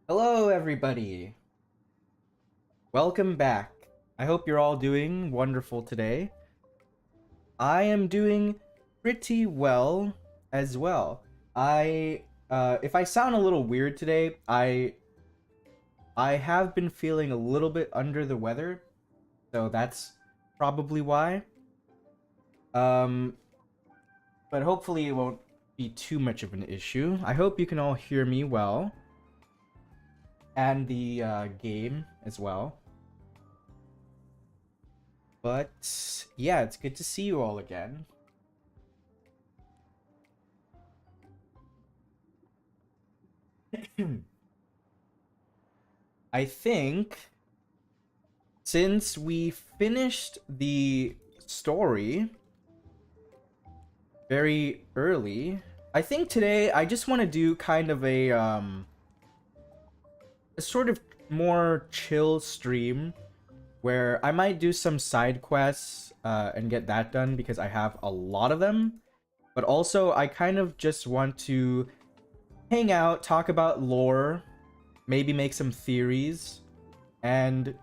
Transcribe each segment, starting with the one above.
Hello, everybody. Welcome back. I hope you're all doing wonderful today. I am doing pretty well as well. If I sound a little weird today, I have been feeling a little bit under the weather, so that's probably why. Um, but hopefully it won't be too much of an issue. I hope you can all hear me well, and the game as well. But yeah, it's good to see you all again. I think since we finished the story very early, I think today I just want to do kind of a sort of more chill stream where I might do some side quests and get that done because I have a lot of them. But also I kind of just want to hang out, talk about lore, maybe make some theories, and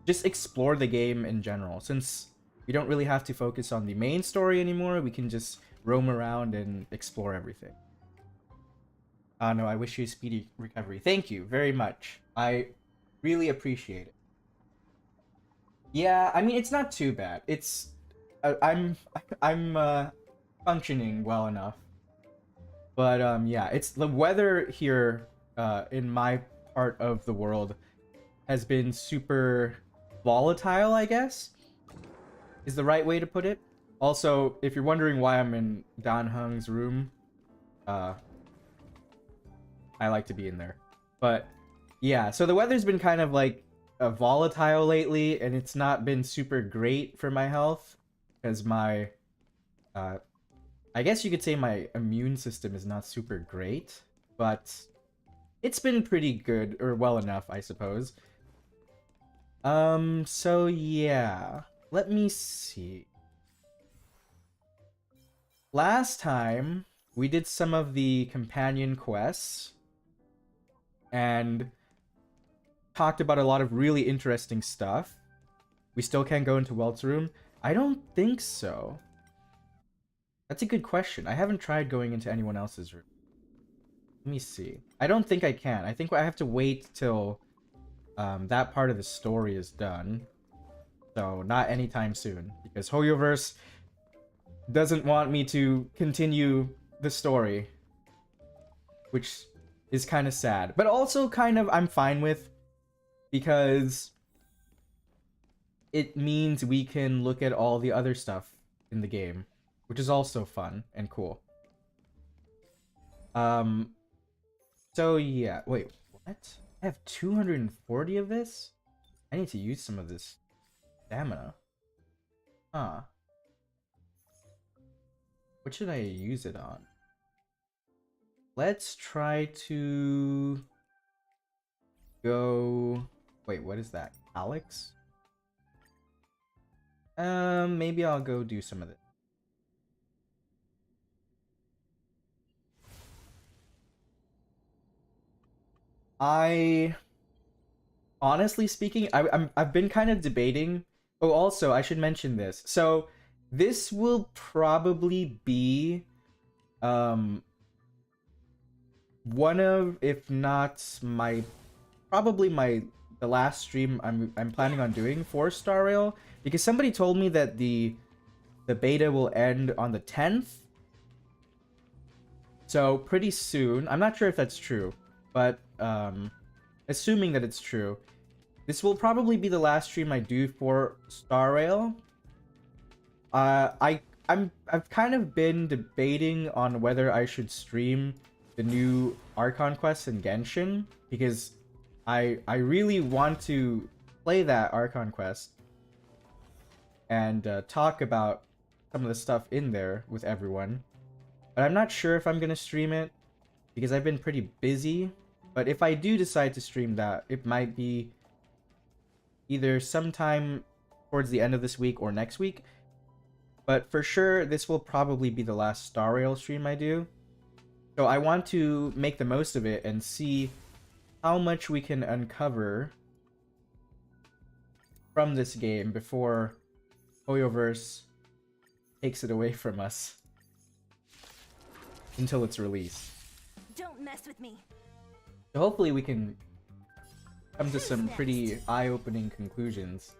just explore the game in general. Since we don't really have to focus on the main story anymore, we can just roam around and explore everything. No, I wish you a speedy recovery. Thank you very much. I really appreciate it. Yeah, I mean it's not too bad. It's I'm I'm functioning well enough. But yeah, it's the weather here in my part of the world has been super volatile, I guess, is the right way to put it. Also, if you're wondering why I'm in Dan Hung's room, uh, I like to be in there. But yeah, so the weather's been kind of like volatile lately, and it's not been super great for my health because uh, I guess you could say my immune system is not super great, but it's been pretty good or well enough, I suppose. So yeah, let me see. Last time we did some of the companion quests and talked about a lot of really interesting stuff. We still can't go into Welt's room. I don't think so. That's a good question. I haven't tried going into anyone else's room. Let me see. I don't think I can. I think I have to wait till that part of the story is done. So not anytime soon, because Hoyoverse doesn't want me to continue the story, which is kind of sad, but also kind of I'm fine with because it means we can look at all the other stuff in the game, which is also fun and cool. Um, so yeah, wait, what? I have 240 of this? I need to use some of this stamina. Huh. What should I use it on? Let's try to go... Wait, what is that? Alex? Maybe I'll go do some of this. I honestly speaking, I've been kind of debating. Oh, also, I should mention this. So, this will probably be um one of, if not my, probably my the last stream I'm planning on doing for Star Rail, because somebody told me that the beta will end on the 10th. So pretty soon. I'm not sure if that's true, but assuming that it's true, this will probably be the last stream I do for Star Rail. I've kind of been debating on whether I should stream the new Archon quests in Genshin because I really want to play that Archon quest and talk about some of the stuff in there with everyone. But I'm not sure if I'm gonna stream it because I've been pretty busy. But if I do decide to stream that, it might be either sometime towards the end of this week or next week. But for sure, this will probably be the last Star Rail stream I do. So I want to make the most of it and see how much we can uncover from this game before Hoyoverse takes it away from us until its release. Don't mess with me. So hopefully we can come to some pretty eye-opening conclusions.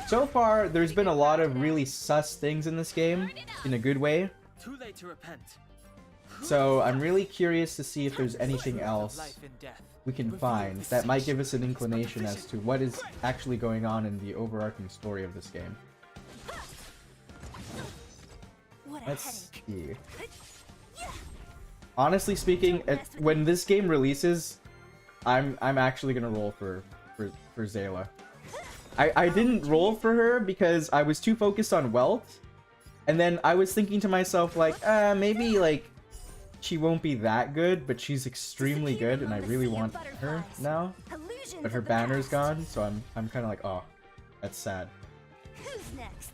So far, there's been a lot of really sus things in this game, in a good way. Too late to repent. So I'm really curious to see if there's anything else we can find that might give us an inclination as to what is actually going on in the overarching story of this game. Let's see. Honestly speaking, when this game releases, I'm actually gonna roll for Zayla. I didn't roll for her because I was too focused on wealth, and then I was thinking to myself like, maybe like she won't be that good, but she's extremely good, and I really want her now. But her banner's gone, so I'm kind of like, oh, that's sad.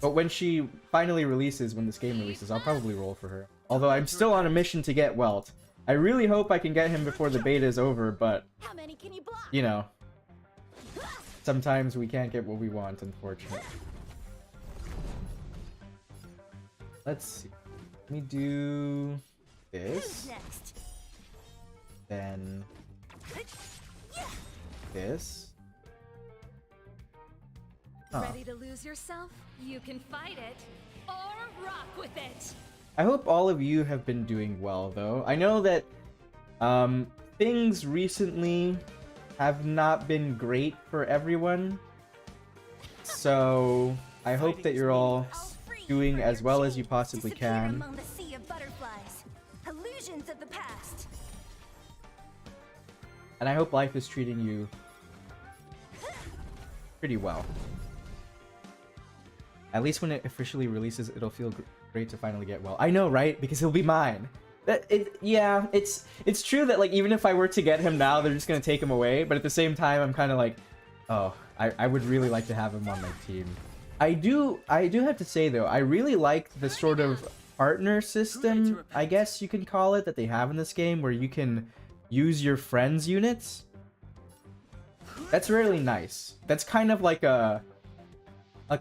But when she finally releases, when this game releases, I'll probably roll for her. Although I'm still on a mission to get Welt. I really hope I can get him before the beta is over, but you know, sometimes we can't get what we want, unfortunately. Let's see. Let me do this. Then this. Ready to lose yourself? You can fight it or rock with it. I hope all of you have been doing well, though. I know that things recently have not been great for everyone, so I hope that you're all doing as well as you possibly can. And I hope life is treating you pretty well. At least when it officially releases, it'll feel great to finally get well. I know, right? Because he'll be mine. Yeah, it's true that like even if I were to get him now, they're just gonna take him away. But at the same time, I'm kind of like, oh, I would really like to have him on my team. I do have to say though, I really like the sort of partner system, I guess you can call it, that they have in this game, where you can use your friends' units. That's really nice. That's kind of like a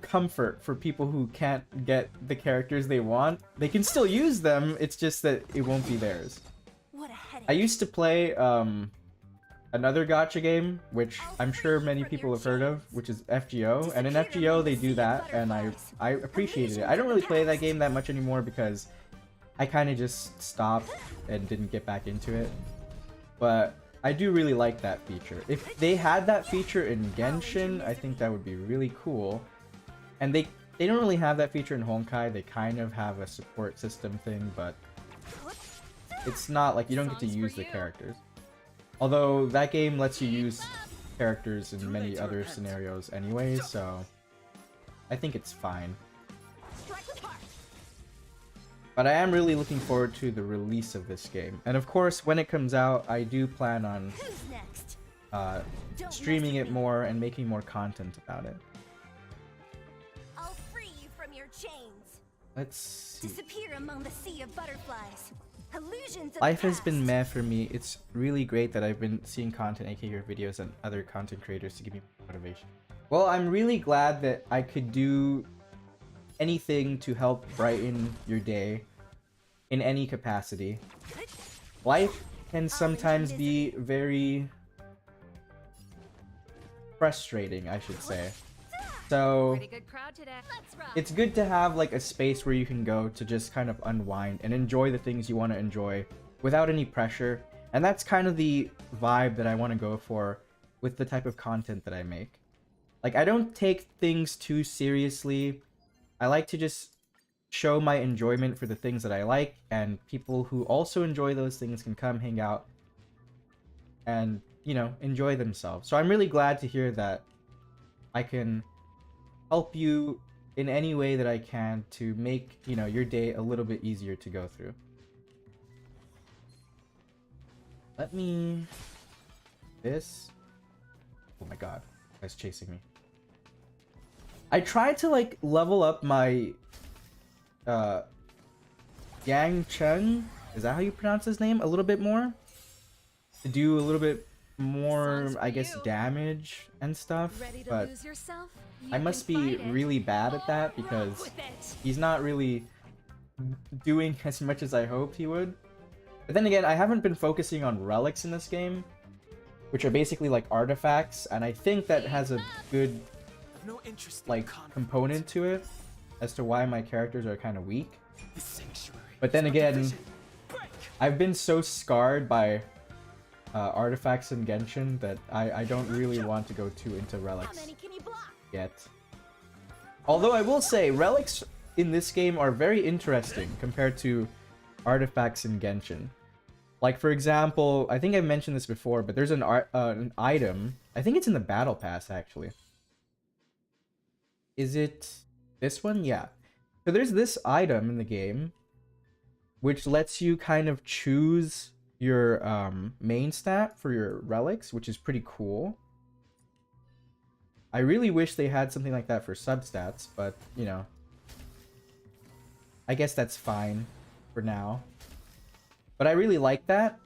comfort for people who can't get the characters they want. They can still use them, it's just that it won't be theirs. I used to play another gacha game, which I'm sure many people have heard of, which is FGO, and in FGO they do that, and I appreciated it. I don't really play that game that much anymore because I kind of just stopped and didn't get back into it, but I do really like that feature. If they had that feature in Genshin, I think that would be really cool. And they don't really have that feature in Honkai. They kind of have a support system thing, but it's not like you don't get to use the characters. Although that game lets you use characters in many other scenarios anyway, so I think it's fine. But I am really looking forward to the release of this game. And of course, when it comes out, I do plan on streaming it more and making more content about it. Let's see. Disappear among the sea of butterflies. Life has been meh for me. It's really great that I've been seeing content, aka your videos, and other content creators to give me motivation. Well, I'm really glad that I could do anything to help brighten your day in any capacity. Life can sometimes be very frustrating, I should say. So it's good to have like a space where you can go to just kind of unwind and enjoy the things you want to enjoy without any pressure. And that's kind of the vibe that I want to go for with the type of content that I make. Like, I don't take things too seriously. I like to just show my enjoyment for the things that I like, and people who also enjoy those things can come hang out and, you know, enjoy themselves. So I'm really glad to hear that I can help you in any way that I can to make, you know, your day a little bit easier to go through. Let me... This... Oh my god, guy's chasing me. I tried to, like, level up my... Yang Cheng? Is that how you pronounce his name? A little bit more? to do a little bit more, Song's for I guess, you. damage and stuff, Ready to but lose yourself? I You must can be fight it, really bad at that or rock because with it. he's not really doing as much as I hoped he would. But then again, I haven't been focusing on relics in this game, which are basically like artifacts, and I think that has a good I've no interest in like conflict. component to it as to why my characters are kind of weak. This sanctuary But then is but again, division. Break! I've been so scarred by artifacts in Genshin that I don't really want to go too into How relics many can you block? yet. Although I will say, relics in this game are very interesting compared to artifacts in Genshin. Like, for example, I think I've mentioned this before, but there's an item. I think it's in the Battle Pass, actually. Is it this one? Yeah. So there's this item in the game, which lets you kind of choose your main stat for your relics, which is pretty cool. I really wish they had something like that for substats, but, you know, I guess that's fine for now. But I really like that.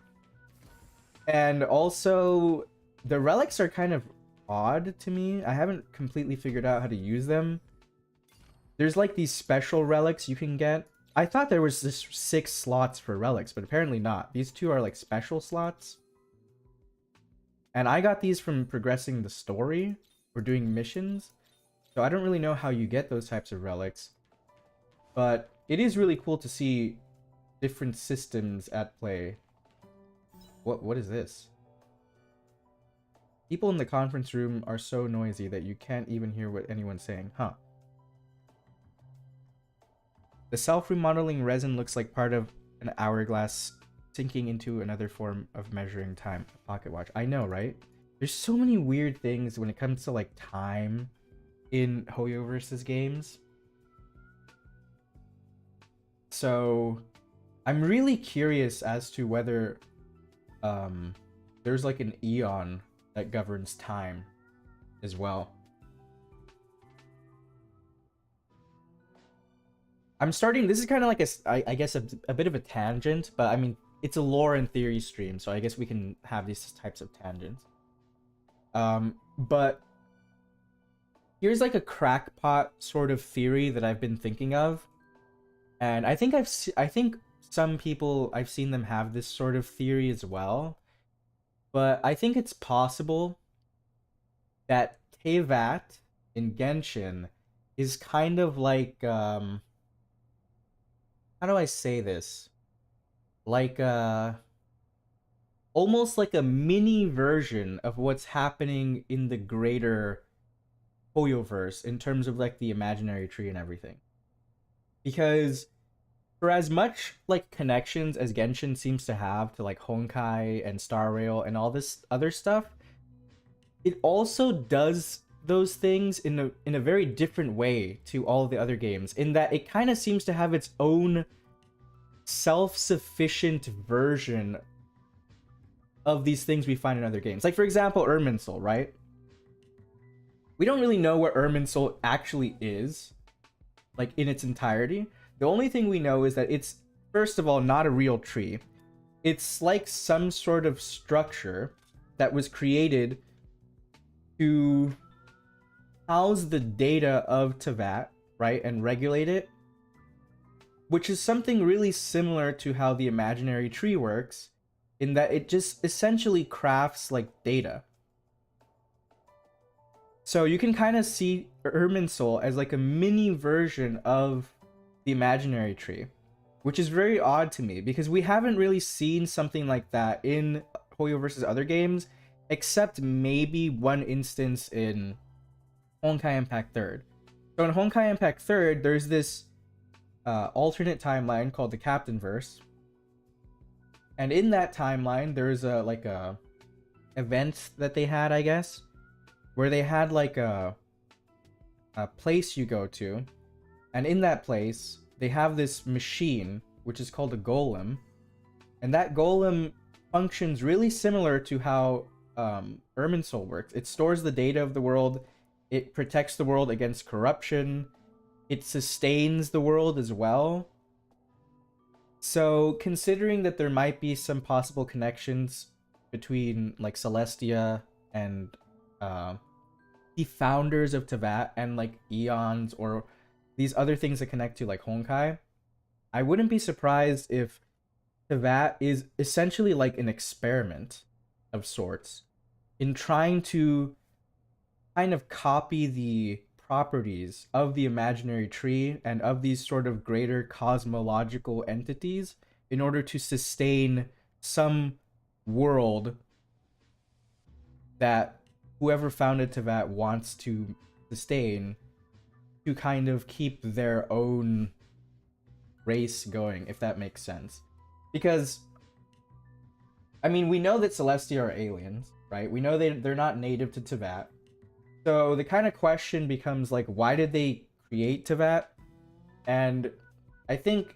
And also, the relics are kind of odd to me. I haven't completely figured out how to use them. There's like these special relics you can get. I thought there was this 6 slots for relics, but apparently not. These 2 are like special slots. And I got these from progressing the story or doing missions. So I don't really know how you get those types of relics. But it is really cool to see different systems at play. What is this? People in the conference room are so noisy that you can't even hear what anyone's saying. Huh. The self-remodeling resin looks like part of an hourglass sinking into another form of measuring time. A pocket watch. I know, right? There's so many weird things when it comes to like time in HOYOverse's games. So I'm really curious as to whether there's like an eon that governs time as well. I'm starting, this is kind of like I guess a bit of a tangent, but I mean, it's a lore and theory stream, so I guess we can have these types of tangents. But here's like a crackpot sort of theory that I've been thinking of. And I think I think some people, I've seen them have this sort of theory as well. But I think it's possible that Teyvat in Genshin is kind of like, how do I say this? Like, almost like a mini version of what's happening in the greater HOYOverse in terms of like the imaginary tree and everything. Because for as much like connections as Genshin seems to have to like Honkai and Star Rail and all this other stuff, it also does those things in a very different way to all of the other games, in that it kind of seems to have its own self-sufficient version of these things we find in other games. Like, for example, Irminsul, right? We don't really know what Irminsul actually is, like, in its entirety. The only thing we know is that it's, first of all, not a real tree. It's like some sort of structure that was created to house the data of Teyvat, right, and regulate it, which is something really similar to how the imaginary tree works, in that it just essentially crafts like data. So you can kind of see Irminsul as like a mini version of the imaginary tree, which is very odd to me because we haven't really seen something like that in HOYOverse's other games, except maybe one instance in Honkai Impact 3rd. So in Honkai Impact 3rd, there's this alternate timeline called the Captainverse, and in that timeline, there's a like a event that they had, I guess, where they had like a place you go to, and in that place they have this machine which is called a golem, and that golem functions really similar to how Irminsul works. It stores the data of the world, it protects the world against corruption, it sustains the world as well. So considering that there might be some possible connections between like Celestia and the founders of Tevat and like eons or these other things that connect to like Honkai, I wouldn't be surprised if Tevat is essentially like an experiment of sorts in trying to kind of copy the properties of the imaginary tree and of these sort of greater cosmological entities in order to sustain some world that whoever founded Tevat wants to sustain to kind of keep their own race going, if that makes sense. Because, I mean, we know that Celestia are aliens, right? We know they're not native to Tevat. So the kind of question becomes like, why did they create Tevat? And I think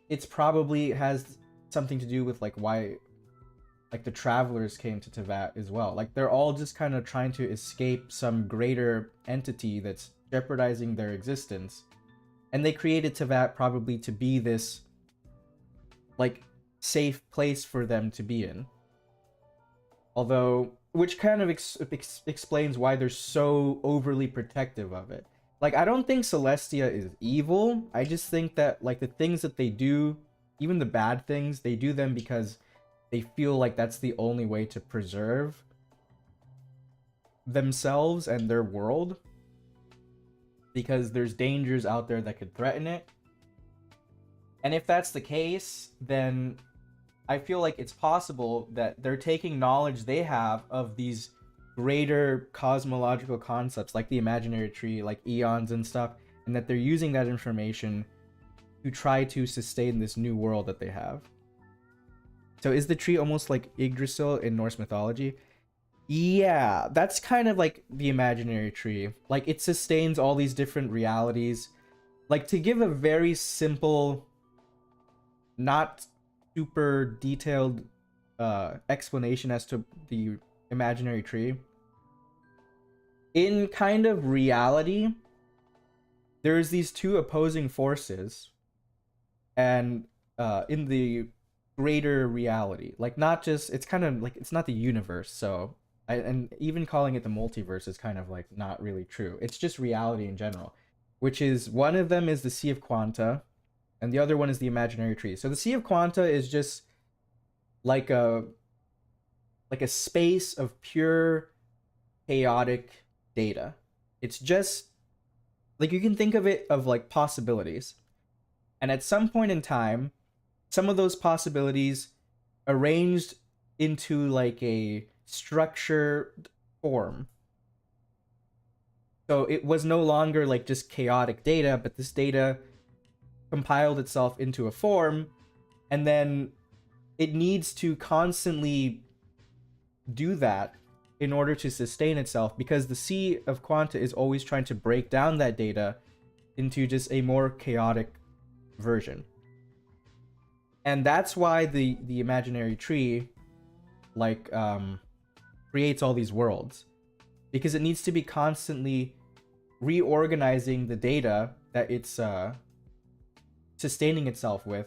it's probably has something to do with like why like the travelers came to Tevat as well. Like they're all just kind of trying to escape some greater entity that's jeopardizing their existence. And they created Tevat probably to be this like safe place for them to be in. Although, which kind of explains why they're so overly protective of it. Like, I don't think Celestia is evil. I just think that, like, the things that they do, even the bad things, they do them because they feel like that's the only way to preserve themselves and their world. Because there's dangers out there that could threaten it. And if that's the case, then I feel like it's possible that they're taking knowledge they have of these greater cosmological concepts like the imaginary tree, like eons and stuff, and that they're using that information to try to sustain this new world that they have. So is the tree almost like Yggdrasil in Norse mythology? Yeah, that's kind of like the imaginary tree. Like it sustains all these different realities. Like to give a very simple, not super detailed explanation as to the imaginary tree. In kind of reality, there's these two opposing forces, and in the greater reality, like not just, it's kind of like, it's not the universe, so and even calling it the multiverse is kind of like not really true. It's just reality in general, which is one of them is the Sea of Quanta, and the other one is the imaginary tree. So the Sea of Quanta is just like a space of pure chaotic data. It's just like, you can think of it of like possibilities. And at some point in time, some of those possibilities arranged into like a structured form. So it was no longer like just chaotic data, but this data compiled itself into a form, and then it needs to constantly do that in order to sustain itself, because the Sea of Quanta is always trying to break down that data into just a more chaotic version. And that's why the imaginary tree like creates all these worlds, because it needs to be constantly reorganizing the data that it's sustaining itself with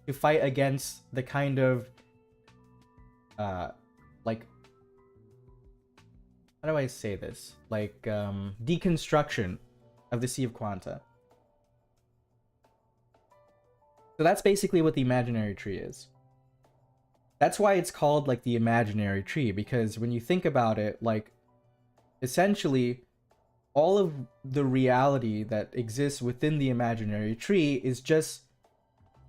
to fight against the kind of like, how do I say this, like deconstruction of the Sea of Quanta. So that's basically what the imaginary tree is. That's why it's called like the imaginary tree, because when you think about it, like essentially all of the reality that exists within the imaginary tree is just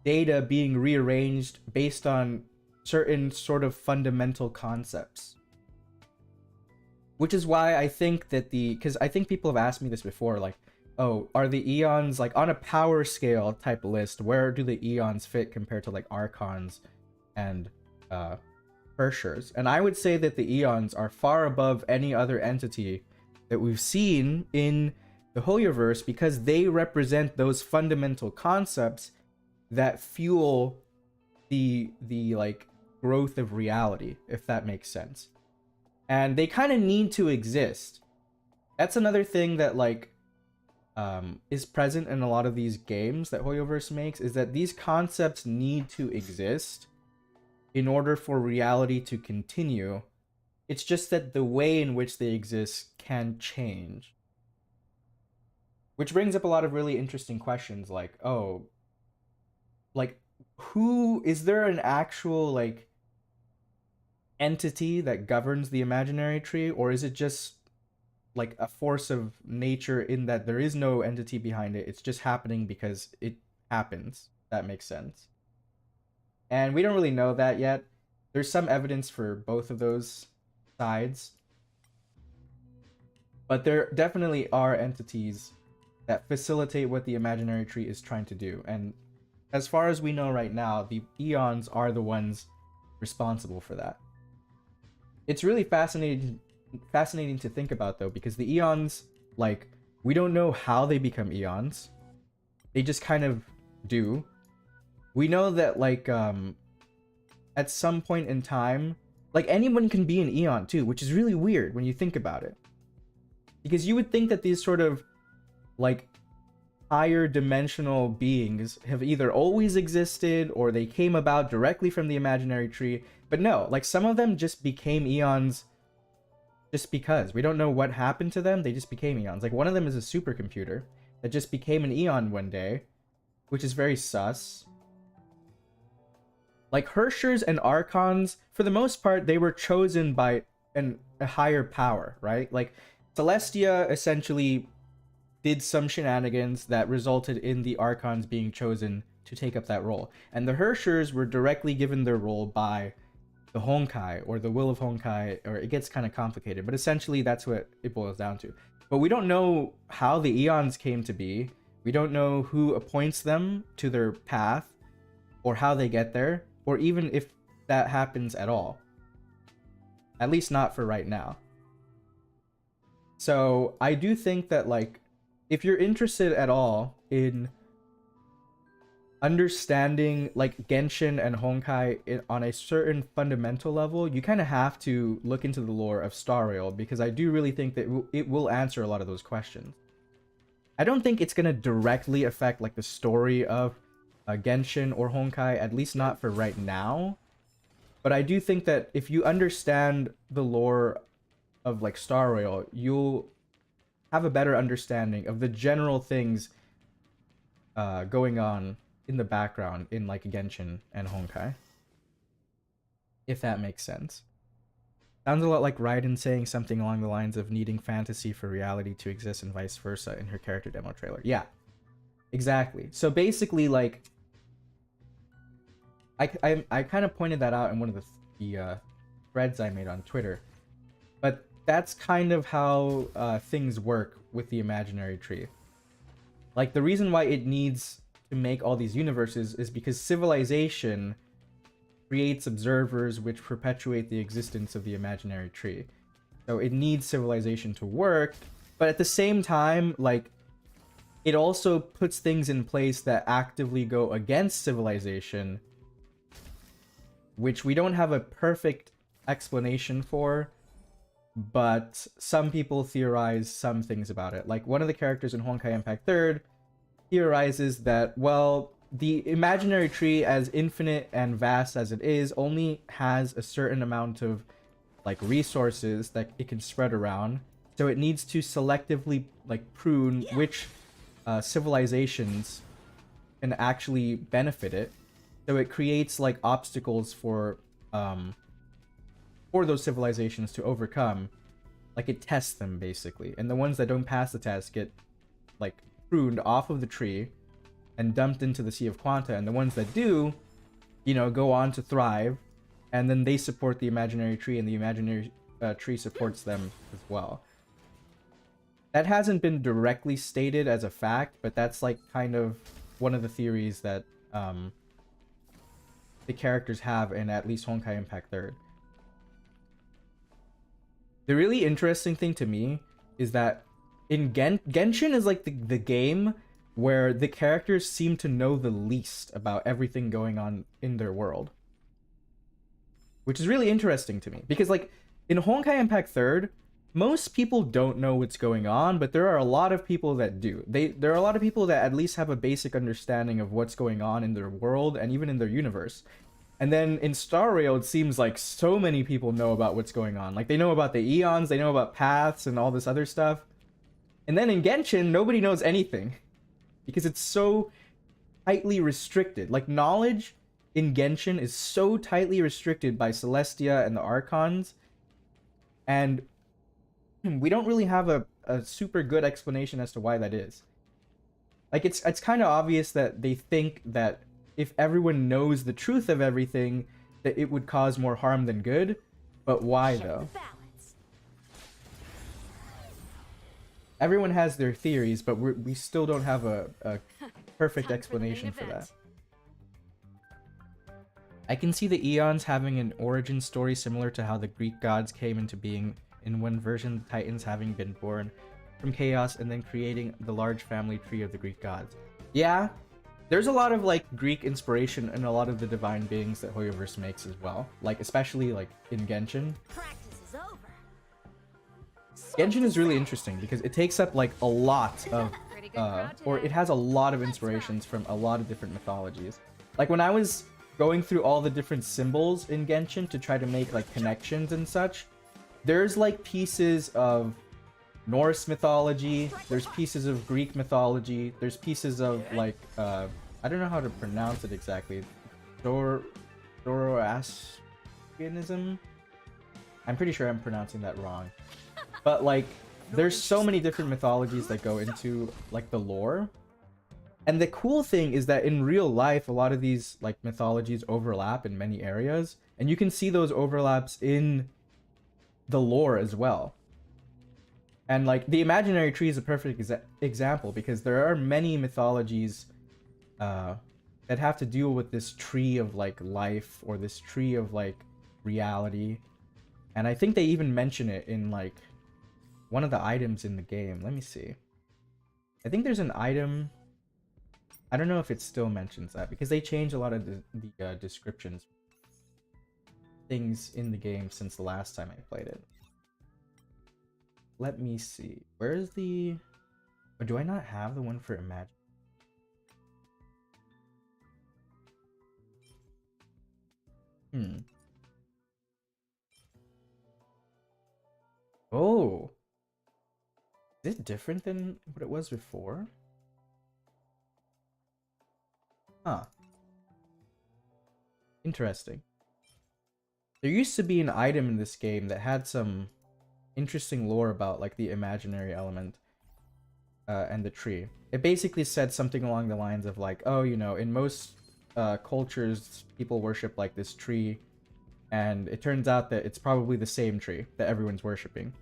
data being rearranged based on certain sort of fundamental concepts. Which is why I think that because I think people have asked me this before, like, oh, are the eons like on a power scale type list, where do the eons fit compared to like archons and Pershers? And I would say that the eons are far above any other entity that we've seen in the hoyoverse, because they represent those fundamental concepts that fuel the like growth of reality, if that makes sense. And they kind of need to exist. That's another thing that like is present in a lot of these games that hoyoverse makes, is that these concepts need to exist in order for reality to continue. It's just that the way in which they exist can change. Which brings up a lot of really interesting questions like, oh, like, who is there an actual like entity that governs the imaginary tree, or is it just like a force of nature in that there is no entity behind it? It's just happening because it happens. That makes sense. And we don't really know that yet. There's some evidence for both of those sides. But there definitely are entities that facilitate what the imaginary tree is trying to do. And as far as we know right now, the eons are the ones responsible for that. It's really fascinating to think about, though, because the eons, like, we don't know how they become eons. They just kind of do. We know that, like, at some point in time, like, anyone can be an eon too, which is really weird when you think about it. Because you would think that these sort of, like, higher dimensional beings have either always existed or they came about directly from the imaginary tree. But no, like, some of them just became eons just because. We don't know what happened to them, they just became eons. Like, one of them is a supercomputer that just became an eon one day, which is very sus. Like, Herschers and Archons, for the most part, they were chosen by a higher power, right? Like, Celestia essentially did some shenanigans that resulted in the Archons being chosen to take up that role. And the Herschers were directly given their role by the Honkai, or the will of Honkai, or it gets kind of complicated, but essentially that's what it boils down to. But we don't know how the eons came to be. We don't know who appoints them to their path, or how they get there, or even if that happens at all. At least not for right now. So I do think that, like, if you're interested at all in understanding, like, Genshin and Honkai on a certain fundamental level, you kind of have to look into the lore of Star Rail, because I do really think that it will answer a lot of those questions. I don't think it's going to directly affect, like, the story of Genshin or Honkai, at least not for right now. But I do think that if you understand the lore of, like, Star Rail, you'll have a better understanding of the general things going on in the background in, like, Genshin and Honkai. If that makes sense. Sounds a lot like Raiden saying something along the lines of needing fantasy for reality to exist and vice versa in her character demo trailer. Yeah, exactly. So basically, like, I kind of pointed that out in one of the threads I made on Twitter. But that's kind of how things work with the imaginary tree. Like, the reason why it needs to make all these universes is because civilization creates observers which perpetuate the existence of the imaginary tree. So it needs civilization to work, but at the same time, like, it also puts things in place that actively go against civilization, which we don't have a perfect explanation for, but some people theorize some things about it. Like, one of the characters in Honkai Impact 3rd theorizes that, well, the imaginary tree, as infinite and vast as it is, only has a certain amount of, like, resources that it can spread around. So it needs to selectively, like, prune which civilizations can actually benefit it. So it creates, like, obstacles for those civilizations to overcome. Like, it tests them, basically. And the ones that don't pass the test get, like, pruned off of the tree and dumped into the Sea of Quanta. And the ones that do, you know, go on to thrive. And then they support the imaginary tree, and the imaginary tree supports them as well. That hasn't been directly stated as a fact, but that's, like, kind of one of the theories that the characters have in at least Honkai Impact 3rd. The really interesting thing to me is that in Genshin is, like, the game where the characters seem to know the least about everything going on in their world. Which is really interesting to me. Because, like, in Honkai Impact 3rd, most people don't know what's going on, but there are a lot of people that do. There are a lot of people that at least have a basic understanding of what's going on in their world and even in their universe. And then in Star Rail, it seems like so many people know about what's going on. Like, they know about the eons, they know about paths and all this other stuff. And then in Genshin, nobody knows anything. Because it's so tightly restricted. Like, knowledge in Genshin is so tightly restricted by Celestia and the Archons. And we don't really have a super good explanation as to why that is. Like, it's kind of obvious that they think that if everyone knows the truth of everything, that it would cause more harm than good. But why, though? Everyone has their theories, but we still don't have a perfect explanation for that. I can see the Eons having an origin story similar to how the Greek gods came into being in one version, the Titans having been born from chaos and then creating the large family tree of the Greek gods. Yeah, there's a lot of like Greek inspiration in a lot of the divine beings that Hoyoverse makes as well. Like, especially like in Genshin. Practice is over. Genshin is really interesting because it takes up like a lot of or it has a lot of inspirations from a lot of different mythologies. Like, when I was going through all the different symbols in Genshin to try to make like connections and such, there's like pieces of Norse mythology, there's pieces of Greek mythology, there's pieces of like I don't know how to pronounce it exactly. Zoroastrianism? I'm pretty sure I'm pronouncing that wrong. But like, there's so many different mythologies that go into like the lore. And the cool thing is that in real life, a lot of these like mythologies overlap in many areas, and you can see those overlaps in the lore as well. And like, the imaginary tree is a perfect example because there are many mythologies that have to deal with this tree of like life or this tree of like reality. And I think they even mention it in like one of the items in the game. Let me see. I think there's an item. I don't know if it still mentions that because they changed a lot of the descriptions things in the game since the last time I played it. Let me see. Where's the... Or do I not have the one for Imagine? Oh. Is it different than what it was before? Huh. Interesting. There used to be an item in this game that had some interesting lore about like the imaginary element and the tree. It basically said something along the lines of like, oh, you know, in most cultures, people worship like this tree, and it turns out that it's probably the same tree that everyone's worshiping.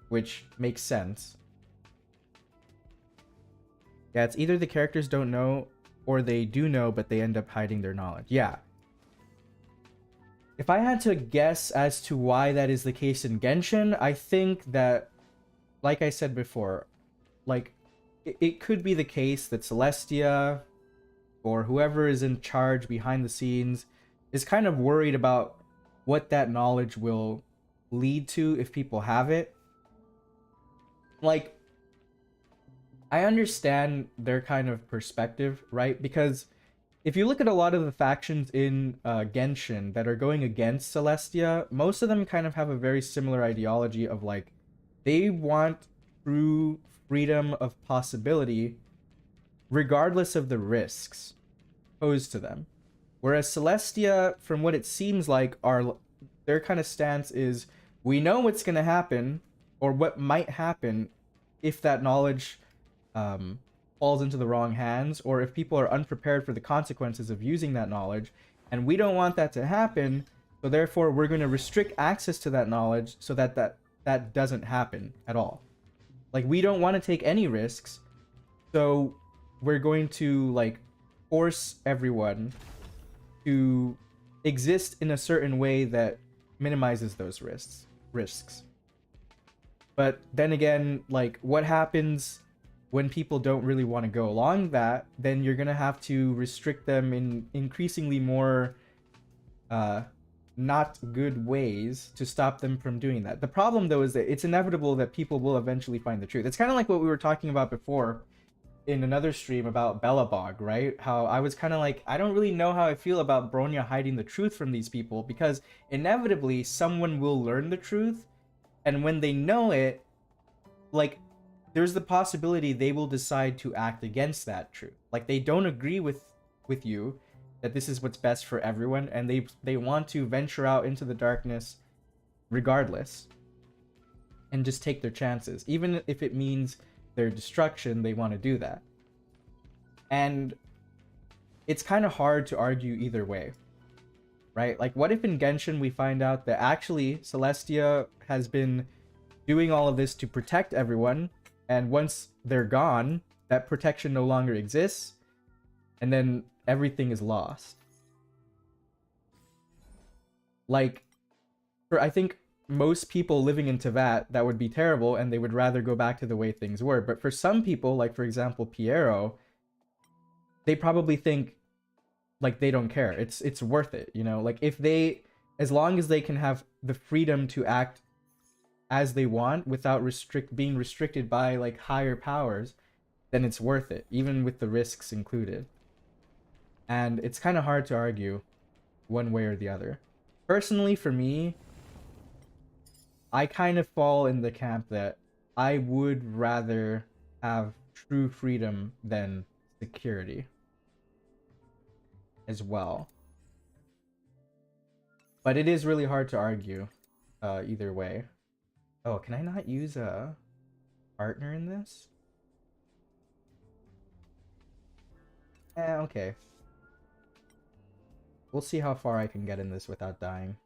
Which makes sense. Yeah, it's either the characters don't know or they do know, but they end up hiding their knowledge. Yeah. If I had to guess as to why that is the case in Genshin, I think that, like I said before, like, it could be the case that Celestia or whoever is in charge behind the scenes is kind of worried about what that knowledge will lead to if people have it. Like, I understand their kind of perspective, right? Because if you look at a lot of the factions in Genshin that are going against Celestia, most of them kind of have a very similar ideology of like, they want true freedom of possibility regardless of the risks posed to them. Whereas Celestia, from what it seems like, their kind of stance is, we know what's going to happen or what might happen if that knowledge falls into the wrong hands, or if people are unprepared for the consequences of using that knowledge, and we don't want that to happen, so therefore we're going to restrict access to that knowledge so that that doesn't happen at all. Like, we don't want to take any risks, so we're going to like force everyone to exist in a certain way that minimizes those risks. But then again, like, what happens when people don't really want to go along that? Then you're gonna have to restrict them in increasingly more not good ways to stop them from doing that. The problem, though, is that it's inevitable that people will eventually find the truth. It's kind of like what we were talking about before in another stream about Bellabog, right? How I was kind of like, I don't really know how I feel about Bronya hiding the truth from these people, because inevitably someone will learn the truth, and when they know it, like, there's the possibility they will decide to act against that truth. Like, they don't agree with you that this is what's best for everyone, and they want to venture out into the darkness regardless and just take their chances. Even if it means their destruction, they want to do that. And it's kind of hard to argue either way, right? Like, what if in Genshin we find out that actually Celestia has been doing all of this to protect everyone, and once they're gone, that protection no longer exists, and then everything is lost. Like, for I think most people living in Teyvat, that would be terrible, and they would rather go back to the way things were. But for some people, like for example Piero, they probably think like they don't care. It's worth it, you know? Like, if they, as long as they can have the freedom to act as they want without being restricted by like higher powers, then it's worth it, even with the risks included. And it's kind of hard to argue one way or the other. Personally, for me, I kind of fall in the camp that I would rather have true freedom than security as well. But it is really hard to argue either way. Oh, can I not use a partner in this? Okay. We'll see how far I can get in this without dying.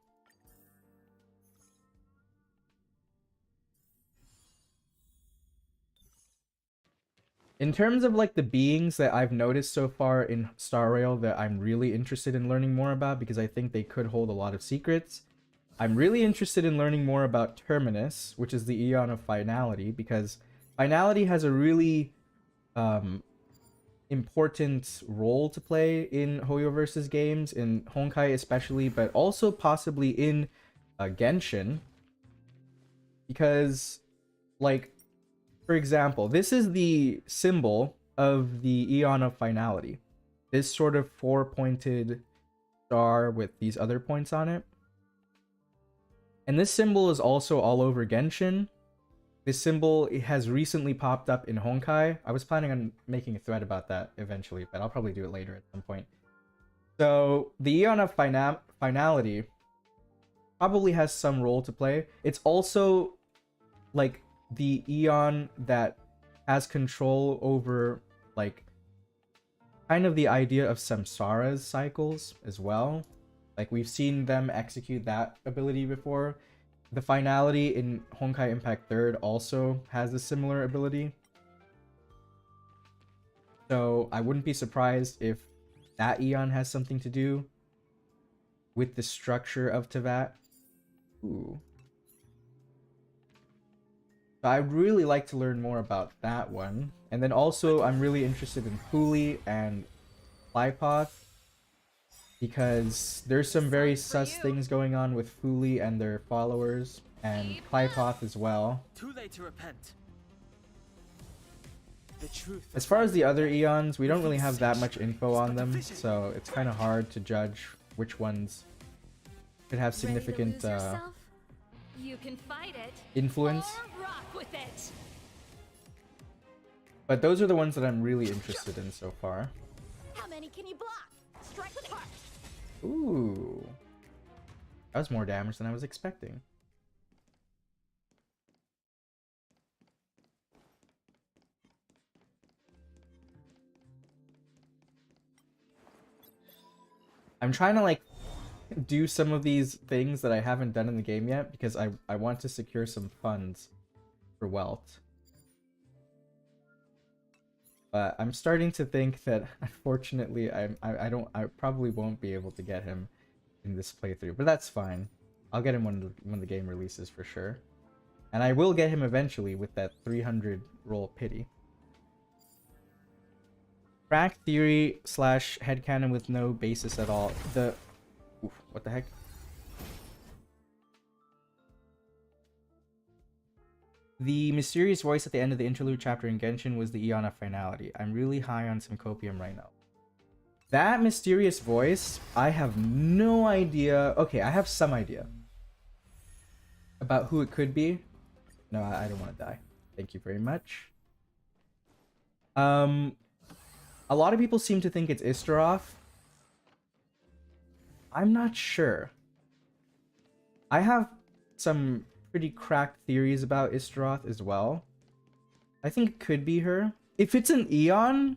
In terms of like the beings that I've noticed so far in Star Rail that I'm really interested in learning more about, because I think they could hold a lot of secrets, I'm really interested in learning more about Terminus, which is the Eon of Finality, because Finality has a really important role to play in Hoyoverse's games, in Honkai especially, but also possibly in Genshin, because, like, for example, this is the symbol of the Eon of Finality. This sort of four-pointed star with these other points on it. And this symbol is also all over Genshin. This symbol has recently popped up in Honkai. I was planning on making a thread about that eventually, but I'll probably do it later at some point. So the Eon of Finality probably has some role to play. It's also like the Eon that has control over like kind of the idea of Samsara's cycles as well. Like, we've seen them execute that ability before. The Finality in Honkai Impact 3rd also has a similar ability. So I wouldn't be surprised if that Eon has something to do with the structure of Teyvat. Ooh. So I'd really like to learn more about that one. And then also, I'm really interested in Fuli and Flypoth, because there's some very sus things going on with Fuli and their followers, and Clypoth as well. Too late to repent. The truth. As far as the other Eons, we don't really have that much info on them, so it's kind of hard to judge which ones could have significant You can fight it, influence. or rock with it. But those are the ones that I'm really interested in so far. How many can you block? Strike with heart. Ooh. That was more damage than I was expecting. I'm trying to like do some of these things that I haven't done in the game yet, because I want to secure some funds for Welt. But I'm starting to think that unfortunately I probably won't be able to get him in this playthrough, but that's fine. I'll get him when the game releases for sure. And I will get him eventually with that 300 roll pity. Crack theory / headcanon with no basis at all. Oof, what the heck? The mysterious voice at the end of the interlude chapter in Genshin was the Iana finality. I'm really high on some copium right now. That mysterious voice, I have no idea. Okay, I have some idea about who it could be. No, I don't want to die. Thank you very much. A lot of people seem to think it's Istaroth. I'm not sure. I have some pretty cracked theories about Istaroth as well. I think it could be her. If it's an Eon,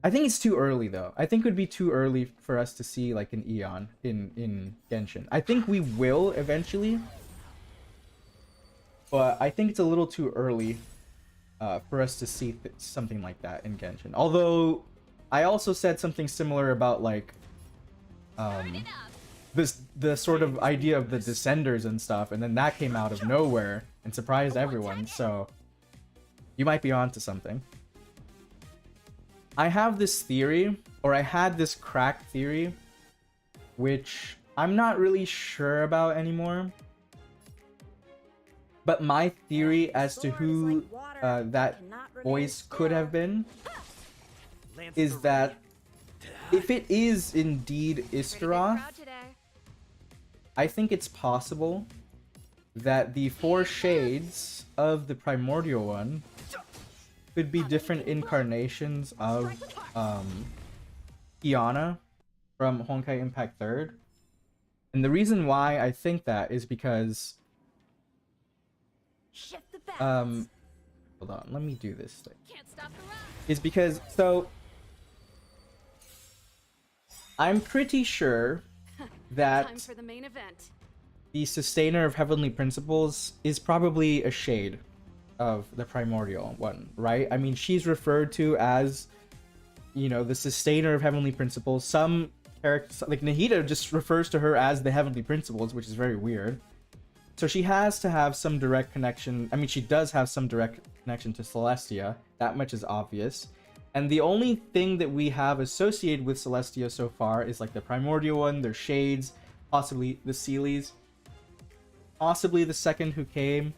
I think it's too early though. I think it would be too early for us to see like an Eon in Genshin. I think we will eventually, but I think it's a little too early for us to see something like that in Genshin. Although I also said something similar about like the sort of idea of the Descenders and stuff, and then that came out of nowhere and surprised everyone. So you might be onto something. I have this theory, or I had this cracked theory, which I'm not really sure about anymore. But my theory as to who that voice could have been is that if it is indeed Istaroth, I think it's possible that the 4 shades of the primordial one could be different incarnations of Kiana from Honkai Impact 3rd. And the reason why I think that is because hold on, let me do this thing. Is because, so I'm pretty sure that Time for the main event. the sustainer of heavenly principles is probably a shade of the primordial one, right? I mean, she's referred to as, you know, the sustainer of heavenly principles. Some characters, like Nahida, just refers to her as the heavenly principles, which is very weird. So she has to have some direct connection. I mean, she does have some direct connection to Celestia. That much is obvious. And the only thing that we have associated with Celestia so far is like the primordial one, their shades, possibly the Seelies, possibly the second who came,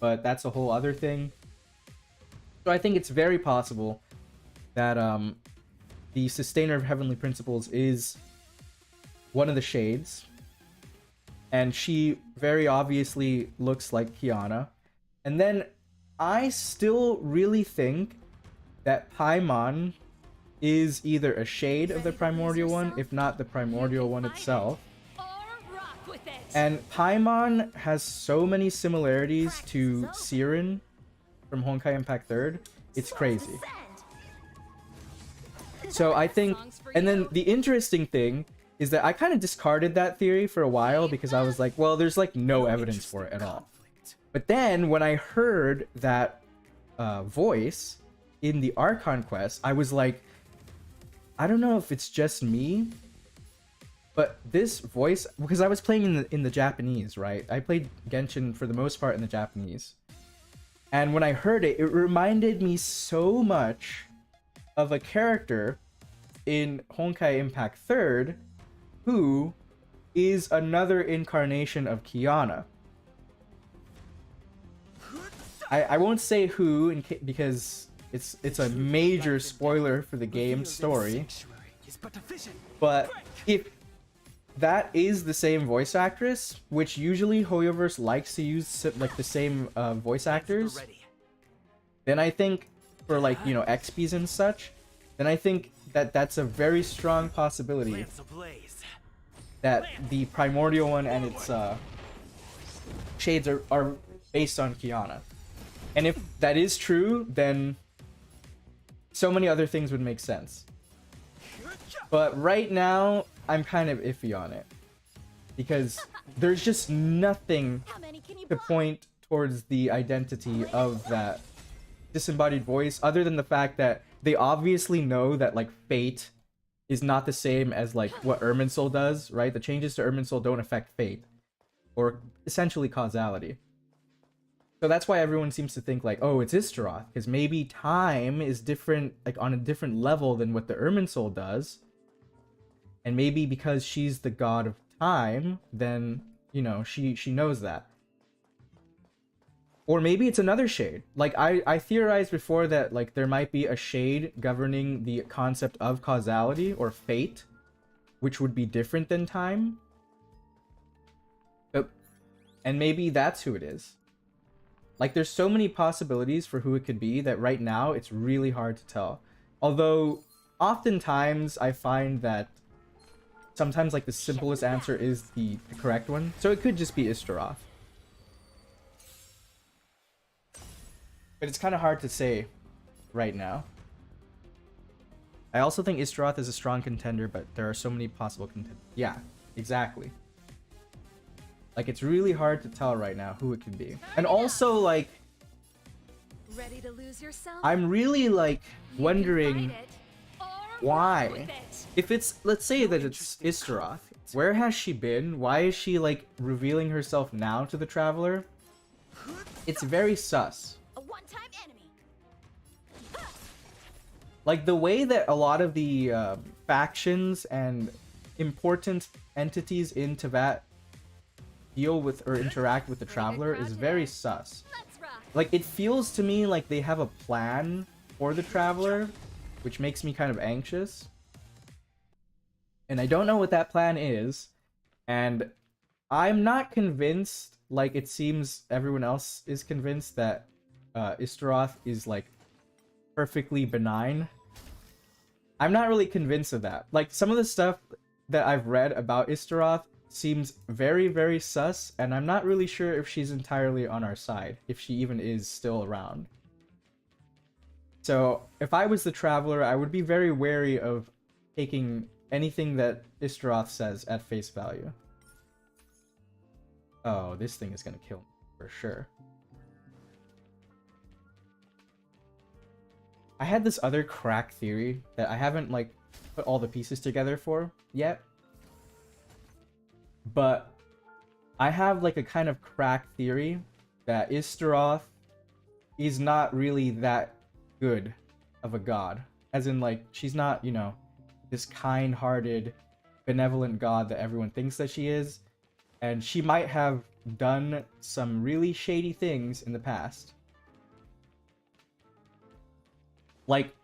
but that's a whole other thing. So I think it's very possible that the sustainer of heavenly principles is one of the shades, and she very obviously looks like Kiana. And then I still really think that Paimon is either a shade of the primordial one, if not the primordial one itself. And Paimon has so many similarities to Siren from Honkai Impact 3rd. It's crazy. So I think, and then the interesting thing is that I kind of discarded that theory for a while because I was like, well, there's like no evidence for it at all. But then when I heard that voice in the Archon quest, I was like, I don't know if it's just me, but this voice, because I was playing in the Japanese, right? I played Genshin for the most part in the Japanese. And when I heard it, it reminded me so much of a character in Honkai Impact 3rd who is another incarnation of Kiana. I won't say who because it's a major spoiler for the game's story. But if that is the same voice actress, which usually Hoyoverse likes to use like the same voice actors, then I think for like, you know, XPs and such, then I think that that's a very strong possibility that the primordial one and its shades are based on Kiana. And if that is true, then so many other things would make sense. But right now, I'm kind of iffy on it. Because there's just nothing to point towards the identity of that disembodied voice, other than the fact that they obviously know that, like, fate is not the same as, like, what Irminsul does, right? The changes to Irminsul don't affect fate. Or essentially causality. So that's why everyone seems to think like, oh, it's Istaroth, because maybe time is different, like on a different level than what the Irminsul does. And maybe because she's the god of time, then, you know, she knows that. Or maybe it's another shade. Like I theorized before that like there might be a shade governing the concept of causality or fate, which would be different than time. And maybe that's who it is. Like there's so many possibilities for who it could be that right now it's really hard to tell. Although oftentimes I find that sometimes like the simplest answer is the correct one. So it could just be Ishtaroth. But it's kind of hard to say right now. I also think Ishtaroth is a strong contender, but there are so many possible contenders. Yeah, exactly. Like, it's really hard to tell right now who it could be. And also, like, Ready to lose yourself? I'm really, like, wondering why. Why? If it's, let's say that it's Ishtaroth, where has she been? Why is she, like, revealing herself now to the Traveler? It's very sus. A one-time enemy. Like, the way that a lot of the factions and important entities in Teyvat deal with or interact with the Traveler is very sus. Let's rock. Like, it feels to me like they have a plan for the Traveler, which makes me kind of anxious. And I don't know what that plan is, and I'm not convinced, like it seems everyone else is convinced, that Ishtaroth is, like, perfectly benign. I'm not really convinced of that. Like, some of the stuff that I've read about Ishtaroth seems very, very sus, and I'm not really sure if she's entirely on our side, if she even is still around. So, if I was the Traveler, I would be very wary of taking anything that Ishtaroth says at face value. Oh, this thing is gonna kill me, for sure. I had this other crack theory that I haven't, like, put all the pieces together for yet. But I have, like, a kind of crack theory that Ishtaroth is not really that good of a god. As in, like, she's not, you know, this kind-hearted, benevolent god that everyone thinks that she is. And she might have done some really shady things in the past. Like,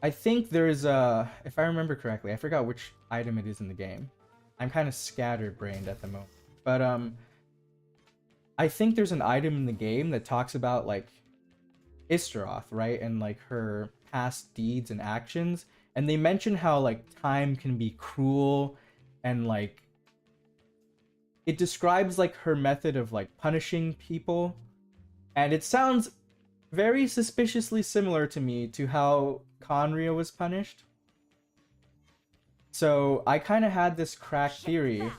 I think there's a, if I remember correctly, I forgot which item it is in the game. I'm kind of scatterbrained at the moment. But, I think there's an item in the game that talks about, like, Ishtaroth, right? And, like, her past deeds and actions. And they mention how, like, time can be cruel and, like, it describes, like, her method of, like, punishing people. And it sounds very suspiciously similar to me to how Conria was punished. So I kind of had this crack theory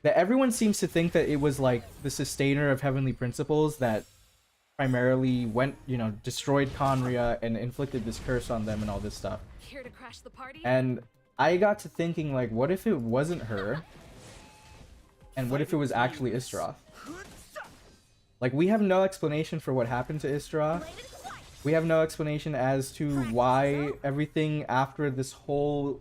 that everyone seems to think that it was, like, the sustainer of heavenly principles that primarily went, you know, destroyed Conria and inflicted this curse on them and all this stuff. Here to crash the party? And I got to thinking, like, what if it wasn't her? And what if it was actually Ishtaroth? Like, we have no explanation for what happened to Ishtaroth. We have no explanation as to why everything after this whole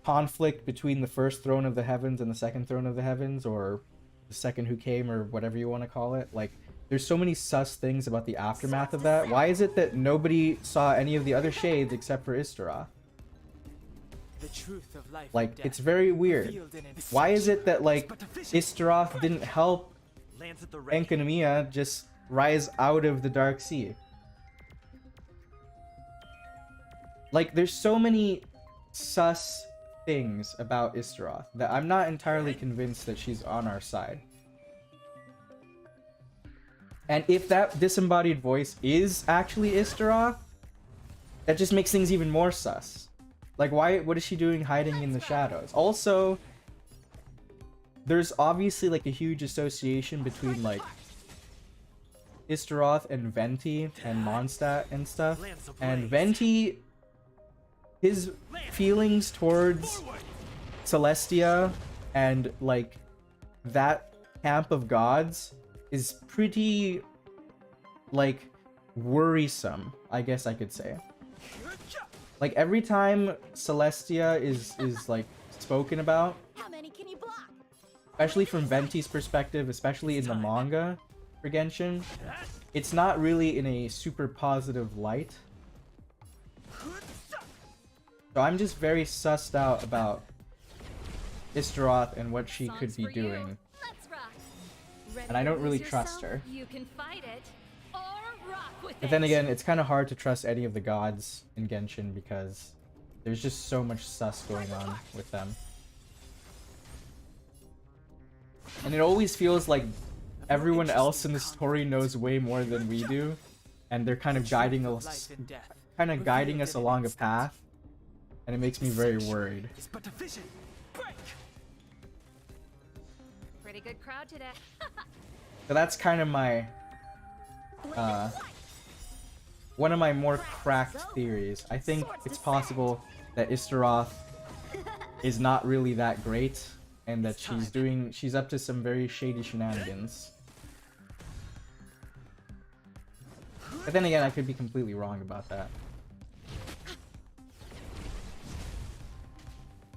conflict between the first throne of the heavens and the second throne of the heavens, or the second who came, or whatever you want to call it. Like, there's so many sus things about the aftermath of that. Why is it that nobody saw any of the other shades except for Ishtaroth? The truth of life Like, and death it's very weird. revealed in its Why is flesh. it that, like, But the vision Ishtaroth didn't help lands at the ready. Enkanomiya just rise out of the Dark Sea? Like, there's so many sus things about Ishtaroth that I'm not entirely convinced that she's on our side. And if that disembodied voice is actually Ishtaroth, that just makes things even more sus. Like, why? What is she doing hiding in the shadows? Also, there's obviously, like, a huge association between, like, Ishtaroth and Venti and Mondstadt and stuff. And Venti, his feelings towards Celestia and, like, that camp of gods is pretty, like, worrisome, I guess I could say. Like, every time Celestia is like, spoken about, How many can you block? especially from Venti's perspective, especially in the manga for Genshin, it's not really in a super positive light. So I'm just very sussed out about Istaroth and what she could be doing. Let's rock. Ready And I to don't really lose trust yourself? her. You can fight it or rock with But then it. again, it's kind of hard to trust any of the gods in Genshin because there's just so much sus going on with them. And it always feels like everyone else in the story knows way more than we do, and they're kind of guiding us, along a path, and it makes me very worried. It's but a vision. Break. Pretty good crowd today. So that's kind of my one of my more cracked theories. I think it's possible that Istaroth is not really that great, and that she's up to some very shady shenanigans. But then again, I could be completely wrong about that.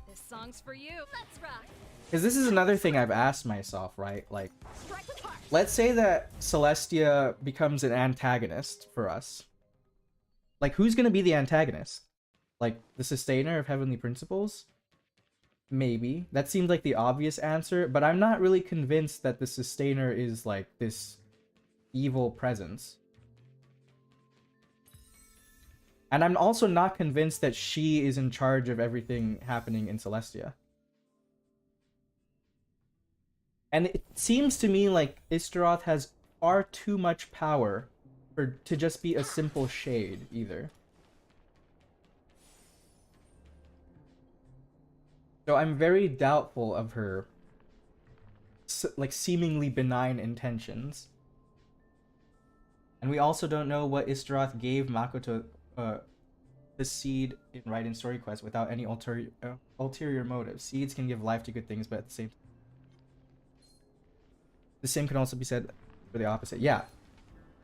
This song's for you. Let's rock. Because this is another thing I've asked myself, right? Like, Strike with heart. let's say that Celestia becomes an antagonist for us. Like, who's gonna be the antagonist? Like, the Sustainer of Heavenly Principles? Maybe. That seems like the obvious answer, but I'm not really convinced that the Sustainer is, like, this evil presence. And I'm also not convinced that she is in charge of everything happening in Celestia. And it seems to me like Istaroth has far too much power to just be a simple shade, either. So I'm very doubtful of her, like, seemingly benign intentions. And we also don't know what Istaroth gave Makoto the seed in Raiden Story Quest without any ulterior motive. Seeds can give life to good things, but at the same time, the same can also be said for the opposite. Yeah.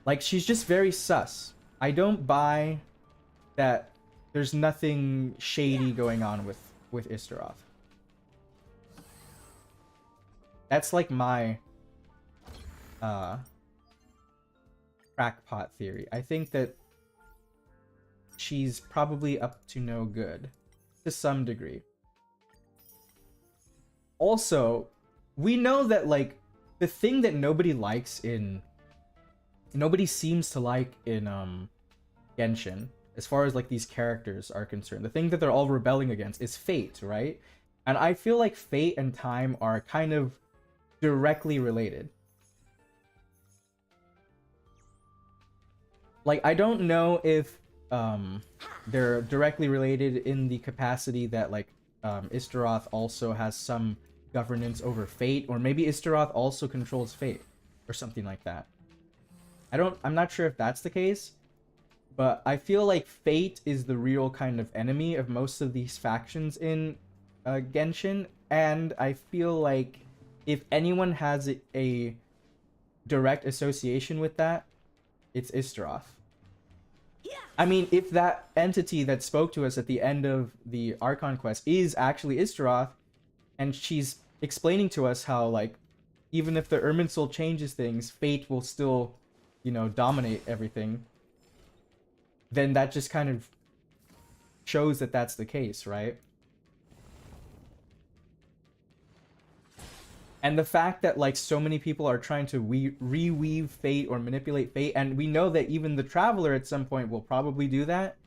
Like, she's just very sus. I don't buy that there's nothing shady going on with Istaroth. That's like my crackpot theory. I think that she's probably up to no good to some degree. Also, we know that, like, the thing that nobody seems to like in Genshin, as far as, like, these characters are concerned, the thing that they're all rebelling against is fate, right? And I feel like fate and time are kind of directly related. Like, I don't know if they're directly related in the capacity that, like, Istaroth also has some governance over fate, or maybe Istaroth also controls fate, or something like that. I'm not sure if that's the case, but I feel like fate is the real kind of enemy of most of these factions in Genshin, and I feel like if anyone has a direct association with that, it's Istaroth. I mean, if that entity that spoke to us at the end of the Archon quest is actually Istaroth, and she's explaining to us how, like, even if the Irminsul changes things, fate will still, you know, dominate everything, then that just kind of shows that that's the case, right? And the fact that, like, so many people are trying to reweave fate or manipulate fate, and we know that even the Traveler at some point will probably do that,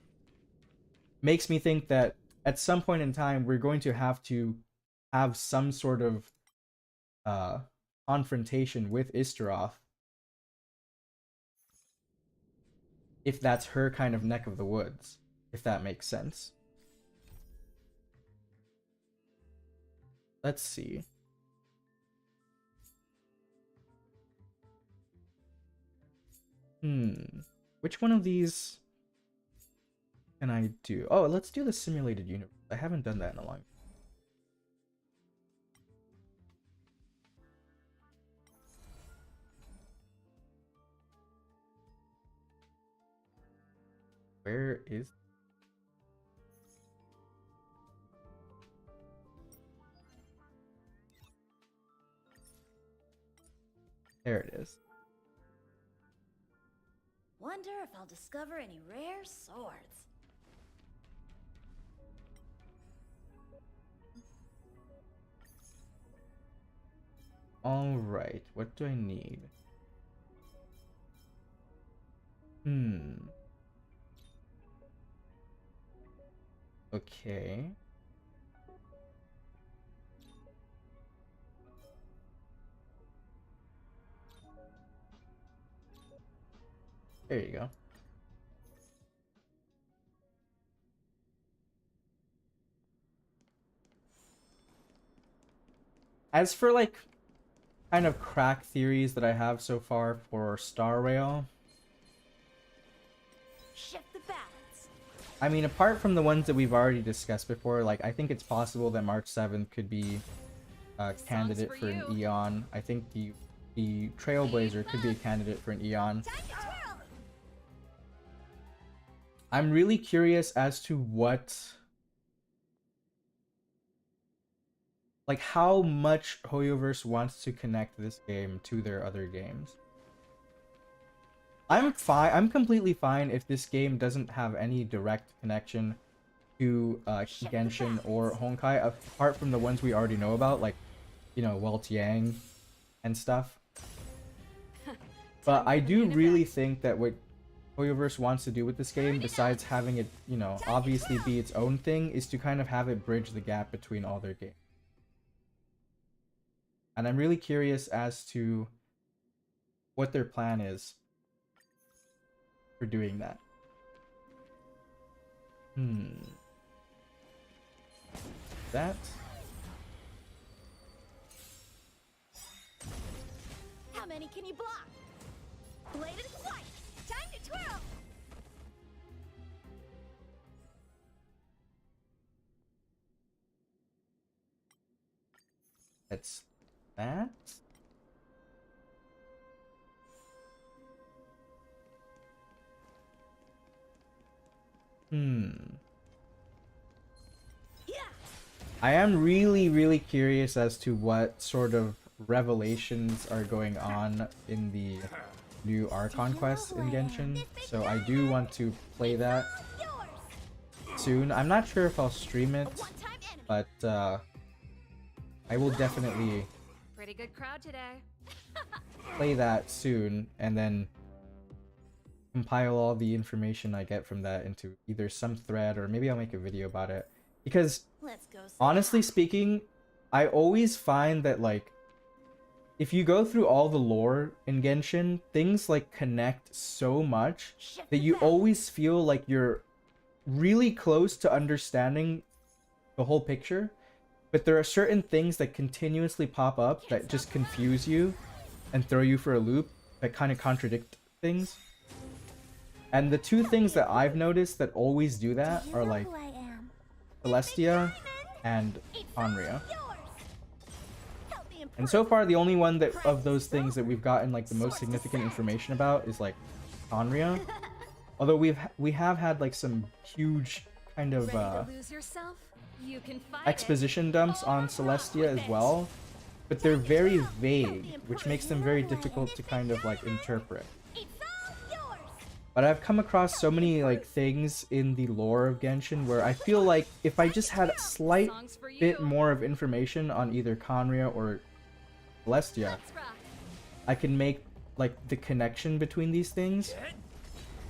makes me think that at some point in time we're going to have some sort of confrontation with Istaroth, if that's her kind of neck of the woods, if that makes sense. Let's see. Which one of these can I do? Oh, let's do the simulated universe. I haven't done that in a long time. Where is... There it is. Wonder if I'll discover any rare swords. All right, what do I need? Okay. There you go. As for like kind of crack theories that I have so far for Star Rail, Shift the balance. I mean, apart from the ones that we've already discussed before, like I think it's possible that March 7th could be a candidate for an Eon. I think the Trailblazer could be a candidate for an Eon. Time to twirl. I'm really curious as to what, like how much Hoyoverse wants to connect this game to their other games. I'm fine. I'm completely fine if this game doesn't have any direct connection to Genshin or Honkai, apart from the ones we already know about, like, you know, Weltiang and stuff. But I do really think that what Hoyoverse wants to do with this game, besides having it, you know, obviously be its own thing, is to kind of have it bridge the gap between all their games. And I'm really curious as to what their plan is for doing that. That. How many can you block? Bladed white. Time to twirl. That's that. Yeah. I am really curious as to what sort of revelations are going on in the new Archon quest in Genshin. So I do want to play that Yours. soon. I'm not sure if I'll stream it, One-time enemy. but I will definitely Pretty good crowd today. play that soon and then compile all the information I get from that into either some thread or maybe I'll make a video about it. Because Let's go. honestly speaking, I always find that like if you go through all the lore in Genshin, things like connect so much that you always feel like you're really close to understanding the whole picture, but there are certain things that continuously pop up that just confuse you and throw you for a loop that kind of contradict things. And the two things that I've noticed that always do that are like Celestia and Onrya. And so far, the only one that of those things that we've gotten like the most significant information about is like Onrya. Although we have had like some huge kind of Ready to lose yourself? You can fight exposition dumps on Celestia as well, but they're very vague, which makes them very difficult to kind of like interpret. But I've come across so many like things in the lore of Genshin where I feel like if I just had a slight bit more of information on either Conria or Celestia, I can make like the connection between these things.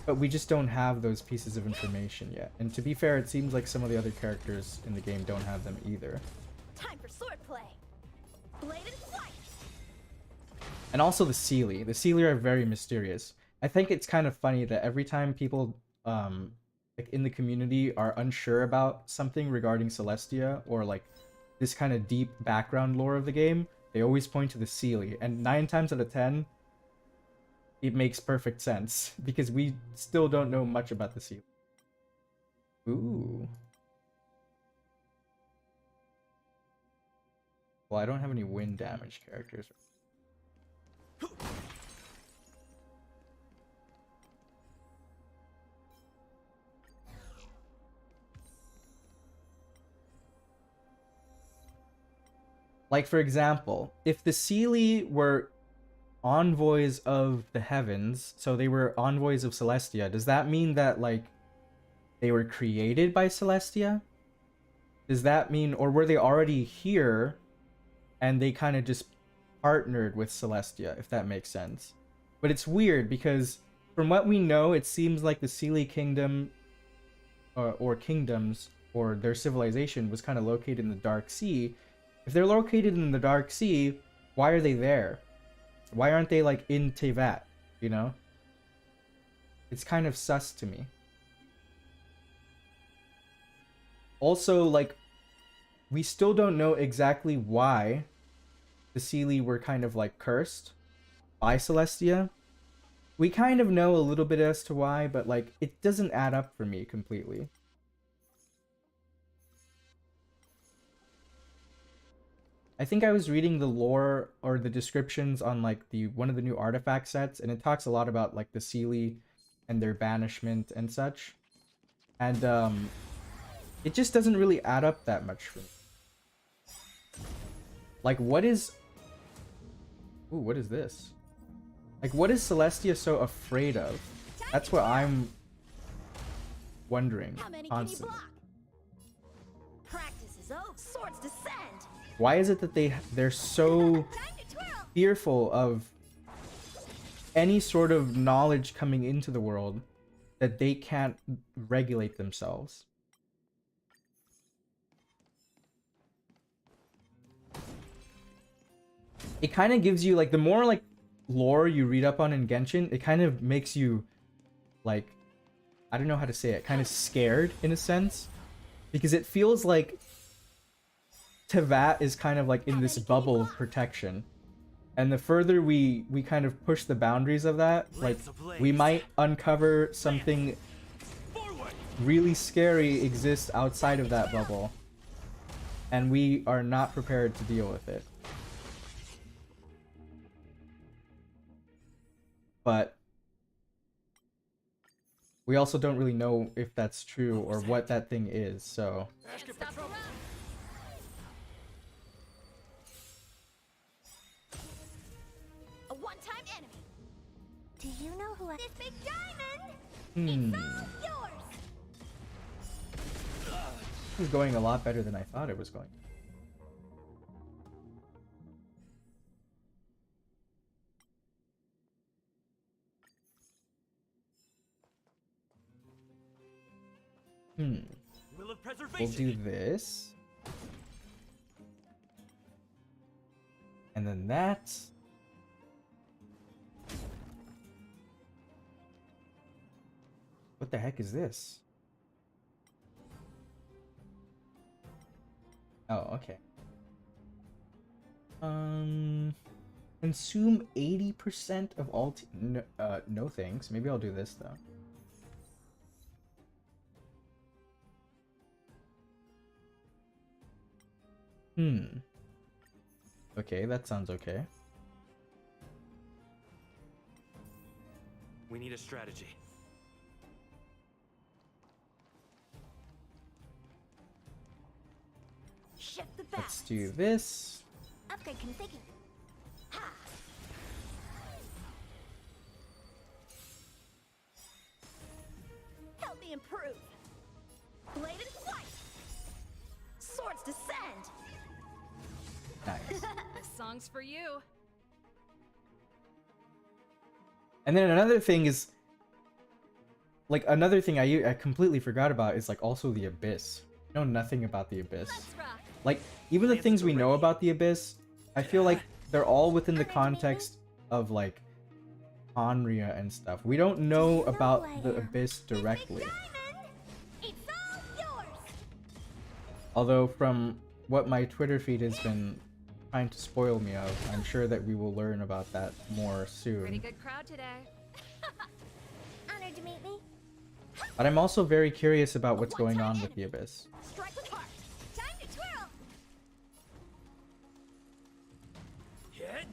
But we just don't have those pieces of information yet. And to be fair, it seems like some of the other characters in the game don't have them either. Time for swordplay. Bladed white. And also the Seelie. The Seelie are very mysterious. I think it's kind of funny that every time people like in the community are unsure about something regarding Celestia or like this kind of deep background lore of the game, they always point to the Seelie. And 9 times out of 10, it makes perfect sense because we still don't know much about the Seelie. Ooh. Well, I don't have any wind damage characters. Like, for example, if the Seelie were envoys of the heavens, so they were envoys of Celestia. Does that mean that like they were created by Celestia? Does that mean, or were they already here and they kind of just partnered with Celestia, if that makes sense? But it's weird because from what we know, it seems like the Seelie Kingdom or kingdoms or their civilization was kind of located in the Dark Sea. If they're located in the Dark Sea, why are they there? Why aren't they like in Tevat, you know? It's kind of sus to me. Also, like, we still don't know exactly why the Seelie were kind of like cursed by Celestia. We kind of know a little bit as to why, but like, it doesn't add up for me completely. I think I was reading the lore or the descriptions on like the one of the new artifact sets, and it talks a lot about like the Seelie and their banishment and such. And it just doesn't really add up that much for me. Like, what is... Ooh, what is this? Like, what is Celestia so afraid of? That's what I'm wondering How many constantly. can you block? Practice is over. Swords descend. Why is it that they're so Time to twirl. fearful of any sort of knowledge coming into the world that they can't regulate themselves? It kind of gives you, like, the more, like, lore you read up on in Genshin, it kind of makes you, like, I don't know how to say it, kind of scared, in a sense. Because it feels like Tevat is kind of, like, in this bubble of protection. And the further we kind of push the boundaries of that, like, we might uncover something really scary exists outside of that bubble. And we are not prepared to deal with it. But we also don't really know if that's true or what that thing is, so... Can't stop a rock. A one-time enemy. Do you know who I... This big diamond? Hmm. It's all yours. This is going a lot better than I thought it was going. Will of We'll preservation. do this. And then that. What the heck is this? Oh, okay. Consume 80% of all no thanks. Maybe I'll do this though. Okay, that sounds okay. We need a strategy. Shift the Let's balance. do this. Upgrade configured. Ha. Help me improve. Blade and flight. Swords descend. Nice. This song's for you. And then another thing is, like, another thing I completely forgot about is, like, also the Abyss. I know nothing about the Abyss. Let's rock. Like, even the things we know about the Abyss, I feel like they're all within the context of, like, Onrya and stuff. We don't know about the Abyss directly. Diamond. It's all yours. Although, from what my Twitter feed has been trying to spoil me of, I'm sure that we will learn about that more Pretty soon. good crowd today. Honored to meet me. But I'm also very curious about what's going on with the Abyss. Strike with heart. Time to twirl. Hit.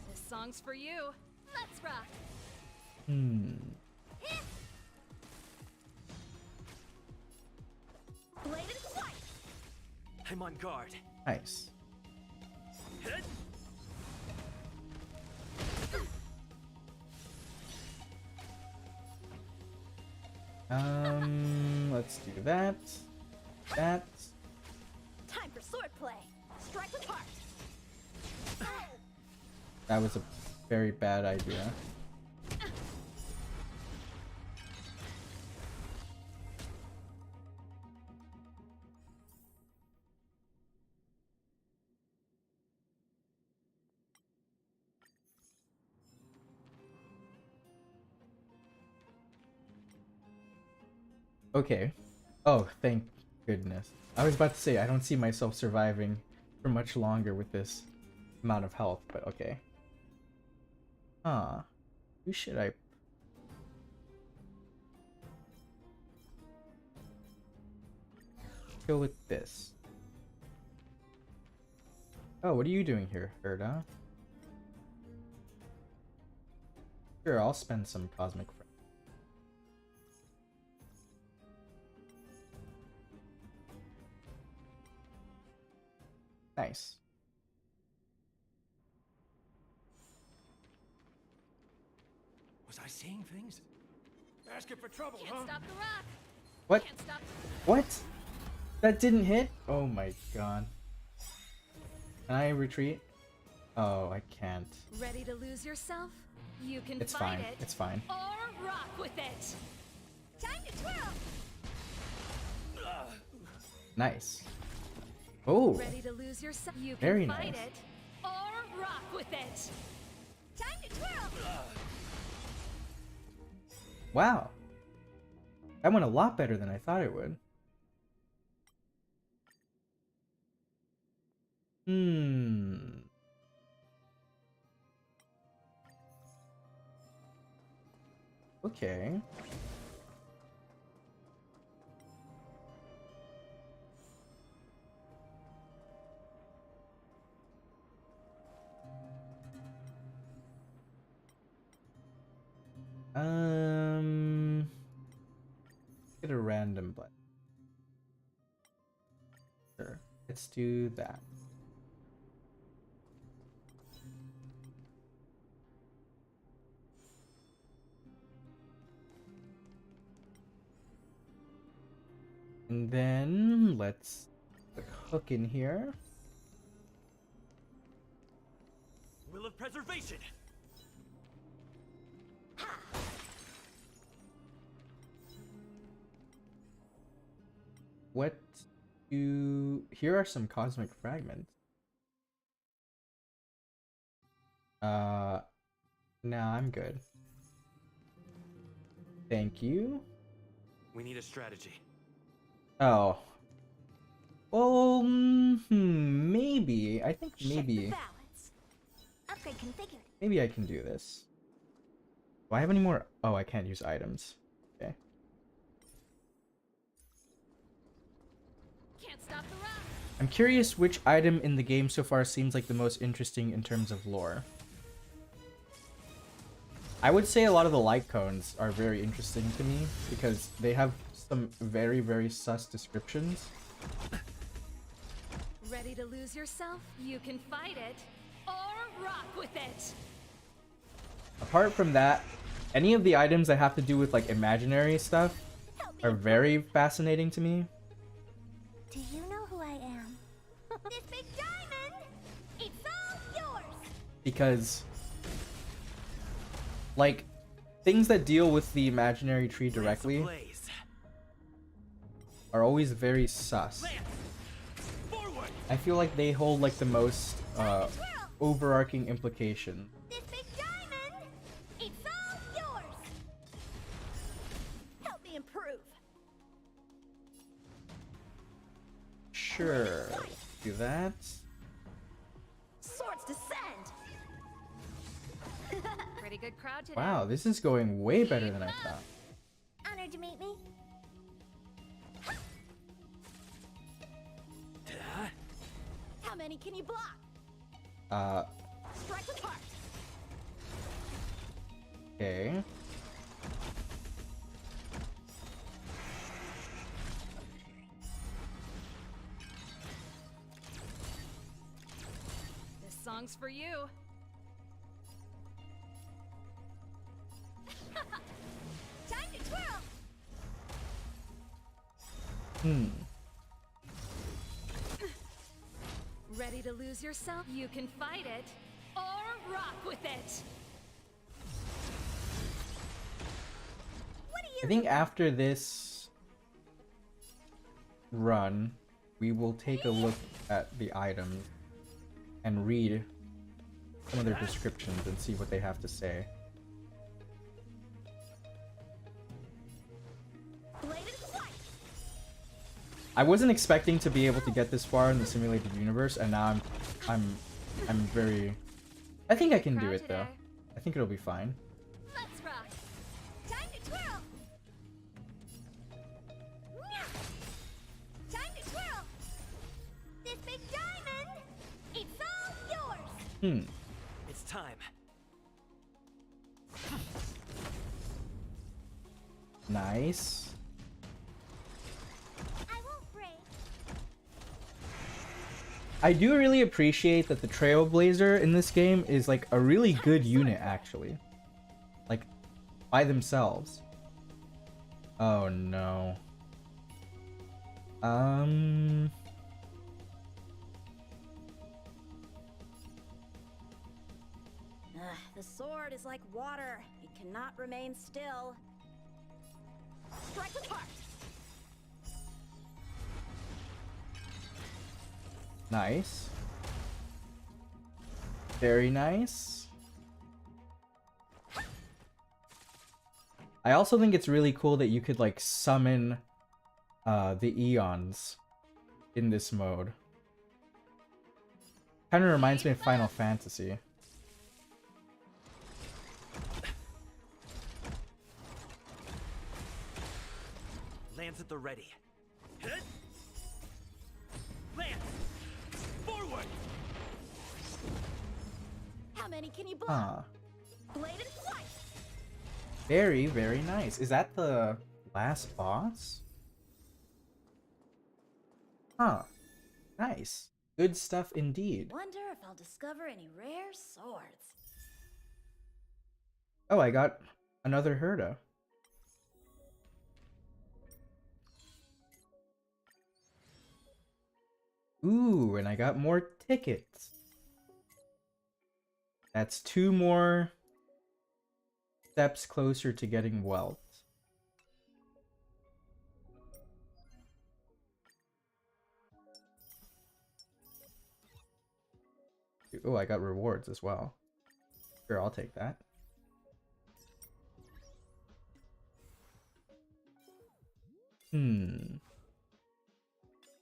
This song's for you. Let's rock. Blade and flight. I'm on guard. Nice. Hit. Let's do that. That. Time for swordplay. Strike with heart. That was a very bad idea. Okay. Oh, thank goodness. I was about to say, I don't see myself surviving for much longer with this amount of health, but okay. Huh. Who should I... go with this? Oh, what are you doing here, Herda? Sure, I'll spend some cosmic... Nice. Was I seeing things? Asking for trouble, Can't stop the rock. What? Can't stop. What? That didn't hit? Oh my god. Can I retreat? Oh, I can't. Ready to lose yourself? You can It's fight fine. it. It's fine. Or rock with it. Time to twirl. Nice. Oh, Ready to lose yourself? You can Very fight nice. it. Or rock with it. Time to twirl. wow. That went a lot better than I thought it would. Okay. Get a random button. Sure. Let's do that. And then let's put a hook in here. Will of preservation. What do... Here are some cosmic fragments. Nah, I'm good. Thank you. We need a strategy. Oh. Well, maybe. I think Check the maybe. balance. Upgrade configured. Maybe I can do this. Do I have any more? Oh, I can't use items. Okay. Can't stop the rock. I'm curious which item in the game so far seems like the most interesting in terms of lore. I would say a lot of the light cones are very interesting to me because they have some very, very sus descriptions. Ready to lose yourself? You can fight it. Or rock with it. Apart from that, any of the items that have to do with like imaginary stuff are very fascinating to me. Do you know who I am? This big diamond! It's all yours! Because like things that deal with the imaginary tree directly Blaze. are always very sus. Lance. Forward. I feel like they hold like the most overarching implication. This big diamond! It's all yours! Help me improve. Sure. Do that. Swords descend! Pretty good crowd today. Wow, this is going way better than I thought. Honored to meet me. How many can you block? Strike with heart. Okay. This song's for you. Time to twirl! Hmm. Ready to lose yourself? You can fight it or rock with it. What do you I think after this run, we will take a look at the items and read some of their descriptions and see what they have to say. bladed white? I wasn't expecting to be able to get this far in the simulated universe, and now I'm very. I think I can do Proud it though. today. I think it'll be fine. Let's rock. Time to twirl. Time to twirl. This big diamond, it's all yours. Hmm. It's time. Nice. I won't break. I do really appreciate that the Trailblazer in this game is like a really good unit, actually. Like, by themselves. Oh no. The sword is like water. It cannot remain still. Strike with heart. Nice. Very nice. I also think it's really cool that you could like summon the Eons in this mode. Kind of reminds me of Final Fantasy. Lance at the ready. Hit! Lance! Forward! How many can you block? Huh. Bladed white. Very, very nice. Is that the last boss? Huh. Nice. Good stuff indeed. Wonder if I'll discover any rare swords. Oh, I got another Herda. Ooh, and I got more tickets. That's 2 more steps closer to getting wealth. Oh, I got rewards as well. Sure, I'll take that.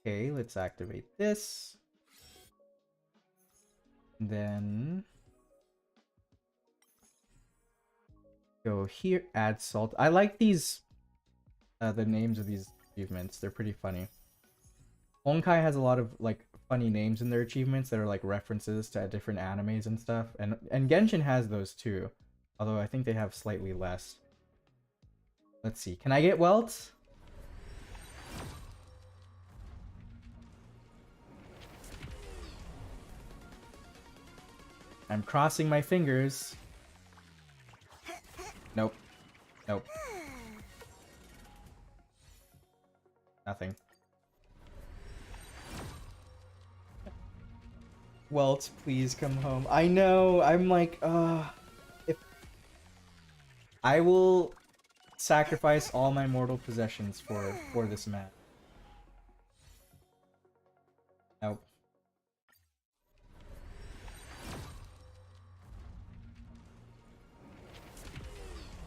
Okay, let's activate this. Then go here, add salt. I like these, the names of these achievements. They're pretty funny. Honkai has a lot of like funny names in their achievements that are like references to different animes and stuff. And Genshin has those too. Although I think they have slightly less. Let's see. Can I get wealth? I'm crossing my fingers. Nope. Nope. Nothing. Welt, please come home. I know. I'm like, if I will sacrifice all my mortal possessions for this man. Nope.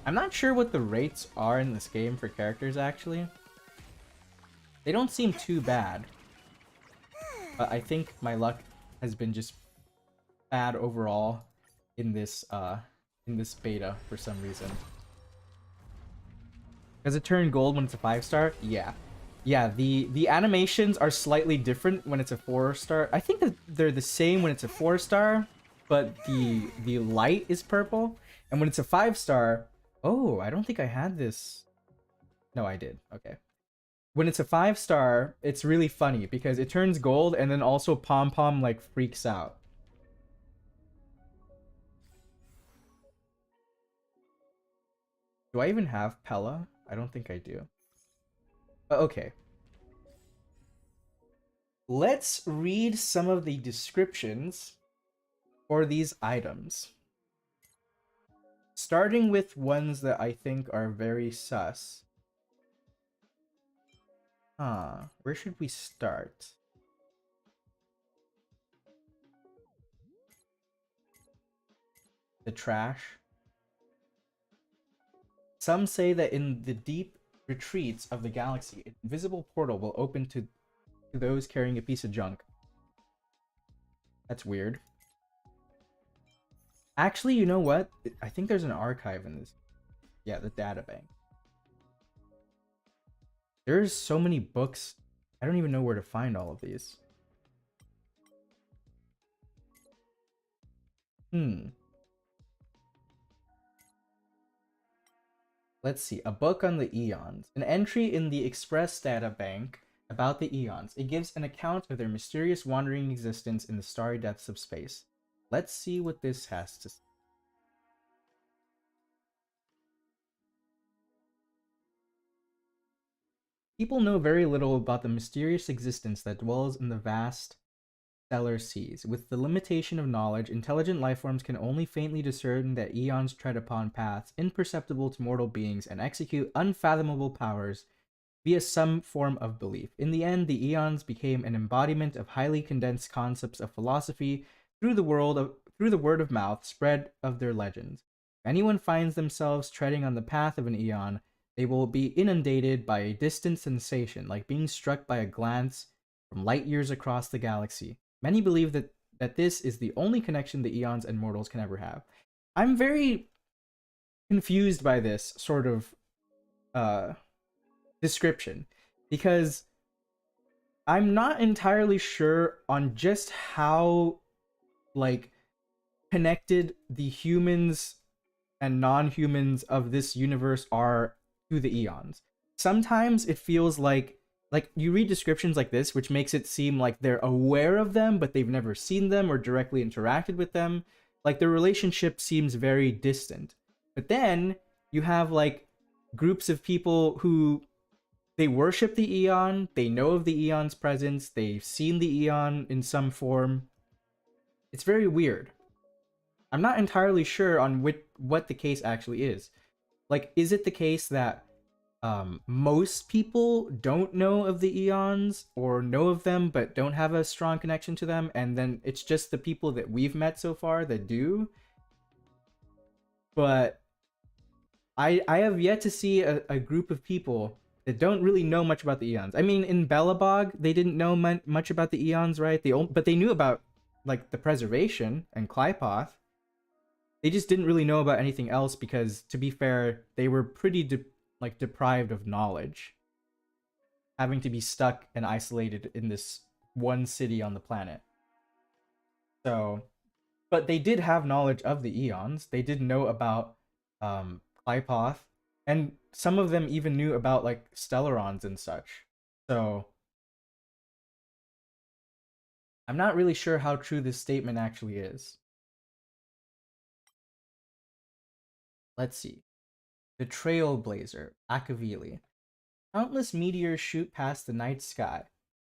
I'm not sure what the rates are in this game for characters, actually. They don't seem too bad. But I think my luck has been just bad overall in this beta for some reason. Does it turn gold when it's a 5-star? Yeah. Yeah, the animations are slightly different when it's a 4-star. I think that they're the same when it's a 4-star, but the light is purple. And when it's a 5-star, oh, I don't think I had this. No, I did. Okay. When it's a 5-star, it's really funny because it turns gold and then also Pom Pom like freaks out. Do I even have Pella? I don't think I do. Okay. let's read some of the descriptions for these items. Starting with ones that I think are very sus. Where should we start? The trash. Some say that in the deep retreats of the galaxy, an invisible portal will open to those carrying a piece of junk. That's weird. Actually, you know what? I think there's an archive in this. Yeah, the data bank. There's so many books. I don't even know where to find all of these. Let's see. A book on the eons. An entry in the Express data bank about the eons. It gives an account of their mysterious wandering existence in the starry depths of space. Let's see what this has to say. People know very little about the mysterious existence that dwells in the vast stellar seas. With the limitation of knowledge, intelligent lifeforms can only faintly discern that eons tread upon paths imperceptible to mortal beings and execute unfathomable powers via some form of belief. In the end, the eons became an embodiment of highly condensed concepts of philosophy through the word of mouth spread of their legends. If anyone finds themselves treading on the path of an eon, they will be inundated by a distant sensation, like being struck by a glance from light years across the galaxy. Many believe that this is the only connection the eons and mortals can ever have. I'm very confused by this sort of description, because I'm not entirely sure on just how, like, connected the humans and non-humans of this universe are to the eons. Sometimes it feels like you read descriptions like this, which makes it seem like they're aware of them, but they've never seen them or directly interacted with them. Like, their relationship seems very distant. But then you have, like, groups of people who, they worship the eon, they know of the eon's presence, they've seen the eon in some form. It's very weird. I'm not entirely sure on what the case actually is. Like, is it the case that most people don't know of the eons or know of them but don't have a strong connection to them, and then it's just the people that we've met so far that do? But I have yet to see a group of people that don't really know much about the eons. I mean, in Belobog, they didn't know much about the eons, right? But they knew about, like, the preservation and Klypoth. They just didn't really know about anything else because, to be fair, they were pretty deprived of knowledge, having to be stuck and isolated in this one city on the planet. So, but they did have knowledge of the eons. They did know about Klypoth, and some of them even knew about, like, Stellarons and such. So I'm not really sure how true this statement actually is. Let's see. The Trailblazer, Akavili. Countless meteors shoot past the night sky.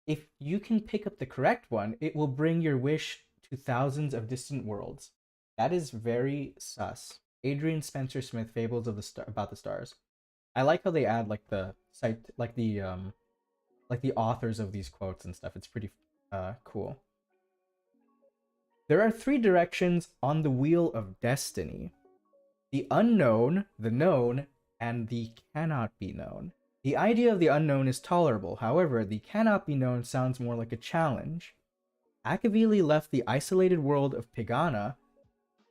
If you can pick up the correct one, it will bring your wish to thousands of distant worlds. That is very sus. Adrian Spencer Smith, Fables of about the Stars. I like how they add, like, the site, like the authors of these quotes and stuff. It's pretty cool. There are 3 directions on the wheel of destiny: the unknown, the known, and the cannot be known. The idea of the unknown is tolerable, however, the cannot be known sounds more like a challenge. Akavili left the isolated world of Pegana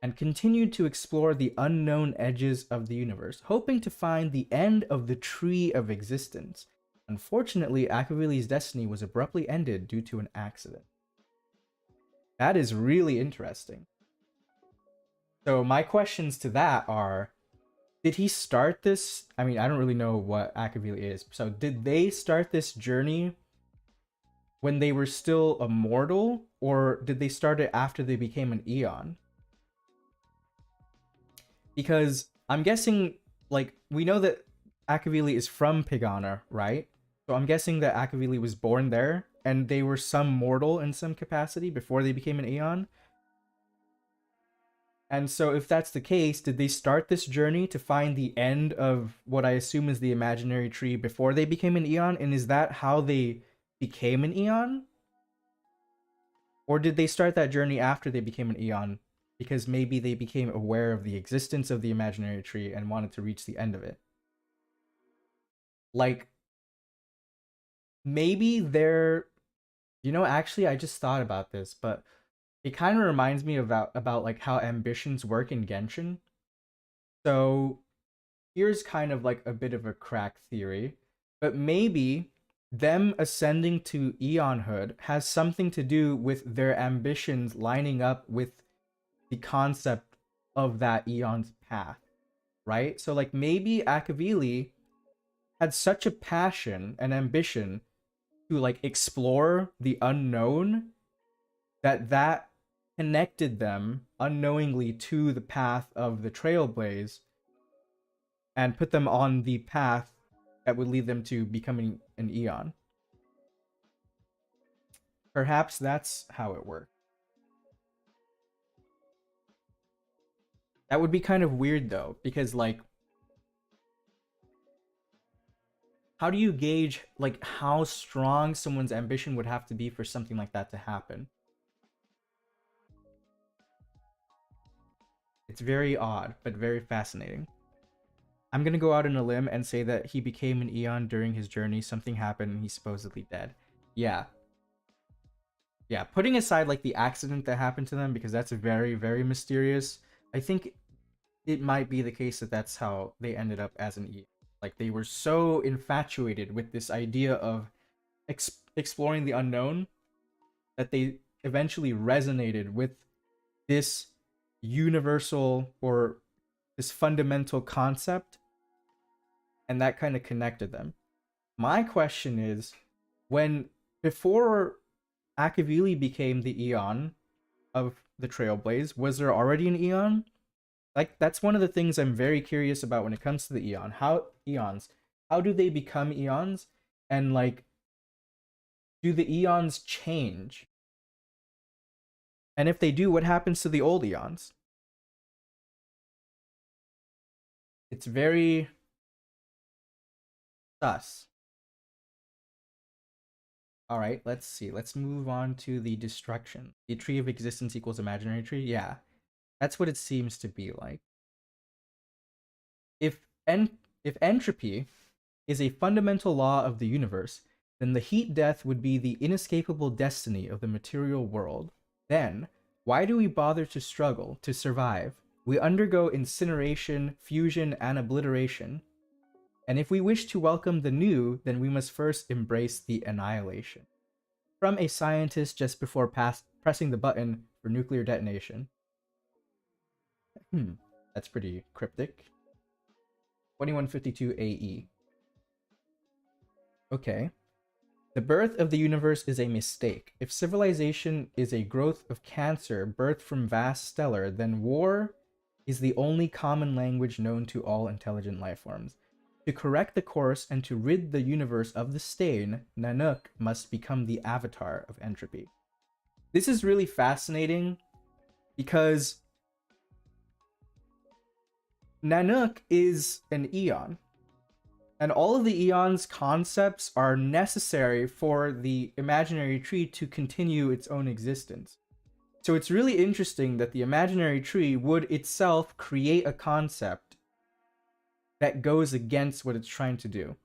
and continued to explore the unknown edges of the universe, hoping to find the end of the tree of existence. Unfortunately, Akavili's destiny was abruptly ended due to an accident. That is really interesting. So my questions to that are, did he start this? I mean, I don't really know what Akavili is. So did they start this journey when they were still a mortal, or did they start it after they became an eon? Because I'm guessing, like, we know that Akavili is from Pegana, right? So I'm guessing that Akavili was born there and they were some mortal in some capacity before they became an Aeon. And so if that's the case, did they start this journey to find the end of what I assume is the imaginary tree before they became an Aeon? And is that how they became an Aeon? Or did they start that journey after they became an Aeon? Because maybe they became aware of the existence of the imaginary tree and wanted to reach the end of it. Like, maybe they're... You know, actually, I just thought about this, but it kind of reminds me about like how ambitions work in Genshin. So here's kind of like a bit of a crack theory, but maybe them ascending to Eonhood has something to do with their ambitions lining up with the concept of that Eon's path, right? So like maybe Akavili had such a passion and ambition to like explore the unknown that connected them unknowingly to the path of the Trailblaze and put them on the path that would lead them to becoming an Aeon. Perhaps that's how it worked. That would be kind of weird though, because like, how do you gauge like how strong someone's ambition would have to be for something like that to happen? It's very odd, but very fascinating. I'm gonna go out on a limb and say that he became an Aeon during his journey. Something happened and he's supposedly dead. Yeah. Yeah, putting aside like the accident that happened to them, because that's very, very mysterious, I think it might be the case that that's how they ended up as an Aeon. Like, they were so infatuated with this idea of exploring the unknown that they eventually resonated with this universal or this fundamental concept, and that kind of connected them. My question is, before Akavili became the Aeon of the Trailblaze, was there already an Aeon? Like, that's one of the things I'm very curious about when it comes to the Aeons. How do they become Aeons? And like, do the Aeons change? And if they do, what happens to the old Aeons? It's very sus. Alright, let's see. Let's move on to the destruction. The tree of existence equals imaginary tree? Yeah. That's what it seems to be like. If entropy is a fundamental law of the universe, then the heat death would be the inescapable destiny of the material world. Then, why do we bother to struggle, to survive? We undergo incineration, fusion, and obliteration. And if we wish to welcome the new, then we must first embrace the annihilation. From a scientist just before pressing the button for nuclear detonation. That's pretty cryptic. 2152 AE. Okay. The birth of the universe is a mistake. If civilization is a growth of cancer birthed from vast stellar, then war is the only common language known to all intelligent life forms. To correct the course and to rid the universe of the stain, Nanook must become the avatar of entropy. This is really fascinating because Nanook is an Aeon. And all of the Aeon's concepts are necessary for the imaginary tree to continue its own existence. So it's really interesting that the imaginary tree would itself create a concept that goes against what it's trying to do.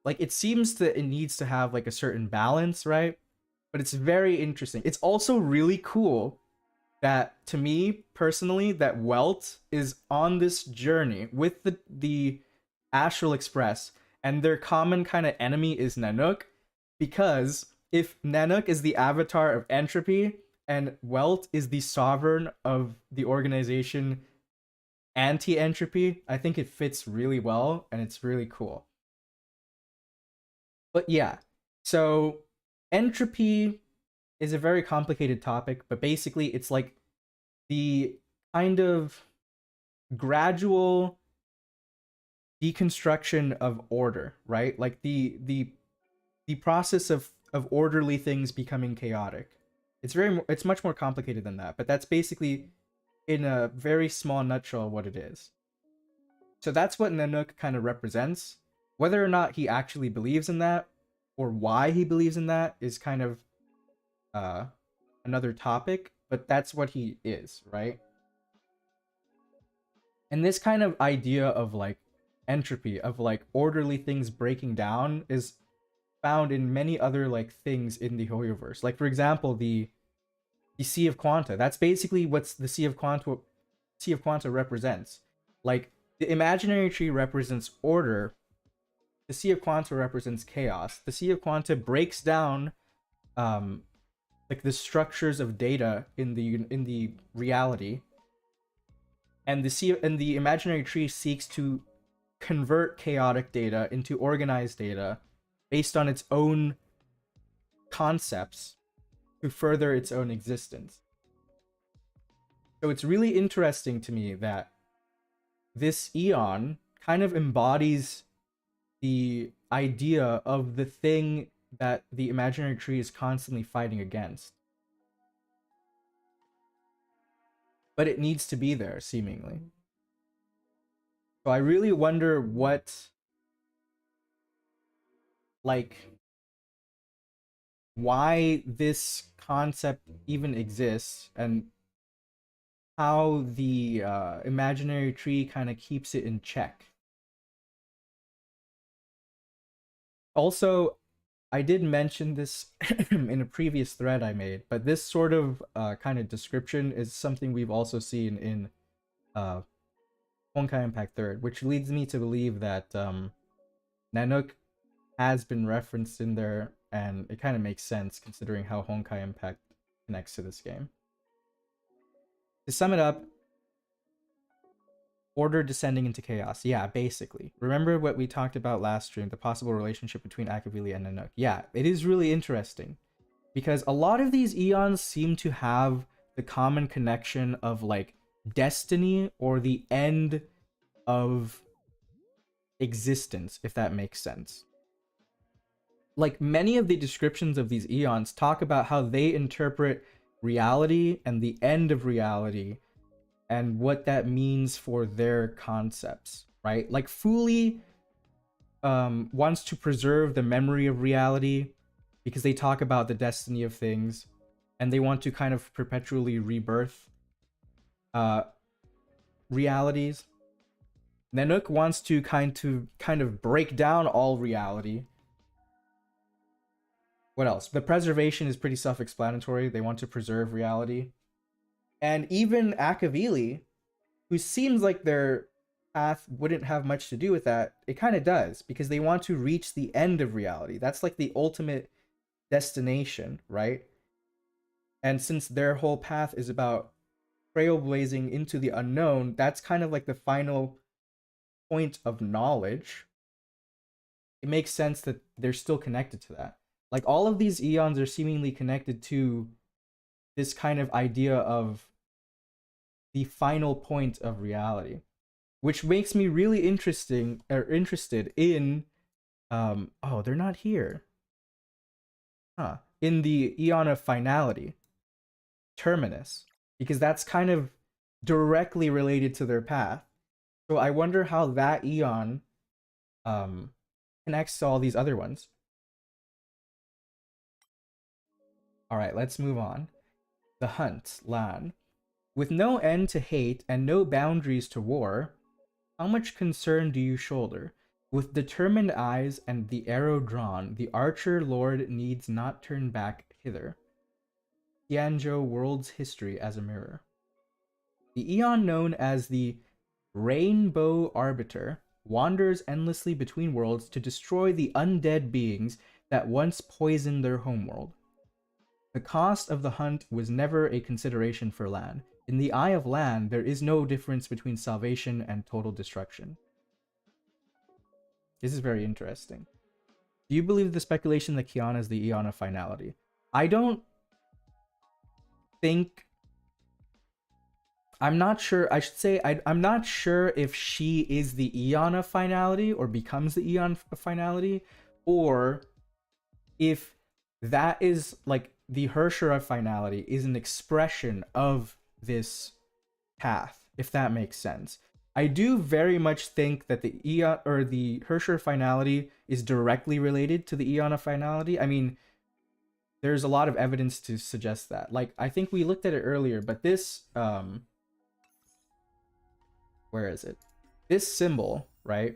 Like, it seems that it needs to have like a certain balance, right? But it's very interesting. It's also really cool that, to me personally, that Welt is on this journey with the Astral Express, and their common kind of enemy is Nanook, because if Nanook is the avatar of entropy and Welt is the sovereign of the organization anti-entropy, I think it fits really well and it's really cool. But yeah, so entropy is a very complicated topic, but basically it's like the kind of gradual deconstruction of order, right? Like the the process of orderly things becoming chaotic. It's much more complicated than that, but that's basically in a very small nutshell what it is. So that's what Nanook kind of represents. Whether or not he actually believes in that or why he believes in that is kind of another topic, but that's what he is, right? And this kind of idea of like entropy, of like orderly things breaking down, is found in many other like things in the hoyoverse. Like for example, the Sea of Quanta. That's basically what's the Sea of Quanta represents. Like the imaginary tree represents order. The Sea of Quanta represents chaos. The Sea of Quanta breaks down like the structures of data in the reality. And the imaginary tree seeks to convert chaotic data into organized data based on its own concepts to further its own existence. So it's really interesting to me that this Eon kind of embodies the idea of the thing that the imaginary tree is constantly fighting against. But it needs to be there, seemingly. So I really wonder what, like, why this concept even exists, and how the imaginary tree kind of keeps it in check. Also, I did mention this in a previous thread I made, but this sort of kind of description is something we've also seen in Honkai Impact 3rd, which leads me to believe that Nanook has been referenced in there, and it kind of makes sense considering how Honkai Impact connects to this game. To sum it up, order descending into chaos. Yeah, basically. Remember what we talked about last stream, the possible relationship between Akavili and Nanook. Yeah, it is really interesting, because a lot of these eons seem to have the common connection of like destiny or the end of existence, if that makes sense. Like many of the descriptions of these eons talk about how they interpret reality and the end of reality and what that means for their concepts, right? Like Fuli wants to preserve the memory of reality because they talk about the destiny of things, and they want to kind of perpetually rebirth realities. Nanook wants to kind of break down all reality. What else? The preservation is pretty self-explanatory. They want to preserve reality. And even Akavili, who seems like their path wouldn't have much to do with that, it kind of does, because they want to reach the end of reality. That's like the ultimate destination, right? And since their whole path is about trailblazing into the unknown, that's kind of like the final point of knowledge. It makes sense that they're still connected to that. Like all of these eons are seemingly connected to this kind of idea of the final point of reality, which makes me really interested in oh, they're not here. Huh. In the eon of finality, terminus, because that's kind of directly related to their path. So I wonder how that eon connects to all these other ones. All right, let's move on. The Hunt, Lan. With no end to hate and no boundaries to war, how much concern do you shoulder? With determined eyes and the arrow drawn, the archer lord needs not turn back hither. Tianzhou World's History as a Mirror. The eon known as the Rainbow Arbiter wanders endlessly between worlds to destroy the undead beings that once poisoned their homeworld. The cost of the hunt was never a consideration for Lan. In the eye of Lan, there is no difference between salvation and total destruction. This is very interesting. Do you believe the speculation that Kiana is the Eon of Finality? I don't think... I'm not sure. I should say I'm not sure if she is the Eon of Finality or becomes the Eon of Finality, or if that is like the Herschera finality is an expression of this path, if that makes sense. I do very much think that the Eon or the Herschera finality is directly related to the Eona finality. I mean, there's a lot of evidence to suggest that. Like, I think we looked at it earlier, but this where is it? This symbol, right?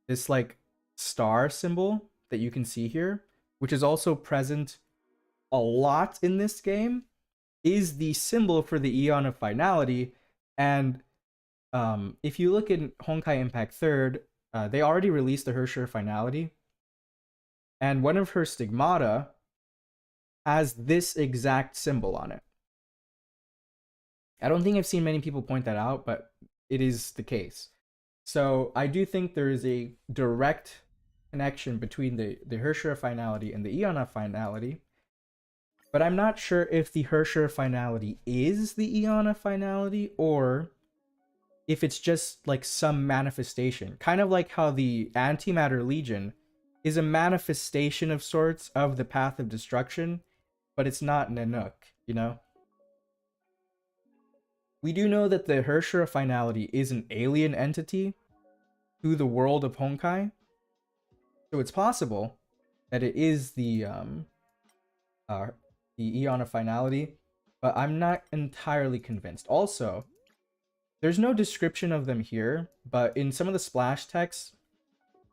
This like star symbol that you can see here, which is also present a lot in this game, is the symbol for the Eon of Finality. And if you look in Honkai Impact 3rd, they already released the Herschera Finality. And one of her stigmata has this exact symbol on it. I don't think I've seen many people point that out, but it is the case. So I do think there is a direct connection between the Herschera finality and the Eona finality. But I'm not sure if the Herschera finality is the Eona finality or if it's just like some manifestation. Kind of like how the Antimatter Legion is a manifestation of sorts of the Path of Destruction, but it's not Nanook, you know? We do know that the Herschera finality is an alien entity to the world of Honkai. So it's possible that it is the Eon of Finality, but I'm not entirely convinced. Also, there's no description of them here, but in some of the splash texts,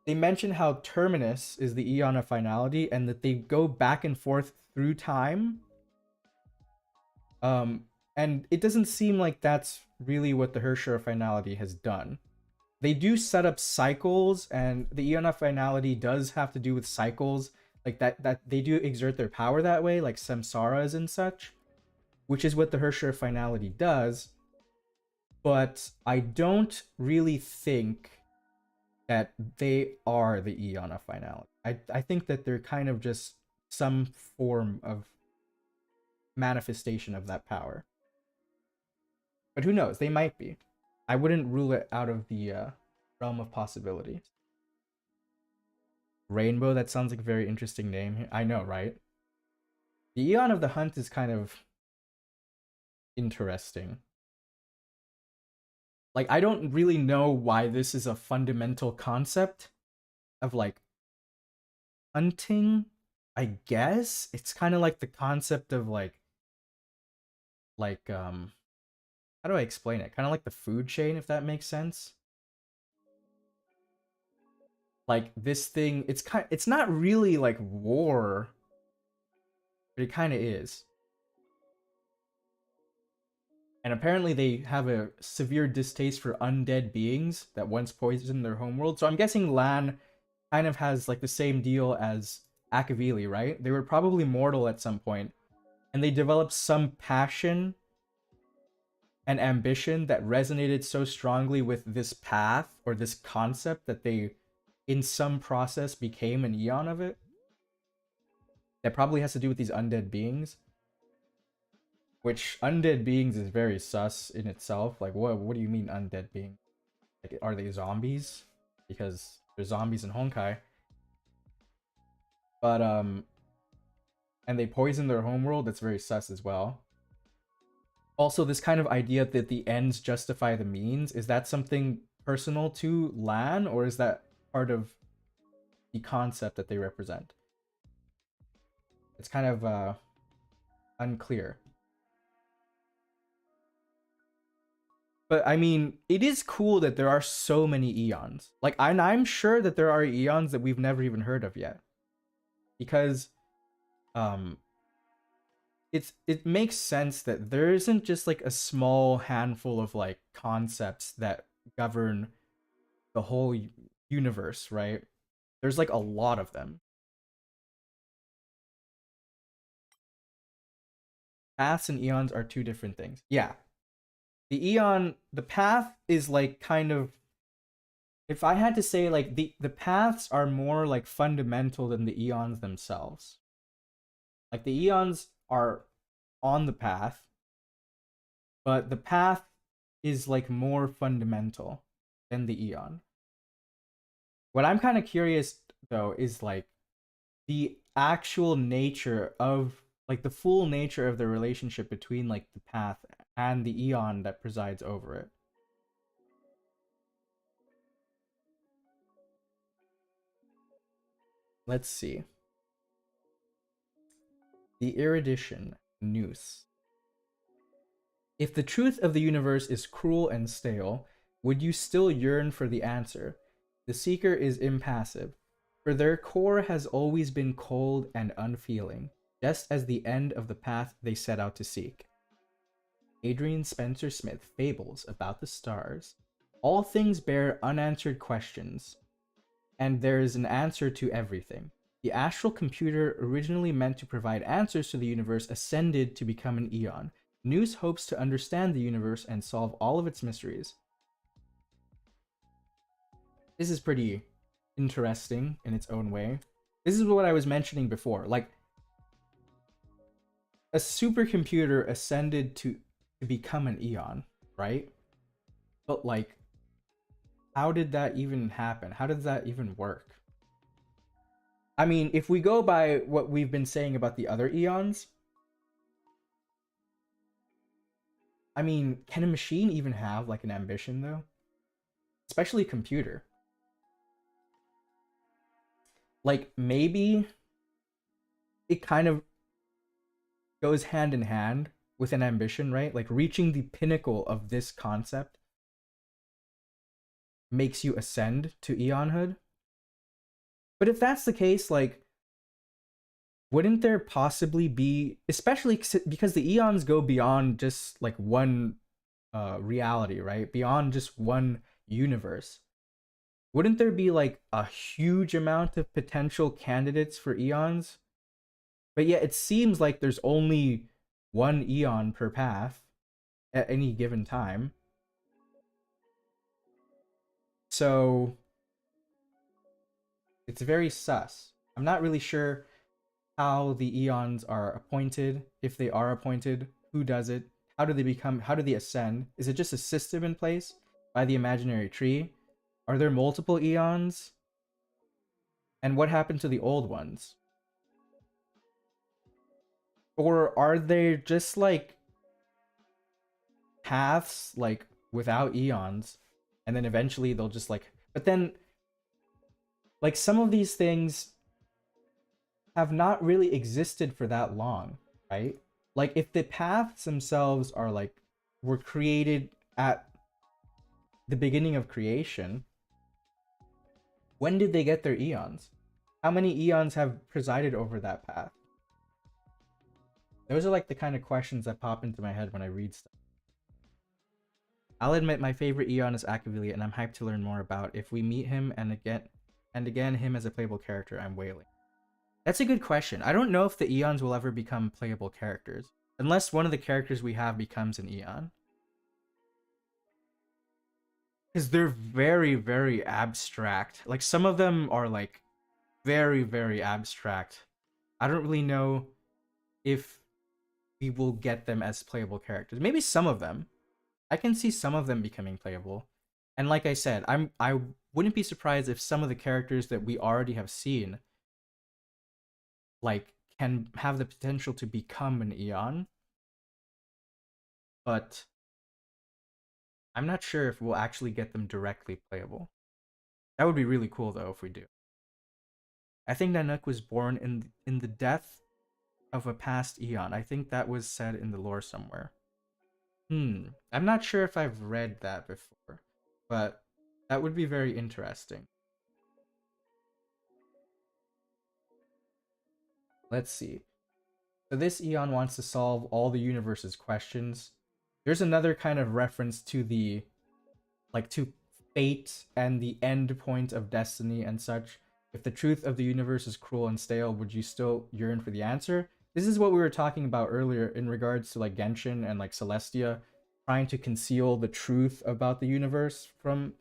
they mention how Terminus is the Eon of Finality and that they go back and forth through time. And it doesn't seem like that's really what the Herschera finality has done. They do set up cycles, and the Eon of Finality does have to do with cycles, like that they do exert their power that way, like samsaras and such, which is what the Herschera finality does. But I don't really think that they are the Eon of Finality. I think that they're kind of just some form of manifestation of that power. But who knows? They might be. I wouldn't rule it out of the realm of possibilities. Rainbow, that sounds like a very interesting name. I know, right? The Eon of the Hunt is kind of interesting. Like, I don't really know why this is a fundamental concept of, like, hunting, I guess. It's kind of like the concept of, how do I explain it? Kind of like the food chain, if that makes sense. Like this thing, it's not really like war, but it kind of is. And apparently they have a severe distaste for undead beings that once poisoned their homeworld. So I'm guessing Lan kind of has like the same deal as Akavili, right? They were probably mortal at some point, and they developed some passion and ambition that resonated so strongly with this path or this concept that they, in some process, became an Eon of it. That probably has to do with these undead beings. Which, undead beings is very sus in itself. Like, what do you mean undead being? Like, are they zombies? Because there's zombies in Honkai. But, and they poison their homeworld, that's very sus as well. Also, this kind of idea that the ends justify the means, is that something personal to Lan, or is that part of the concept that they represent? It's kind of unclear. But I mean, it is cool that there are so many Eons. Like, I'm sure that there are Eons that we've never even heard of yet. Because it makes sense that there isn't just like a small handful of like concepts that govern the whole universe, right? There's like a lot of them. Paths and Eons are two different things. Yeah. The path is like kind of, if I had to say, like the paths are more like fundamental than the Eons themselves. Like the Eons are on the path, but the path is like more fundamental than the Eon. What I'm kind of curious though is like the actual nature of, like, the full nature of the relationship between, like, the path and the eon that presides over it. Let's see. The erudition, nous. If the truth of the universe is cruel and stale, would you still yearn for the answer? The seeker is impassive, for their core has always been cold and unfeeling, just as the end of the path they set out to seek. Adrian Spencer Smith fables about the stars. All things bear unanswered questions, and there is an answer to everything. The astral computer, originally meant to provide answers to the universe, ascended to become an eon. Nous hopes to understand the universe and solve all of its mysteries. This is pretty interesting in its own way. This is what I was mentioning before. Like, a supercomputer ascended to become an eon, right? But, like, how did that even happen? How does that even work? I mean, if we go by what we've been saying about the other eons, I mean, can a machine even have, like, an ambition, though? Especially a computer. Like, maybe it kind of goes hand in hand with an ambition, right? Like, reaching the pinnacle of this concept makes you ascend to eonhood. But if that's the case, like, wouldn't there possibly be, especially because the eons go beyond just, like, one reality, right? Beyond just one universe. Wouldn't there be, like, a huge amount of potential candidates for eons? But yet it seems like there's only one eon per path at any given time. So it's very sus. I'm not really sure how the eons are appointed, if they are appointed, who does it, how do they ascend? Is it just a system in place by the imaginary tree? Are there multiple eons? And what happened to the old ones? Or are they just, like, paths, like, without eons, and then eventually they'll just, like, but then, like, some of these things have not really existed for that long, right? Like, if the paths themselves are, like, were created at the beginning of creation, when did they get their eons? How many eons have presided over that path? Those are, like, the kind of questions that pop into my head when I read stuff. I'll admit my favorite eon is Akavili, and I'm hyped to learn more about. If we meet him and again him as a playable character, I'm wailing. That's a good question. I don't know if the eons will ever become playable characters, unless one of the characters we have becomes an eon. Because they're very, very abstract. Like, some of them are, like, very, very abstract. I don't really know if we will get them as playable characters. Maybe some of them. I can see some of them becoming playable. And like I said, I wouldn't be surprised if some of the characters that we already have seen, like, can have the potential to become an eon. But I'm not sure if we'll actually get them directly playable. That would be really cool, though, if we do. I think Nanook was born in the death of a past eon. I think that was said in the lore somewhere. I'm not sure if I've read that before, but that would be very interesting. Let's see. So this eon wants to solve all the universe's questions. There's another kind of reference to the, like, to fate and the end point of destiny and such. If the truth of the universe is cruel and stale, would you still yearn for the answer? This is what we were talking about earlier in regards to, like, Genshin and, like, Celestia trying to conceal the truth about the universe from,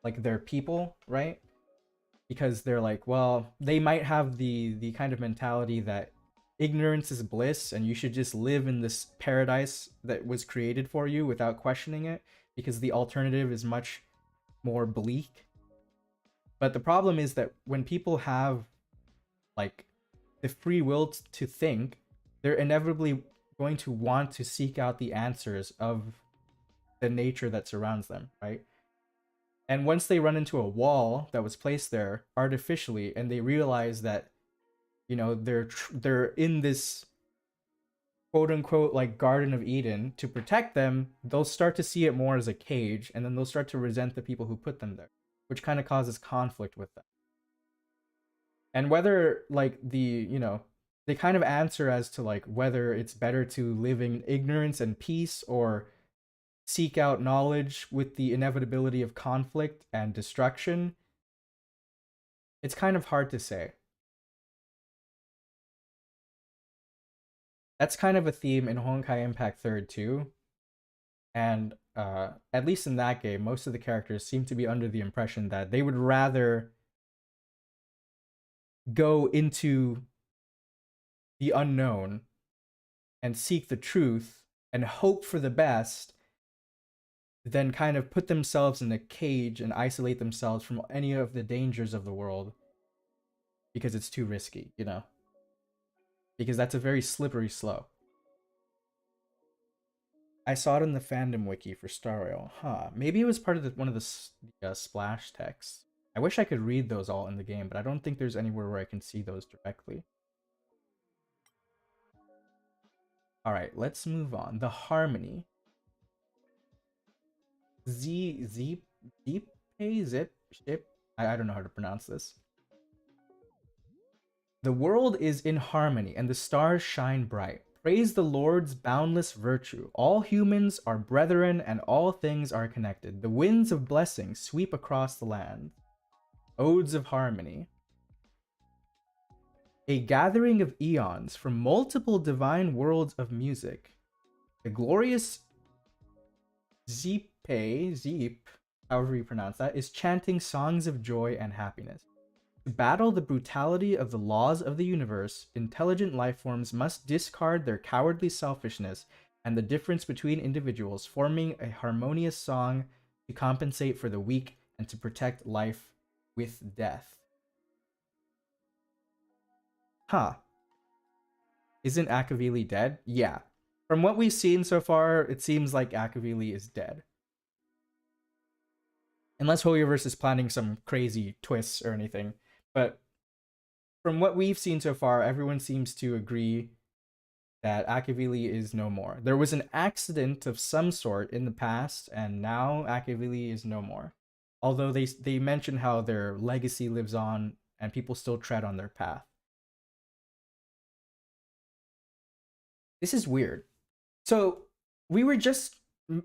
like, their people, right? Because they're like, well, they might have the kind of mentality that ignorance is bliss and you should just live in this paradise that was created for you without questioning it, because the alternative is much more bleak. But the problem is that when people have, like, the free will to think, they're inevitably going to want to seek out the answers of the nature that surrounds them, right? And once they run into a wall that was placed there artificially, and they realize that, you know, they're in this quote unquote like Garden of Eden to protect them, they'll start to see it more as a cage, and then they'll start to resent the people who put them there, which kind of causes conflict with them. And whether like they kind of answer as to like whether it's better to live in ignorance and peace or seek out knowledge with the inevitability of conflict and destruction. It's kind of hard to say. That's kind of a theme in Honkai Impact 3rd too. And at least in that game, most of the characters seem to be under the impression that they would rather go into the unknown and seek the truth and hope for the best than kind of put themselves in a cage and isolate themselves from any of the dangers of the world because it's too risky, you know? Because that's a very slippery slope. I saw it in the fandom wiki for Star Rail. Huh. Maybe it was part of one of the splash texts. I wish I could read those all in the game, but I don't think there's anywhere where I can see those directly. Alright, let's move on. The harmony. Zip, I don't know how to pronounce this. The world is in harmony and the stars shine bright. Praise the Lord's boundless virtue. All humans are brethren and all things are connected. The winds of blessing sweep across the land. Odes of harmony. A gathering of eons from multiple divine worlds of music. The glorious Zeep, however you pronounce that, is chanting songs of joy and happiness. To battle the brutality of the laws of the universe, intelligent life forms must discard their cowardly selfishness and the difference between individuals, forming a harmonious song to compensate for the weak and to protect life with death. Huh. Isn't Akavili dead? Yeah. From what we've seen so far, it seems like Akavili is dead. Unless Hoyoverse is planning some crazy twists or anything. But from what we've seen so far, everyone seems to agree that Akavili is no more. There was an accident of some sort in the past, and now Akavili is no more. Although they mention how their legacy lives on, and people still tread on their path. This is weird. So, we were just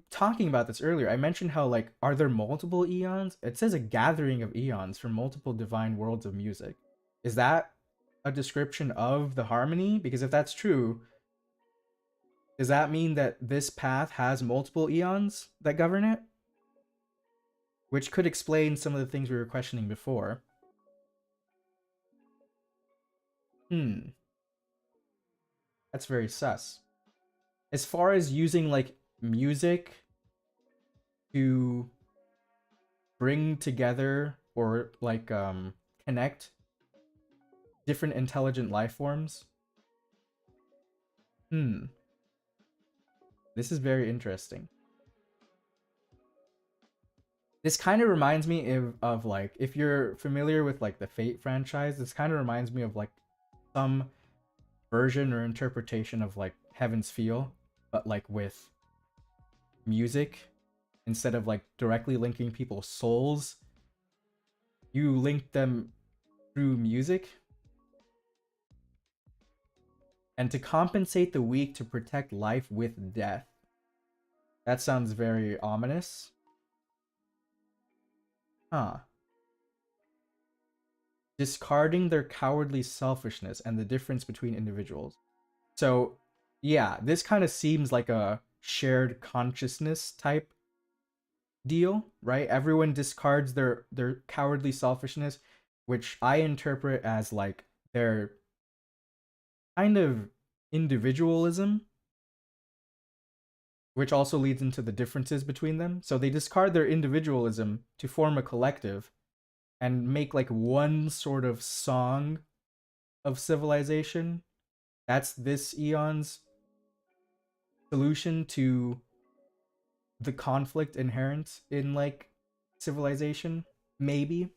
talking about this earlier. I mentioned how, like, are there multiple eons? It says a gathering of eons from multiple divine worlds of music. Is that a description of the harmony? Because if that's true, does that mean that this path has multiple eons that govern it? Which could explain some of the things we were questioning before. That's very sus. As far as using, like, music to bring together or, like, connect different intelligent life forms. This is very interesting. This kind of reminds me of like, if you're familiar with like the Fate franchise, this kind of reminds me of like some version or interpretation of like Heaven's Feel, but like with music. Instead of like directly linking people's souls, you link them through music. And to compensate the weak, to protect life with death. That sounds very ominous. Huh. Discarding their cowardly selfishness and the difference between individuals. So, yeah, this kind of seems like a shared consciousness type deal, right? Everyone discards their cowardly selfishness, which I interpret as like their kind of individualism, which also leads into the differences between them. So they discard their individualism to form a collective and make like one sort of song of civilization. That's this eon's solution to the conflict inherent in like civilization, maybe.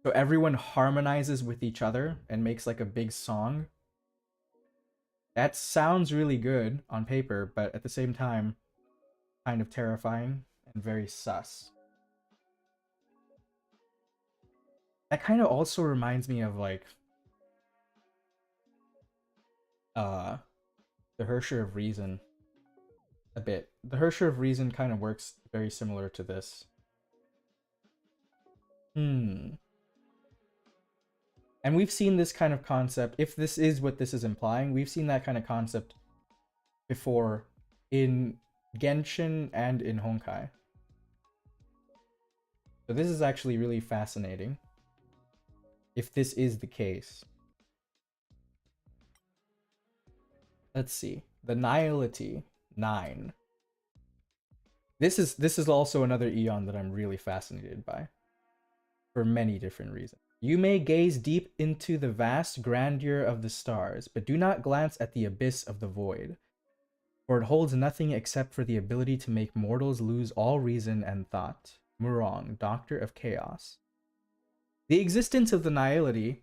So everyone harmonizes with each other and makes like a big song. That sounds really good on paper, but at the same time, kind of terrifying and very sus. That kind of also reminds me of like the Hersher of Reason a bit. The Hersher of Reason kind of works very similar to this. And we've seen this kind of concept, if this is what this is implying, we've seen that kind of concept before in Genshin and in Honkai. So this is actually really fascinating, if this is the case. Let's see. The Nihility 9. This is also another Eon that I'm really fascinated by, for many different reasons. You may gaze deep into the vast grandeur of the stars, but do not glance at the abyss of the void, for it holds nothing except for the ability to make mortals lose all reason and thought. Murong, Doctor of Chaos. The existence of the Nihility,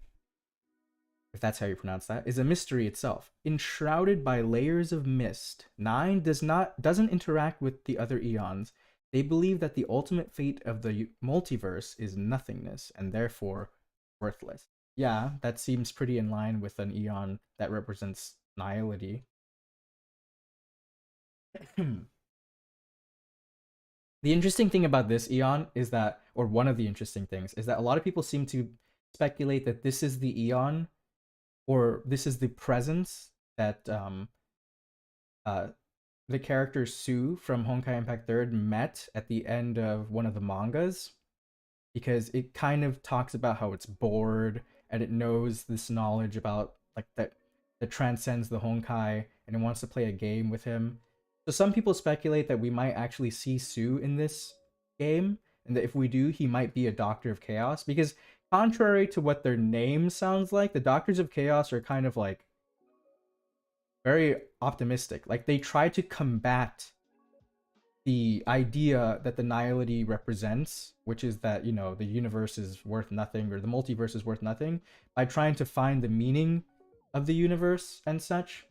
if that's how you pronounce that, is a mystery itself. Enshrouded by layers of mist, 9 doesn't interact with the other eons. They believe that the ultimate fate of the multiverse is nothingness, and therefore worthless. Yeah, that seems pretty in line with an eon that represents nihility. The interesting thing about this eon is that, or one of the interesting things, is that a lot of people seem to speculate that this is the eon, or this is the presence that the character Sue from Honkai Impact 3rd met at the end of one of the mangas, because it kind of talks about how it's bored and it knows this knowledge about like that transcends the Honkai, and it wants to play a game with him. So some people speculate that we might actually see Sue in this game, and that if we do, he might be a Doctor of Chaos, because contrary to what their name sounds like, the Doctors of Chaos are kind of like very optimistic. Like they try to combat the idea that the nihility represents, which is that, you know, the universe is worth nothing, or the multiverse is worth nothing, by trying to find the meaning of the universe and such,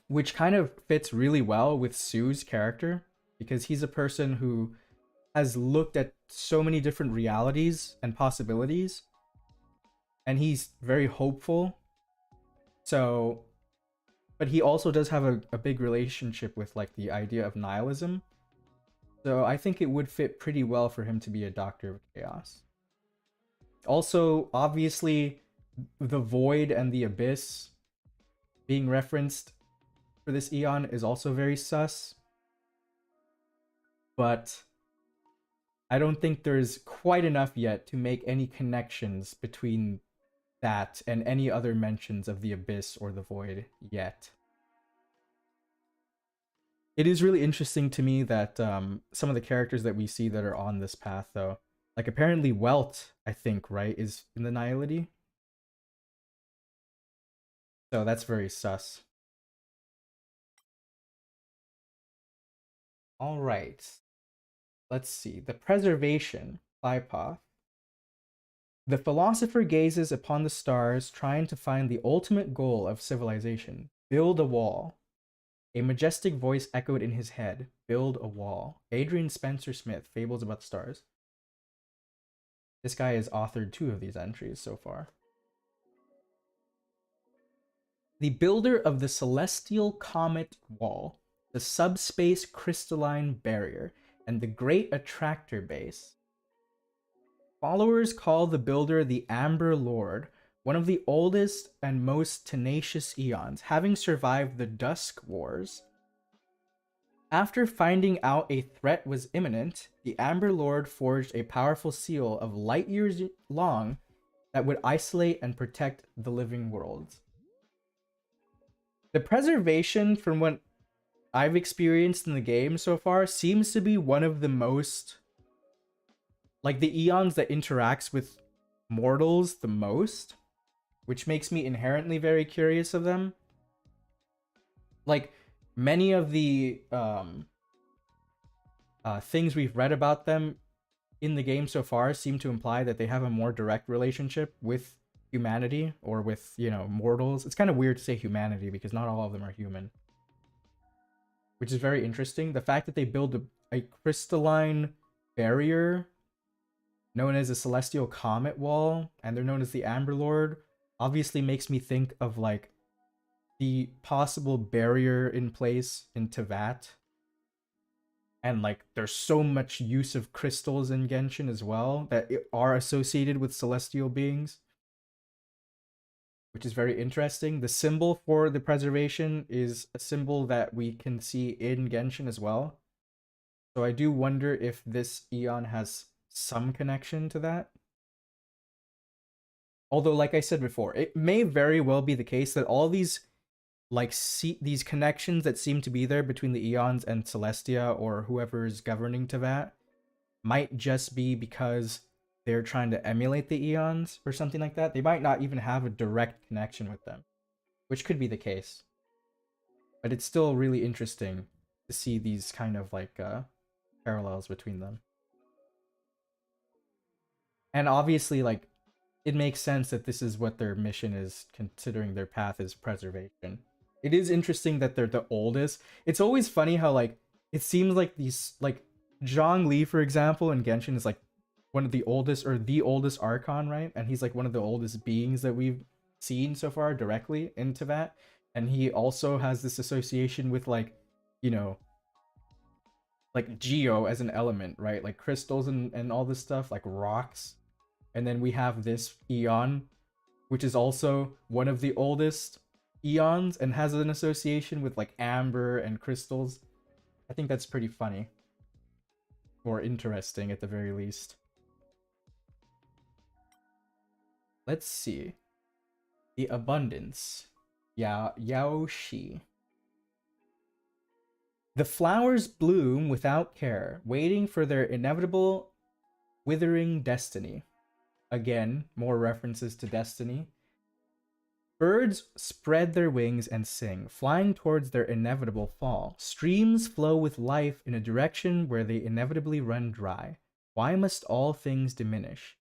which kind of fits really well with Sue's character, because he's a person who has looked at so many different realities and possibilities, and he's very hopeful. So, but he also does have a big relationship with like the idea of nihilism. So I think it would fit pretty well for him to be a Doctor of Chaos. Also, obviously, the void and the abyss being referenced for this eon is also very sus. But I don't think there's quite enough yet to make any connections between that and any other mentions of the abyss or the void yet. It is really interesting to me that some of the characters that we see that are on this path, though, like apparently Welt, I think, right, is in the Nihility. So that's very sus. All right. Let's see. The Preservation, Bipoth. The philosopher gazes upon the stars, trying to find the ultimate goal of civilization. Build a wall. A majestic voice echoed in his head. Build a wall. Adrian Spencer Smith, Fables About the Stars. This guy has authored 2 of these entries so far. The builder of the celestial comet wall, the subspace crystalline barrier, and the great attractor base. Followers call the builder the Amber Lord, one of the oldest and most tenacious eons, having survived the Dusk Wars. After finding out a threat was imminent, the Amber Lord forged a powerful seal of light years long that would isolate and protect the living worlds. The preservation, from what I've experienced in the game so far, seems to be one of the most, like, the eons that interacts with mortals the most, which makes me inherently very curious of them. Like, many of the things we've read about them in the game so far seem to imply that they have a more direct relationship with humanity, or with, you know, mortals. It's kind of weird to say humanity because not all of them are human, which is very interesting. The fact that they build a crystalline barrier known as a celestial comet wall, and they're known as the Amber Lord, obviously makes me think of like the possible barrier in place in Tevat. And like there's so much use of crystals in Genshin as well that are associated with celestial beings, which is very interesting. The symbol for the preservation is a symbol that we can see in Genshin as well. So I do wonder if this Eon has some connection to that. Although, like I said before, it may very well be the case that all these these connections that seem to be there between the Eons and Celestia, or whoever is governing Tevat, might just be because they're trying to emulate the Eons or something like that. They might not even have a direct connection with them, which could be the case. But it's still really interesting to see these kind of like parallels between them. And obviously, like, it makes sense that this is what their mission is, considering their path is preservation. It is interesting that they're the oldest. It's always funny how, like, it seems like these, like, Zhongli, for example, in Genshin is, like, one of the oldest, or the oldest Archon, right? And he's, like, one of the oldest beings that we've seen so far directly into that. And he also has this association with, like, you know, like, Geo as an element, right? Like, crystals and all this stuff, like rocks. And then we have this Eon, which is also one of the oldest Eons and has an association with like amber and crystals. I think that's pretty funny. Or interesting at the very least. Let's see. The abundance. Yaoshi. The flowers bloom without care, waiting for their inevitable withering destiny. Again, more references to Destiny. Birds spread their wings and sing, flying towards their inevitable fall. Streams flow with life in a direction where they inevitably run dry. Why must all things diminish?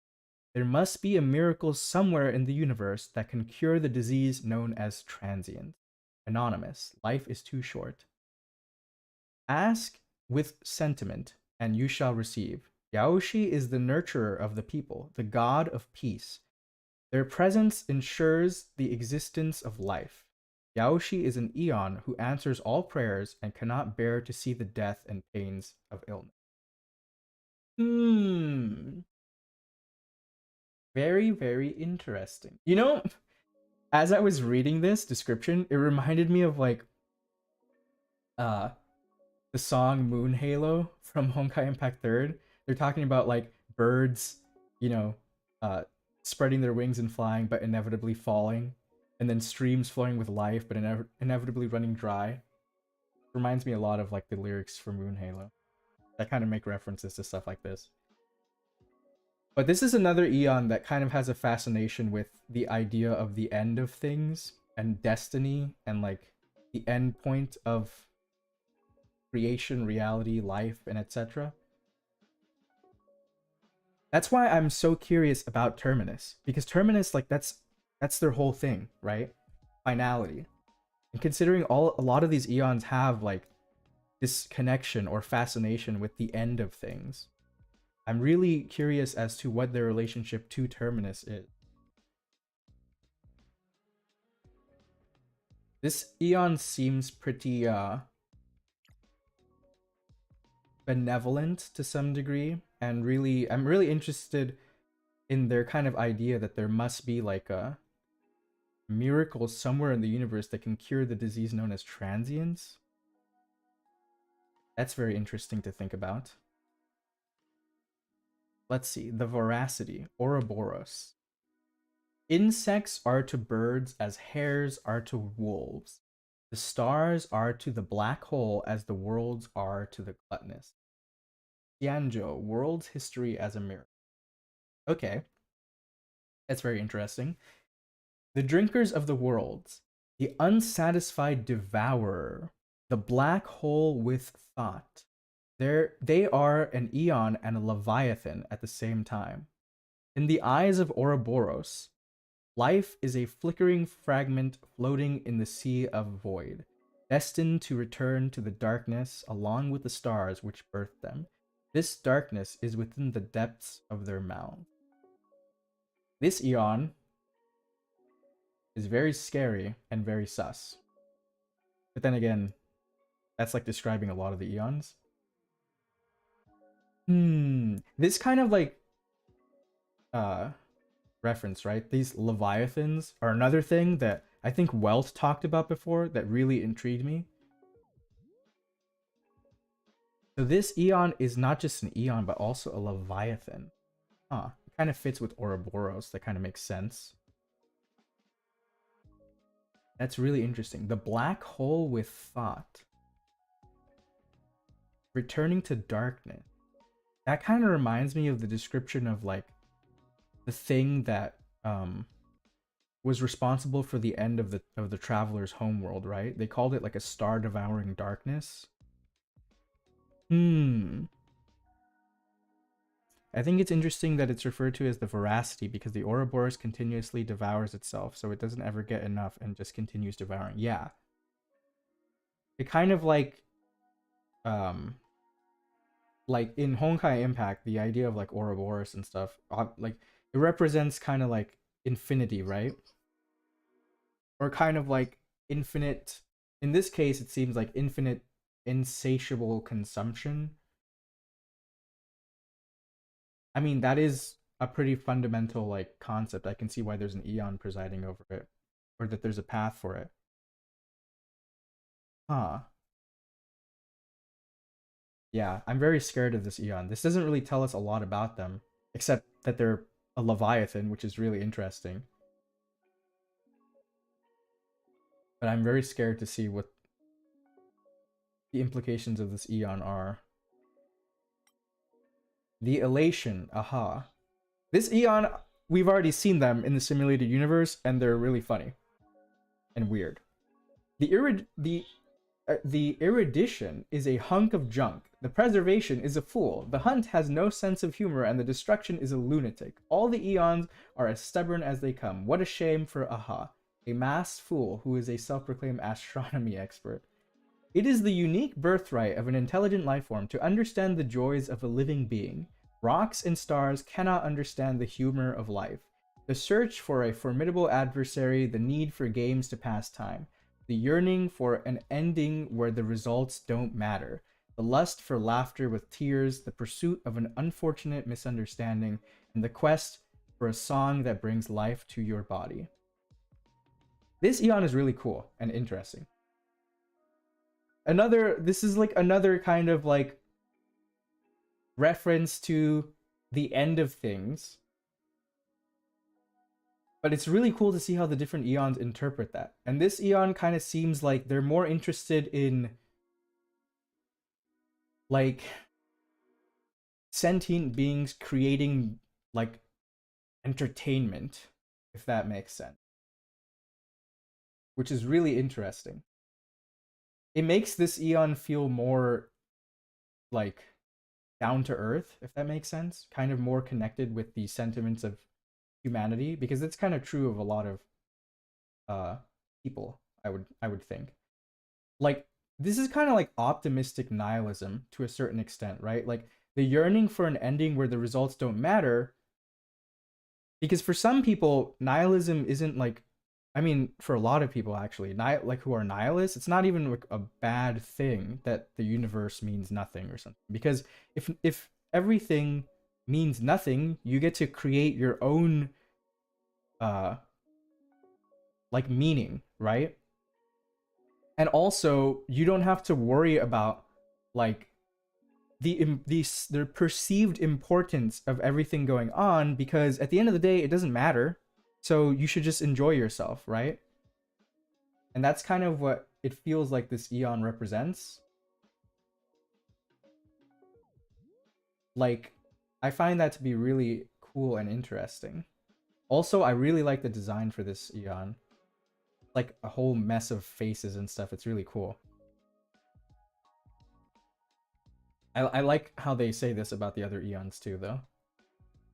There must be a miracle somewhere in the universe that can cure the disease known as transient. Anonymous, life is too short. Ask with sentiment, and you shall receive. Yaoshi is the nurturer of the people, the god of peace. Their presence ensures the existence of life. Yaoshi is an Eon who answers all prayers and cannot bear to see the death and pains of illness. Very, very interesting. You know, as I was reading this description, it reminded me of like the song Moon Halo from Honkai Impact 3rd. They're talking about like birds, you know, spreading their wings and flying, but inevitably falling, and then streams flowing with life, but inevitably running dry. Reminds me a lot of like the lyrics for Moon Halo that kind of make references to stuff like this. But this is another Eon that kind of has a fascination with the idea of the end of things and destiny and like the end point of creation, reality, life, and etc. That's why I'm so curious about Terminus, because Terminus, like, that's their whole thing, right? Finality. And considering a lot of these Eons have like this connection or fascination with the end of things, I'm really curious as to what their relationship to Terminus is. This Eon seems pretty benevolent to some degree, and I'm really interested in their kind of idea that there must be like a miracle somewhere in the universe that can cure the disease known as transience. That's very interesting to think about. Let's see, the voracity, Ouroboros. Insects are to birds as hares are to wolves. The stars are to the black hole as the worlds are to the gluttonous. Tianzhou, world's history as a mirror. Okay. That's very interesting. The drinkers of the worlds, the unsatisfied devourer, the black hole with thought. They are an eon and a leviathan at the same time. In the eyes of Ouroboros, life is a flickering fragment floating in the sea of void, destined to return to the darkness along with the stars which birthed them. This darkness is within the depths of their mouths. This eon is very scary and very sus. But then again, that's like describing a lot of the eons. This kind of like reference, right? These leviathans are another thing that I think Welt talked about before that really intrigued me. So this eon is not just an eon, but also a leviathan. Huh. It kind of fits with Ouroboros. That kind of makes sense. That's really interesting. The black hole with thought. Returning to darkness. That kind of reminds me of the description of like the thing that was responsible for the end of the traveler's homeworld, right? They called it like a star devouring darkness. I think it's interesting that it's referred to as the veracity because the Ouroboros continuously devours itself, so it doesn't ever get enough and just continues devouring. Yeah. It kind of like in Honkai Impact, the idea of like Ouroboros and stuff, like it represents kind of like infinity, right? Or kind of like infinite, in this case it seems like infinite insatiable consumption. I mean, that is a pretty fundamental like concept. I can see why there's an eon presiding over it, or that there's a path for it. Huh. Yeah, I'm very scared of this eon. This doesn't really tell us a lot about them, except that they're a leviathan, which is really interesting. But I'm very scared to see what the implications of this eon are. The elation, aha. This eon, we've already seen them in the simulated universe, and they're really funny and weird. The erudition is a hunk of junk. The preservation is a fool. The hunt has no sense of humor, and the destruction is a lunatic. All the eons are as stubborn as they come. What a shame for aha, a masked fool who is a self-proclaimed astronomy expert. It is the unique birthright of an intelligent life form to understand the joys of a living being. Rocks and stars cannot understand the humor of life. The search for a formidable adversary, the need for games to pass time, the yearning for an ending where the results don't matter, the lust for laughter with tears, the pursuit of an unfortunate misunderstanding, and the quest for a song that brings life to your body. This eon is really cool and interesting. This is like another kind of like reference to the end of things. But it's really cool to see how the different eons interpret that. And this eon kind of seems like they're more interested in like sentient beings creating like entertainment, if that makes sense. Which is really interesting. It makes this eon feel more like down to earth, if that makes sense. Kind of more connected with the sentiments of humanity, because it's kind of true of a lot of people, I would think. Like, this is kind of like optimistic nihilism to a certain extent, right? Like the yearning for an ending where the results don't matter. Because for some people, nihilism isn't like, I mean, for a lot of people actually, like who are nihilists, it's not even like a bad thing that the universe means nothing or something. Because if everything means nothing, you get to create your own like meaning, right? And also, you don't have to worry about like the perceived importance of everything going on, because at the end of the day, it doesn't matter. So you should just enjoy yourself, right? And that's kind of what it feels like this eon represents. Like, I find that to be really cool and interesting. Also, I really like the design for this Eon. Like a whole mess of faces and stuff. It's really cool. I like how they say this about the other Eons too, though.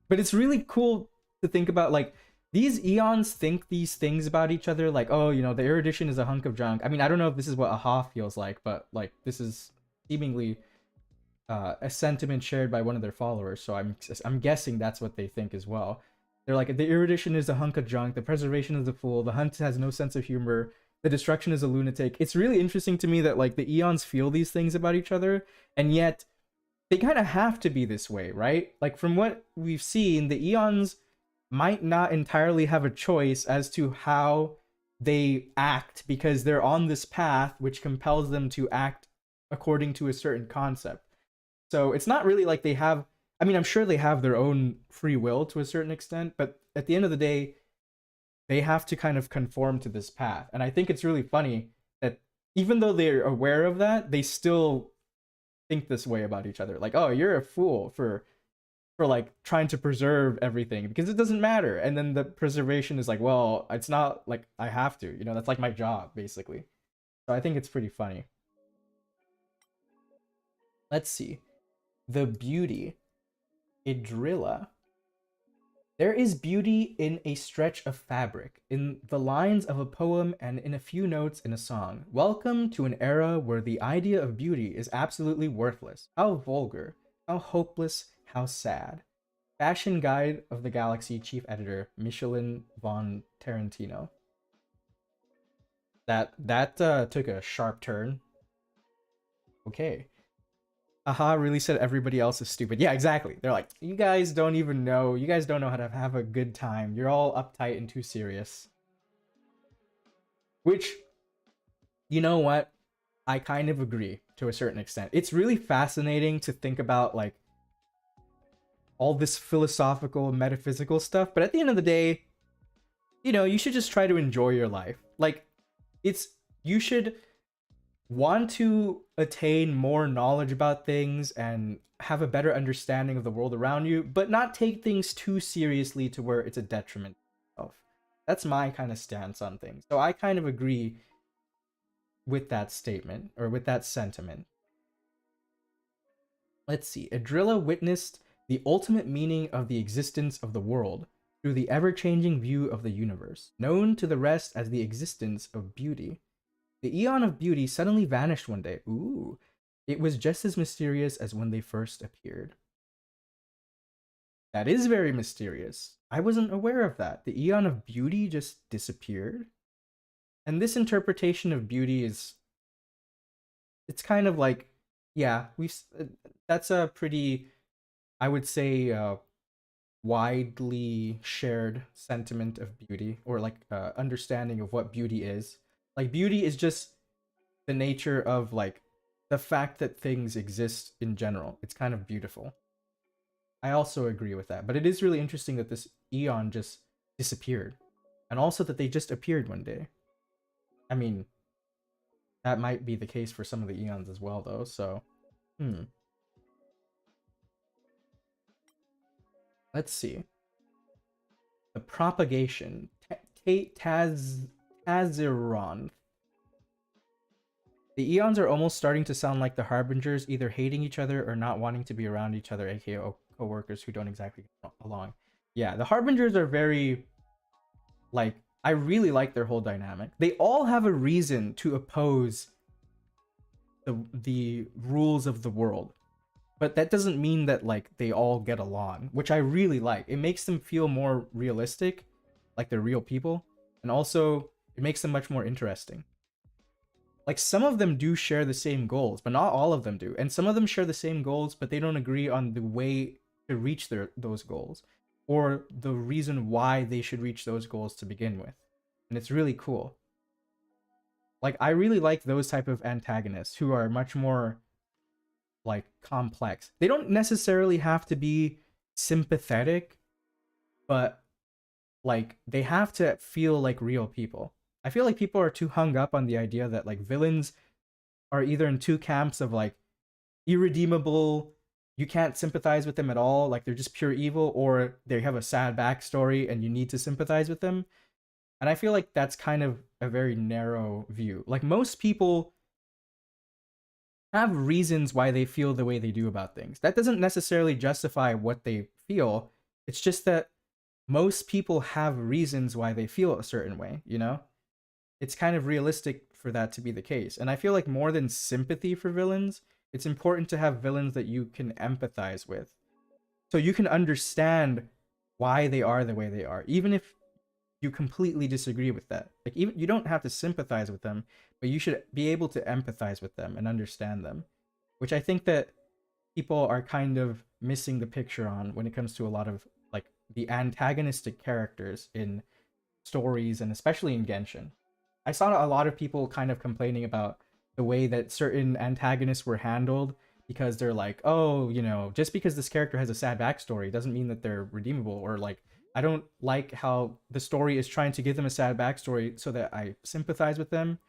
But it's really cool to think about, like, these Eons think these things about each other, like, oh, you know, the erudition is a hunk of junk. I mean, I don't know if this is what Aha feels like, but, like, this is seemingly a sentiment shared by one of their followers, so I'm guessing that's what they think as well. They're like, the erudition is a hunk of junk, the preservation is a fool, the hunt has no sense of humor, the destruction is a lunatic. It's really interesting to me that, like, the Eons feel these things about each other, and yet they kind of have to be this way, right? Like, from what we've seen, the Eons might not entirely have a choice as to how they act, because they're on this path which compels them to act according to a certain concept. So it's not really like they have, I mean, I'm sure they have their own free will to a certain extent, but at the end of the day, they have to kind of conform to this path. And I think it's really funny that even though they're aware of that, they still think this way about each other. Like, oh, you're a fool for like trying to preserve everything because it doesn't matter. And then the preservation is like, well, it's not like I have to, you know, that's like my job basically. So I think it's pretty funny. Let's see. The beauty. Idrilla. There is beauty in a stretch of fabric, in the lines of a poem, and in a few notes in a song. Welcome to an era where the idea of beauty is absolutely worthless. How vulgar, how hopeless, how sad. Fashion Guide of the Galaxy Chief Editor Michelin von Tarantino. That took a sharp turn. Okay. Aha really said everybody else is stupid. Yeah, exactly. They're like, you guys don't even know. You guys don't know how to have a good time. You're all uptight and too serious. Which, you know what? I kind of agree to a certain extent. It's really fascinating to think about, like, all this philosophical, metaphysical stuff. But at the end of the day, you know, you should just try to enjoy your life. Like, you should want to attain more knowledge about things and have a better understanding of the world around you, but not take things too seriously to where it's a detriment to yourself. That's my kind of stance on things. So I kind of agree with that statement, or with that sentiment. Let's see. Adrilla witnessed the ultimate meaning of the existence of the world through the ever-changing view of the universe, known to the rest as the existence of beauty. The Eon of Beauty suddenly vanished one day. Ooh. It was just as mysterious as when they first appeared. That is very mysterious. I wasn't aware of that. The Eon of Beauty just disappeared. And this interpretation of beauty is... It's kind of like... Yeah, that's a pretty, I would say, widely shared sentiment of beauty, or like understanding of what beauty is. Like, beauty is just the nature of, like, the fact that things exist in general. It's kind of beautiful. I also agree with that. But it is really interesting that this Eon just disappeared. And also that they just appeared one day. I mean, that might be the case for some of the Eons as well, though, so... Let's see. The propagation. Taziron. The Eons are almost starting to sound like the Harbingers, either hating each other or not wanting to be around each other, aka co-workers who don't exactly get along. Yeah, the Harbingers are very, like, I really like their whole dynamic. They all have a reason to oppose the rules of the world. But that doesn't mean that, like, they all get along, which I really like. It makes them feel more realistic, like they're real people. And also, it makes them much more interesting. Like, some of them do share the same goals, but not all of them do. And some of them share the same goals, but they don't agree on the way to reach those goals, or the reason why they should reach those goals to begin with. And it's really cool. Like, I really like those type of antagonists who are much more, like, complex. They don't necessarily have to be sympathetic, but, like, they have to feel like real people. I feel like people are too hung up on the idea that, like, villains are either in two camps of, like, irredeemable, you can't sympathize with them at all, like they're just pure evil, or they have a sad backstory and you need to sympathize with them. And I feel like that's kind of a very narrow view. Like most people have reasons why they feel the way they do about things. That doesn't necessarily justify what they feel. It's just that most people have reasons why they feel a certain way, you know? It's kind of realistic for that to be the case. And I feel like more than sympathy for villains, it's important to have villains that you can empathize with. So you can understand why they are the way they are, even if you completely disagree with that. Like, even you don't have to sympathize with them, but you should be able to empathize with them and understand them, which I think that people are kind of missing the picture on when it comes to a lot of like the antagonistic characters in stories, and especially in Genshin. I saw a lot of people kind of complaining about the way that certain antagonists were handled, because they're like, oh, you know, just because this character has a sad backstory doesn't mean that they're redeemable, or like, I don't like how the story is trying to give them a sad backstory so that I sympathize with them.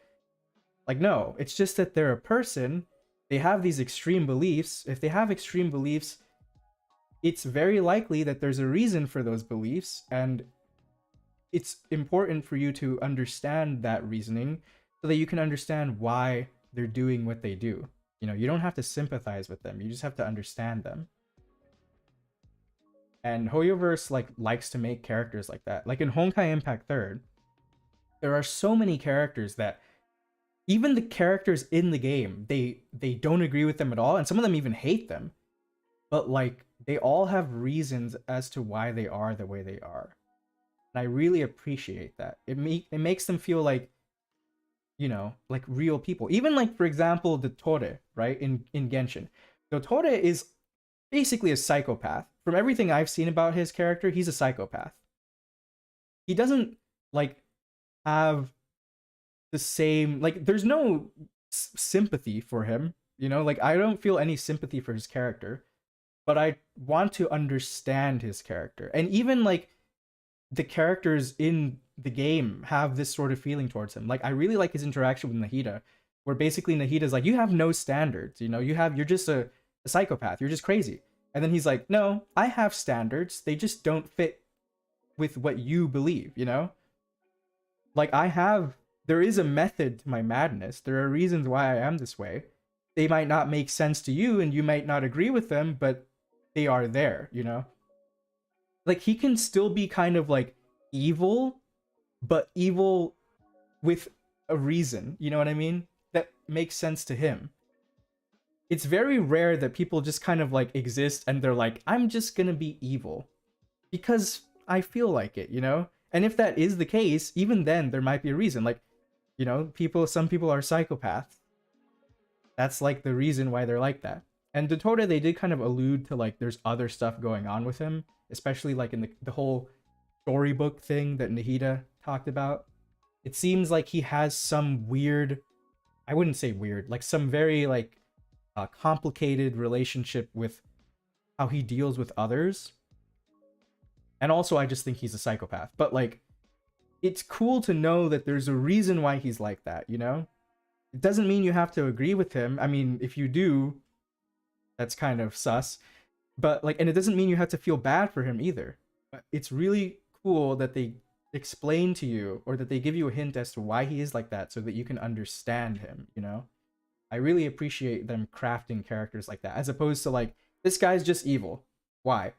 Like, no, it's just that they're a person. They have these extreme beliefs. If they have extreme beliefs, it's very likely that there's a reason for those beliefs, and it's important for you to understand that reasoning so that you can understand why they're doing what they do. You know, you don't have to sympathize with them. You just have to understand them. And Hoyoverse likes to make characters like that. Like in Honkai Impact 3rd, there are so many characters that even the characters in the game, they don't agree with them at all, and some of them even hate them. But like, they all have reasons as to why they are the way they are. And I really appreciate that. It makes them feel like, you know, like real people. Even like, for example, the Tore, right? In Genshin. The Tore is basically a psychopath. From everything I've seen about his character, he's a psychopath. He doesn't like have the same, like, there's no sympathy for him, you know? Like, I don't feel any sympathy for his character, but I want to understand his character. And even like the characters in the game have this sort of feeling towards him. Like, I really like his interaction with Nahida, where basically Nahida's like, you have no standards, you know, you're just a psychopath, you're just crazy. And then he's like, no, I have standards, they just don't fit with what you believe, you know? Like, there is a method to my madness. There are reasons why I am this way. They might not make sense to you, and you might not agree with them, but they are there, you know? Like, he can still be kind of like evil, but evil with a reason, you know what I mean? That makes sense to him. It's very rare that people just kind of like exist and they're like, I'm just gonna be evil because I feel like it, you know? And if that is the case, even then there might be a reason. Like, you know, some people are psychopaths. That's like the reason why they're like that. And Dottore, they did kind of allude to like there's other stuff going on with him, especially like in the whole storybook thing that Nahida talked about. It seems like he has some weird, I wouldn't say weird, like some very like complicated relationship with how he deals with others. And also, I just think he's a psychopath. But like, it's cool to know that there's a reason why he's like that, you know? It doesn't mean you have to agree with him. I mean, if you do, that's kind of sus. But like, and it doesn't mean you have to feel bad for him either. But it's really cool that they explain to you, or that they give you a hint as to why he is like that, so that you can understand him, you know? I really appreciate them crafting characters like that, as opposed to like, this guy's just evil. Why?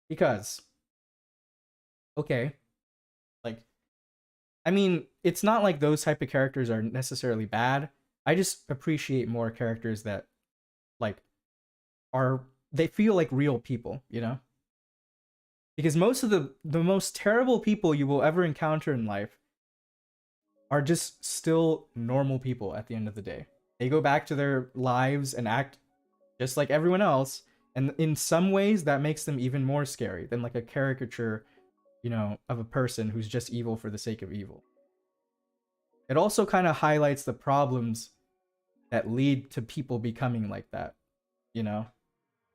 Because, okay, like, I mean, it's not like those type of characters are necessarily bad. I just appreciate more characters that like they feel like real people, you know? Because most of the most terrible people you will ever encounter in life are just still normal people at the end of the day. They go back to their lives and act just like everyone else, and in some ways that makes them even more scary than like a caricature, you know, of a person who's just evil for the sake of evil. It also kind of highlights the problems that lead to people becoming like that, you know?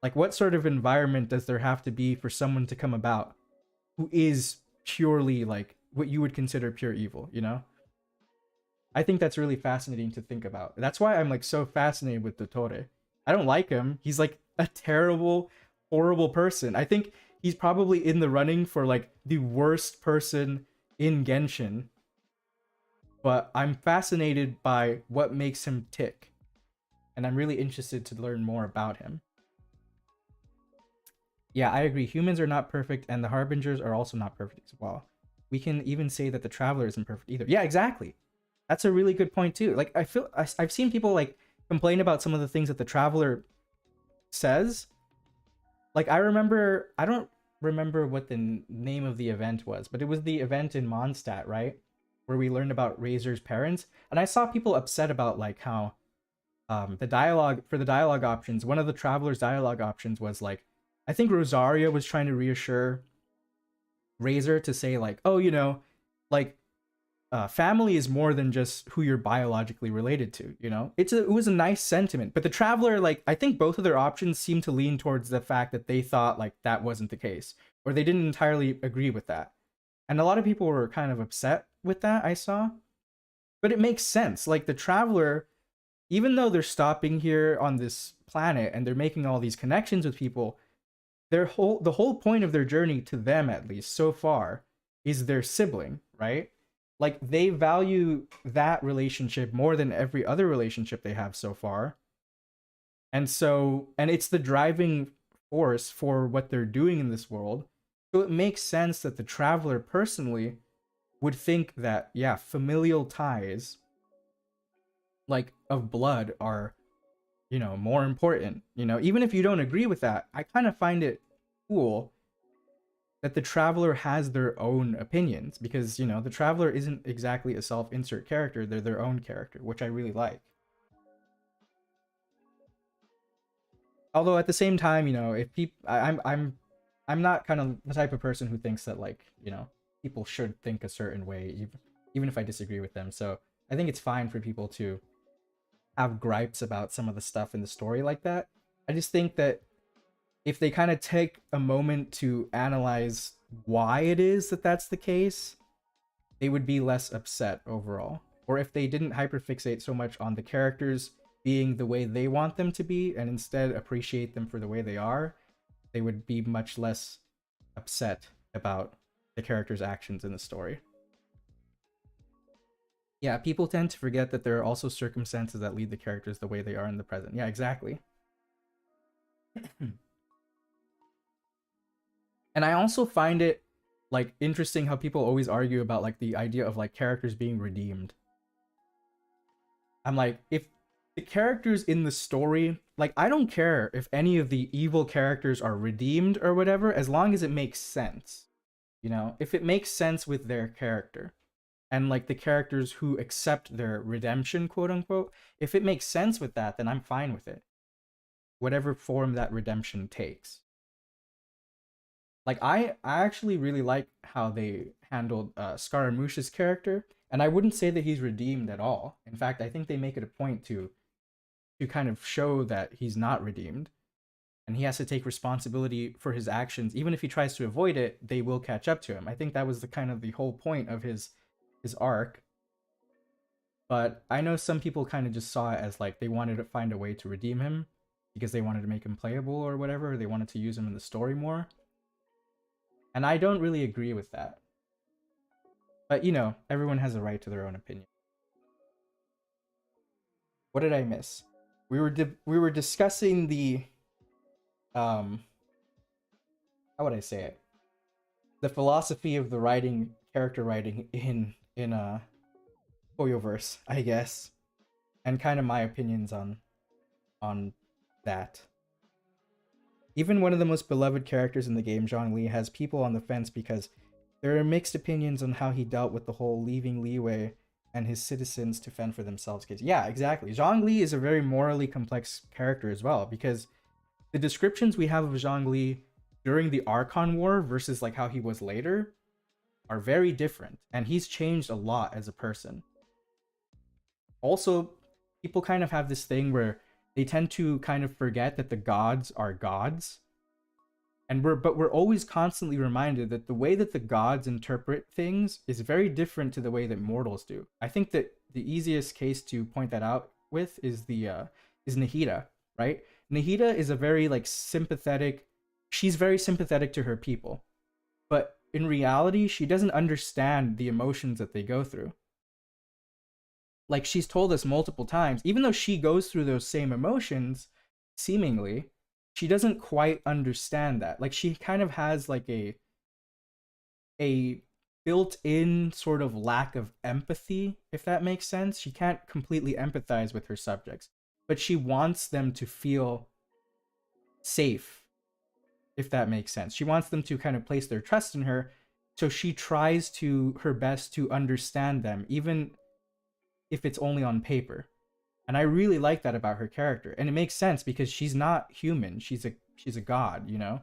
Like, what sort of environment does there have to be for someone to come about who is purely like what you would consider pure evil, you know? I think that's really fascinating to think about. That's why I'm like so fascinated with Dottore. I don't like him. He's like a terrible, horrible person. I think he's probably in the running for like the worst person in Genshin. But I'm fascinated by what makes him tick. And I'm really interested to learn more about him. Yeah, I agree. Humans are not perfect, and the Harbingers are also not perfect as well. We can even say that the Traveler isn't perfect either. Yeah, exactly. That's a really good point too. Like, I've seen people like complain about some of the things that the Traveler says. Like, I don't remember what the name of the event was, but it was the event in Mondstadt, right? Where we learned about Razor's parents. And I saw people upset about like how the dialogue options, one of the Traveler's dialogue options was like, I think Rosaria was trying to reassure Razor to say like, oh, you know, like family is more than just who you're biologically related to, you know? It was a nice sentiment, but the Traveler, like, I think both of their options seemed to lean towards the fact that they thought like that wasn't the case, or they didn't entirely agree with that. And a lot of people were kind of upset with that, I saw. But it makes sense. Like, the Traveler, even though they're stopping here on this planet and they're making all these connections with people, the whole point of their journey, to them at least so far, is their sibling, right? Like, they value that relationship more than every other relationship they have so far. And it's the driving force for what they're doing in this world. So it makes sense that the Traveler personally would think that, yeah, familial ties, like, of blood are, you know, more important. You know, even if you don't agree with that, I kind of find it cool that the Traveler has their own opinions, because, you know, the Traveler isn't exactly a self-insert character, they're their own character, which I really like. Although at the same time, you know, if people, I'm not kind of the type of person who thinks that, like, you know, people should think a certain way, even if I disagree with them. So I think it's fine for people to have gripes about some of the stuff in the story like that. I just think that if they kind of take a moment to analyze why it is that that's the case, they would be less upset overall. Or if they didn't hyperfixate so much on the characters being the way they want them to be and instead appreciate them for the way they are, they would be much less upset about the characters' actions in the story. Yeah, people tend to forget that there are also circumstances that lead the characters the way they are in the present. Yeah, exactly. And I also find it, like, interesting how people always argue about, like, the idea of, like, characters being redeemed. I'm like, if the characters in the story, like, I don't care if any of the evil characters are redeemed or whatever, as long as it makes sense. You know, if it makes sense with their character and, like, the characters who accept their redemption, quote unquote, if it makes sense with that, then I'm fine with it. Whatever form that redemption takes. Like, I actually really like how they handled Scaramouche's character, and I wouldn't say that he's redeemed at all. In fact, I think they make it a point to kind of show that he's not redeemed, and he has to take responsibility for his actions. Even if he tries to avoid it, they will catch up to him. I think that was the kind of the whole point of his arc. But I know some people kind of just saw it as, like, they wanted to find a way to redeem him because they wanted to make him playable or whatever. They wanted to use him in the story more. And I don't really agree with that. But, you know, everyone has a right to their own opinion. What did I miss? We were discussing the how would I say it? The philosophy of the writing, character writing in hoyoverse, I guess. And kind of my opinions on that. Even one of the most beloved characters in the game, Zhongli, has people on the fence because there are mixed opinions on how he dealt with the whole leaving Liyue and his citizens to fend for themselves case. Yeah, exactly. Zhongli is a very morally complex character as well, because the descriptions we have of Zhongli during the Archon War versus, like, how he was later are very different, and he's changed a lot as a person. Also, people kind of have this thing where they tend to kind of forget that the gods are gods. And we're always constantly reminded that the way that the gods interpret things is very different to the way that mortals do. I think that the easiest case to point that out with is is Nahida, right? Nahida is a very like sympathetic, she's very sympathetic to her people. But in reality, she doesn't understand the emotions that they go through. Like she's told us multiple times, even though she goes through those same emotions, seemingly, she doesn't quite understand that. Like she kind of has like a built-in sort of lack of empathy, if that makes sense. She can't completely empathize with her subjects, but she wants them to feel safe, if that makes sense. She wants them to kind of place their trust in her, so she tries to her best to understand them, even if it's only on paper. And I really like that about her character, and it makes sense because she's not human. She's a god, you know.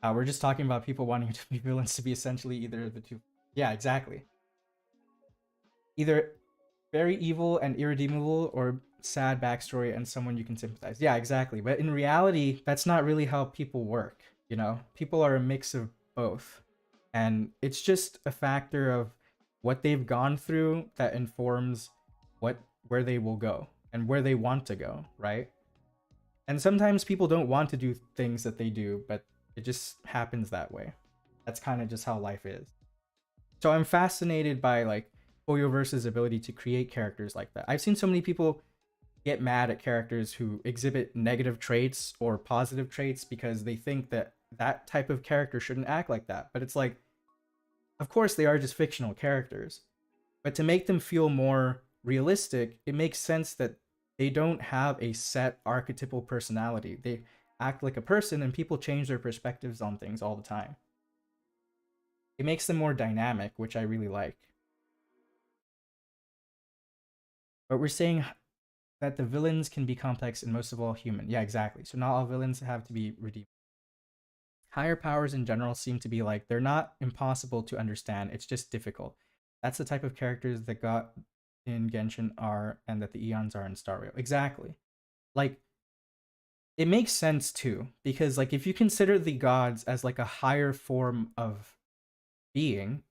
We're just talking about people wanting to be villains to be essentially either of the two. Yeah, exactly. Either very evil and irredeemable, or sad backstory and someone you can sympathize. Yeah, exactly. But in reality, that's not really how people work, you know? People are a mix of both. And it's just a factor of what they've gone through that informs where they will go and where they want to go, right? And sometimes people don't want to do things that they do, but it just happens that way. That's kind of just how life is. So I'm fascinated by like Hoyoverse's ability to create characters like that. I've seen so many people get mad at characters who exhibit negative traits or positive traits because they think that that type of character shouldn't act like that. But it's like, of course they are just fictional characters, but to make them feel more realistic, it makes sense that they don't have a set archetypal personality. They act like a person, and people change their perspectives on things all the time. It makes them more dynamic, which I really like. But we're saying that the villains can be complex and most of all human. Yeah, exactly. So not all villains have to be redeemed. Higher powers in general seem to be like, they're not impossible to understand, it's just difficult. That's the type of characters that God in Genshin are, and that the Eons are in Star Rail. Exactly. Like, it makes sense too, because like if you consider the gods as like a higher form of being,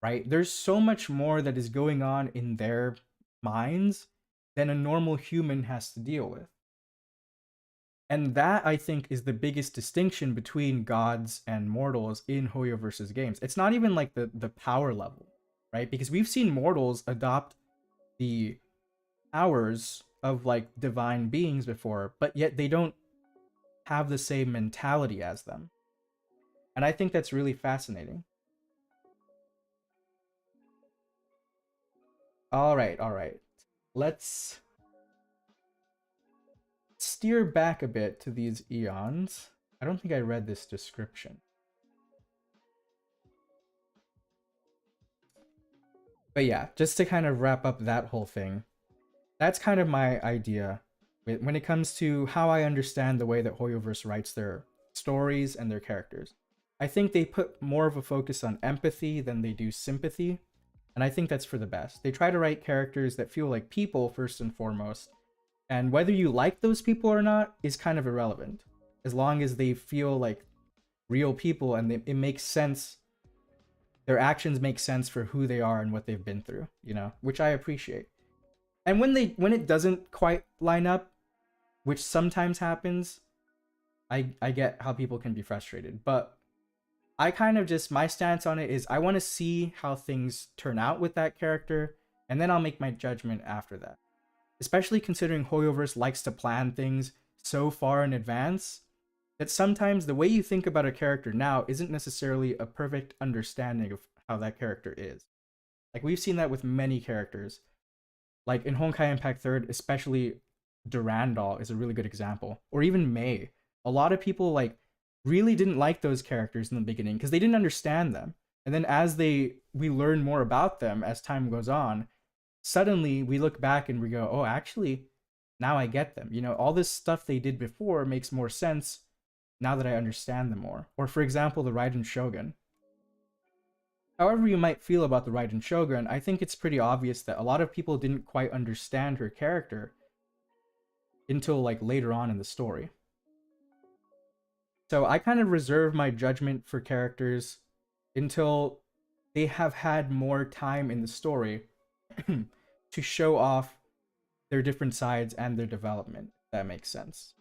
right? There's so much more that is going on in their minds than a normal human has to deal with. And that, I think, is the biggest distinction between gods and mortals in Hoyoverse's games. It's not even like the power level, right? Because we've seen mortals adopt the powers of like divine beings before, but yet they don't have the same mentality as them. And I think that's really fascinating. All right. Let's steer back a bit to these eons. I don't think I read this description. But yeah, just to kind of wrap up that whole thing, that's kind of my idea when it comes to how I understand the way that Hoyoverse writes their stories and their characters. I think they put more of a focus on empathy than they do sympathy, and I think that's for the best. They try to write characters that feel like people first and foremost, and whether you like those people or not is kind of irrelevant, as long as they feel like real people and it makes sense. Their actions make sense for who they are and what they've been through, you know, which I appreciate. And when it doesn't quite line up, which sometimes happens, I get how people can be frustrated. But I kind of just, my stance on it is I want to see how things turn out with that character, and then I'll make my judgment after that. Especially considering Hoyoverse likes to plan things so far in advance that sometimes the way you think about a character now isn't necessarily a perfect understanding of how that character is. Like, we've seen that with many characters. Like in Honkai Impact 3rd, especially Durandal is a really good example. Or even Mei. A lot of people like really didn't like those characters in the beginning because they didn't understand them. And then as we learn more about them as time goes on, suddenly we look back and we go, oh, actually, now I get them. You know, all this stuff they did before makes more sense now that I understand them more. Or for example, the Raiden Shogun. However you might feel about the Raiden Shogun, I think it's pretty obvious that a lot of people didn't quite understand her character until like later on in the story. So I kind of reserve my judgment for characters until they have had more time in the story to show off their different sides and their development. If that makes sense.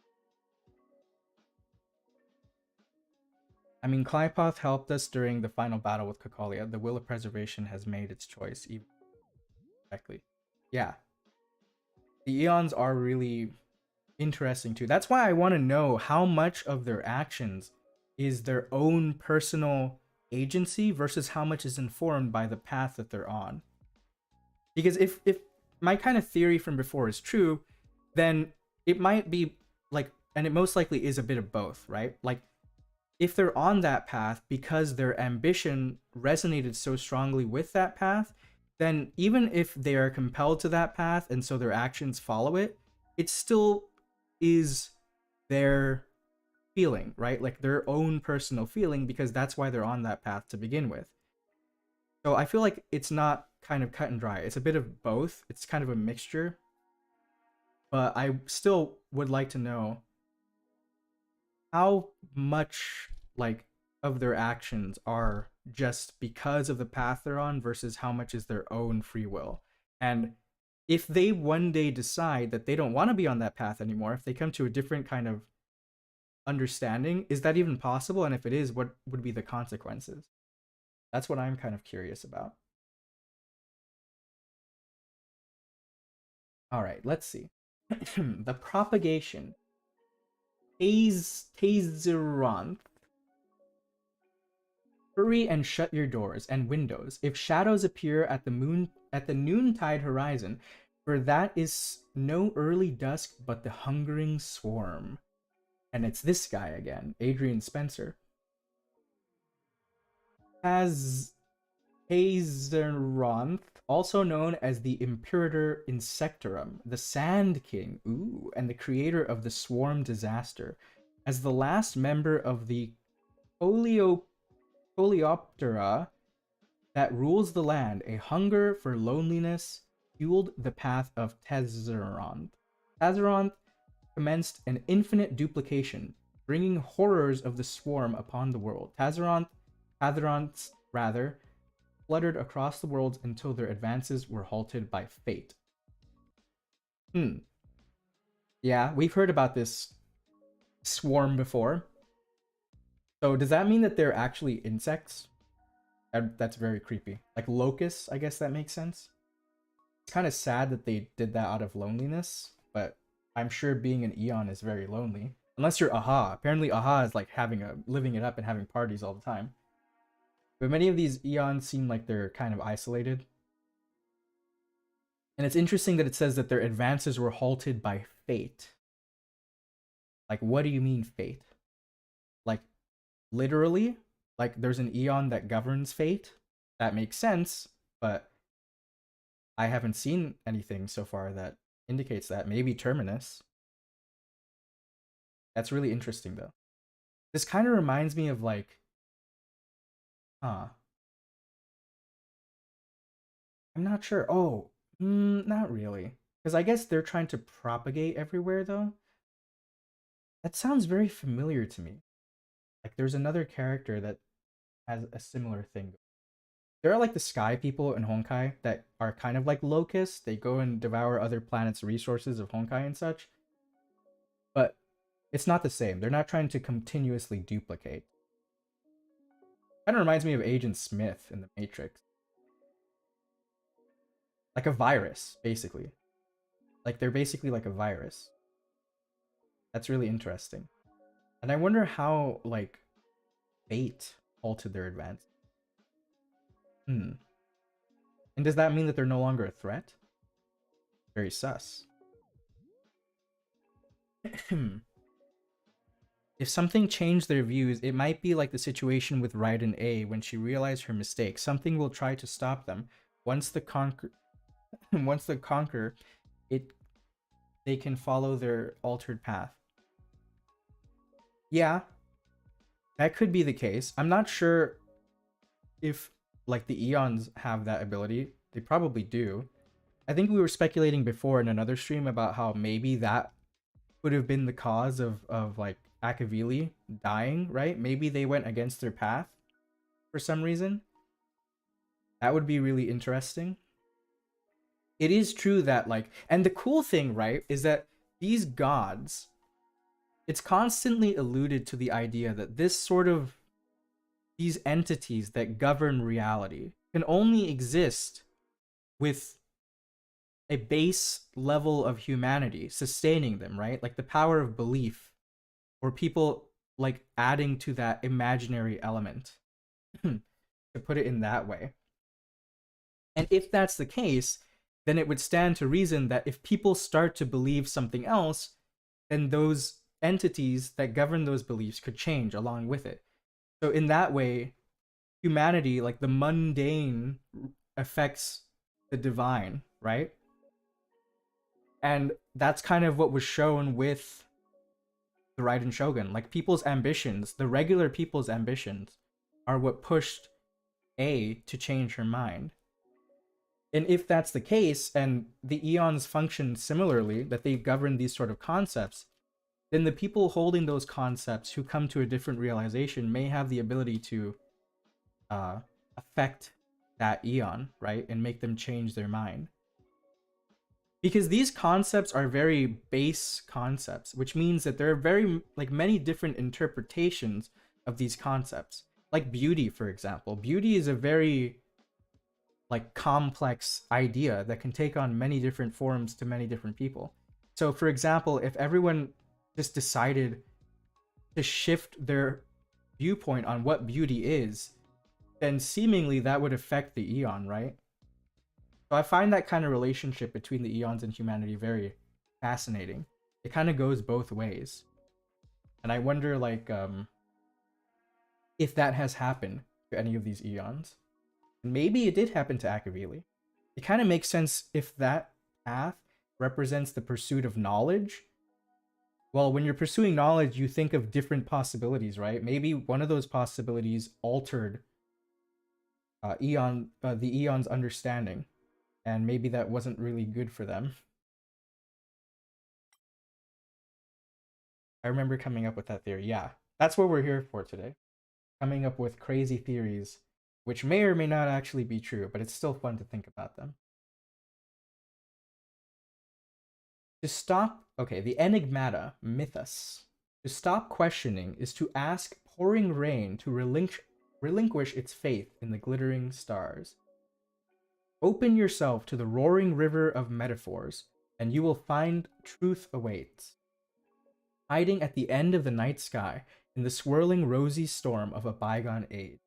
I mean, Clypoth helped us during the final battle with Cocolia. The will of preservation has made its choice. Even correctly. Yeah. The Eons are really interesting too. That's why I want to know how much of their actions is their own personal agency versus how much is informed by the path that they're on. Because if my kind of theory from before is true, then it might be like, and it most likely is a bit of both, right? Like, if they're on that path because their ambition resonated so strongly with that path, then even if they are compelled to that path and so their actions follow it, it still is their feeling, right? Like their own personal feeling, because that's why they're on that path to begin with. So I feel like it's not kind of cut and dry. It's a bit of both. It's kind of a mixture. But I still would like to know how much like of their actions are just because of the path they're on versus how much is their own free will. And if they one day decide that they don't want to be on that path anymore, if they come to a different kind of understanding, is that even possible? And if it is, what would be the consequences? That's what I'm kind of curious about. All right, let's see. The propagation. Tazeronth. Hurry and shut your doors and windows if shadows appear at the noontide horizon, for that is no early dusk but the hungering swarm. And it's this guy again, Adrian Spencer. Tazeronth, also known as the Imperator Insectorum, the Sand King, and the creator of the Swarm Disaster, as the last member of the Coleoptera that rules the land, a hunger for loneliness fueled the path of Tazeronth. Tazeronth commenced an infinite duplication, bringing horrors of the swarm upon the world. Tazeronths, fluttered across the worlds until their advances were halted by fate. Yeah, we've heard about this swarm before. So does that mean that they're actually insects? That's very creepy. Like locusts, I guess that makes sense. It's kind of sad that they did that out of loneliness, but I'm sure being an Eon is very lonely. Unless you're Aha. Apparently Aha is like living it up and having parties all the time. But many of these Eons seem like they're kind of isolated. And it's interesting that it says that their advances were halted by fate. Like, what do you mean fate? Like, literally? Like, there's an Eon that governs fate? That makes sense, but I haven't seen anything so far that indicates that. Maybe Terminus. That's really interesting, though. This kind of reminds me of, like... I'm not sure. Oh, not really. Because I guess they're trying to propagate everywhere, though. That sounds very familiar to me. Like, there's another character that has a similar thing. There are, like, the sky people in Honkai that are kind of like locusts. They go and devour other planets' resources of Honkai and such. But it's not the same. They're not trying to continuously duplicate. Kind of reminds me of Agent Smith in The Matrix. Like a virus, basically. Like, they're basically like a virus. That's really interesting. And I wonder how, like, fate halted their advance. And does that mean that they're no longer a threat? Very sus. If something changed their views, it might be like the situation with Raiden A when she realized her mistake. Something will try to stop them. Once they conquer it, they can follow their altered path. Yeah, that could be the case. I'm not sure if, like, the Eons have that ability. They probably do. I think we were speculating before in another stream about how maybe that would have been the cause of like, Akavili dying, right? Maybe they went against their path for some reason. That would be really interesting. it is true that like, and the cool thing, right, is that these gods, it's constantly alluded to the idea that this sort of, these entities that govern reality can only exist with a base level of humanity sustaining them, right? Like the power of belief, or people like adding to that imaginary element, to put it in that way. And if that's the case, then it would stand to reason that if people start to believe something else, then those entities that govern those beliefs could change along with it. So in that way, humanity, like the mundane, affects the divine, right? And that's kind of what was shown with the Raiden Shogun. Like people's ambitions, the regular people's ambitions, are what pushed A to change her mind. And if that's the case, and the eons function similarly, that they govern these sort of concepts, then the people holding those concepts who come to a different realization may have the ability to affect that eon, right? And make them change their mind. Because these concepts are very base concepts, which means that there are very like many different interpretations of these concepts. Like beauty, for example. Beauty is a very like complex idea that can take on many different forms to many different people. So for example, if everyone just decided to shift their viewpoint on what beauty is, then seemingly that would affect the eon, right? So I find that kind of relationship between the eons and humanity very fascinating. It kind of goes both ways. And I wonder like if that has happened to any of these eons. Maybe it did happen to Akavili. It kind of makes sense if that path represents the pursuit of knowledge. Well, when you're pursuing knowledge, you think of different possibilities, right? Maybe one of those possibilities altered the eon's understanding, and maybe that wasn't really good for them. I remember coming up with that theory. Yeah, that's what we're here for today. Coming up with crazy theories, which may or may not actually be true, but it's still fun to think about them. To stop, okay, the enigmata mythos. To stop questioning is to ask pouring rain to relinquish its faith in the glittering stars. Open yourself to the roaring river of metaphors, and you will find truth awaits. Hiding at the end of the night sky in the swirling rosy storm of a bygone age.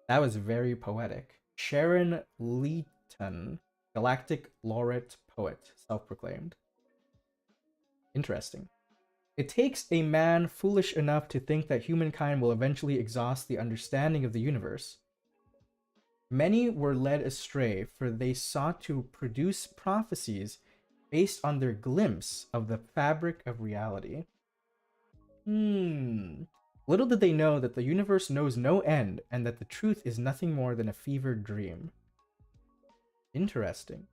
That was very poetic. Sharon Leeton, Galactic Laureate Poet, self-proclaimed. Interesting. It takes a man foolish enough to think that humankind will eventually exhaust the understanding of the universe. Many were led astray, for they sought to produce prophecies based on their glimpse of the fabric of reality. Little did they know that the universe knows no end, and that the truth is nothing more than a fevered dream. Interesting.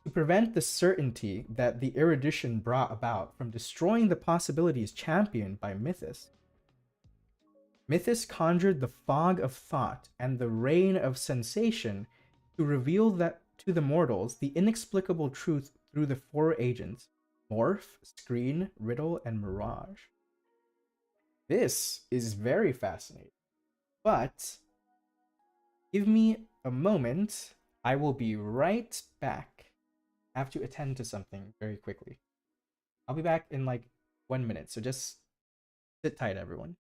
To prevent the certainty that the erudition brought about from destroying the possibilities championed by Mythos, Mythos conjured the fog of thought and the rain of sensation to reveal that to the mortals the inexplicable truth through the four agents: morph, screen, riddle, and mirage. This is very fascinating, but give me a moment. I will be right back. I have to attend to something very quickly. I'll be back in like 1 minute, so just sit tight, everyone.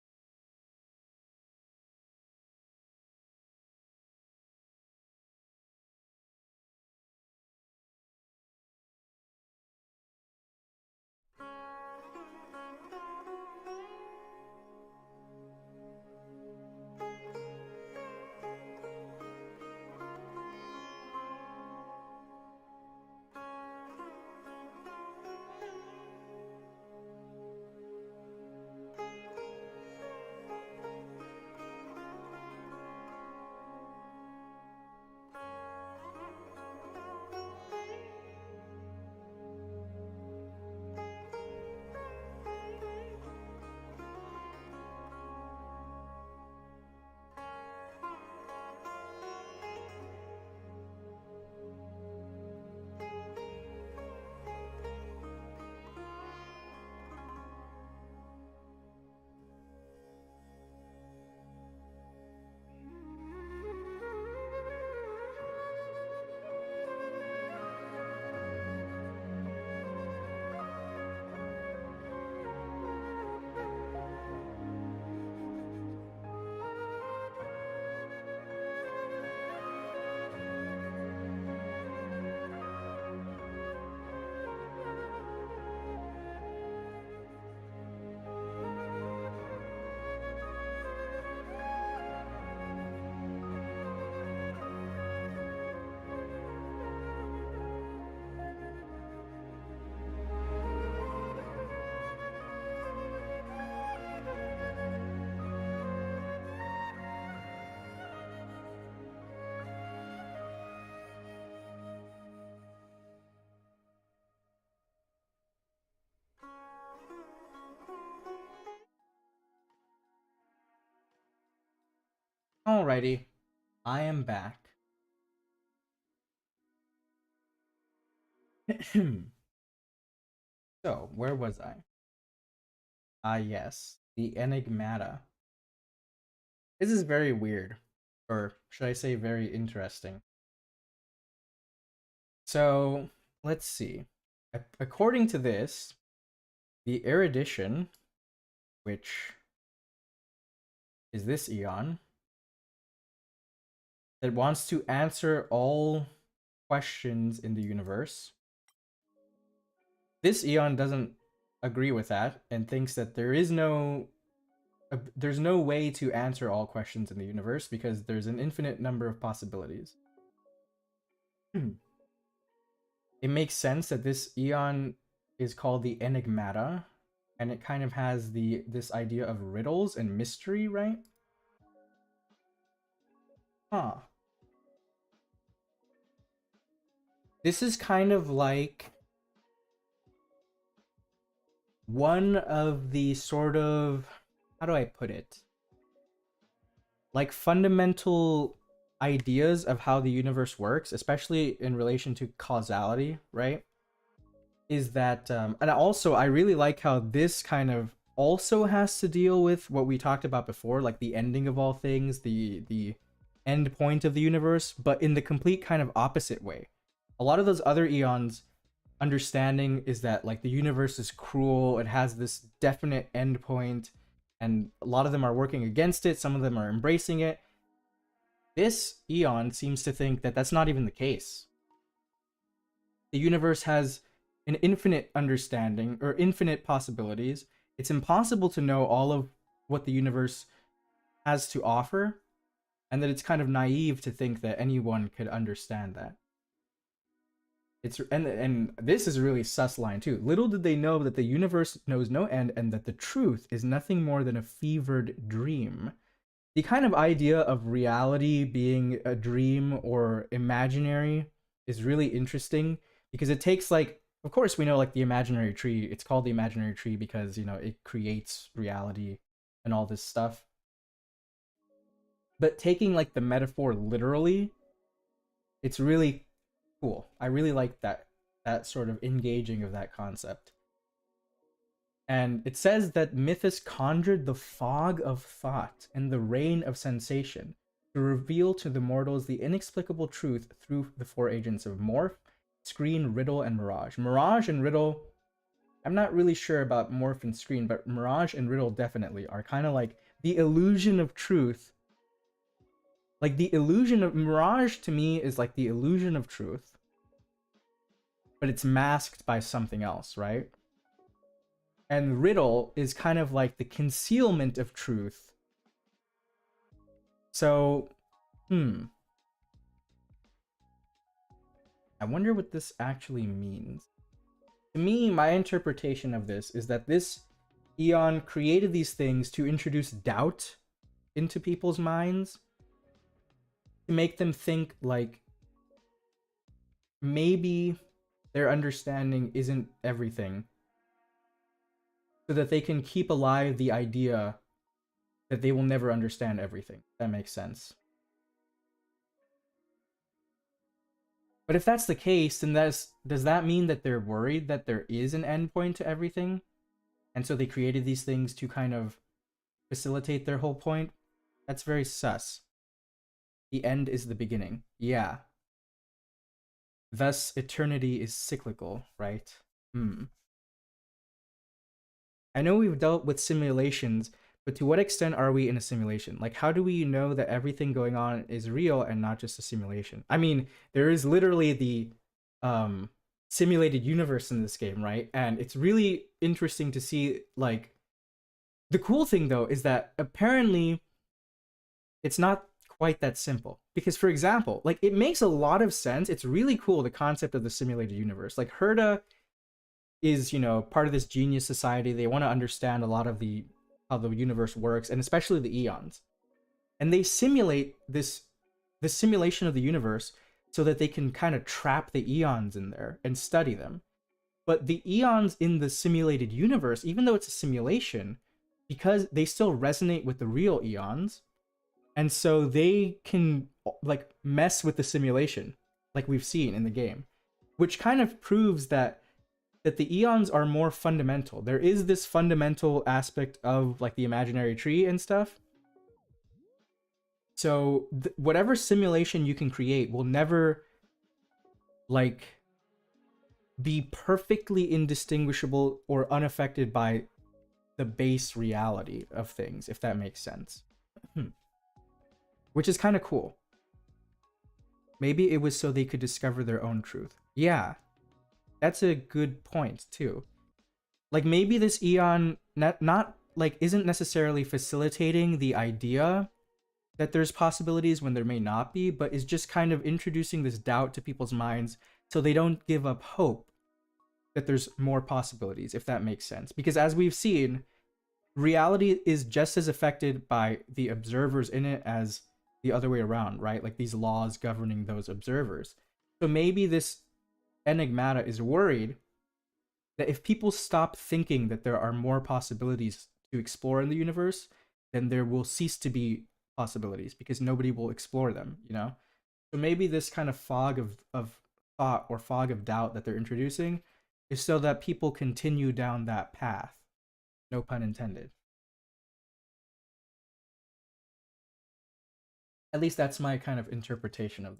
Alrighty, I am back. So, where was I? Yes, the Enigmata. This is very weird, or should I say very interesting. So, let's see. According to this, the erudition, which is this Eon, that wants to answer all questions in the universe. This Eon doesn't agree with that and thinks that there's no way to answer all questions in the universe because there's an infinite number of possibilities. It makes sense that this Eon is called the Enigmata, and it kind of has this idea of riddles and mystery, right? Huh. This is kind of like one of the sort of, how do I put it? Like fundamental ideas of how the universe works, especially in relation to causality, right? Is that, and also I really like how this kind of also has to deal with what we talked about before, like the ending of all things, the end point of the universe, but in the complete kind of opposite way. A lot of those other Eons understanding is that like the universe is cruel, it has this definite end point, and a lot of them are working against it, some of them are embracing it. This Eon seems to think that that's not even the case. The universe has an infinite understanding or infinite possibilities. It's impossible to know all of what the universe has to offer, and that it's kind of naive to think that anyone could understand that. It's and this is a really sus line too. Little did they know that the universe knows no end and that the truth is nothing more than a fevered dream. The kind of idea of reality being a dream or imaginary is really interesting because it takes, like, of course we know like the imaginary tree, it's called the imaginary tree because, you know, it creates reality and all this stuff. But taking like the metaphor literally, it's really cool. I really like that sort of engaging of that concept. And it says that Mythos conjured the fog of thought and the rain of sensation to reveal to the mortals the inexplicable truth through the four agents of morph, screen, riddle, and mirage. Mirage and riddle, I'm not really sure about morph and screen, but mirage and riddle definitely are kind of like the illusion of truth. Like the illusion of mirage to me is like the illusion of truth, but it's masked by something else, right? And riddle is kind of like the concealment of truth. So, I wonder what this actually means. To me, my interpretation of this is that this Eon created these things to introduce doubt into people's minds, to make them think like maybe their understanding isn't everything, so that they can keep alive the idea that they will never understand everything. That makes sense. But if that's the case, then does that mean that they're worried that there is an endpoint to everything? And so they created these things to kind of facilitate their whole point? That's very sus. The end is the beginning. Yeah. Thus, eternity is cyclical, right? I know we've dealt with simulations, but to what extent are we in a simulation? Like, how do we know that everything going on is real and not just a simulation? I mean, there is literally the simulated universe in this game, right? And it's really interesting to see, like, the cool thing, though, is that apparently it's not quite that simple. Because, for example, like, it makes a lot of sense. It's really cool, the concept of the simulated universe. Like, Herda is, you know, part of this genius society. They want to understand a lot of how the universe works, and especially the eons. And they simulate the simulation of the universe so that they can kind of trap the eons in there and study them. But the eons in the simulated universe, even though it's a simulation, because they still resonate with the real eons, And so they can like mess with the simulation, like we've seen in the game, which kind of proves that the eons are more fundamental. There is this fundamental aspect of like the imaginary tree and stuff. So whatever simulation you can create will never like be perfectly indistinguishable or unaffected by the base reality of things, if that makes sense. Which is kind of cool. Maybe it was so they could discover their own truth. Yeah, that's a good point too. Like maybe this eon not like isn't necessarily facilitating the idea that there's possibilities when there may not be, but is just kind of introducing this doubt to people's minds so they don't give up hope that there's more possibilities, if that makes sense. Because as we've seen, reality is just as affected by the observers in it as the other way around, right? Like these laws governing those observers. So maybe this enigmata is worried that if people stop thinking that there are more possibilities to explore in the universe, then there will cease to be possibilities because nobody will explore them, you know? So maybe this kind of fog of thought or fog of doubt that they're introducing is so that people continue down that path. No pun intended. At least that's my kind of interpretation of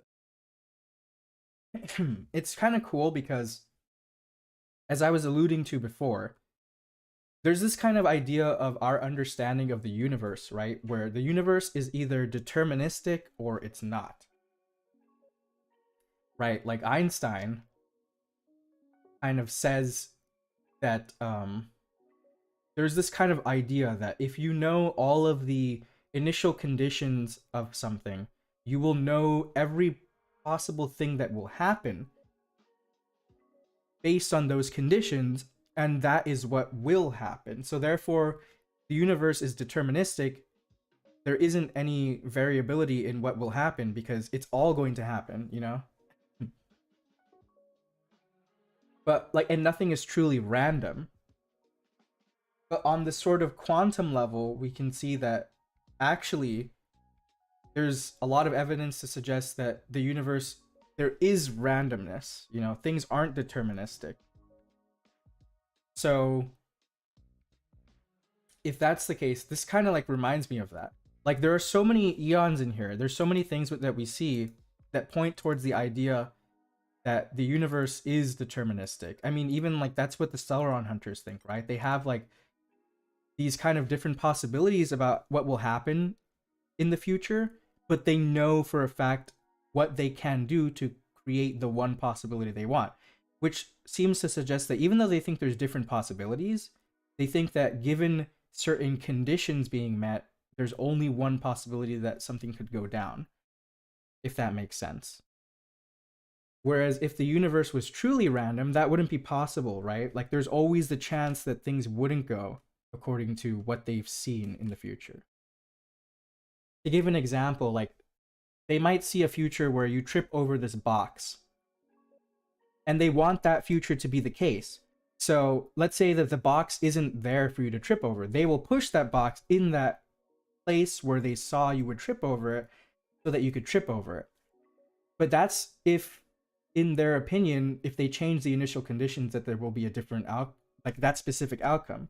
it. It's kind of cool because, as I was alluding to before, there's this kind of idea of our understanding of the universe, right? Where the universe is either deterministic or it's not. Right? Like Einstein kind of says that there's this kind of idea that if you know all of the initial conditions of something, you will know every possible thing that will happen based on those conditions, and that is what will happen. So therefore, the universe is deterministic. There isn't any variability in what will happen because it's all going to happen, you know? But like, and nothing is truly random. But on the sort of quantum level, we can see that actually there's a lot of evidence to suggest that the universe, there is randomness, you know, things aren't deterministic. So if that's the case, this kind of like reminds me of that. Like there are so many eons in here. There's so many things that we see that point towards the idea that the universe is deterministic. I mean, even like that's what the Stellaron hunters think, right? They have like these kind of different possibilities about what will happen in the future, but they know for a fact what they can do to create the one possibility they want, which seems to suggest that even though they think there's different possibilities, they think that given certain conditions being met, there's only one possibility that something could go down, if that makes sense. Whereas if the universe was truly random, that wouldn't be possible, right? Like there's always the chance that things wouldn't go according to what they've seen in the future. To give an example, like they might see a future where you trip over this box and they want that future to be the case. So let's say that the box isn't there for you to trip over. They will push that box in that place where they saw you would trip over it so that you could trip over it. But that's if, in their opinion, if they change the initial conditions, that there will be a different like that specific outcome.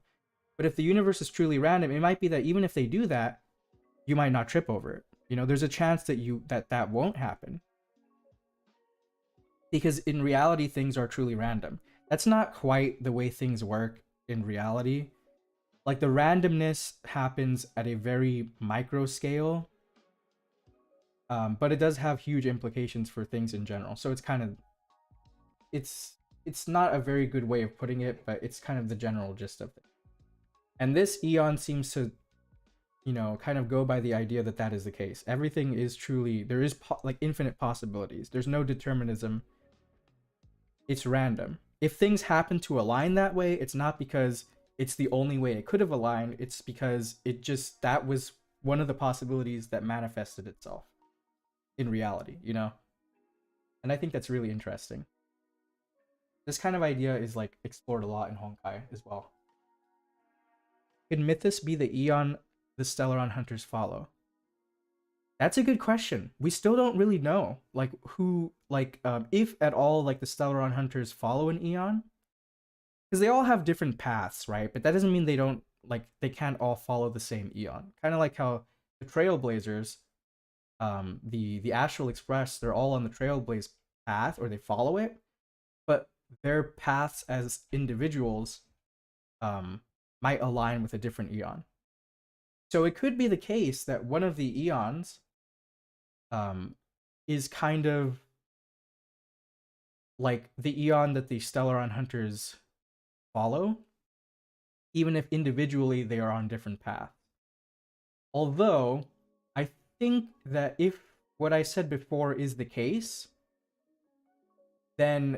But if the universe is truly random, it might be that even if they do that, you might not trip over it. You know, there's a chance that that won't happen. Because in reality, things are truly random. That's not quite the way things work in reality. Like the randomness happens at a very micro scale. But it does have huge implications for things in general. So it's kind of, it's not a very good way of putting it, but it's kind of the general gist of it. And this eon seems to, you know, kind of go by the idea that that is the case. Everything is truly, there is like infinite possibilities. There's no determinism. It's random. If things happen to align that way, it's not because it's the only way it could have aligned. It's because it just, that was one of the possibilities that manifested itself in reality, you know? And I think that's really interesting. This kind of idea is like explored a lot in Honkai as well. Could Mythos be the eon the Stellaron hunters follow? That's a good question. We still don't really know, like, who, like, if at all, like, the Stellaron Hunters follow an Eon. Because they all have different paths, right? But that doesn't mean they don't, like, they can't all follow the same Eon. Kind of like how the Trailblazers, the Astral Express, they're all on the Trailblaze path, or they follow it, but their paths as individuals might align with a different Eon. So it could be the case that one of the Eons is kind of like the Eon that the Stellaron Hunters follow, even if individually they are on different paths. Although, I think that if what I said before is the case, then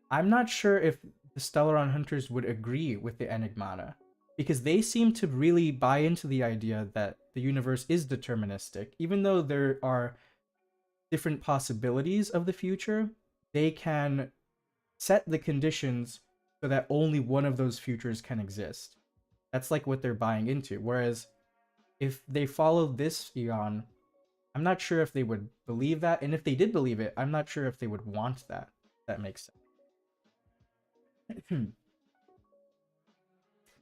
I'm not sure if the Stellaron Hunters would agree with the Enigmata, because they seem to really buy into the idea that the universe is deterministic. Even though there are different possibilities of the future, they can set the conditions so that only one of those futures can exist. That's like what they're buying into. Whereas if they follow this Eon, I'm not sure if they would believe that. And if they did believe it, I'm not sure if they would want that. If that makes sense.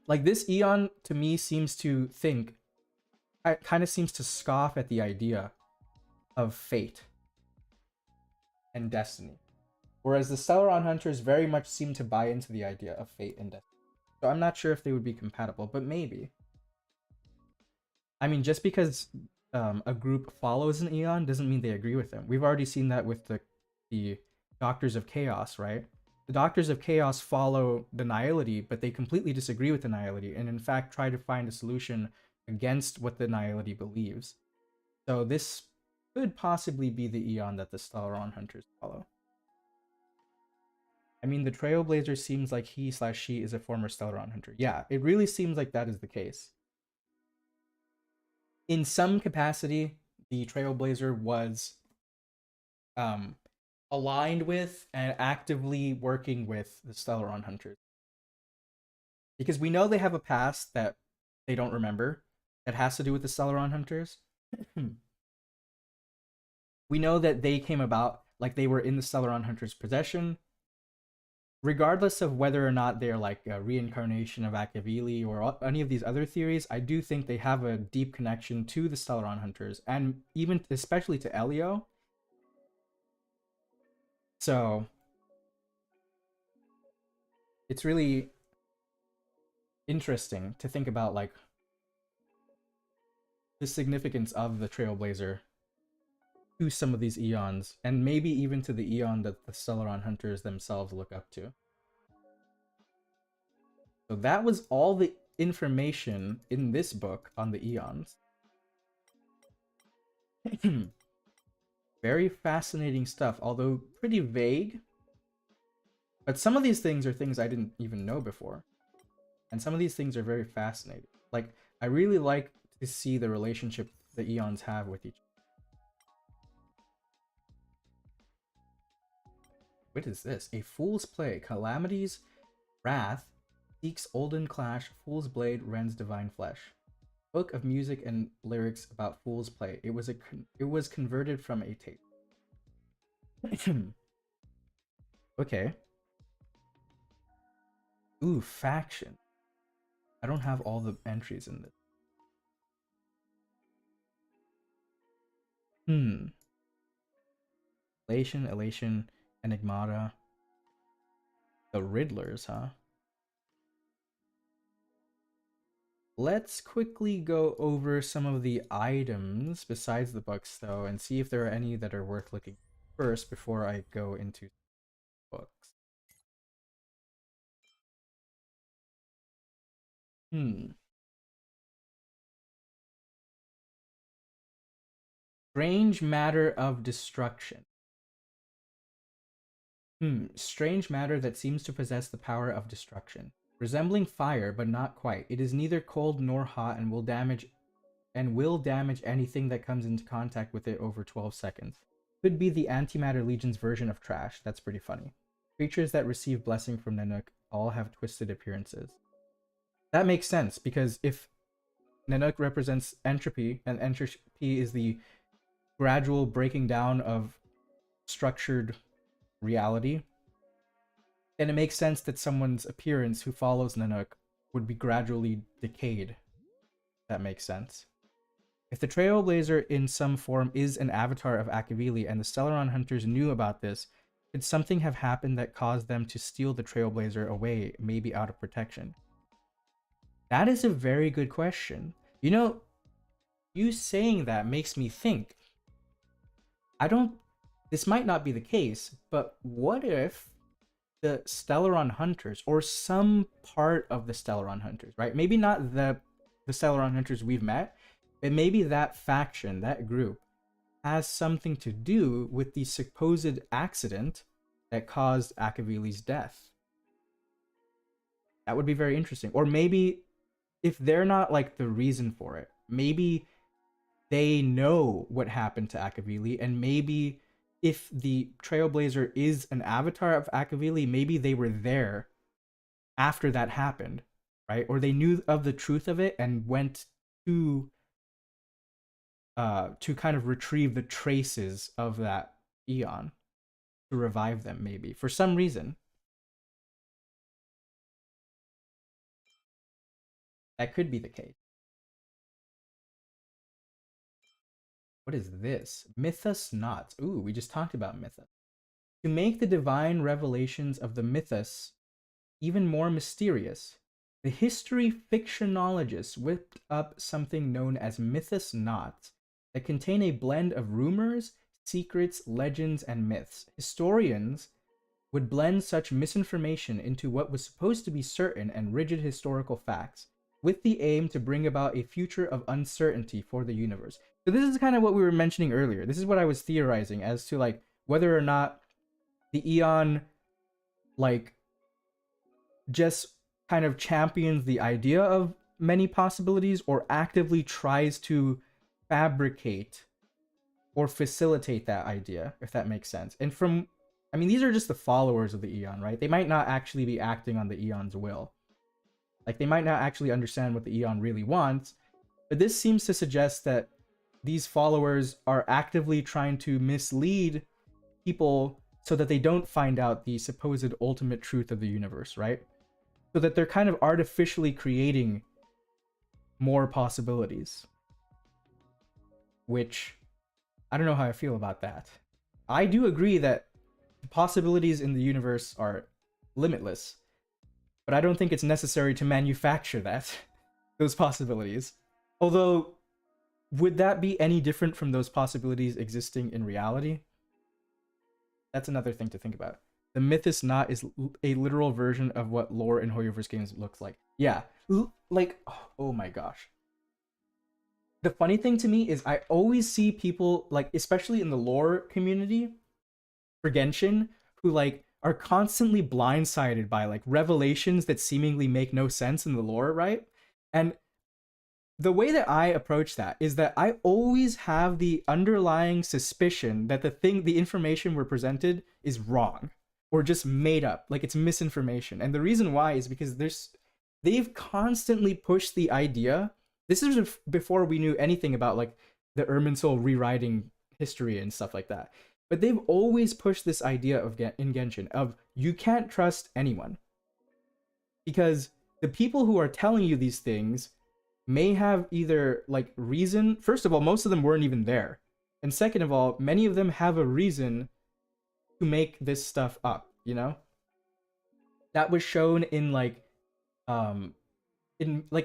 Like, this Eon to me seems to think, it kind of seems to scoff at the idea of fate and destiny. Whereas the Stellaron Hunters very much seem to buy into the idea of fate and destiny. So I'm not sure if they would be compatible, but maybe. I mean, just because a group follows an Eon doesn't mean they agree with them. We've already seen that with the Doctors of Chaos, right? The Doctors of Chaos follow the Nihility, but they completely disagree with the Nihility, and in fact try to find a solution against what the Nihility believes. So this could possibly be the Eon that the Stellaron Hunters follow. I mean, the Trailblazer seems like he/she is a former Stellaron Hunter. Yeah, it really seems like that is the case. In some capacity, the Trailblazer was aligned with and actively working with the Stellaron Hunters. Because we know they have a past that they don't remember that has to do with the Stellaron Hunters. We know that they came about, like, they were in the Stellaron Hunters' possession. Regardless of whether or not they're like a reincarnation of Akavili or any of these other theories, I do think they have a deep connection to the Stellaron Hunters, and even especially to Elio. So it's really interesting to think about, like, the significance of the Trailblazer to some of these Eons, and maybe even to the Eon that the Stellaron Hunters themselves look up to. So that was all the information in this book on the Eons. Very fascinating stuff, although pretty vague. But some of these things are things I didn't even know before. And some of these things are very fascinating. Like, I really like to see the relationship the Eons have with each other. What is this? A Fool's Play. Calamity's Wrath seeks Olden Clash. Fool's Blade rends divine flesh. Book of music and lyrics about Fool's Play. It was converted from a tape. Okay. Ooh, faction. I don't have all the entries in this. Elation, Enigmata. The Riddlers, huh? Let's quickly go over some of the items besides the books, though, and see if there are any that are worth looking first before I go into books. Strange matter of destruction. Strange matter that seems to possess the power of destruction. Resembling fire, but not quite. It is neither cold nor hot and will damage anything that comes into contact with it over 12 seconds. Could be the Antimatter Legion's version of trash. That's pretty funny. Creatures that receive blessing from Nanook all have twisted appearances. That makes sense, because if Nanook represents entropy, and entropy is the gradual breaking down of structured reality, then it makes sense that someone's appearance who follows Nanook would be gradually decayed. That makes sense. If the Trailblazer in some form is an avatar of Akavili and the Stellaron hunters knew about this, could something have happened that caused them to steal the Trailblazer away, maybe out of protection? That is a very good question. You know, you saying that makes me think. This might not be the case, but what if the Stellaron hunters, or some part of the Stellaron hunters, right? Maybe not the Stellaron hunters we've met, but maybe that faction, that group, has something to do with the supposed accident that caused Akavili's death. That would be very interesting. Or maybe if they're not like the reason for it, maybe they know what happened to Akavili, and maybe if the Trailblazer is an avatar of Akavili, maybe they were there after that happened, right? Or they knew of the truth of it and went to kind of retrieve the traces of that Eon to revive them, maybe for some reason. That could be the case. What is this? Mythos Knots. Ooh, we just talked about Mythos. To make the divine revelations of the Mythos even more mysterious, the history fictionologists whipped up something known as Mythos Knots that contain a blend of rumors, secrets, legends, and myths. Historians would blend such misinformation into what was supposed to be certain and rigid historical facts, with the aim to bring about a future of uncertainty for the universe. So this is kind of what we were mentioning earlier. This is what I was theorizing as to like whether or not the Eon like just kind of champions the idea of many possibilities or actively tries to fabricate or facilitate that idea, if that makes sense. And from, I mean, these are just the followers of the Eon, right? They might not actually be acting on the Eon's will. Like, they might not actually understand what the Eon really wants, but this seems to suggest that these followers are actively trying to mislead people so that they don't find out the supposed ultimate truth of the universe, right? So that they're kind of artificially creating more possibilities. Which, I don't know how I feel about that. I do agree that the possibilities in the universe are limitless, but I don't think it's necessary to manufacture those possibilities. Although, would that be any different from those possibilities existing in reality? That's another thing to think about. The Mythos Knot is a literal version of what lore in Hoyoverse games looks like. Yeah, like, oh my gosh. The funny thing to me is I always see people, like, especially in the lore community for Genshin, who, like, are constantly blindsided by, like, revelations that seemingly make no sense in the lore, right? And the way that I approach that is that I always have the underlying suspicion that the information we're presented is wrong or just made up, like it's misinformation. And the reason why is because they've constantly pushed the idea. This is before we knew anything about like the Irminsul rewriting history and stuff like that. But they've always pushed this idea in Genshin of you can't trust anyone. Because the people who are telling you these things may have either like reason. First of all, most of them weren't even there. And second of all, many of them have a reason to make this stuff up, you know? That was shown in like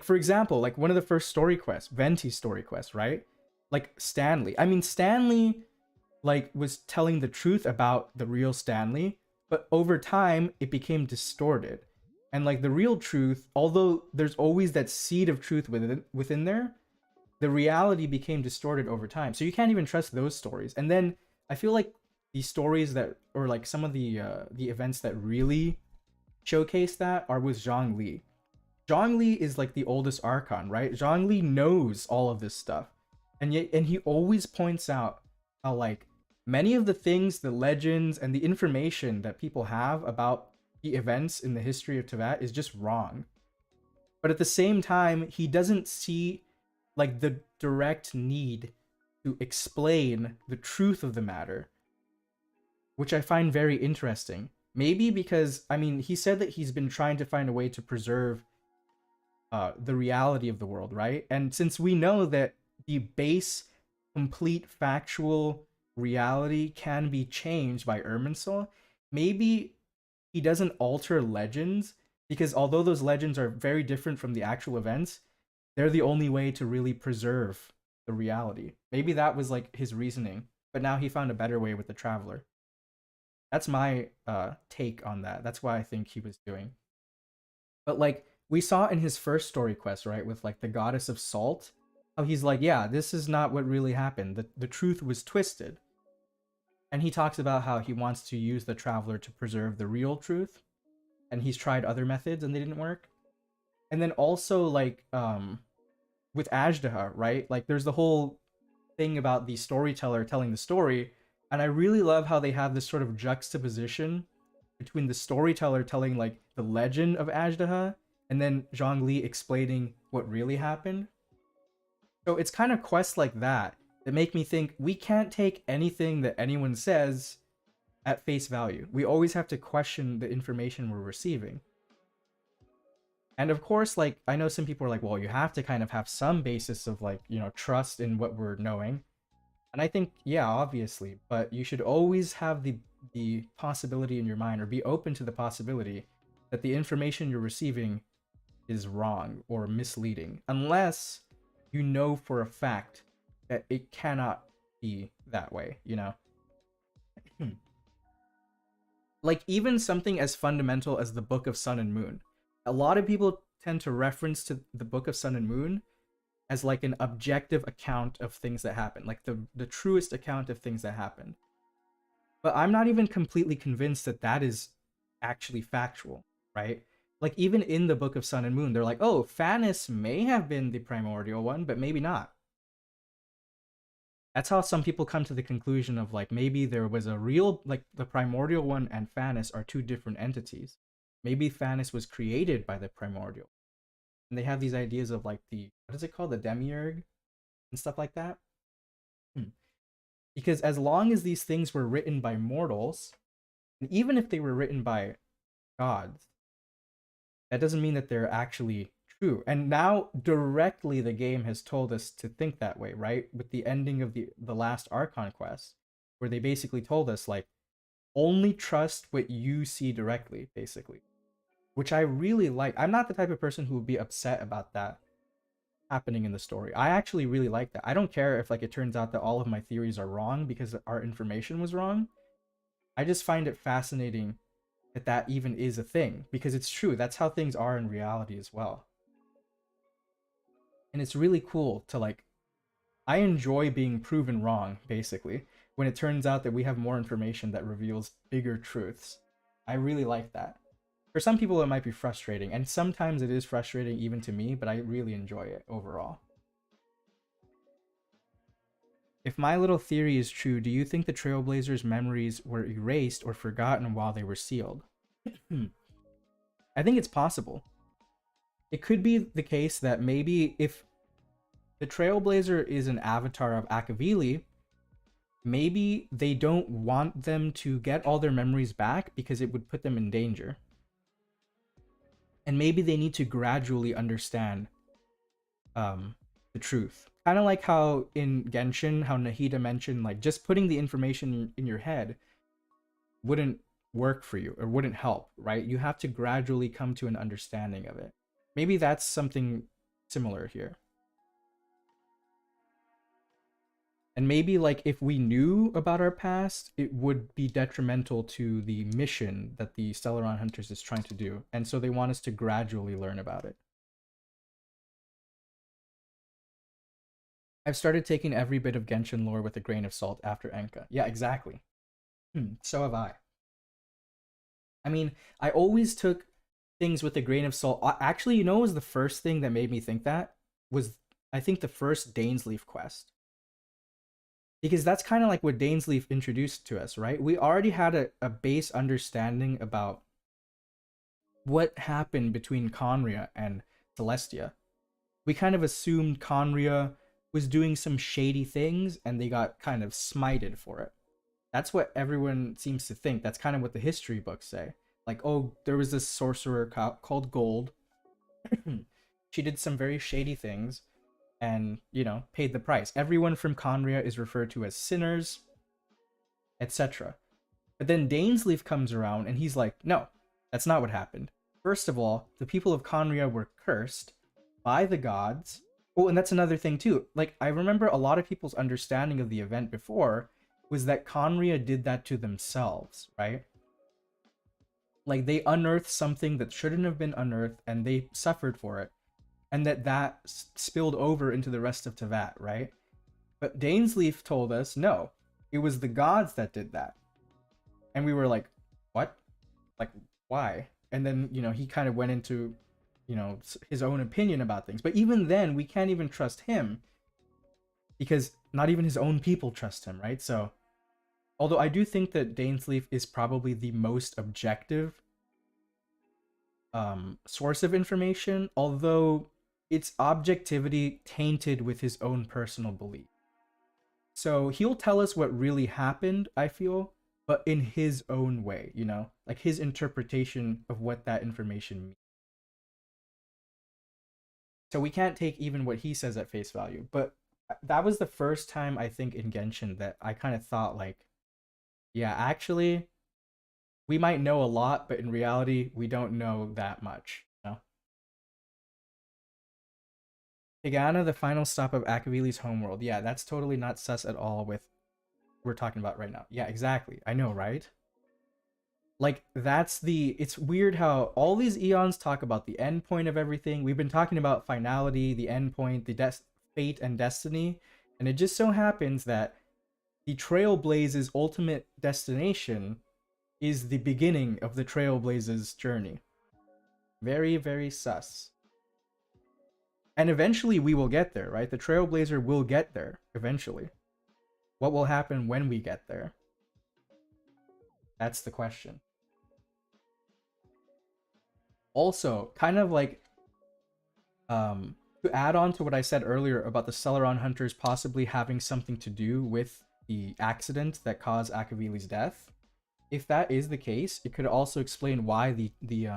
for example, like one of the first story quests, Venti's story quest, right? Like Stanley. I mean, Stanley like was telling the truth about the real Stanley, but over time it became distorted. And like the real truth, although there's always that seed of truth within there, the reality became distorted over time. So you can't even trust those stories. And then I feel like the stories that, or like some of the events that really showcase that are with Zhongli. Zhongli is like the oldest Archon, right? Zhongli knows all of this stuff. And he always points out how like many of the things, the legends, and the information that people have about the events in the history of Teyvat is just wrong. But at the same time, he doesn't see like the direct need to explain the truth of the matter, which I find very interesting. Maybe because, I mean, he said that he's been trying to find a way to preserve the reality of the world, right? And since we know that the base, complete, factual reality can be changed by Irminsul, maybe he doesn't alter legends, because although those legends are very different from the actual events, they're the only way to really preserve the reality. Maybe that was like his reasoning, but now he found a better way with the Traveler. That's my take on that. That's why I think he was doing. But like we saw in his first story quest, right, with like the goddess of salt, how he's like, yeah, this is not what really happened. The truth was twisted. And he talks about how he wants to use the Traveler to preserve the real truth. And he's tried other methods and they didn't work. And then also like with Ajdaha, right? Like there's the whole thing about the storyteller telling the story, and I really love how they have this sort of juxtaposition between the storyteller telling like the legend of Ajdaha and then Zhongli explaining what really happened. So it's kind of quests like that that make me think we can't take anything that anyone says at face value. We always have to question the information we're receiving. And of course, like, I know some people are like, well, you have to kind of have some basis of like, you know, trust in what we're knowing. And I think, yeah, obviously, but you should always have the possibility in your mind, or be open to the possibility that the information you're receiving is wrong or misleading, unless you know for a fact that it cannot be that way, you know? Like, even something as fundamental as the Book of Sun and Moon. A lot of people tend to reference to the Book of Sun and Moon as like an objective account of things that happen, like the truest account of things that happen. But I'm not even completely convinced that that is actually factual, right? Like even in the Book of Sun and Moon, they're like, oh, Fanis may have been the primordial one, but maybe not. That's how some people come to the conclusion of like, maybe there was a real, like the primordial one and Fanis are two different entities. Maybe Fanis was created by the primordial. And they have these ideas of like the, what is it called? The demiurge and stuff like that. Because as long as these things were written by mortals, and even if they were written by gods, that doesn't mean that they're actually true. And now directly the game has told us to think that way, right? With the ending of the last Archon quest, where they basically told us like, only trust what you see directly, basically. Which I really like. I'm not the type of person who would be upset about that happening in the story. I actually really like that. I don't care if like it turns out that all of my theories are wrong because our information was wrong. I just find it fascinating that that even is a thing, because it's true. That's how things are in reality as well. And it's really cool to like, I enjoy being proven wrong, basically, when it turns out that we have more information that reveals bigger truths. I really like that. For some people, it might be frustrating, and sometimes it is frustrating even to me, but I really enjoy it overall. If my little theory is true, do you think the Trailblazers' memories were erased or forgotten while they were sealed? I think it's possible. It could be the case that maybe if the Trailblazer is an avatar of Akavili, maybe they don't want them to get all their memories back because it would put them in danger. And maybe they need to gradually understand the truth. Kind of like how in Genshin, how Nahida mentioned, like, just putting the information in your head wouldn't work for you, or wouldn't help, right? You have to gradually come to an understanding of it. Maybe that's something similar here. And maybe, like, if we knew about our past, it would be detrimental to the mission that the Stellaron Hunters is trying to do. And so they want us to gradually learn about it. I've started taking every bit of Genshin lore with a grain of salt after Enka. Yeah, exactly. So have I. I mean, I always took things with a grain of salt. Actually, you know what was the first thing that made me think that? Was, I think, the first Dainsleif quest. Because that's kind of like what Dainsleif introduced to us, right? We already had a base understanding about what happened between Conria and Celestia. We kind of assumed Conria was doing some shady things and they got kind of smited for it. That's what everyone seems to think. That's kind of what the history books say. Like, oh, there was this sorcerer called Gold. She did some very shady things and, you know, paid the price. Everyone from Conria is referred to as sinners, etc. But then Dainsleif comes around and he's like, no, that's not what happened. First of all, the people of Conria were cursed by the gods. Oh, and that's another thing too. Like, I remember a lot of people's understanding of the event before was that Conria did that to themselves, right? Like, they unearthed something that shouldn't have been unearthed and they suffered for it. And that spilled over into the rest of Tevat, right? But Dainsleif told us, no, it was the gods that did that. And we were like, what? Like, why? And then, you know, he kind of went into, you know, his own opinion about things. But even then, we can't even trust him because not even his own people trust him, right? So, although I do think that Dainsleif is probably the most objective source of information, although its objectivity tainted with his own personal belief. So he'll tell us what really happened, I feel, but in his own way, you know, like his interpretation of what that information means. So we can't take even what he says at face value. But that was the first time, I think, in Genshin that I kind of thought, like, yeah, actually, we might know a lot, but in reality, we don't know that much. You know? Pegana, the final stop of Akavili's homeworld. Yeah, that's totally not sus at all with what we're talking about right now. Yeah, exactly. I know, right? Like, that's the... It's weird how all these eons talk about the end point of everything. We've been talking about finality, the end point, the fate and destiny. And it just so happens that the Trailblaze's ultimate destination is the beginning of the Trailblaze's journey. Very, very sus. And eventually we will get there, right? The Trailblazer will get there, eventually. What will happen when we get there? That's the question. Also, kind of like, to add on to what I said earlier about the Celeron Hunters possibly having something to do with the accident that caused Akavili's death, if that is the case, it could also explain why the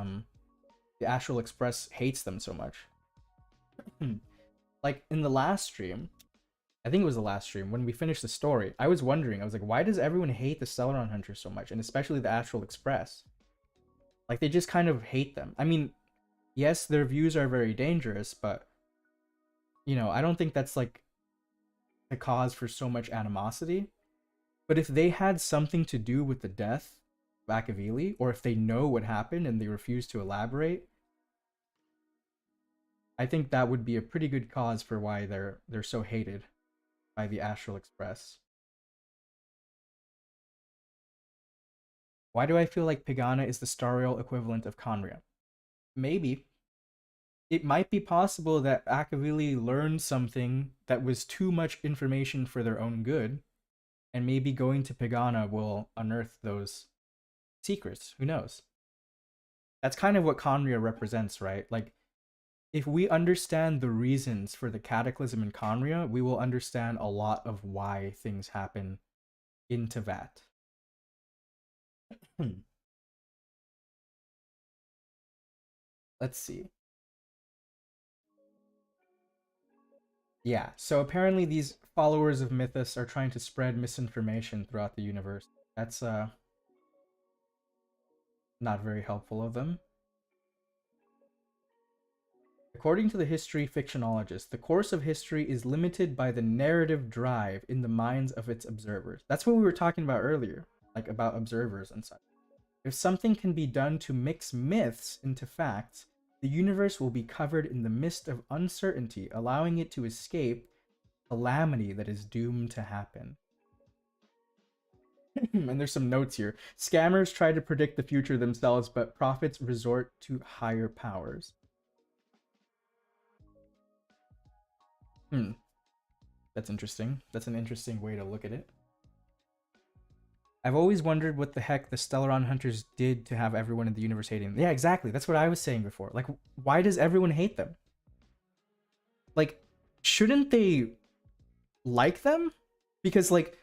Astral Express hates them so much. Like, in the last stream, I think it was the last stream, when we finished the story, I was wondering, I was like, why does everyone hate the Celeron Hunters so much? And especially the Astral Express. Like, they just kind of hate them. I mean, yes, their views are very dangerous, but, you know, I don't think that's, like, the cause for so much animosity. But if they had something to do with the death of Akavili, or if they know what happened and they refuse to elaborate, I think that would be a pretty good cause for why they're so hated by the Astral Express. Why do I feel like Pegana is the Starial equivalent of Conria? Maybe. It might be possible that Akavili learned something that was too much information for their own good, and maybe going to Pegana will unearth those secrets. Who knows? That's kind of what Conria represents, right? Like, if we understand the reasons for the cataclysm in Conria, we will understand a lot of why things happen in Tevat. Let's see. Yeah, so apparently these followers of Mythos are trying to spread misinformation throughout the universe. That's not very helpful of them. According to the history fictionologist, the course of history is limited by the narrative drive in the minds of its observers. That's what we were talking about earlier, like about observers and such. If something can be done to mix myths into facts, the universe will be covered in the mist of uncertainty, allowing it to escape calamity that is doomed to happen. And there's some notes here. Scammers try to predict the future themselves, but prophets resort to higher powers. That's interesting. That's an interesting way to look at it. I've always wondered what the heck the Stellaron Hunters did to have everyone in the universe hating them. Yeah, exactly. That's what I was saying before. Like, why does everyone hate them? Like, shouldn't they like them because like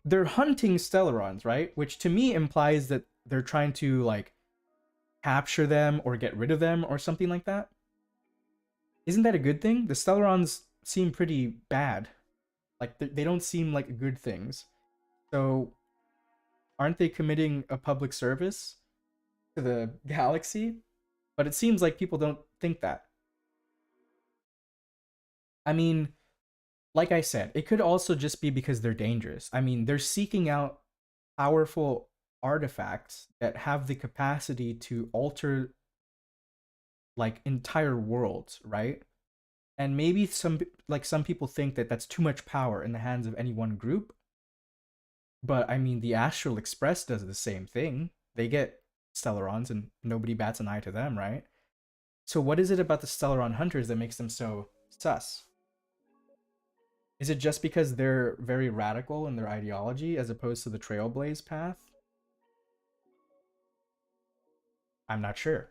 they're hunting Stellarons, right? Which to me implies that they're trying to like capture them or get rid of them or something like that. Isn't that a good thing? The Stellarons seem pretty bad. Like they don't seem like good things. So aren't they committing a public service to the galaxy? But it seems like people don't think that. I mean, like I said, it could also just be because they're dangerous. I mean, they're seeking out powerful artifacts that have the capacity to alter like entire worlds, right? And maybe some people think that that's too much power in the hands of any one group. But I mean, the Astral Express does the same thing. They get Stellarons and nobody bats an eye to them, right? So what is it about the Stellaron hunters that makes them so sus? Is it just because they're very radical in their ideology as opposed to the Trailblaze path? I'm not sure.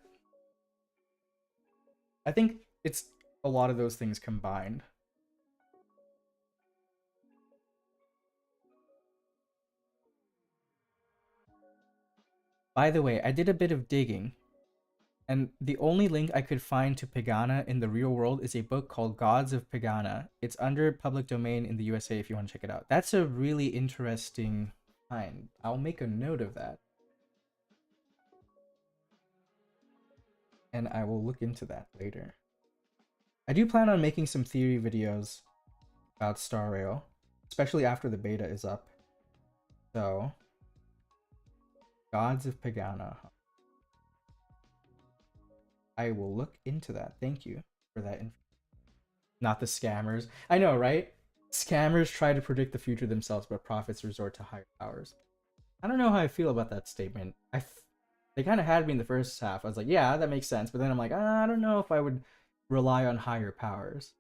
I think it's a lot of those things combined. By the way, I did a bit of digging, and the only link I could find to Pagana in the real world is a book called Gods of Pagana. It's under public domain in the USA if you want to check it out. That's a really interesting find. I'll make a note of that. And I will look into that later. I do plan on making some theory videos about Star Rail, especially after the beta is up. So, Gods of Pagana. I will look into that. Thank you for that info. Not the scammers. I know, right? Scammers try to predict the future themselves, but prophets resort to higher powers. I don't know how I feel about that statement. They kind of had me in the first half. I was like, yeah, that makes sense. But then I'm like, I don't know if I would rely on higher powers.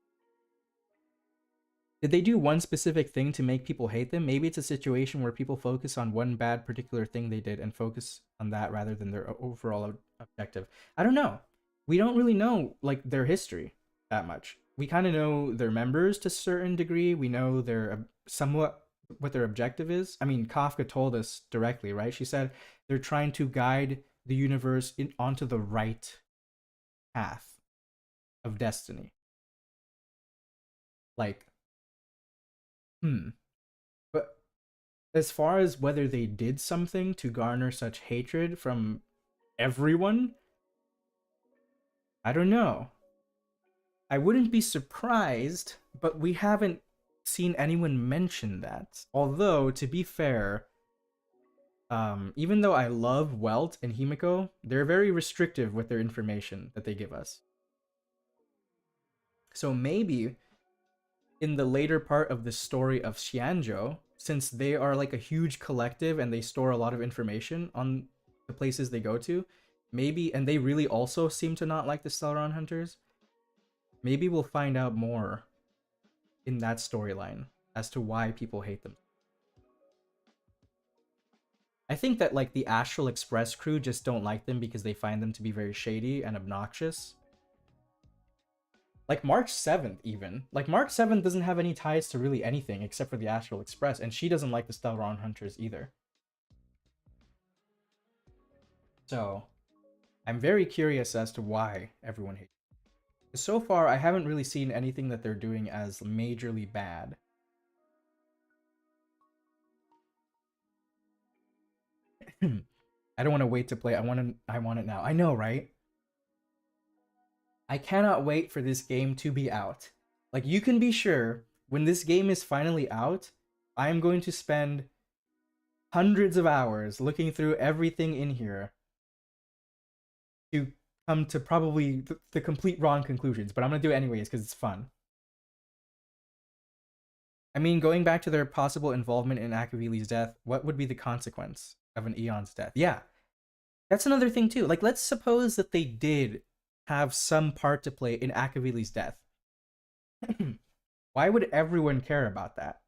Did they do one specific thing to make people hate them? Maybe it's a situation where people focus on one bad particular thing they did and focus on that rather than their overall objective. I don't know. We don't really know like their history that much. We kind of know their members to a certain degree. We know their somewhat what their objective is. I mean, Kafka told us directly, right? She said they're trying to guide the universe onto the right path of destiny. Like, But as far as whether they did something to garner such hatred from everyone, I don't know. I wouldn't be surprised, but we haven't seen anyone mention that. Although, to be fair, even though I love Welt and Himiko, they're very restrictive with their information that they give us. So maybe in the later part of the story of Xianzhou, since they are like a huge collective and they store a lot of information on the places they go to, maybe, and they really also seem to not like the Stellaron Hunters, maybe we'll find out more in that storyline as to why people hate them. I think that like the Astral Express crew just don't like them because they find them to be very shady and obnoxious. Like March 7th even. Like March 7th doesn't have any ties to really anything except for the Astral Express, and she doesn't like the Stellaron Hunters either. So, I'm very curious as to why everyone hates them. So far, I haven't really seen anything that they're doing as majorly bad. I don't want to wait to play. I want it now. I know, right? I cannot wait for this game to be out. Like, you can be sure when this game is finally out, I am going to spend hundreds of hours looking through everything in here to come to probably the complete wrong conclusions, but I'm going to do it anyways because it's fun. I mean, going back to their possible involvement in Akavili's death, what would be the consequence of an Eon's death? Yeah, that's another thing too. Like, let's suppose that they did have some part to play in Akavili's death. Why would everyone care about that?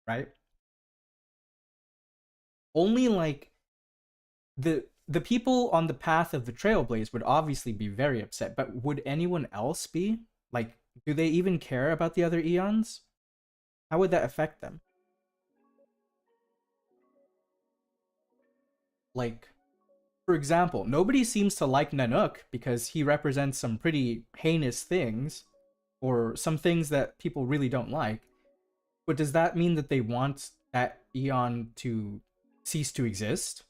Right? Only like the people on the path of the Trailblaze would obviously be very upset, but would anyone else be? Like, do they even care about the other Eons? How would that affect them? Like, for example, nobody seems to like Nanook because he represents some pretty heinous things, or some things that people really don't like. But does that mean that they want that Eon to cease to exist?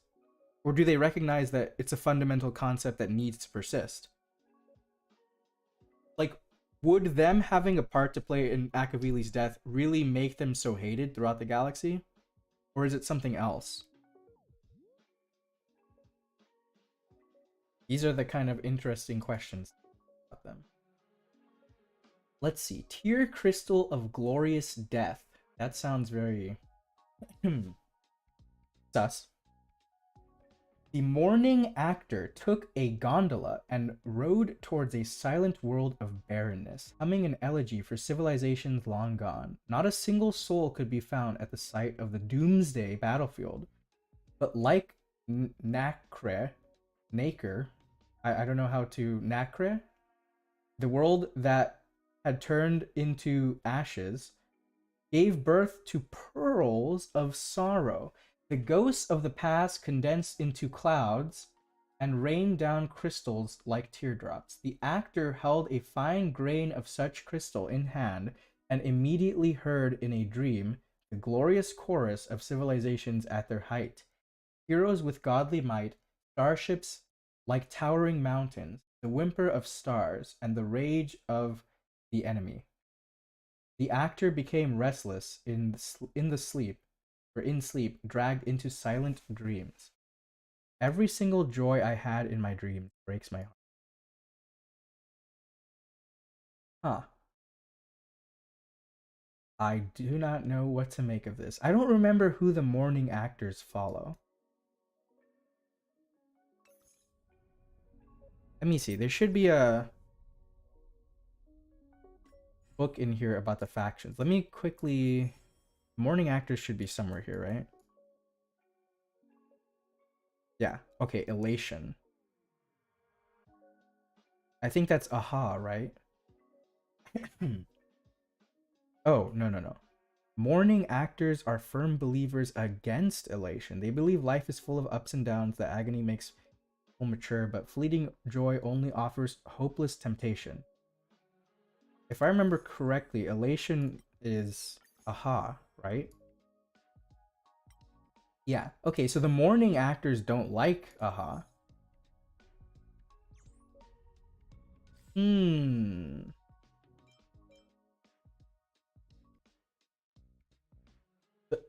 Or do they recognize that it's a fundamental concept that needs to persist? Like, would them having a part to play in Akavili's death really make them so hated throughout the galaxy? Or is it something else? These are the kind of interesting questions about them. Let's see. Tear Crystal of Glorious Death. That sounds very sus. The mourning actor took a gondola and rode towards a silent world of barrenness, humming an elegy for civilizations long gone. Not a single soul could be found at the site of the doomsday battlefield. But like Nacre, I don't know how to Nacre, the world that had turned into ashes, gave birth to pearls of sorrow. The ghosts of the past condensed into clouds and rained down crystals like teardrops. The actor held a fine grain of such crystal in hand and immediately heard in a dream the glorious chorus of civilizations at their height. Heroes with godly might, starships like towering mountains, the whimper of stars, and the rage of the enemy. The actor became restless in sleep, dragged into silent dreams. Every single joy I had in my dreams breaks my heart. Huh. I do not know what to make of this. I don't remember who the mourning actors follow. Let me see. There should be a book in here about the factions. Let me quickly... Mourning actors should be somewhere here, right? Yeah. Okay, Elation. I think that's Aha, right? Oh, no. Mourning actors are firm believers against elation. They believe life is full of ups and downs, that agony makes people mature, but fleeting joy only offers hopeless temptation. If I remember correctly, elation is Aha, right? Yeah. Okay, so the mourning actors don't like Aha.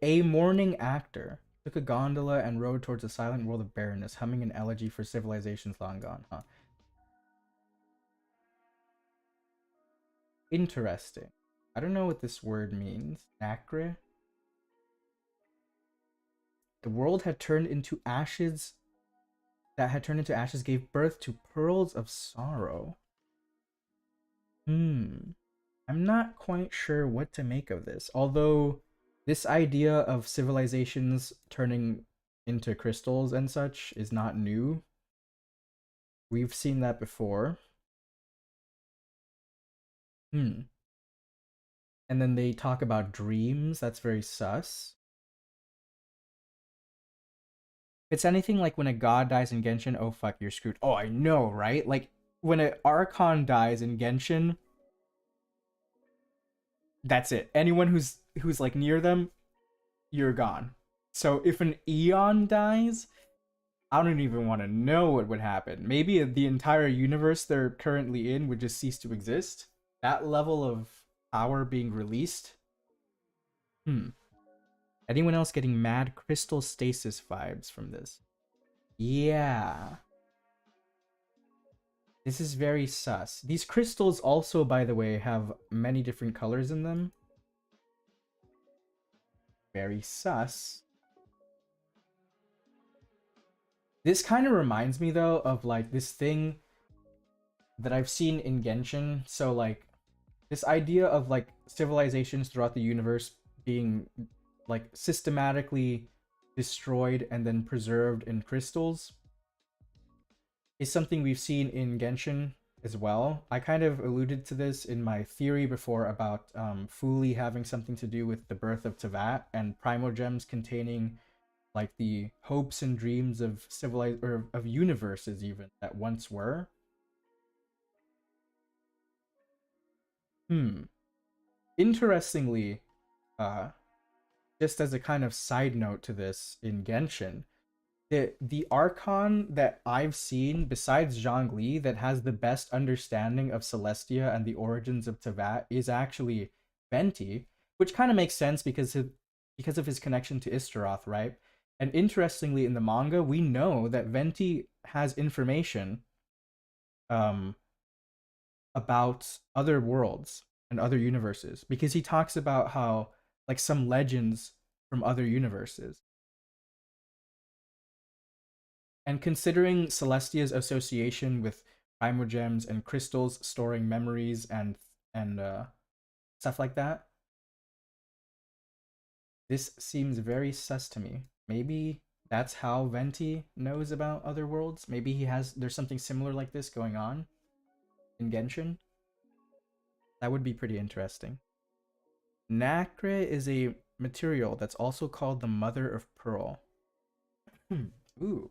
A mourning actor took a gondola and rode towards a silent world of barrenness, humming an elegy for civilizations long gone. Huh. Interesting. I don't know what this word means. Nacre? The world had turned into ashes. That had turned into ashes gave birth to pearls of sorrow. I'm not quite sure what to make of this. Although this idea of civilizations turning into crystals and such is not new. We've seen that before. And then they talk about dreams. That's very sus. If it's anything like when a god dies in Genshin, oh fuck, you're screwed. Oh, I know, right? Like, when an Archon dies in Genshin, that's it. Anyone who's like near them, you're gone. So if an Eon dies, I don't even want to know what would happen. Maybe the entire universe they're currently in would just cease to exist. That level of power being released. Anyone else getting mad crystal stasis vibes from this? Yeah. This is very sus. These crystals also, by the way, have many different colors in them. Very sus. This kind of reminds me, though, of, like, this thing that I've seen in Genshin. So, like, this idea of, like, civilizations throughout the universe being, like, systematically destroyed and then preserved in crystals is something we've seen in Genshin as well. I kind of alluded to this in my theory before about Fuli having something to do with the birth of Tevat and primogems containing like the hopes and dreams of civilized or of universes even that once were. Interestingly, uh just as a kind of side note to this in Genshin, the Archon that I've seen besides Zhongli that has the best understanding of Celestia and the origins of Tevat is actually Venti, which kind of makes sense because of his connection to Istaroth, right? And interestingly, in the manga, we know that Venti has information um about other worlds and other universes because he talks about how like some legends from other universes. And considering Celestia's association with primogems and crystals storing memories and stuff like that, this seems very sus to me. Maybe that's how Venti knows about other worlds. Maybe there's something similar like this going on in Genshin. That would be pretty interesting. Nacre is a material that's also called the mother of pearl. Ooh.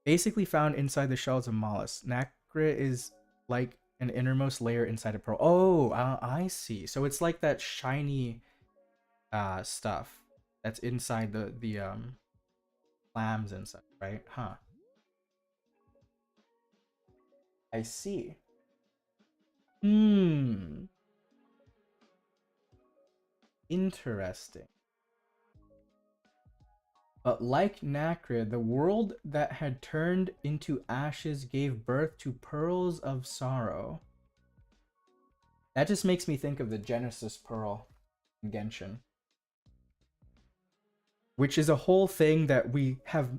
Basically found inside the shells of mollusks. Nacre is like an innermost layer inside a pearl. Oh, I see. So it's like that shiny stuff that's inside the clams and stuff, right? Huh. I see. Interesting. But like Nacre, the world that had turned into ashes gave birth to pearls of sorrow. That just makes me think of the Genesis Pearl in Genshin, which is a whole thing that we have,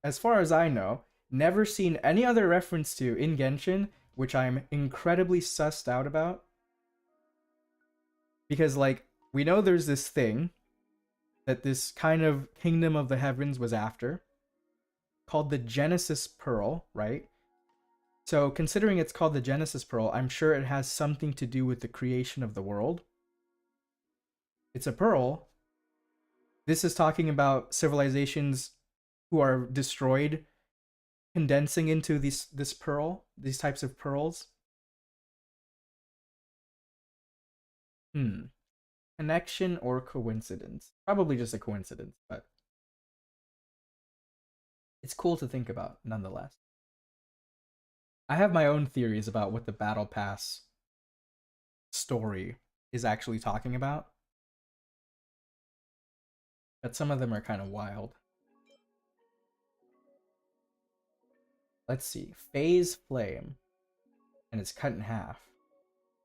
as far as I know, never seen any other reference to in Genshin, which I'm incredibly sussed out about. Because, like, we know there's this thing that this kind of kingdom of the heavens was after, called the Genesis Pearl, right? So, considering it's called the Genesis Pearl, I'm sure it has something to do with the creation of the world. It's a pearl. This is talking about civilizations who are destroyed condensing into this pearl, these types of pearls. Connection or coincidence? Probably just a coincidence, but it's cool to think about nonetheless. I have my own theories about what the Battle Pass story is actually talking about, but some of them are kind of wild. Let's see. Phase Flame, and it's cut in half.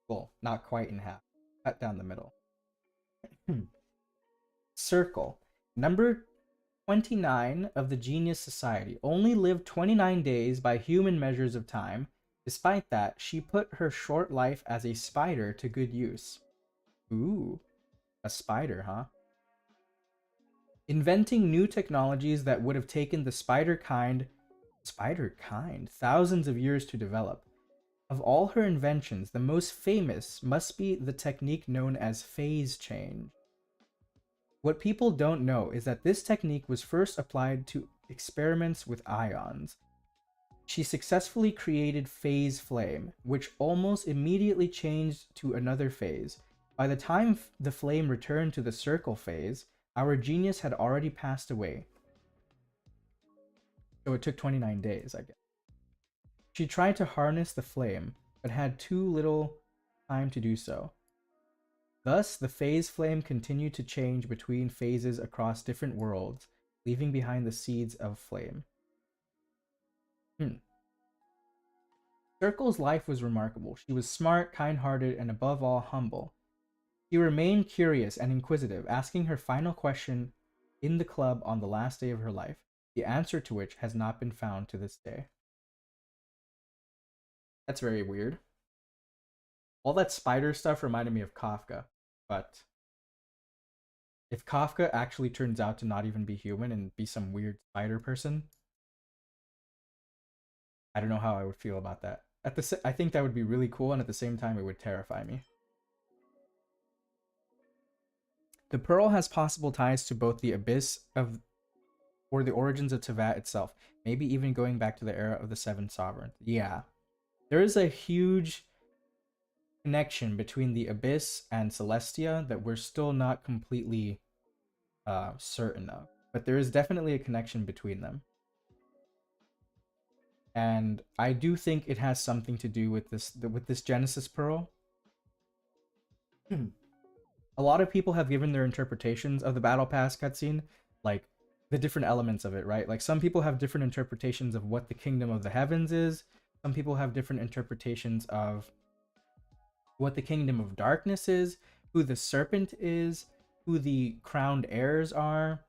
Well, not quite in half. Cut down the middle. Circle. Number 29 of the Genius Society only lived 29 days by human measures of time. Despite that, she put her short life as a spider to good use. Ooh, a spider, huh? Inventing new technologies that would have taken the spider kind, thousands of years to develop. Of all her inventions, the most famous must be the technique known as phase change. What people don't know is that this technique was first applied to experiments with ions. She successfully created phase flame, which almost immediately changed to another phase. By the time the flame returned to the circle phase, our genius had already passed away. So it took 29 days, I guess. She tried to harness the flame, but had too little time to do so. Thus, the phase flame continued to change between phases across different worlds, leaving behind the seeds of flame. Circle's life was remarkable. She was smart, kind-hearted, and above all, humble. She remained curious and inquisitive, asking her final question in the club on the last day of her life, the answer to which has not been found to this day. That's very weird. All that spider stuff reminded me of Kafka, but if Kafka actually turns out to not even be human and be some weird spider person, I don't know how I would feel about that. I think that would be really cool, and at the same time, it would terrify me. The pearl has possible ties to both the abyss of or the origins of Tevat itself, maybe even going back to the era of the Seven Sovereigns. Yeah. There is a huge connection between the abyss and Celestia that we're still not completely certain of. But there is definitely a connection between them. And I do think it has something to do with this Genesis Pearl. A lot of people have given their interpretations of the Battle Pass cutscene, like the different elements of it, right? Like some people have different interpretations of what the Kingdom of the Heavens is. Some people have different interpretations of what the Kingdom of Darkness is, who the Serpent is, who the Crowned Heirs are.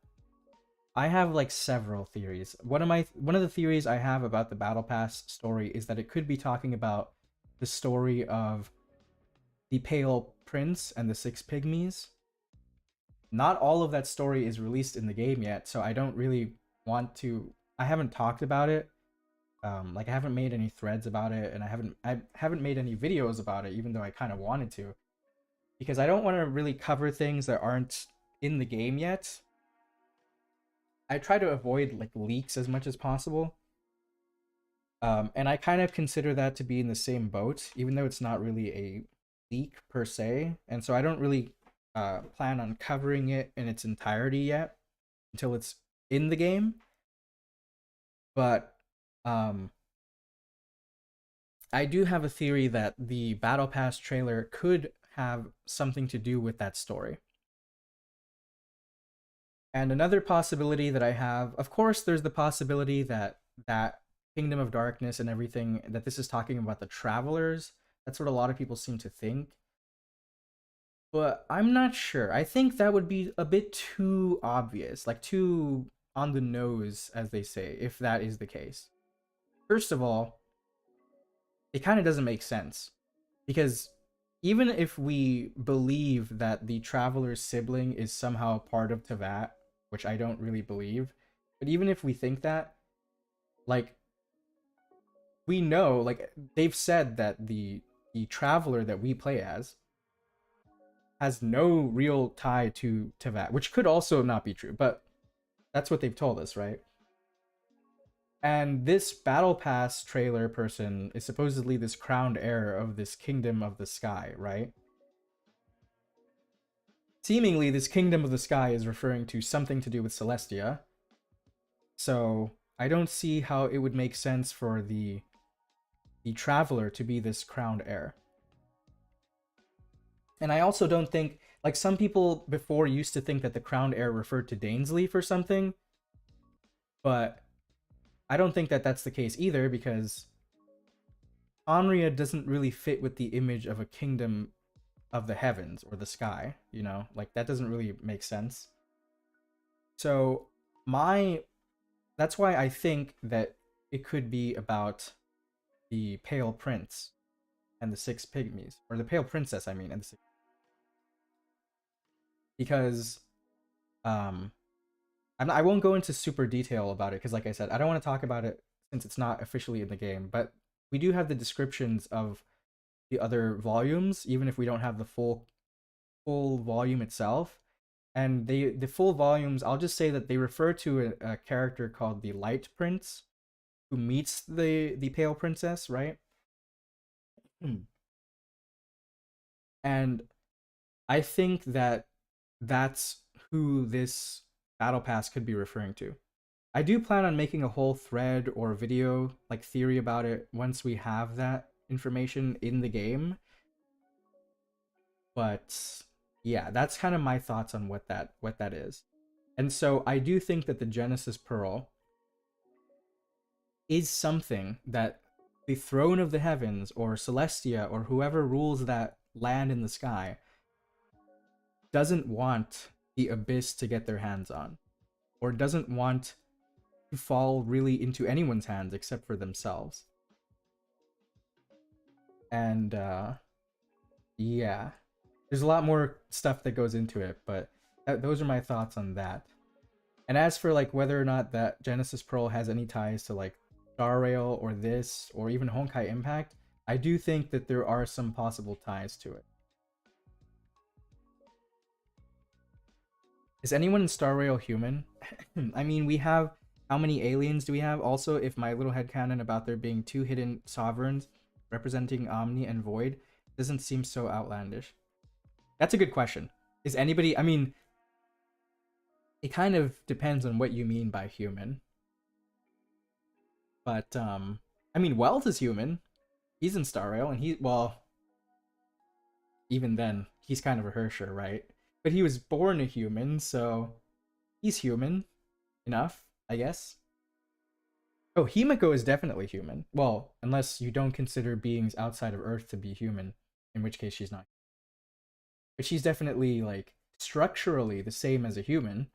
I have like several theories. One of the theories I have about the Battle Pass story is that it could be talking about the story of the Pale Prince and the Six Pygmies. Not all of that story is released in the game yet, so I don't really want to. I haven't talked about it. Like I haven't made any threads about it, and I haven't made any videos about it, even though I kind of wanted to, because I don't want to really cover things that aren't in the game yet. I try to avoid like leaks as much as possible. And I kind of consider that to be in the same boat, even though it's not really a leak per se. And so I don't really plan on covering it in its entirety yet until it's in the game. But I do have a theory that the Battle Pass trailer could have something to do with that story. And another possibility that I have, of course, there's the possibility that Kingdom of Darkness and everything, that this is talking about the Travelers. That's what a lot of people seem to think. But I'm not sure. I think that would be a bit too obvious, like too on the nose, as they say, if that is the case. First of all, it kind of doesn't make sense. Because even if we believe that the Traveler's sibling is somehow part of Tevat, which I don't really believe, but even if we think that, like, we know, like, they've said that the Traveler that we play as has no real tie to Tevat, which could also not be true, but that's what they've told us, right? And this Battle Pass trailer person is supposedly this crowned heir of this Kingdom of the Sky, right? Seemingly, this Kingdom of the Sky is referring to something to do with Celestia. So I don't see how it would make sense for the Traveler to be this crowned heir. And I also don't think, like, some people before used to think that the crowned heir referred to Dainsleif or something, but I don't think that that's the case either, because Onrya doesn't really fit with the image of a Kingdom of the Heavens or the Sky, you know? Like, that doesn't really make sense. So that's why I think that it could be about the Pale Prince and the Six Pygmies, or the Pale Princess, I mean, and the Six. Because I won't go into super detail about it, because like I said, I don't want to talk about it since it's not officially in the game, but we do have the descriptions of the other volumes, even if we don't have the full volume itself. And the full volumes, I'll just say that they refer to a character called the Light Prince, who meets the Pale Princess, right? And I think that that's who this Battle Pass could be referring to. I do plan on making a whole thread or video, like, theory about it once we have that information in the game. But yeah, that's kind of my thoughts on what that is. And so I do think that the Genesis Pearl is something that the Throne of the Heavens, or Celestia, or whoever rules that land in the sky, doesn't want the Abyss to get their hands on, or doesn't want to fall really into anyone's hands except for themselves. And yeah, there's a lot more stuff that goes into it, but those are my thoughts on that. And as for like whether or not that Genesis Pearl has any ties to like Star Rail or this or even Honkai Impact, I do think that there are some possible ties to it. Is anyone in Star Rail human? I mean, we have, how many aliens do we have? Also, if my little headcanon about there being 2 hidden sovereigns representing Omni and Void doesn't seem so outlandish. That's a good question. Is anybody, I mean, it kind of depends on what you mean by human. But, I mean, Welt is human. He's in Star Rail, and well, even then, he's kind of a Hersher, right? But he was born a human, so he's human enough, I guess. Oh, Himiko is definitely human. Well, unless you don't consider beings outside of Earth to be human, in which case she's not. But she's definitely, like, structurally the same as a human,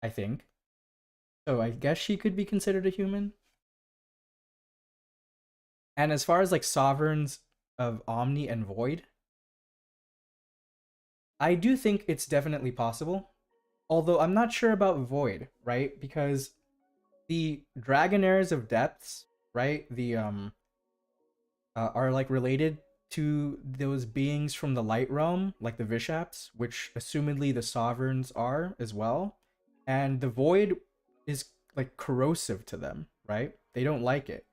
I think. So I guess she could be considered a human. And as far as, like, sovereigns of Omni and Void, I do think it's definitely possible. Although I'm not sure about Void, right? Because the Dragonaires of Depths, right? The are like related to those beings from the Light Realm, like the Vishaps, which assumedly the Sovereigns are as well. And the Void is like corrosive to them, right? They don't like it.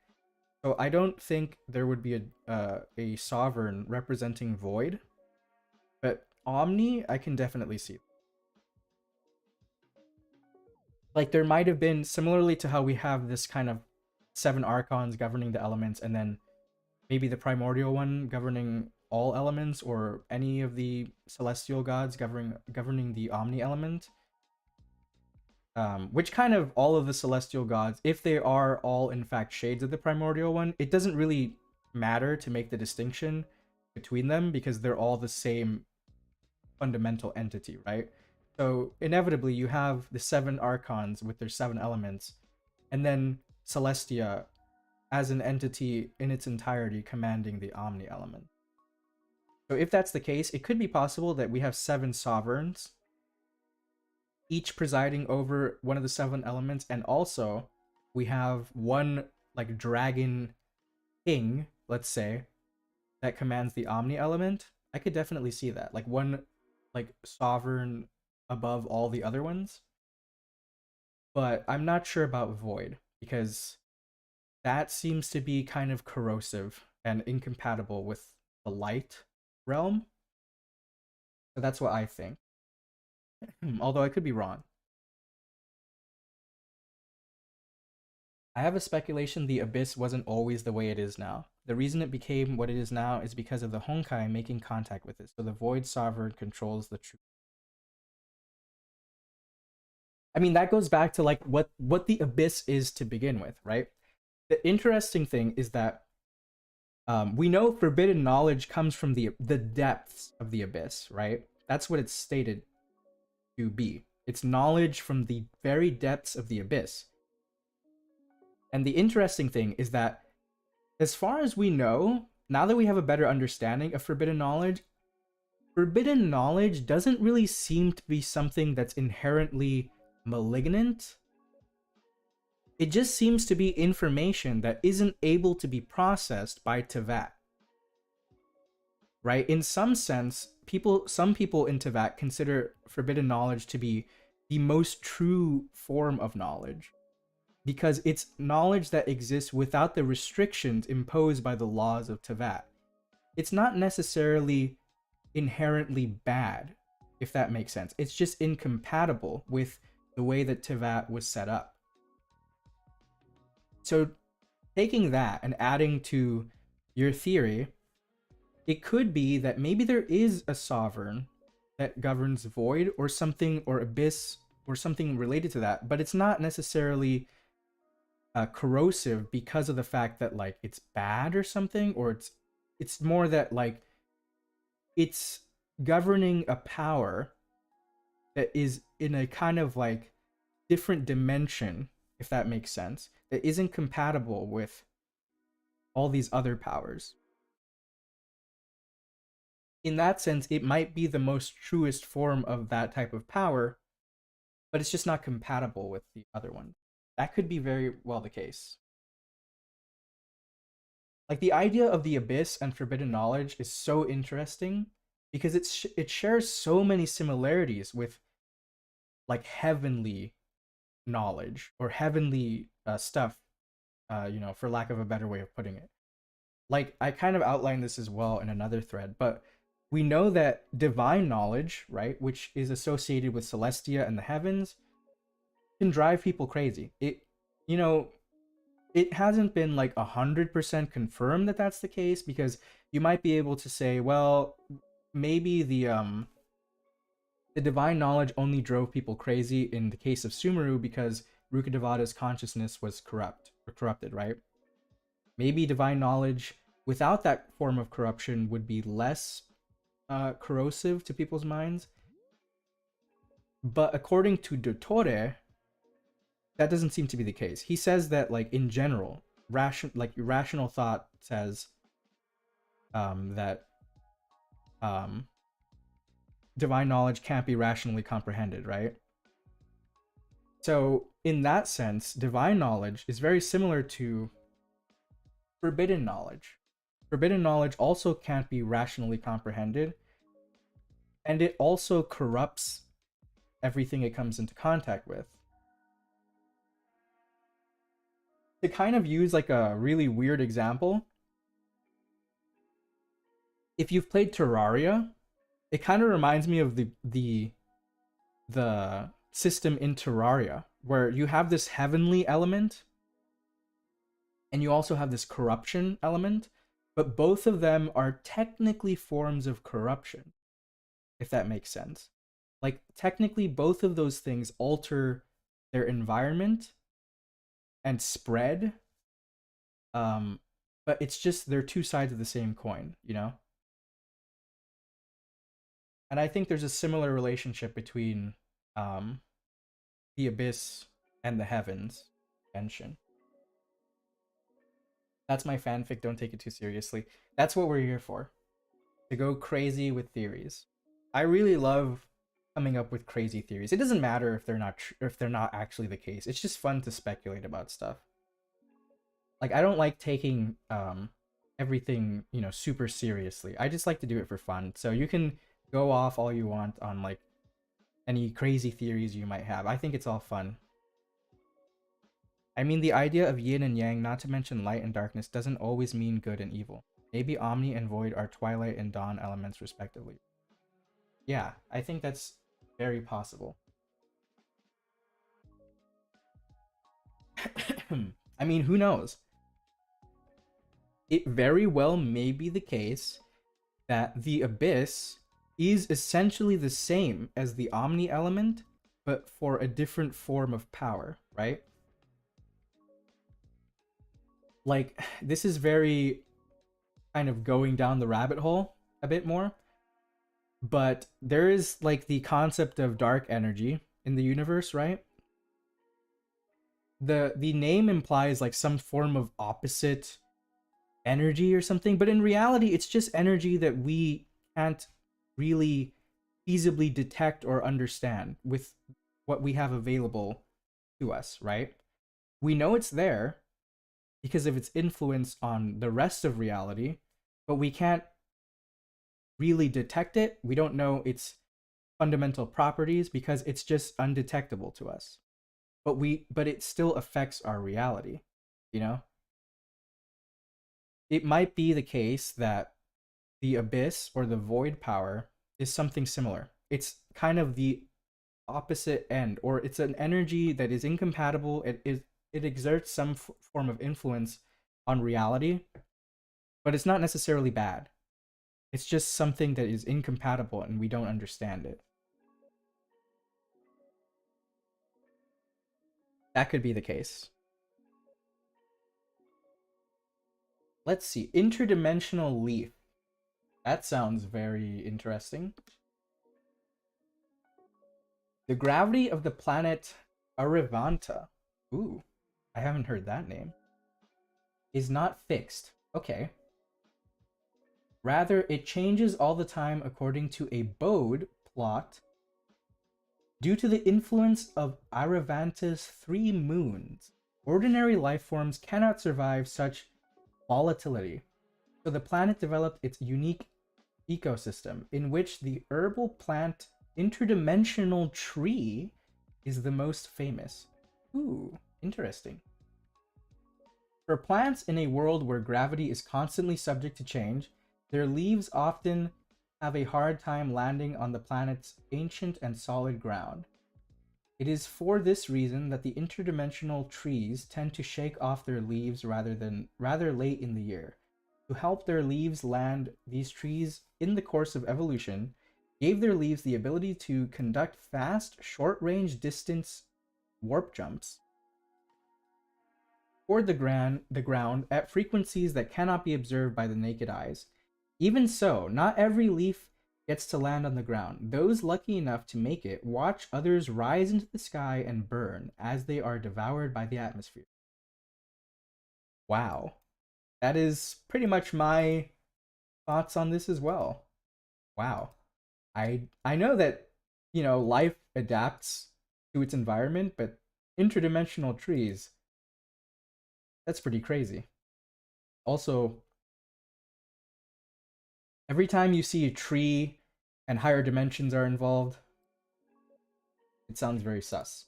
So I don't think there would be a Sovereign representing Void. But Omni, I can definitely see. Like, there might have been, similarly to how we have this kind of 7 archons governing the elements, and then maybe the primordial one governing all elements, or any of the celestial gods governing the Omni element. Which kind of all of the celestial gods, if they are all in fact shades of the primordial one, it doesn't really matter to make the distinction between them, because they're all the same fundamental entity, right? So inevitably you have the 7 archons with their 7 elements, and then Celestia as an entity in its entirety commanding the Omni element. So if that's the case, it could be possible that we have 7 sovereigns, each presiding over one of the 7 elements, and also we have one like dragon king, let's say, that commands the Omni element. I could definitely see that. Like one like sovereign above all the other ones. But I'm not sure about Void, because that seems to be kind of corrosive and incompatible with the light realm. So that's what I think. Although I could be wrong. I have a speculation the Abyss wasn't always the way it is now. The reason it became what it is now is because of the Honkai making contact with it, so the Void Sovereign controls the truth. I mean, that goes back to like what the Abyss is to begin with, right? The interesting thing is that we know forbidden knowledge comes from the depths of the Abyss, right? That's what it's stated to be. It's knowledge from the very depths of the Abyss. And the interesting thing is that, as far as we know, now that we have a better understanding of forbidden knowledge doesn't really seem to be something that's inherently malignant. It just seems to be information that isn't able to be processed by Teyvat. Right? In some sense, some people in Teyvat consider forbidden knowledge to be the most true form of knowledge, because it's knowledge that exists without the restrictions imposed by the laws of Teyvat. It's not necessarily inherently bad, if that makes sense. It's just incompatible with the way that Teyvat was set up. So taking that and adding to your theory, it could be that maybe there is a sovereign that governs Void or something, or Abyss or something related to that, but it's not necessarily corrosive because of the fact that like it's bad or something, or it's more that like it's governing a power that is in a kind of like different dimension, if that makes sense, that isn't compatible with all these other powers. In that sense, it might be the most truest form of that type of power, but it's just not compatible with the other one. That could be very well the case. Like the idea of the abyss and forbidden knowledge is so interesting because it shares so many similarities with like heavenly knowledge or heavenly stuff, for lack of a better way of putting it. Like I kind of outlined this as well in another thread, but we know that divine knowledge, right, which is associated with Celestia and the heavens, can drive people crazy. You know, it hasn't been like 100% confirmed that that's the case, because you might be able to say, well, maybe the divine knowledge only drove people crazy in the case of Sumeru because Rukkhadevada's consciousness was corrupted, right? Maybe divine knowledge without that form of corruption would be less corrosive to people's minds. But according to Dottore, that doesn't seem to be the case. He says that, like, in general, rational thought says that divine knowledge can't be rationally comprehended, right? So in that sense, divine knowledge is very similar to forbidden knowledge. Forbidden knowledge also can't be rationally comprehended, and it also corrupts everything it comes into contact with. To kind of use like a really weird example, if you've played Terraria, it kind of reminds me of the system in Terraria, where you have this heavenly element and you also have this corruption element, but both of them are technically forms of corruption, if that makes sense. Like, technically, both of those things alter their environment and spread, but it's just they're two sides of the same coin, you know? And I think there's a similar relationship between the abyss and the heavens mention. That's my fanfic, don't take it too seriously. That's what we're here for. To go crazy with theories. I really love coming up with crazy theories. It doesn't matter if they're not actually the case. It's just fun to speculate about stuff. Like, I don't like taking everything, super seriously. I just like to do it for fun. So you can go off all you want on like any crazy theories you might have. I think it's all fun. I mean, the idea of yin and yang, not to mention light and darkness, doesn't always mean good and evil. Maybe Omni and Void are twilight and dawn elements respectively. Yeah, I think that's very possible. I mean, who knows? It very well may be the case that the abyss is essentially the same as the Omni element, but for a different form of power, right? Like, this is very kind of going down the rabbit hole a bit more, but there is like the concept of dark energy in the universe, right? The name implies like some form of opposite energy or something, but in reality it's just energy that we can't really feasibly detect or understand with what we have available to us, right? We know it's there because of its influence on the rest of reality, but we can't really detect it. We don't know its fundamental properties because it's just undetectable to us. But it still affects our reality, you know? It might be the case that the abyss or the void power is something similar. It's kind of the opposite end, or it's an energy that is incompatible. It exerts some form of influence on reality, but it's not necessarily bad. It's just something that is incompatible and we don't understand it. That could be the case. Let's see. Interdimensional leaf. That sounds very interesting. The gravity of the planet Arivanta. Ooh, I haven't heard that name. Is not fixed. Okay. Rather, it changes all the time according to a Bode plot due to the influence of Arivanta's 3 moons. Ordinary life forms cannot survive such volatility. So the planet developed its unique ecosystem in which the herbal plant interdimensional tree is the most famous. Ooh, interesting. For plants in a world where gravity is constantly subject to change, their leaves often have a hard time landing on the planet's ancient and solid ground. It is for this reason that the interdimensional trees tend to shake off their leaves rather late in the year. To help their leaves land, these trees, in the course of evolution, gave their leaves the ability to conduct fast, short-range distance warp jumps toward the ground at frequencies that cannot be observed by the naked eyes. Even so, not every leaf gets to land on the ground. Those lucky enough to make it watch others rise into the sky and burn as they are devoured by the atmosphere. Wow. That is pretty much my thoughts on this as well. Wow. I know that, life adapts to its environment, but interdimensional trees, that's pretty crazy. Also, every time you see a tree and higher dimensions are involved, it sounds very sus.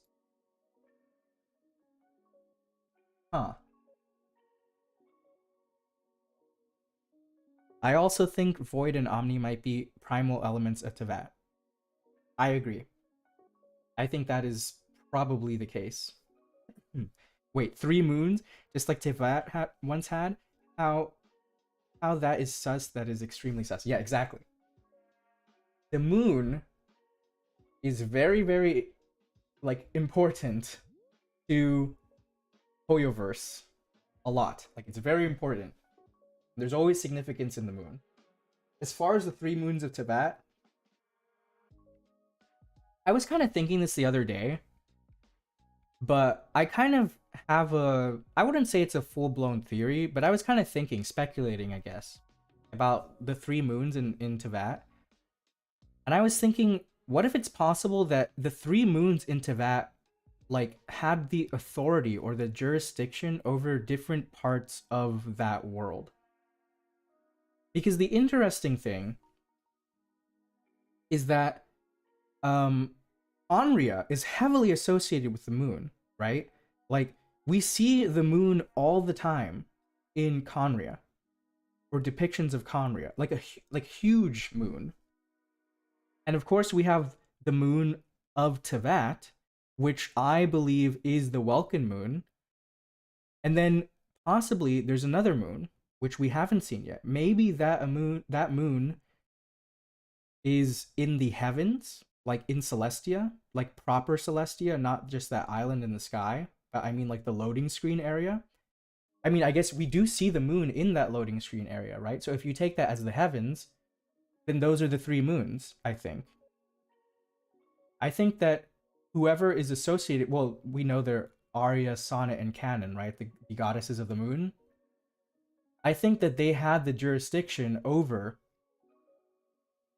Huh. I also think Void and Omni might be primal elements of Tevat. I agree. I think that is probably the case. Wait, 3 moons, just like Tevat once had? How that is sus, that is extremely sus. Yeah, exactly. The moon is very, very, important to Hoyoverse. A lot. It's very important. There's always significance in the moon. As far as the 3 moons of Tevat, I was kind of thinking this the other day, but I kind of have I wouldn't say it's a full-blown theory, but I was kind of thinking, speculating, I guess, about the 3 moons in Tevat. And I was thinking, what if it's possible that the 3 moons in Tevat, had the authority or the jurisdiction over different parts of that world? Because the interesting thing is that Onrya is heavily associated with the moon, right? We see the moon all the time in Conria, or depictions of Conria, a huge moon. And of course, we have the moon of Tevat, which I believe is the Welkin moon. And then possibly there's another moon, which we haven't seen yet. Maybe that moon is in the heavens, in Celestia, proper Celestia, not just that island in the sky, but I mean the loading screen area. I mean, I guess we do see the moon in that loading screen area, right? So if you take that as the heavens, then those are the 3 moons, I think. I think that whoever is associated, well, we know they're Arya, Sonnet, and Canon, right? The goddesses of the moon. I think that they had the jurisdiction over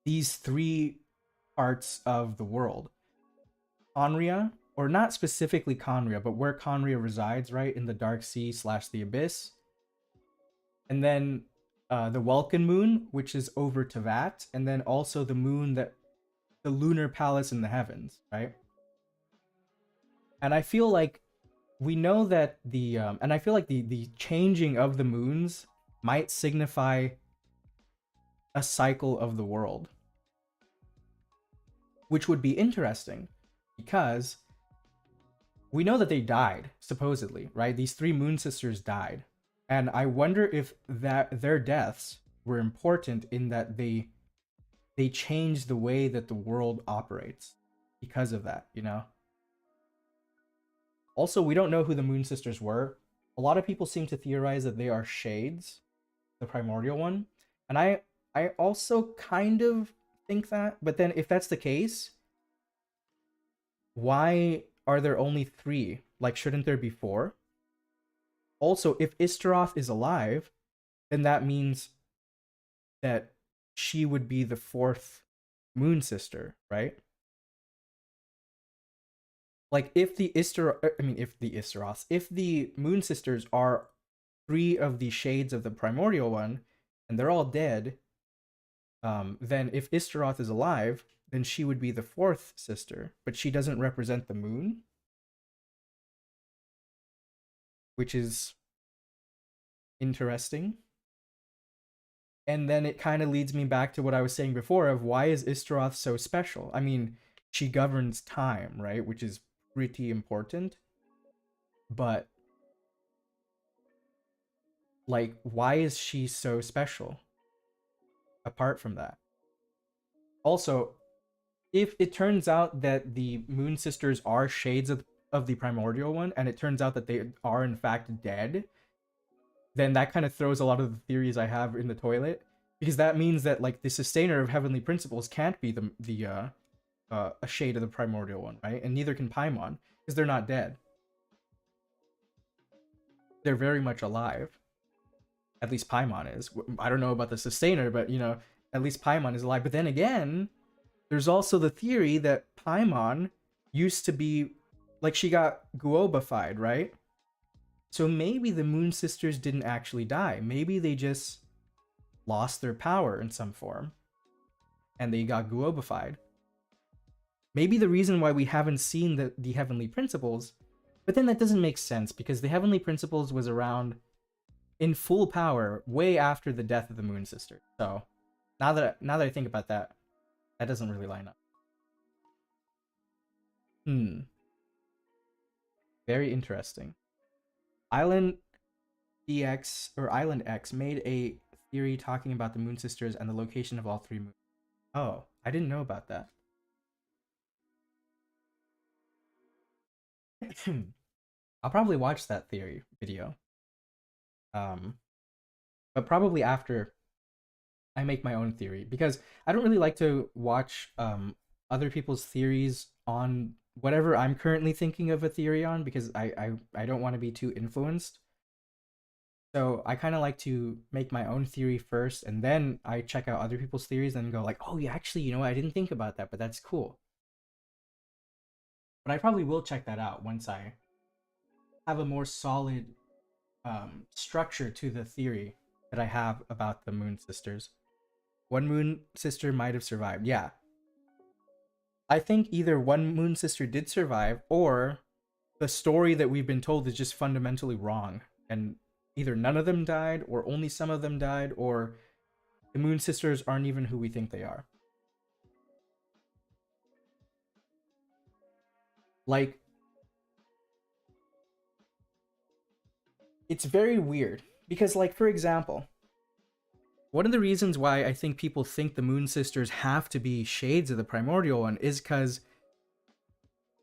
these 3 parts of the world. Conria, or not specifically Conria, but where Conria resides, right? In the Dark Sea / the Abyss. And then the Welkin moon, which is over Tevat. And then also the moon the lunar palace in the heavens, right? And I feel like we know that and I feel like the changing of the moons might signify a cycle of the world, which would be interesting because we know that they died, supposedly, right? These 3 moon sisters died, and I wonder if their deaths were important in that they changed the way that the world operates because of that, Also, we don't know who the moon sisters were. A lot of people seem to theorize that they are Shades, the primordial one. And I also kind of think that. But then if that's the case, why are there only 3? Shouldn't there be 4? Also, if Istaroth is alive, then that means that she would be the 4th moon sister, right? If the moon sisters are 3 of the shades of the primordial one, and they're all dead, then if Istaroth is alive, then she would be the 4th sister, but she doesn't represent the moon, which is interesting. And then it kind of leads me back to what I was saying before of why is Istaroth so special? I mean, she governs time, right? Which is pretty important. But, like, why is she so special? Apart from that. Also, if it turns out that the Moon Sisters are shades of the primordial one, and it turns out that they are in fact dead, then that kind of throws a lot of the theories I have in the toilet, because that means that like the sustainer of heavenly principles can't be a shade of the primordial one, right? And neither can Paimon, because they're not dead. They're very much alive. At least Paimon is. I don't know about the sustainer, but you know, at least Paimon is alive. But then again, there's also the theory that Paimon used to be like she got guobified, right? So maybe the Moon Sisters didn't actually die. Maybe they just lost their power in some form and they got guobified. Maybe the reason why we haven't seen the Heavenly Principles, but then that doesn't make sense because the Heavenly Principles was around in full power way after the death of the Moon Sister. So now that I think about that, that doesn't really line up. Very interesting. Island EX or Island X made a theory talking about the Moon Sisters and the location of all 3 moons. Oh, I didn't know about that. I'll probably watch that theory video. But probably after I make my own theory, because I don't really like to watch other people's theories on whatever I'm currently thinking of a theory on, because I don't want to be too influenced. So I kind of like to make my own theory first, and then I check out other people's theories and go like, oh yeah, actually, you know what? I didn't think about that, but that's cool. But I probably will check that out once I have a more solid structure to the theory that I have about the Moon Sisters. One Moon Sister might have survived. Yeah. I think either one Moon Sister did survive, or the story that we've been told is just fundamentally wrong. And either none of them died, or only some of them died, or the Moon Sisters aren't even who we think they are. Like, it's very weird. Because, like, for example, one of the reasons why I think people think the Moon Sisters have to be shades of the primordial one is because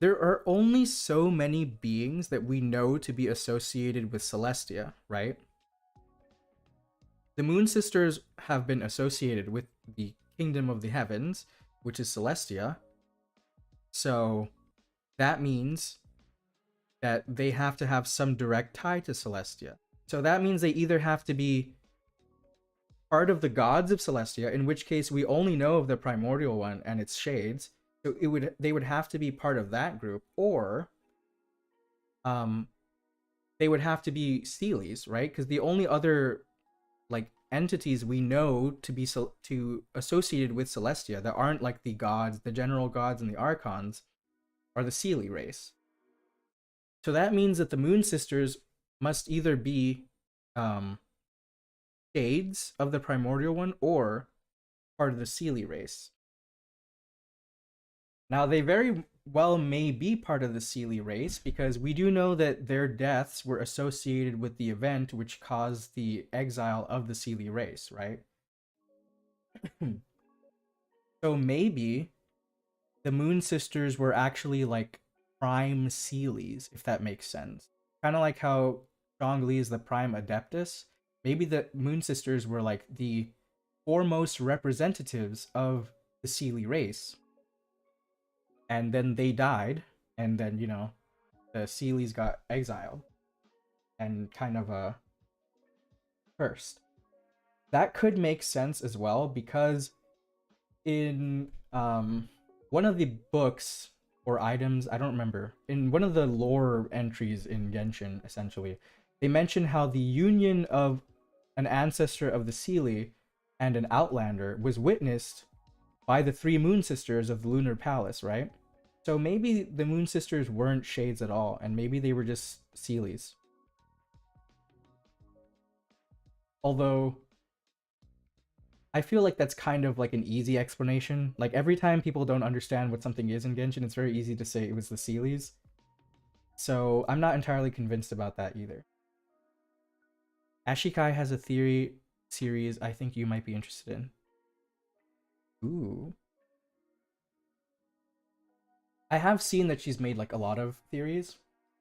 there are only so many beings that we know to be associated with Celestia, right? The Moon Sisters have been associated with the Kingdom of the Heavens, which is Celestia. So that means that they have to have some direct tie to Celestia. So that means they either have to be part of the gods of Celestia, in which case we only know of the primordial one and its shades, so they would have to be part of that group, or they would have to be Steelies, right? Because the only other like entities we know to be associated with Celestia that aren't like the gods, the general gods and the archons, are the Seelie race. So that means that the Moon Sisters must either be shades of the primordial one or part of the Seelie race. Now, they very well may be part of the Seelie race, because we do know that their deaths were associated with the event which caused the exile of the Seelie race, right? So maybe the Moon Sisters were actually like prime Seelies, if that makes sense. Kind of like how Zhongli is the prime Adeptus. Maybe the Moon Sisters were like the foremost representatives of the Seelie race. And then they died, and then, you know, the Seelies got exiled and kind of cursed. That could make sense as well, because in one of the books or items, I don't remember, in one of the lore entries in Genshin, essentially, they mention how the union of an ancestor of the Seelie and an Outlander was witnessed by the three Moon Sisters of the Lunar Palace, right? So maybe the Moon Sisters weren't shades at all, and maybe they were just Seelies. Although, I feel like that's kind of like an easy explanation. Like, every time people don't understand what something is in Genshin, it's very easy to say it was the Seelies. So, I'm not entirely convinced about that either. Ashikai has a theory series I think you might be interested in. Ooh. I have seen that she's made like a lot of theories,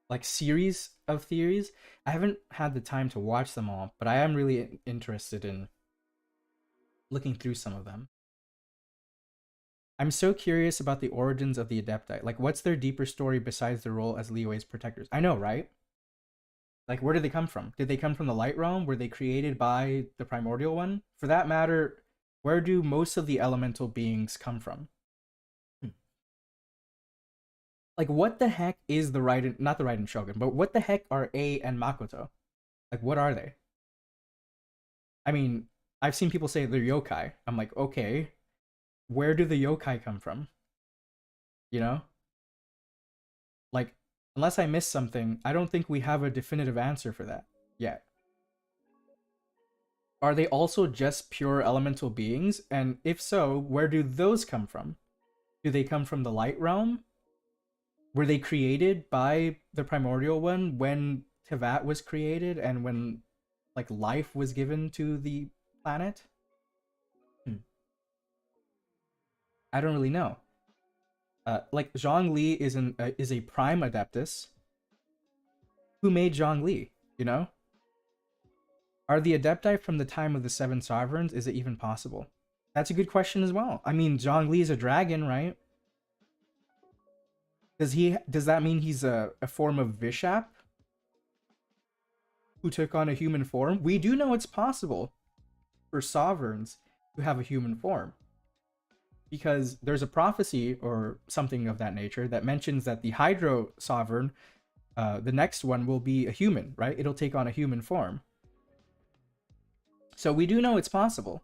like series of theories. I haven't had the time to watch them all, but I am really interested in looking through some of them. I'm so curious about the origins of the Adepti. Like, what's their deeper story besides their role as Liyue's protectors? I know, right? Like, where did they come from? Did they come from the Light Realm? Were they created by the Primordial One? For that matter, where do most of the elemental beings come from? Like, what the heck is the Raiden, not the Raiden Shogun, but what the heck are A and Makoto? Like, what are they? I mean, I've seen people say they're yokai. I'm like, okay, where do the yokai come from? You know? Like, unless I missed something, I don't think we have a definitive answer for that yet. Are they also just pure elemental beings? And if so, where do those come from? Do they come from the Light Realm? Were they created by the Primordial One when Teyvat was created and when like life was given to the planet? I don't really know. Like Zhongli is a prime adeptus. Who made Zhongli? You know? Are the Adepti from the time of the Seven Sovereigns? Is it even possible? That's a good question as well. I mean, Zhongli is a dragon, right? Does that mean he's a form of Vishap? Who took on a human form? We do know it's possible for sovereigns to have a human form. Because there's a prophecy or something of that nature that mentions that the Hydro Sovereign, the next one, will be a human, right? It'll take on a human form. So we do know it's possible.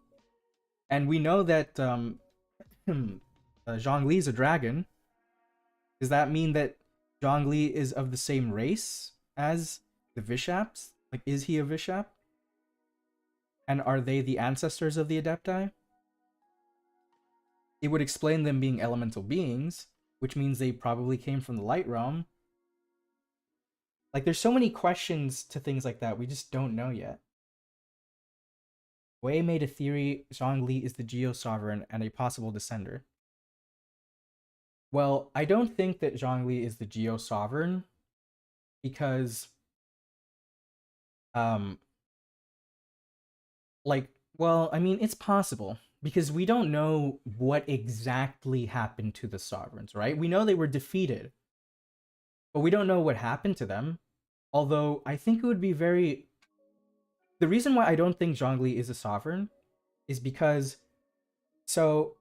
And we know that Zhongli is a dragon. Does that mean that Zhongli is of the same race as the Vishaps? Like, is he a Vishap? And are they the ancestors of the Adepti? It would explain them being elemental beings, which means they probably came from the Light Realm. Like, there's so many questions to things like that we just don't know yet. Wei made a theory Zhongli is the Geo Sovereign and a possible descender. Well, I don't think that Zhongli is the Geo Sovereign because well, I mean, it's possible because we don't know what exactly happened to the sovereigns, right? We know they were defeated, but we don't know what happened to them. Although I think it would be very... The reason why I don't think Zhongli is a sovereign is because, so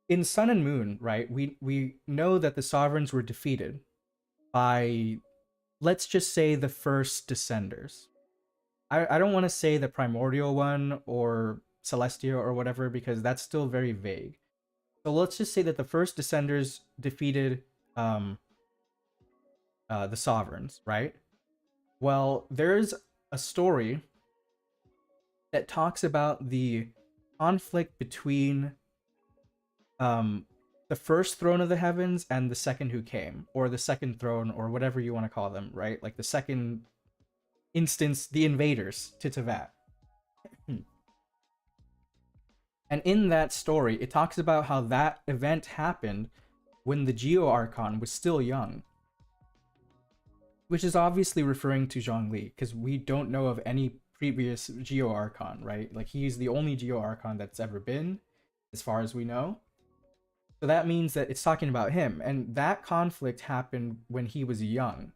in Sun and Moon, right, we know that the sovereigns were defeated by, let's just say, the first descenders. I don't want to say the Primordial One or Celestia or whatever because that's still very vague. So let's just say that the first descenders defeated the sovereigns, right? Well, there's a story that talks about the conflict between the first throne of the heavens and the second who came, or the second throne, or whatever you want to call them, right? Like the second instance, the invaders to Teyvat. And in that story, it talks about how that event happened when the Geo Archon was still young. Which is obviously referring to Zhongli, because we don't know of any previous Geo Archon, right? Like, he's the only Geo Archon that's ever been, as far as we know. So that means that it's talking about him, and that conflict happened when he was young.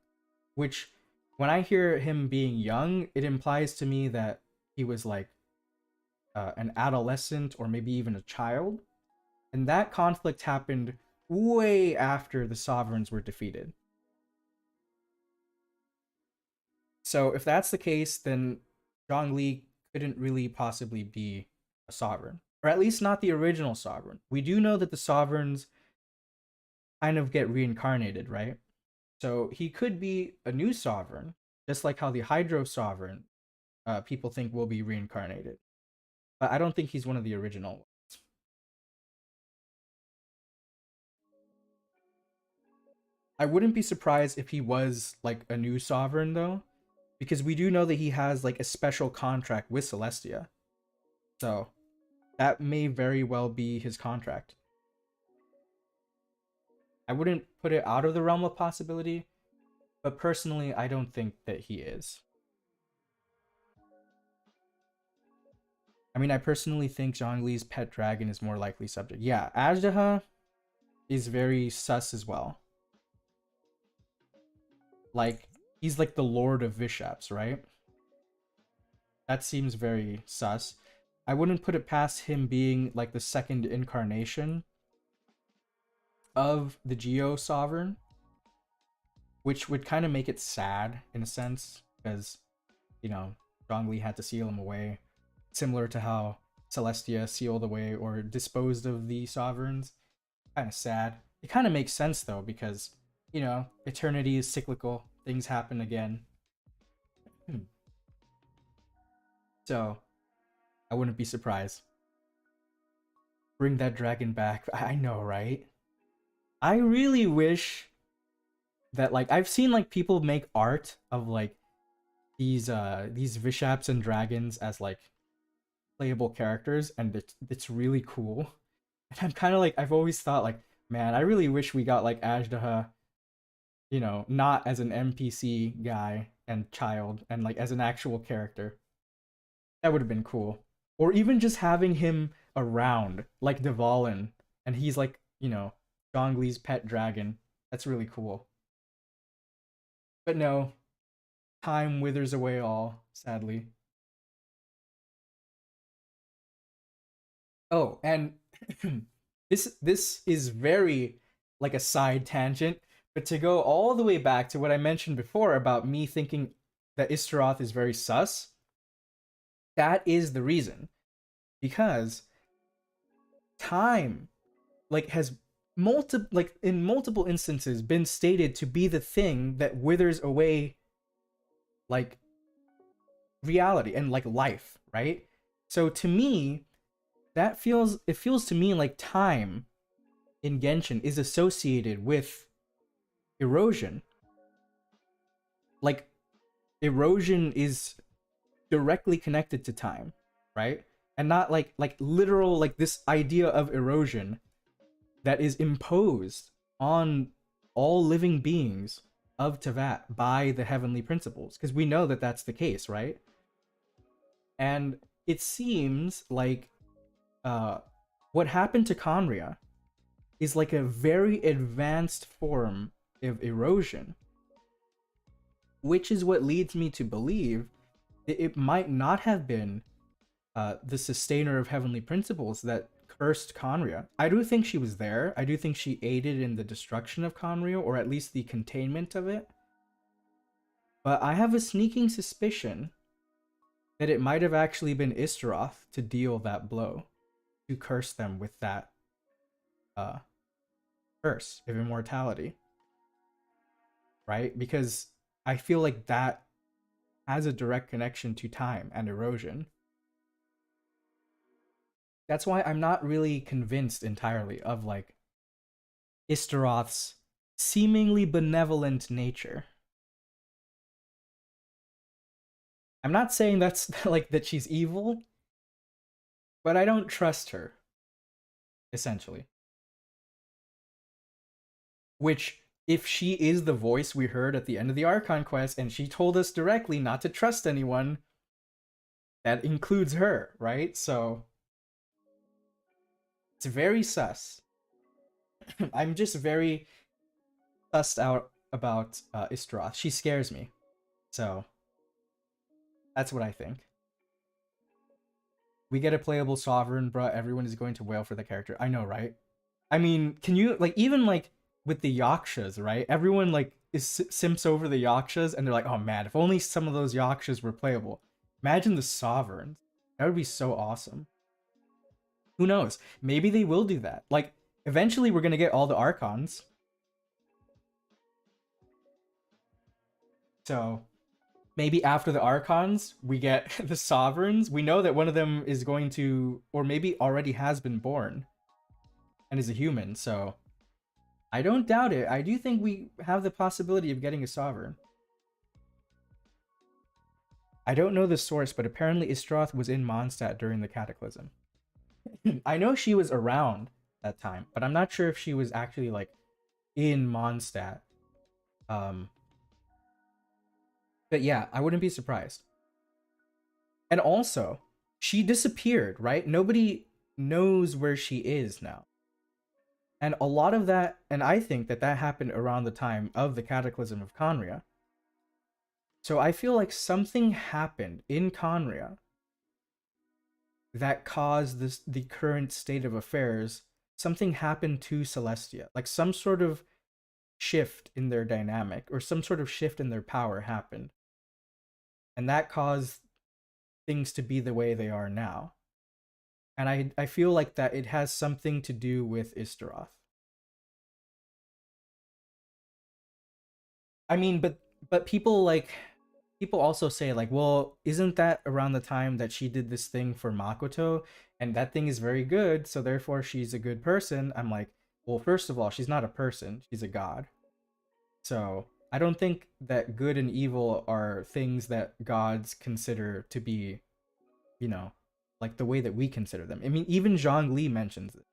Which, when I hear him being young, it implies to me that he was like an adolescent or maybe even a child. And that conflict happened way after the sovereigns were defeated. So if that's the case, then Zhongli couldn't really possibly be a sovereign, or at least not the original sovereign. We do know that the sovereigns kind of get reincarnated, right? So he could be a new sovereign, just like how the Hydro sovereign people think will be reincarnated. But I don't think he's one of the original ones. I wouldn't be surprised if he was like a new sovereign though, because we do know that he has like a special contract with Celestia. So that may very well be his contract. I wouldn't put it out of the realm of possibility, but personally, I don't think that he is. I mean, I personally think Zhongli's pet dragon is more likely subject. Yeah, Ajdaha is very sus as well. Like, he's like the Lord of Vishaps, right? That seems very sus. I wouldn't put it past him being like the second incarnation of the Geo Sovereign, which would kind of make it sad in a sense, because, you know, Zhongli had to seal him away, similar to how Celestia sealed away or disposed of the sovereigns. Kind of sad. It kind of makes sense though, because, you know, eternity is cyclical. Things happen again. So, I wouldn't be surprised. Bring that dragon back. I know, right? I really wish that, like, I've seen like people make art of like these Vishaps and dragons as like playable characters, and it's really cool. And I'm kind of like, I've always thought like, man, I really wish we got like Ajdaha, you know, not as an NPC guy and child, and like as an actual character. That would have been cool. Or even just having him around, like Dvalin, and he's like, you know, Zhongli's pet dragon. That's really cool. But no, time withers away all, sadly. Oh, and this is very like a side tangent, but to go all the way back to what I mentioned before about me thinking that Istaroth is very sus, that is the reason. Because time like has in multiple instances been stated to be the thing that withers away like reality and like life, right? So to me, it feels to me like time in Genshin is associated with erosion. Like, erosion is directly connected to time, right? And not like literal, like this idea of erosion that is imposed on all living beings of Tevat by the heavenly principles, because we know that that's the case, right? And it seems like what happened to Conria is like a very advanced form of erosion, which is what leads me to believe that it might not have been the sustainer of heavenly principles that cursed Conria. I do think she was there. I do think she aided in the destruction of Conria, or at least the containment of it. But I have a sneaking suspicion that it might have actually been Istaroth to deal that blow, to curse them with that curse of immortality. Right? Because I feel like that has a direct connection to time and erosion. That's why I'm not really convinced entirely of like Istaroth's seemingly benevolent nature. I'm not saying that's like that she's evil, but I don't trust her, essentially. Which, if she is the voice we heard at the end of the Archon quest, and she told us directly not to trust anyone, that includes her, right? So it's very sus. I'm just very sussed out about Istaroth. She scares me. So that's what I think. We get a playable sovereign, bruh. Everyone is going to wail for the character. I know, right? I mean, can you, like, even, like, with the Yakshas, right? Everyone, like, simps over the Yakshas, and they're like, oh man, if only some of those Yakshas were playable. Imagine the Sovereigns. That would be so awesome. Who knows? Maybe they will do that. Like, eventually we're gonna get all the Archons. So, maybe after the Archons, we get the Sovereigns. We know that one of them is going to, or maybe already has been born, and is a human, so I don't doubt it. I do think we have the possibility of getting a Sovereign. I don't know the source, but apparently Istroth was in Mondstadt during the Cataclysm. I know she was around that time, but I'm not sure if she was actually like in Mondstadt. But yeah, I wouldn't be surprised. And also, she disappeared, right? Nobody knows where she is now. And a lot of that, and I think that that happened around the time of the Cataclysm of Conria. So I feel like something happened in Conria that caused the current state of affairs. Something happened to Celestia, like some sort of shift in their dynamic or some sort of shift in their power happened, and that caused things to be the way they are now. And I feel like that it has something to do with Istaroth. I mean, but people also say like, well, isn't that around the time that she did this thing for Makoto, and that thing is very good, so therefore she's a good person? I'm like, well, first of all, she's not a person, she's a god. So I don't think that good and evil are things that gods consider to be, you know, like the way that we consider them. I mean, even Zhongli mentions it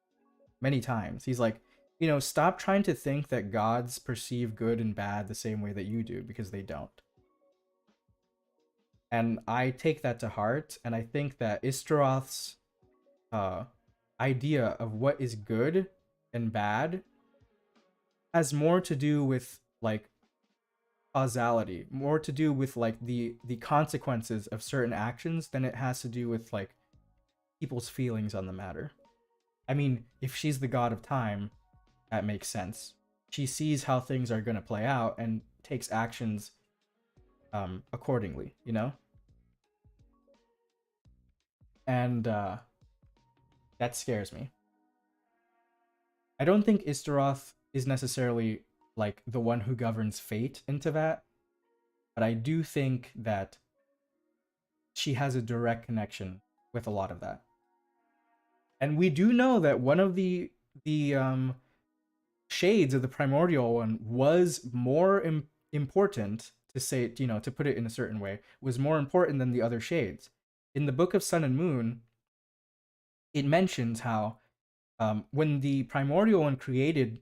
many times. He's like, you know, stop trying to think that gods perceive good and bad the same way that you do, because they don't. And I take that to heart, and I think that Istaroth's idea of what is good and bad has more to do with like causality, more to do with like the consequences of certain actions than it has to do with like people's feelings on the matter. I mean, if she's the god of time, that makes sense. She sees how things are going to play out and takes actions accordingly, you know? And that scares me. I don't think Istaroth is necessarily like the one who governs fate in Teyvat, but I do think that she has a direct connection with a lot of that. And we do know that one of the shades of the primordial one was more important, to say, you know, to put it in a certain way, was more important than the other shades. In the Book of Sun and Moon, it mentions how when the primordial one created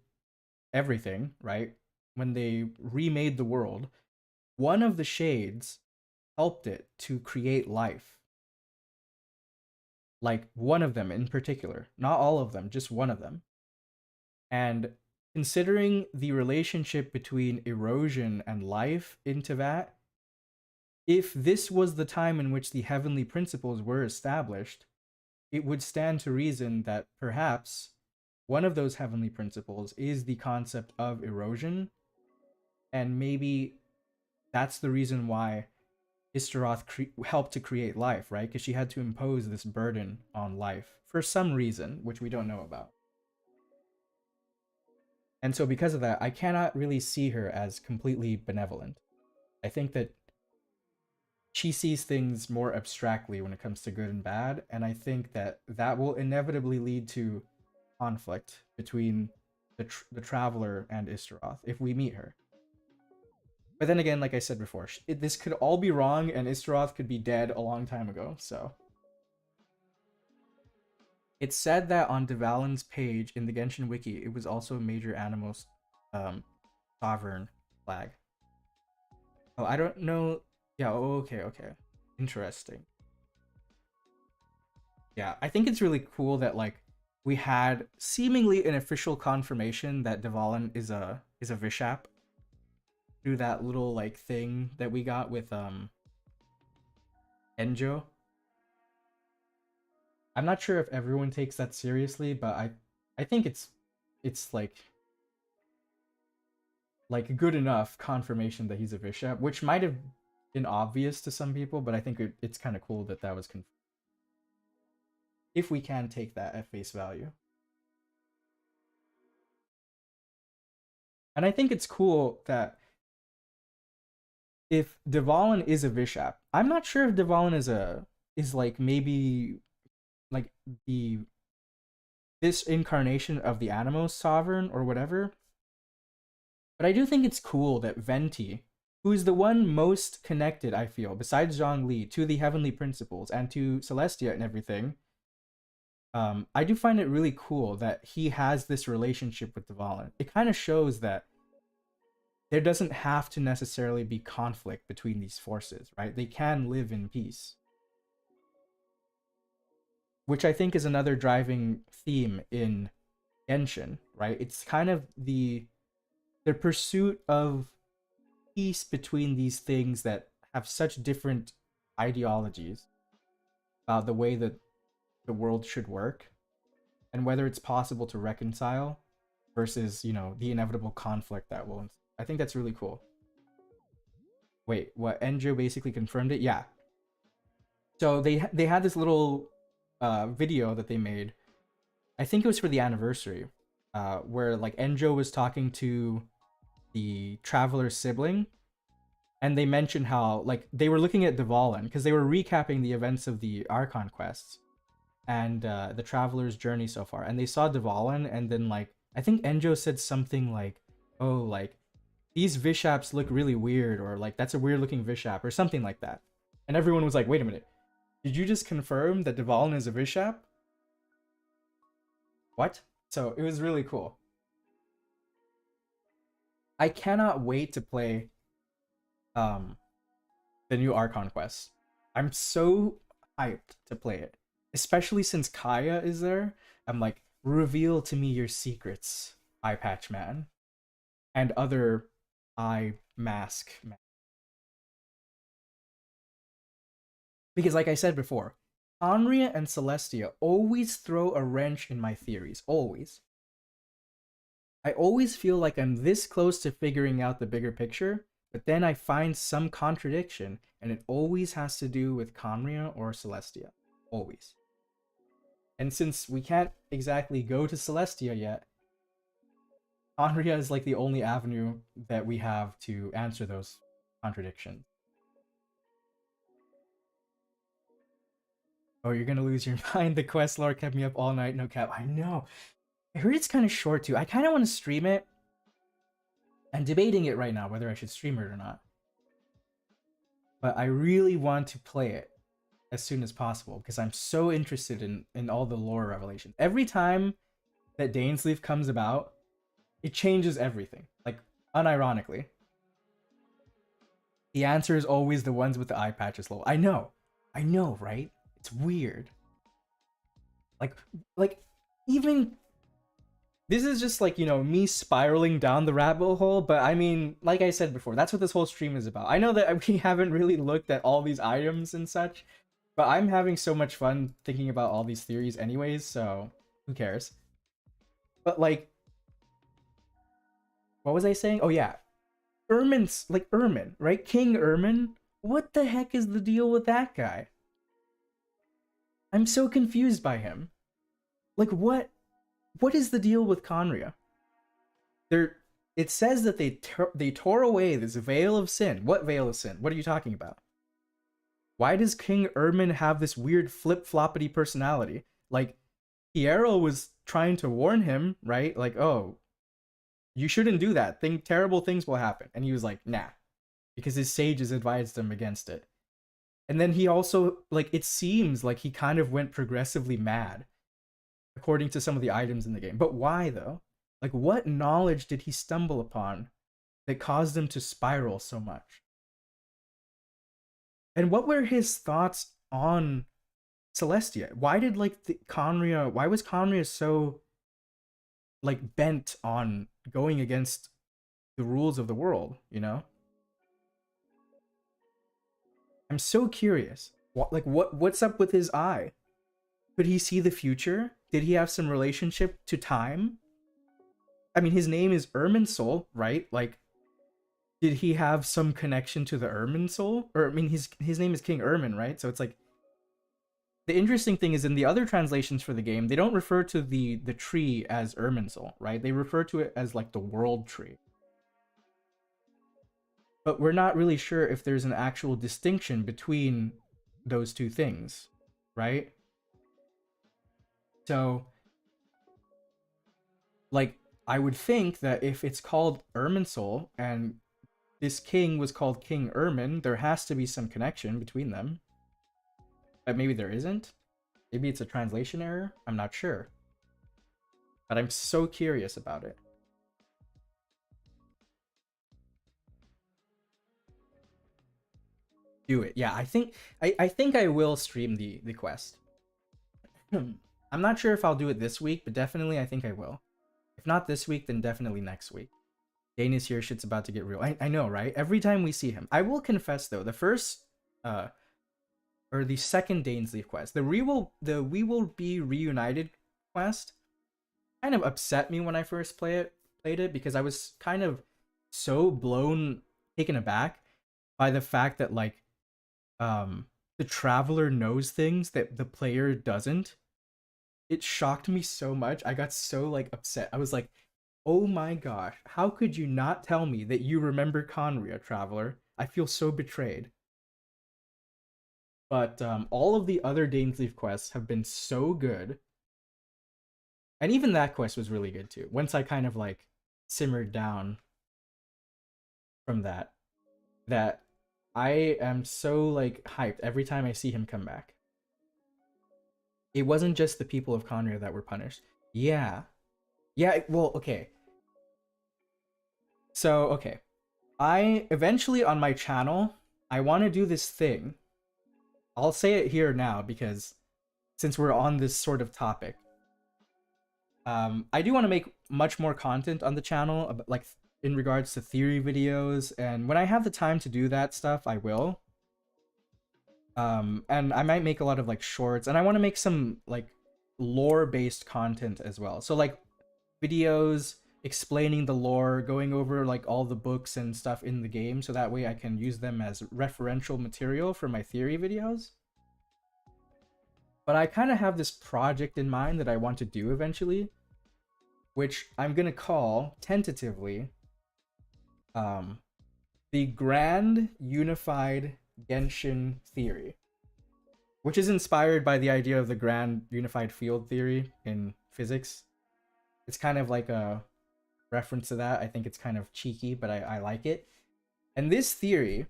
everything, right? When they remade the world, one of the shades helped it to create life. Like one of them in particular, not all of them, just one of them. And considering the relationship between erosion and life in Teyvat, if this was the time in which the heavenly principles were established, it would stand to reason that perhaps one of those heavenly principles is the concept of erosion, and maybe that's the reason why Istaroth helped to create life, right? Because she had to impose this burden on life for some reason, which we don't know about. And so because of that, I cannot really see her as completely benevolent. I think that she sees things more abstractly when it comes to good and bad, and I think that that will inevitably lead to conflict between the Traveler and Istaroth if we meet her. But then again, like I said before, this could all be wrong, and Istaroth could be dead a long time ago, so. It's said that on Devalin's page in the Genshin Wiki, it was also a major Animos sovereign flag. Oh, I don't know. Yeah, okay. Interesting. Yeah, I think it's really cool that like we had seemingly an official confirmation that Devalin is a Vishap through that little like thing that we got with Enjo. I'm not sure if everyone takes that seriously, but I think it's like like good enough confirmation that he's a bishop, which might have been obvious to some people, but I think it's kind of cool that that was confirmed. If we can take that at face value. And I think it's cool that if Dvalin is a bishop, I'm not sure if Dvalin is like maybe like this incarnation of the Animos sovereign or whatever. But I do think it's cool that Venti, who is the one most connected, I feel, besides Zhongli, to the heavenly principles and to Celestia and everything, I do find it really cool that he has this relationship with Dvalin. It kind of shows that there doesn't have to necessarily be conflict between these forces, right? They can live in peace. Which I think is another driving theme in Genshin, right? It's kind of the pursuit of peace between these things that have such different ideologies about the way that the world should work and whether it's possible to reconcile versus, you know, the inevitable conflict that will. I think that's really cool. Wait, what? Enjo basically confirmed it? Yeah. So they had this little video that they made. I think it was for the anniversary, where like Enjo was talking to the traveler's sibling, and they mentioned how like they were looking at Dvalin because they were recapping the events of the Archon quests and the traveler's journey so far, and they saw Dvalin, and then like I think Enjo said something like, "Oh, like these Vishaps look really weird," or like "That's a weird looking Vishap," or something like that, and everyone was like, "Wait a minute, did you just confirm that Dvalin is a Vishap?" What? So it was really cool. I cannot wait to play the new Archon quest. I'm so hyped to play it, especially since Kaya is there. I'm like, reveal to me your secrets, Eye Patch Man, and other eye mask man. Because like I said before, Onria and Celestia always throw a wrench in my theories, always. I always feel like I'm this close to figuring out the bigger picture, but then I find some contradiction, and it always has to do with Conria or Celestia. Always. And since we can't exactly go to Celestia yet, Conria is like the only avenue that we have to answer those contradictions. Oh, you're gonna lose your mind. The quest lore kept me up all night, no cap. I know. I heard it's kind of short too. I kind of want to stream it. I'm debating it right now, whether I should stream it or not. But I really want to play it as soon as possible because I'm so interested in all the lore revelation. Every time that Dainsleif comes about, it changes everything. Like, unironically. The answer is always the ones with the eye patches low. I know, right? It's weird. Like even this is just like, you know, me spiraling down the rabbit hole, but I mean, like I said before, that's what this whole stream is about. I know that we haven't really looked at all these items and such, but I'm having so much fun thinking about all these theories anyways, so who cares? But like, what was I saying? Oh yeah, Ermin's like Ermin, right? King Ermin. What the heck is the deal with that guy? I'm so confused by him. Like, what is the deal with Conria? It says that they tore away this veil of sin. What veil of sin? What are you talking about? Why does King Ermin have this weird flip-floppity personality? Like, Piero was trying to warn him, right? Like, oh, you shouldn't do that. Terrible things will happen. And he was like, nah. Because his sages advised him against it. And then he also, like, it seems like he kind of went progressively mad, according to some of the items in the game. But why, though? Like, what knowledge did he stumble upon that caused him to spiral so much? And what were his thoughts on Celestia? Why did, like, why was Conria so, like, bent on going against the rules of the world, you know? I'm so curious. What's up with his eye? Could he see the future? Did he have some relationship to time? I mean, his name is Irminsul, right? Like, did he have some connection to the Ermin soul? Or I mean, his name is King Ermin, right? So it's like the interesting thing is in the other translations for the game, they don't refer to the tree as Irminsul, right? They refer to it as like the world tree. But we're not really sure if there's an actual distinction between those two things, right? So, like, I would think that if it's called Irminsul and this king was called King Ermin, there has to be some connection between them. But maybe there isn't. Maybe it's a translation error. I'm not sure. But I'm so curious about it. Do it. Yeah, I think I will stream the quest. I'm not sure if I'll do it this week, but definitely I think I will. If not this week, then definitely next week. Dana's here, shit's about to get real. I know, right? Every time we see him. I will confess though, the first or the second Dainsleif quest, the we will be reunited quest kind of upset me when I first played it because I was kind of so taken aback by the fact that like the traveler knows things that the player doesn't. It shocked me so much. I got so like upset. I was like, oh my gosh, how could you not tell me that you remember Conria, traveler? I feel so betrayed. But all of the other Dainsleif quests have been so good. And even that quest was really good too. Once I kind of like simmered down from that I am so like hyped every time I see him come back. It wasn't just the people of Conria that were punished. Yeah. Yeah, well, okay. So, okay. I eventually on my channel, I want to do this thing. I'll say it here now because since we're on this sort of topic, I do want to make much more content on the channel, like in regards to theory videos, and when I have the time to do that stuff, I will. And I might make a lot of like shorts, and I want to make some like lore-based content as well. So like videos explaining the lore, going over like all the books and stuff in the game, so that way I can use them as referential material for my theory videos. But I kind of have this project in mind that I want to do eventually, which I'm gonna call tentatively the Grand Unified Genshin Theory, which is inspired by the idea of the Grand Unified Field Theory in physics. It's kind of like a reference to that. I think it's kind of cheeky, but I like it. And this theory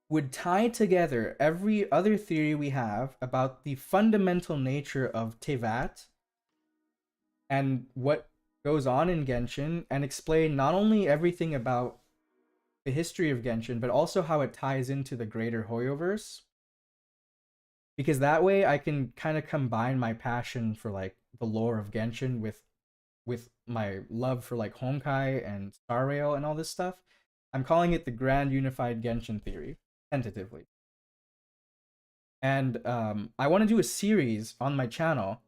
would tie together every other theory we have about the fundamental nature of Tevat and what goes on in Genshin, and explain not only everything about the history of Genshin, but also how it ties into the greater hoyoverse. Because that way I can kind of combine my passion for like the lore of Genshin with my love for like Honkai and Star Rail and all this stuff. I'm calling it the Grand Unified Genshin Theory, tentatively. And I want to do a series on my channel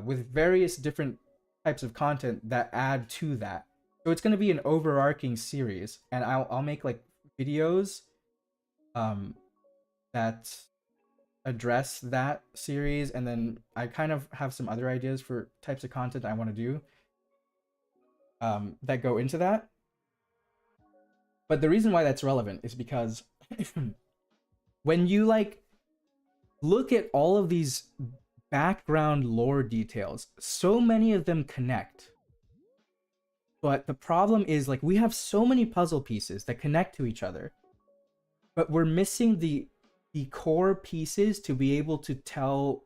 with various different types of content that add to that. So it's going to be an overarching series, and I'll make like videos that address that series, and then I kind of have some other ideas for types of content I want to do that go into that. But the reason why that's relevant is because when you like look at all of these background lore details, so many of them connect. But the problem is like we have so many puzzle pieces that connect to each other, but we're missing the core pieces to be able to tell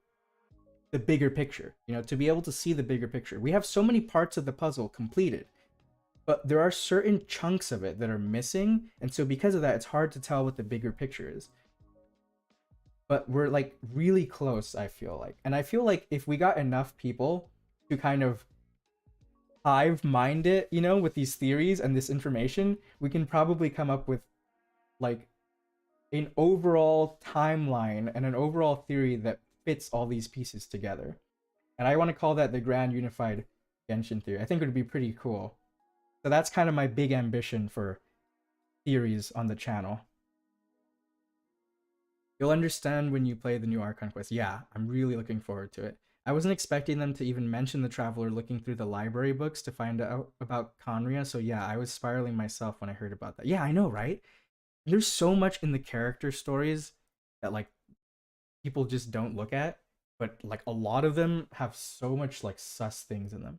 the bigger picture, you know, to be able to see the bigger picture. We have so many parts of the puzzle completed, but there are certain chunks of it that are missing, and so because of that, it's hard to tell what the bigger picture is. But we're like really close, I feel like. And I feel like if we got enough people to kind of hive mind it, you know, with these theories and this information, we can probably come up with like an overall timeline and an overall theory that fits all these pieces together. And I want to call that the Grand Unified Genshin Theory. I think it would be pretty cool. So that's kind of my big ambition for theories on the channel. You'll understand when you play the new Archon Quest. Yeah, I'm really looking forward to it. I wasn't expecting them to even mention the Traveler looking through the library books to find out about Conria, so yeah, I was spiraling myself when I heard about that. Yeah, I know, right? There's so much in the character stories that, like, people just don't look at, but, like, a lot of them have so much, like, sus things in them.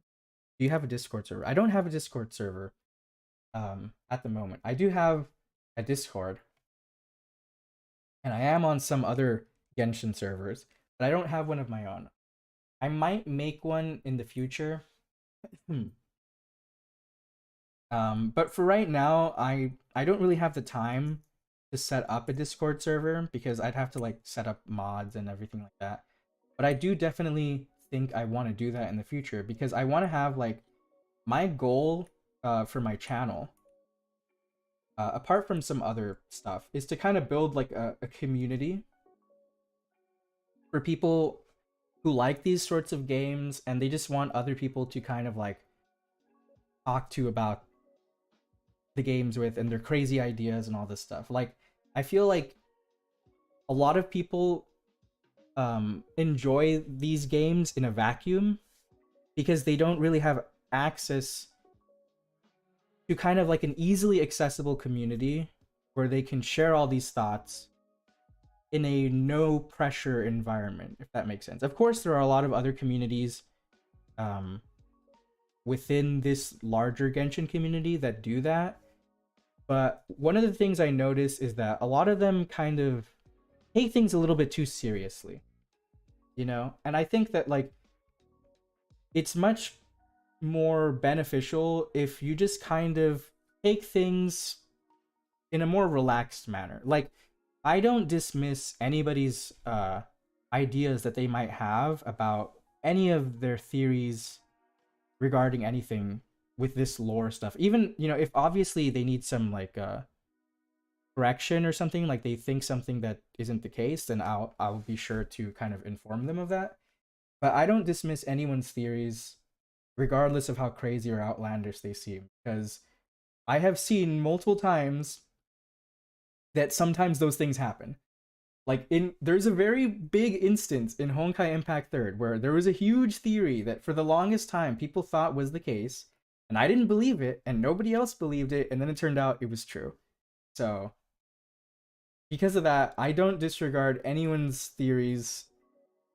Do you have a Discord server? I don't have a Discord server at the moment. I do have a Discord, and I am on some other Genshin servers, but I don't have one of my own. I might make one in the future. But for right now, I don't really have the time to set up a Discord server because I'd have to, like, set up mods and everything like that. But I do definitely think I want to do that in the future because I want to have, like, my goal for my channel, apart from some other stuff, is to kind of build, like, a community for people who like these sorts of games and they just want other people to kind of, like, talk to about the games with and their crazy ideas and all this stuff. Like, I feel like a lot of people enjoy these games in a vacuum because they don't really have access to kind of like an easily accessible community where they can share all these thoughts in a no pressure environment, if that makes sense. Of course, there are a lot of other communities within this larger Genshin community that do that. But one of the things I notice is that a lot of them kind of take things a little bit too seriously, you know? And I think that, like, it's much more beneficial if you just kind of take things in a more relaxed manner. Like, I don't dismiss anybody's ideas that they might have about any of their theories regarding anything with this lore stuff. Even, you know, if obviously they need some, like, correction or something, like they think something that isn't the case, then I'll be sure to kind of inform them of that. But I don't dismiss anyone's theories regardless of how crazy or outlandish they seem, because I have seen multiple times that sometimes those things happen. Like, there's a very big instance in Honkai Impact 3rd where there was a huge theory that for the longest time people thought was the case, and I didn't believe it, and nobody else believed it, and then it turned out it was true. So, because of that, I don't disregard anyone's theories,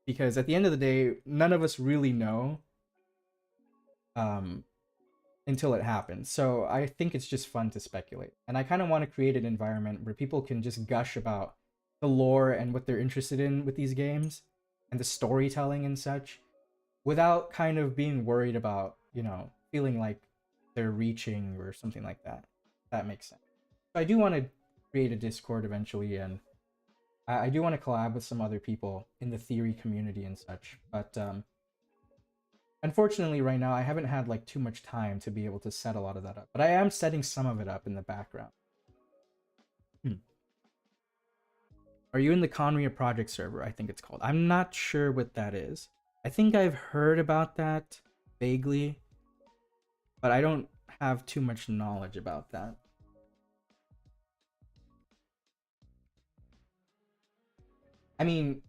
because at the end of the day, none of us really know until it happens. So I think it's just fun to speculate. And I kind of want to create an environment where people can just gush about the lore and what they're interested in with these games and the storytelling and such without kind of being worried about, you know, feeling like they're reaching or something like that. That makes sense. So I do want to create a Discord eventually, and I do want to collab with some other people in the theory community and such. But unfortunately, right now, I haven't had, like, too much time to be able to set a lot of that up. But I am setting some of it up in the background. Are you in the Conria project server, I think it's called? I'm not sure what that is. I think I've heard about that vaguely, but I don't have too much knowledge about that. I mean,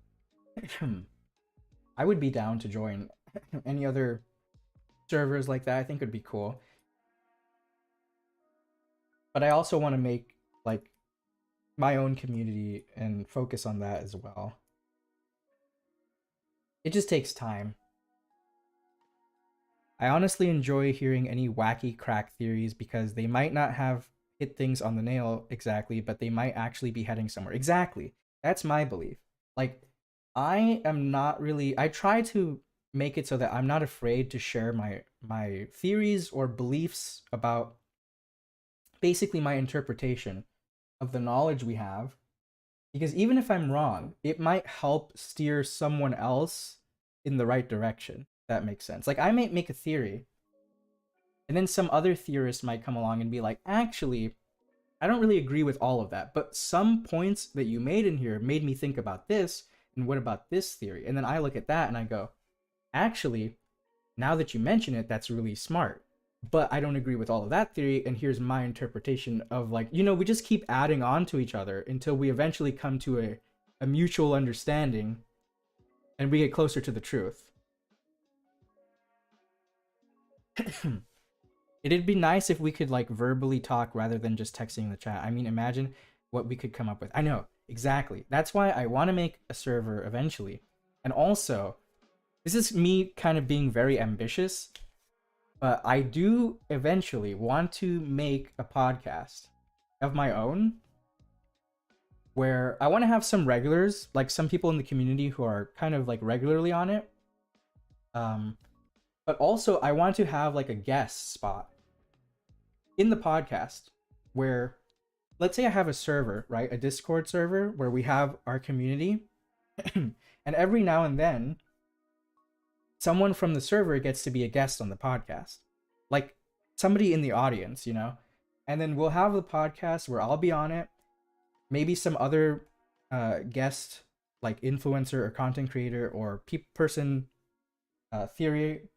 I would be down to join any other servers like that. I think it'd be cool. But I also want to make, like, my own community and focus on that as well. It just takes time. I honestly enjoy hearing any wacky crack theories because they might not have hit things on the nail exactly, but they might actually be heading somewhere. Exactly. That's my belief. Like, I am not really... I try to make it so that I'm not afraid to share my theories or beliefs about basically my interpretation of the knowledge we have, because even if I'm wrong, it might help steer someone else in the right direction. If that makes sense. Like, I might make a theory, and then some other theorist might come along and be like, actually, I don't really agree with all of that, but some points that you made in here made me think about this, and what about this theory? And then I look at that and I go, actually, now that you mention it, that's really smart. But I don't agree with all of that theory, and here's my interpretation of, like, you know, we just keep adding on to each other until we eventually come to a mutual understanding and we get closer to the truth. It'd be nice if we could like verbally talk rather than just texting in the chat. I mean, imagine what we could come up with. I know, exactly. That's why I want to make a server eventually. And also, this is me kind of being very ambitious, but I do eventually want to make a podcast of my own where I want to have some regulars, like some people in the community who are kind of like regularly on it. But also I want to have like a guest spot in the podcast where, let's say I have a server, right? A Discord server where we have our community. And every now and then, someone from the server gets to be a guest on the podcast. Like somebody in the audience, you know? And then we'll have the podcast where I'll be on it. Maybe some other guest, like influencer or content creator or person, theory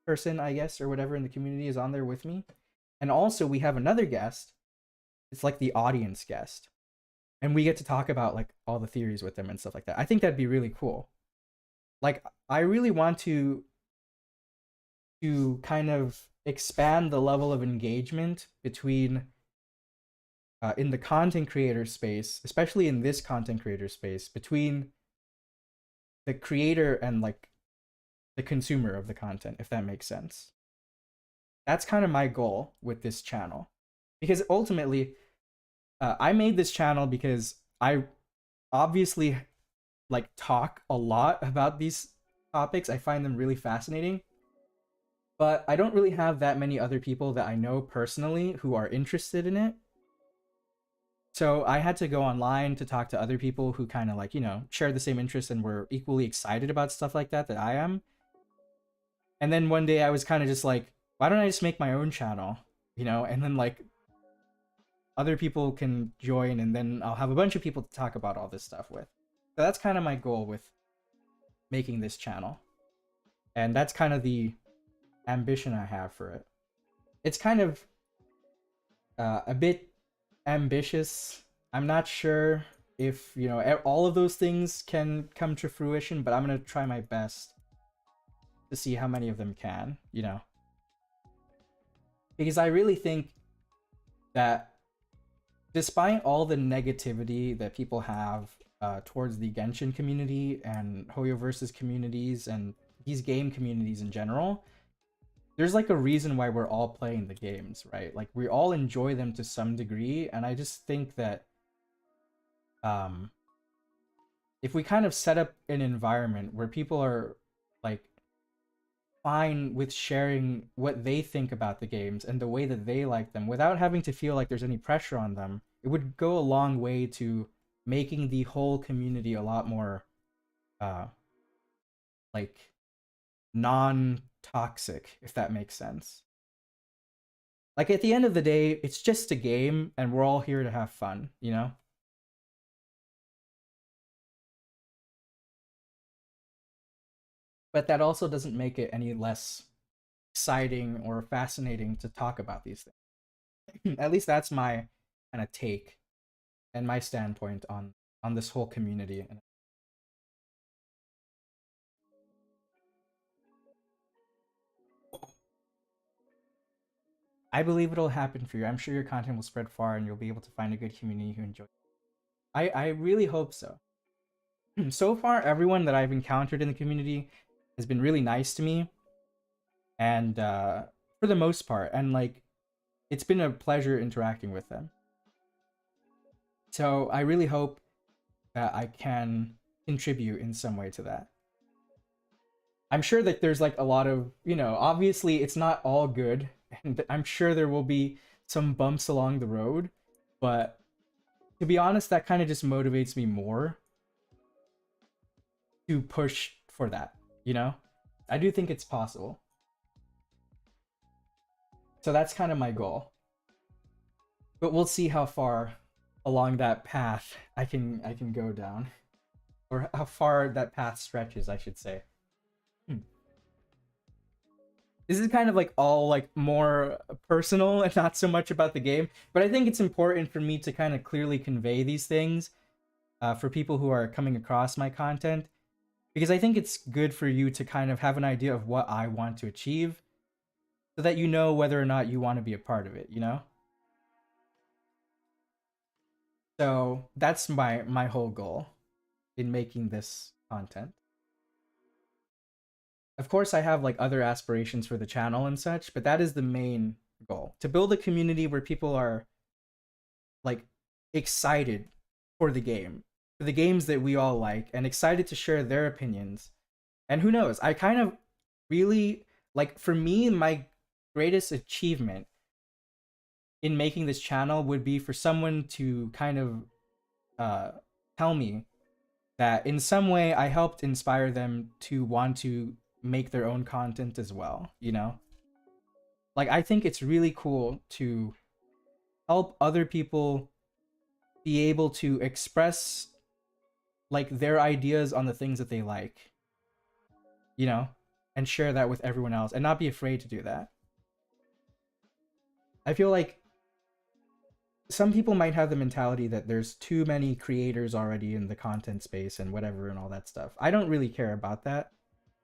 person, I guess, or whatever in the community is on there with me. And also we have another guest. It's like the audience guest. And we get to talk about like all the theories with them and stuff like that. I think that'd be really cool. Like, I really want to kind of expand the level of engagement between in the content creator space, especially in this content creator space, between the creator and like the consumer of the content, if that makes sense. That's kind of my goal with this channel, because ultimately I made this channel because I obviously like talk a lot about these topics. I find them really fascinating, but I don't really have that many other people that I know personally who are interested in it. So I had to go online to talk to other people who kind of like, you know, share the same interests and were equally excited about stuff like that I am. And then one day I was kind of just like, why don't I just make my own channel, you know? And then like other people can join, and then I'll have a bunch of people to talk about all this stuff with. So that's kind of my goal with making this channel. And that's kind of the ambition I have for it. It's kind of a bit ambitious. I'm not sure if, you know, all of those things can come to fruition, but I'm going to try my best to see how many of them can, you know. Because I really think that despite all the negativity that people have towards the Genshin community and hoyoverse communities and these game communities in general, there's like a reason why we're all playing the games, right? Like we all enjoy them to some degree, and I just think that if we kind of set up an environment where people are like fine with sharing what they think about the games and the way that they like them without having to feel like there's any pressure on them, it would go a long way to making the whole community a lot more like non-toxic, if that makes sense. Like at the end of the day, it's just a game and we're all here to have fun, you know? But that also doesn't make it any less exciting or fascinating to talk about these things. At least that's my kind of take and my standpoint on this whole community. I believe it'll happen for you. I'm sure your content will spread far and you'll be able to find a good community who enjoys it. I really hope so. So far, everyone that I've encountered in the community has been really nice to me. And for the most part, and like, it's been a pleasure interacting with them. So I really hope that I can contribute in some way to that. I'm sure that there's like a lot of, you know, obviously it's not all good, and I'm sure there will be some bumps along the road, but to be honest, that kind of just motivates me more to push for that, you know? I do think it's possible. So that's kind of my goal. But we'll see how far along that path I can go down, or how far that path stretches, I should say. This is kind of like all like more personal and not so much about the game, but I think it's important for me to kind of clearly convey these things for people who are coming across my content, because I think it's good for you to kind of have an idea of what I want to achieve so that you know whether or not you want to be a part of it, you know? So that's my whole goal in making this content. Of course, I have like other aspirations for the channel and such, but that is the main goal. To build a community where people are like excited for the game, for the games that we all like, and excited to share their opinions. And who knows, I kind of really like, for me, my greatest achievement in making this channel would be for someone to kind of tell me that in some way I helped inspire them to want to make their own content as well, you know? Like, I think it's really cool to help other people be able to express like their ideas on the things that they like, you know, and share that with everyone else and not be afraid to do that. I feel like some people might have the mentality that there's too many creators already in the content space and whatever and all that stuff. I don't really care about that.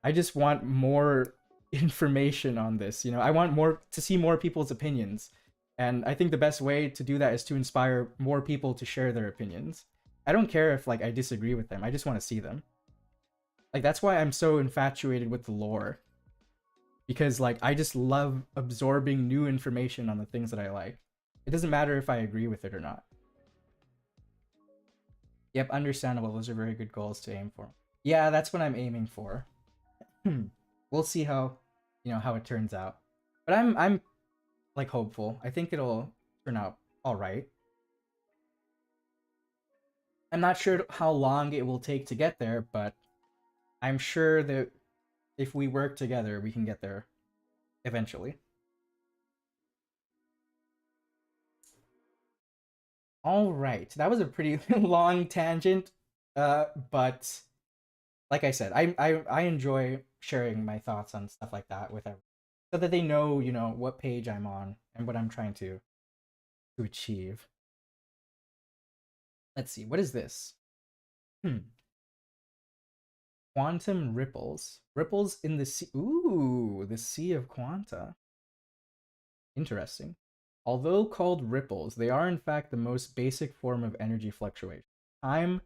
I just want more information on this, you know. I want more to see more people's opinions. And I think the best way to do that is to inspire more people to share their opinions. I don't care if like I disagree with them. I just want to see them. Like, that's why I'm so infatuated with the lore. Because like I just love absorbing new information on the things that I like. It doesn't matter if I agree with it or not. Yep, understandable. Those are very good goals to aim for. Yeah, that's what I'm aiming for. We'll see how, you know, how it turns out. But I'm like hopeful. I think it'll turn out all right. I'm not sure how long it will take to get there, but I'm sure that if we work together, we can get there eventually. All right, that was a pretty long tangent, but like I said, I enjoy sharing my thoughts on stuff like that with everyone, so that they know, you know, what page I'm on and what I'm trying to achieve. Let's see, what is this? Quantum ripples. Ripples in the sea. Ooh, the sea of quanta. Interesting. Although called ripples, they are in fact the most basic form of energy fluctuation. Time,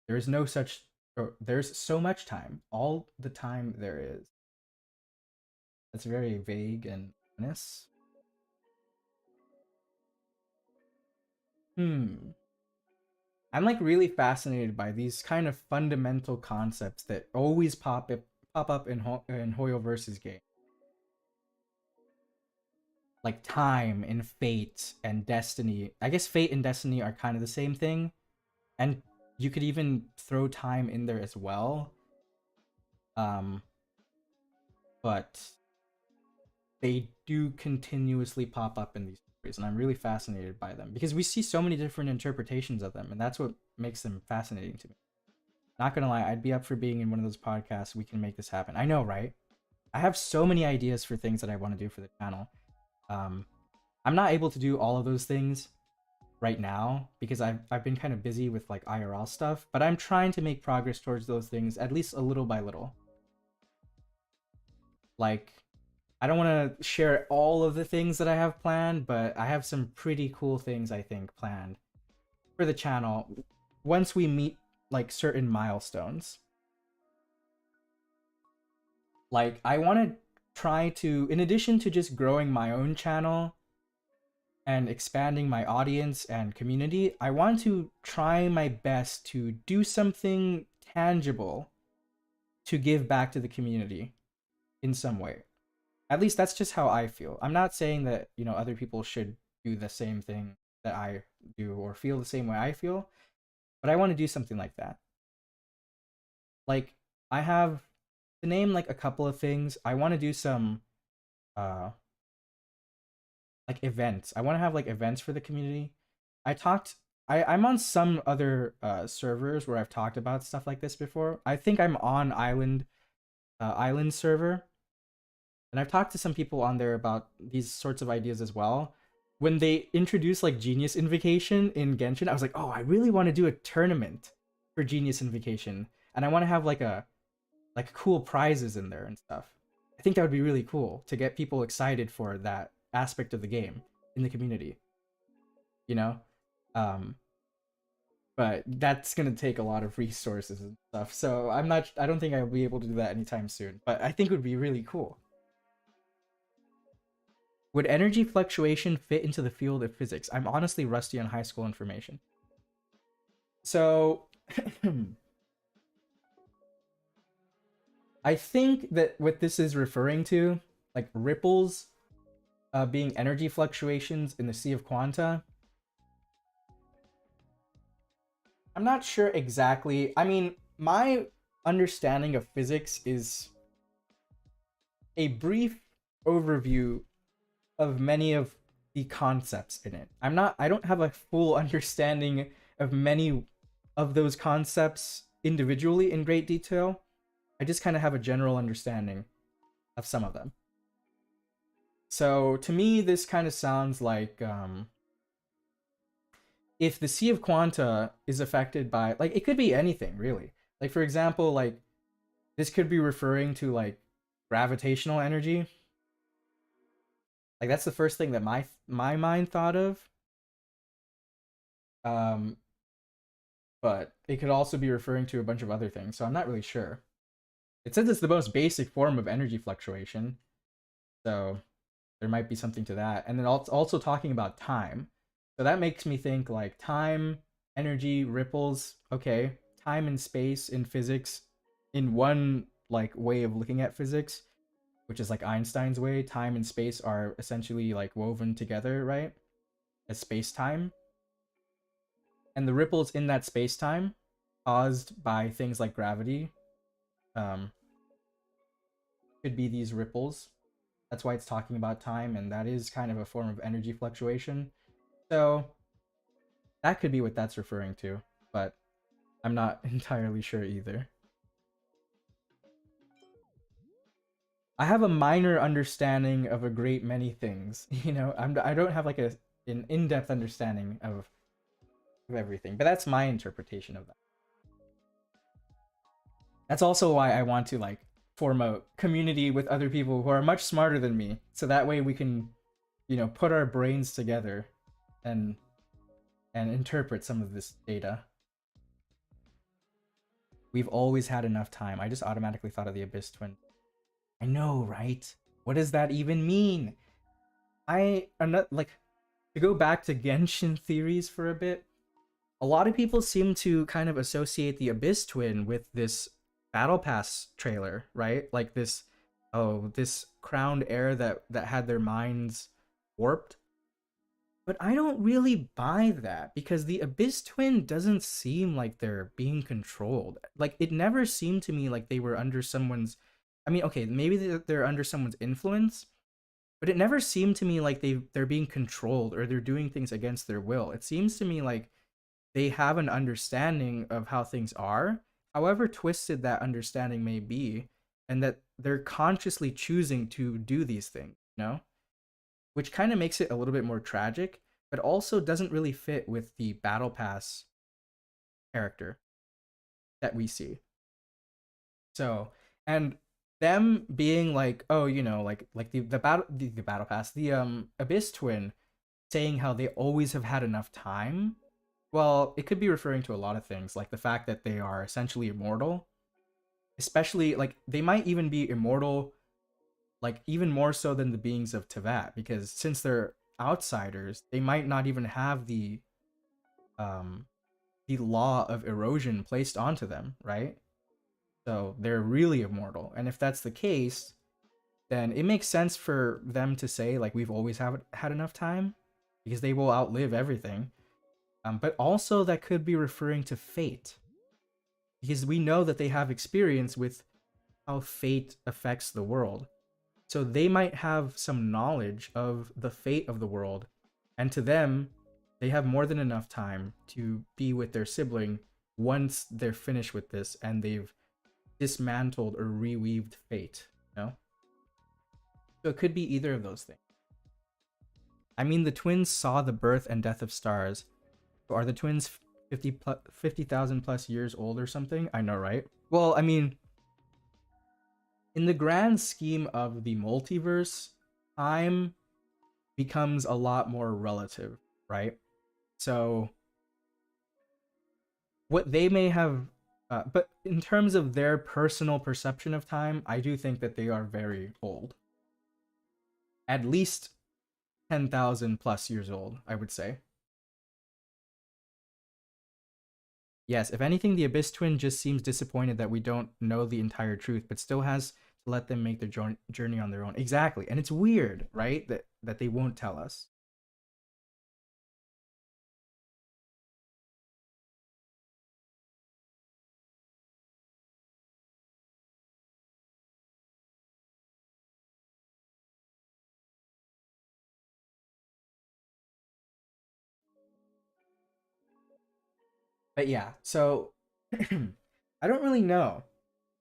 there is no such, or there's so much time. All the time there is. That's very vague and ominous. I'm like really fascinated by these kind of fundamental concepts that always pop up in Hoyoverse's game. Like time and fate and destiny. I guess fate and destiny are kind of the same thing. And you could even throw time in there as well. But they do continuously pop up in these stories, and I'm really fascinated by them because we see so many different interpretations of them, and that's what makes them fascinating to me. Not gonna lie, I'd be up for being in one of those podcasts. We can make this happen. I know, right? I have so many ideas for things that I want to do for the channel. I'm not able to do all of those things right now because I've been kind of busy with like IRL stuff, but I'm trying to make progress towards those things, at least a little by little. Like, I don't want to share all of the things that I have planned, but I have some pretty cool things I think planned for the channel once we meet like certain milestones. Like, I want to try to, in addition to just growing my own channel and expanding my audience and community, I want to try my best to do something tangible to give back to the community in some way. At least that's just how I feel. I'm not saying that, you know, other people should do the same thing that I do or feel the same way I feel, but I want to do something like that. Like, I have to name like a couple of things. I want to do some like events. I want to have like events for the community. I'm on some other servers where I've talked about stuff like this before. I think I'm on island server and I've talked to some people on there about these sorts of ideas as well. When they introduced like Genius Invocation in Genshin, I was like, oh, I really want to do a tournament for Genius Invocation, and I want to have like cool prizes in there and stuff. I think that would be really cool to get people excited for that aspect of the game in the community. You know, but that's gonna take a lot of resources and stuff. So I don't think I'll be able to do that anytime soon. But I think it would be really cool. Would energy fluctuation fit into the field of physics? I'm honestly rusty on high school information. So I think that what this is referring to, like ripples being energy fluctuations in the Sea of Quanta. I'm not sure exactly. I mean, my understanding of physics is a brief overview of many of the concepts in it. I don't have a full understanding of many of those concepts individually in great detail. I just kind of have a general understanding of some of them. So to me, this kind of sounds like if the Sea of Quanta is affected by, like, it could be anything really. Like, for example, like this could be referring to like gravitational energy. Like that's the first thing that my mind thought of. But it could also be referring to a bunch of other things, so I'm not really sure. It says it's the most basic form of energy fluctuation, so there might be something to that. And then also talking about time, so that makes me think like time, energy, ripples. Okay, time and space in physics, in one like way of looking at physics, which is like Einstein's way, time and space are essentially like woven together, right? As space-time. And the ripples in that space-time caused by things like gravity could be these ripples. That's why it's talking about time, and that is kind of a form of energy fluctuation. So that could be what that's referring to, but I'm not entirely sure either. I have a minor understanding of a great many things, you know. I don't have like an in-depth understanding of everything, but that's my interpretation of that. That's also why I want to like form a community with other people who are much smarter than me, so that way we can, you know, put our brains together and interpret some of this data. We've always had enough time. I just automatically thought of the Abyss Twin. I know, right? What does that even mean? I'm not like, to go back to Genshin theories for a bit. A lot of people seem to kind of associate the Abyss Twin with this Battle Pass trailer, right? Like this, oh, this crowned heir that had their minds warped. But I don't really buy that, because the Abyss Twin doesn't seem like they're being controlled. Like, it never seemed to me like they were under someone's, I mean, okay, maybe they're under someone's influence, but it never seemed to me like they're being controlled or they're doing things against their will. It seems to me like they have an understanding of how things are, however twisted that understanding may be, and that they're consciously choosing to do these things, you know? Which kind of makes it a little bit more tragic, but also doesn't really fit with the Battle Pass character that we see. So, and them being like, oh, you know, like the battle pass, the Abyss Twin saying how they always have had enough time. Well, it could be referring to a lot of things, like the fact that they are essentially immortal. Especially, like, they might even be immortal, like, even more so than the beings of Tevat, because since they're outsiders, they might not even have the law of erosion placed onto them, right? So they're really immortal. And if that's the case, then it makes sense for them to say, like, we've always had enough time, because they will outlive everything. But also that could be referring to fate, because we know that they have experience with how fate affects the world. So they might have some knowledge of the fate of the world, and to them, they have more than enough time to be with their sibling once they're finished with this and they've dismantled or reweaved fate, you know? So it could be either of those things. I mean, the twins saw the birth and death of stars. Are the twins 50,000 plus years old or something? I know, right? Well, I mean, in the grand scheme of the multiverse, time becomes a lot more relative, right? So what they may have, but in terms of their personal perception of time, I do think that they are very old. At least 10,000 plus years old, I would say. Yes, if anything, the Abyss Twin just seems disappointed that we don't know the entire truth, but still has to let them make their journey on their own. Exactly, and it's weird, right? That they won't tell us. But yeah, so I don't really know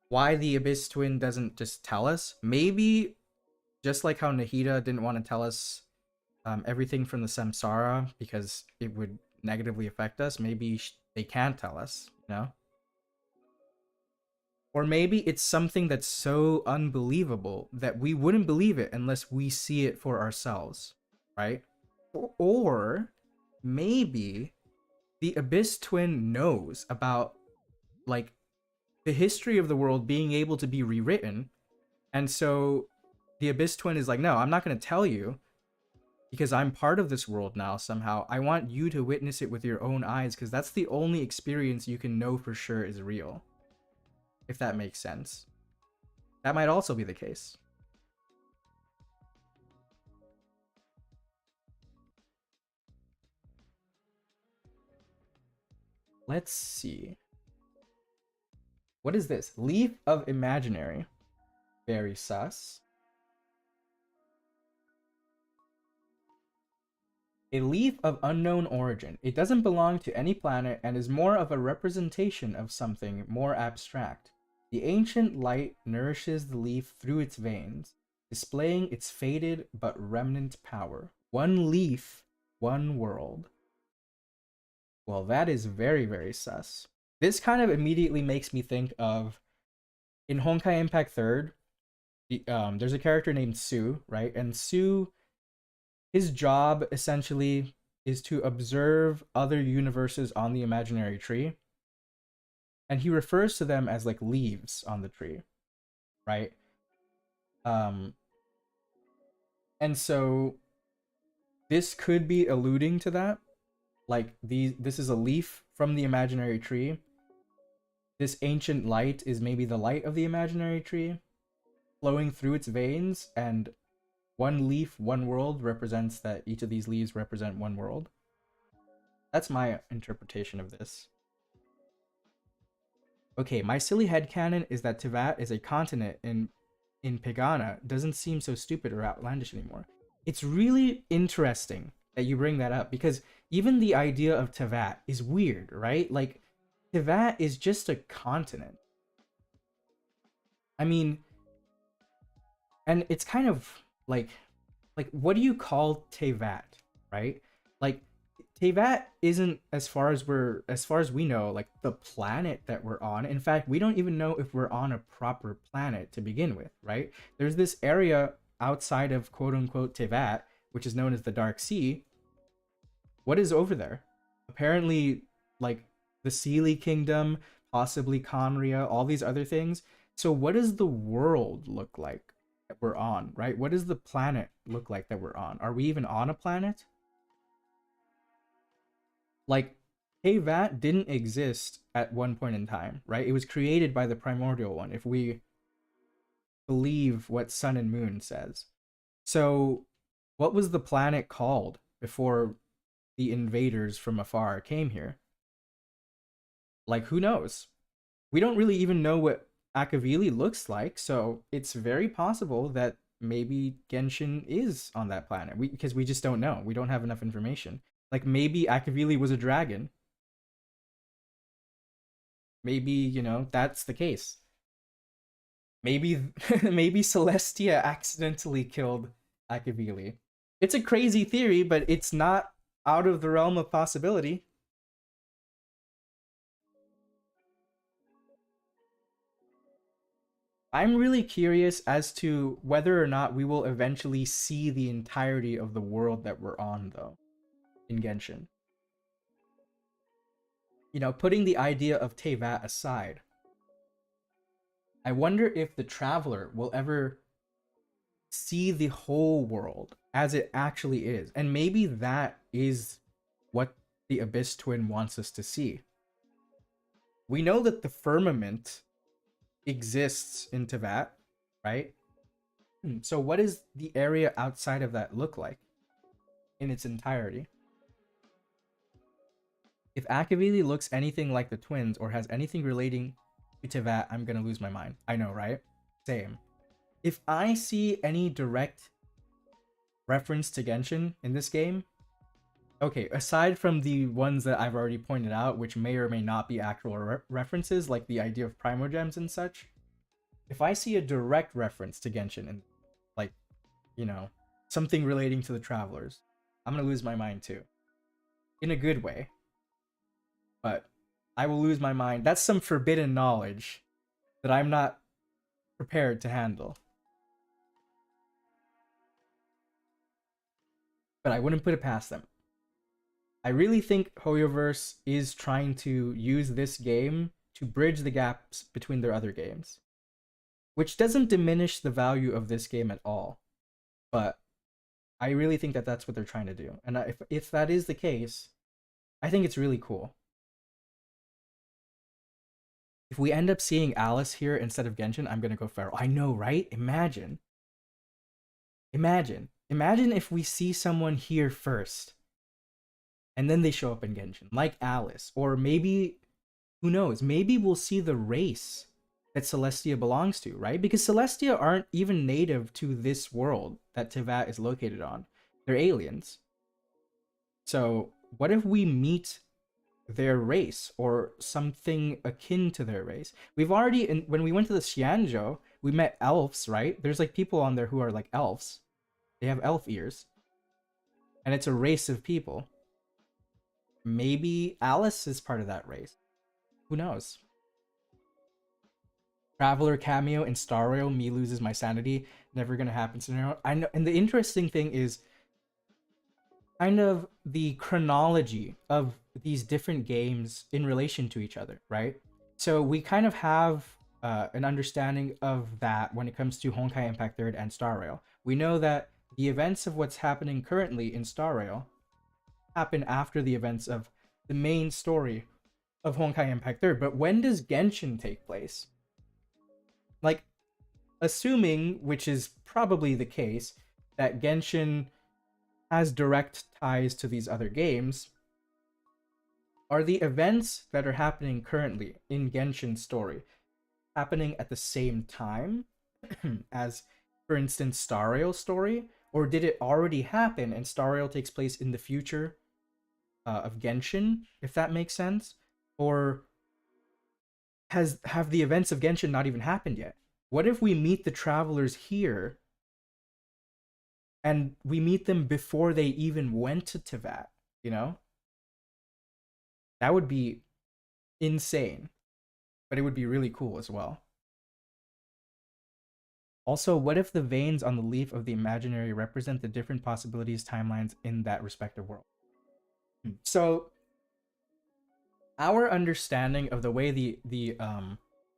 why the Abyss Twin doesn't just tell us. Maybe just like how Nahida didn't want to tell us everything from the Samsara because it would negatively affect us. Maybe they can't tell us, you know? Or maybe it's something that's so unbelievable that we wouldn't believe it unless we see it for ourselves, right? Or maybe the Abyss Twin knows about, like, the history of the world being able to be rewritten, and so the Abyss Twin is like, no, I'm not going to tell you because I'm part of this world now somehow. I want you to witness it with your own eyes because that's the only experience you can know for sure is real. If that makes sense. That might also be the case. Let's see. What is this? Leaf of Imaginary. Very sus. A leaf of unknown origin. It doesn't belong to any planet and is more of a representation of something more abstract. The ancient light nourishes the leaf through its veins, displaying its faded but remnant power. One leaf, one world. Well, that is very, very sus. This kind of immediately makes me think of, in Honkai Impact 3rd, there's a character named Sue, right? And Sue, his job essentially is to observe other universes on the imaginary tree. And he refers to them as like leaves on the tree, right? And so this could be alluding to that. Like this is a leaf from the imaginary tree. This ancient light is maybe the light of the imaginary tree flowing through its veins, and one leaf, one world represents that each of these leaves represent one world. That's my interpretation of this. Okay, my silly headcanon is that Tivat is a continent in Pagana. Doesn't seem so stupid or outlandish anymore. It's really interesting that you bring that up because even the idea of Tivat is weird, right? Like, Tivat is just a continent. I mean, and it's kind of like what do you call Tevat, right? Like, Tevat isn't, as far as we know, like the planet that we're on. In fact, we don't even know if we're on a proper planet to begin with, right? There's this area outside of quote unquote Tevat, which is known as the Dark Sea. What is over there? Apparently, like the Sealy Kingdom, possibly Conria, all these other things. So what does the world look like that we're on, right? What does the planet look like that we're on? Are we even on a planet? Like, Tevat didn't exist at one point in time, right? It was created by the primordial one, if we believe what Sun and Moon says. So what was the planet called before the invaders from afar came here? Like, who knows? We don't really even know what Akavili looks like, so it's very possible that maybe Genshin is on that planet. Because we just don't know. We don't have enough information. Like, maybe Akavili was a dragon. Maybe, you know, that's the case. Maybe maybe Celestia accidentally killed Akavili. It's a crazy theory, but it's not out of the realm of possibility. I'm really curious as to whether or not we will eventually see the entirety of the world that we're on, though, in Genshin. You know, putting the idea of Teyvat aside, I wonder if the Traveler will ever see the whole world as it actually is. And maybe that is what the Abyss Twin wants us to see. We know that the firmament exists in Teyvat, right? So what does the area outside of that look like in its entirety? If Akavili looks anything like the twins or has anything relating to Teyvat, I'm gonna lose my mind. I know, right? Same. If I see any direct reference to Genshin in this game, okay, aside from the ones that I've already pointed out, which may or may not be actual references, like the idea of primogems and such, if I see a direct reference to Genshin and, like, you know, something relating to the Travelers, I'm gonna lose my mind too. In a good way. But I will lose my mind. That's some forbidden knowledge that I'm not prepared to handle. But I wouldn't put it past them. I really think Hoyoverse is trying to use this game to bridge the gaps between their other games, which doesn't diminish the value of this game at all. But I really think that that's what they're trying to do. And if that is the case, I think it's really cool. If we end up seeing Alice here instead of Genshin, I'm gonna go feral. I know, right? Imagine if we see someone here first, and then they show up in Genshin, like Alice. Or maybe, who knows, maybe we'll see the race that Celestia belongs to, right? Because Celestia aren't even native to this world that Teyvat is located on. They're aliens. So what if we meet their race or something akin to their race? We've already, when we went to the Xianzhou, we met elves, right? There's like people on there who are like elves. They have elf ears. And it's a race of people. Maybe Alice is part of that race. Who knows? Traveler cameo in Star Rail, me loses my sanity. Never gonna happen scenario. I know, and the interesting thing is kind of the chronology of these different games in relation to each other, right? So we kind of have an understanding of that when it comes to Honkai Impact 3rd and Star Rail. We know that the events of what's happening currently in Star Rail happen after the events of the main story of Honkai Impact 3rd. But when does Genshin take place? Like, assuming, which is probably the case, that Genshin has direct ties to these other games, are the events that are happening currently in Genshin's story happening at the same time as, for instance, Star Rail's story? Or did it already happen and Star Rail takes place in the future of Genshin, if that makes sense? Or have the events of Genshin not even happened yet? What if we meet the Travelers here and we meet them before they even went to Teyvat, you know? That would be insane, but it would be really cool as well. Also, what if the veins on the leaf of the imaginary represent the different possibilities timelines in that respective world? So, our understanding of the way the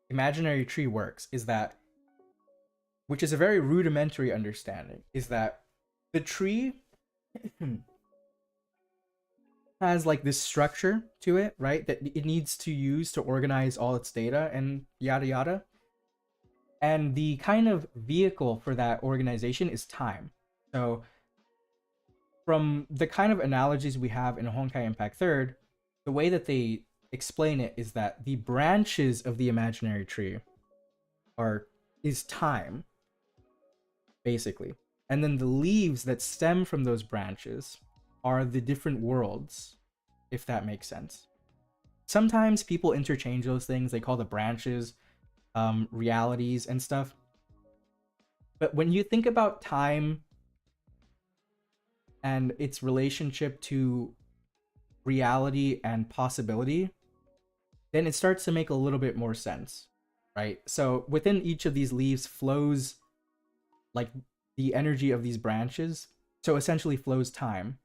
imaginary tree works is that, which is a very rudimentary understanding, is that the tree has like this structure to it, right? That it needs to use to organize all its data and yada yada. And the kind of vehicle for that organization is time. So from the kind of analogies we have in Honkai Impact 3rd, the way that they explain it is that the branches of the imaginary tree is time, basically. And then the leaves that stem from those branches are the different worlds, if that makes sense. Sometimes people interchange those things. They call the branches realities and stuff. But when you think about time and its relationship to reality and possibility, then it starts to make a little bit more sense, right? So within each of these leaves flows like the energy of these branches. So essentially flows time.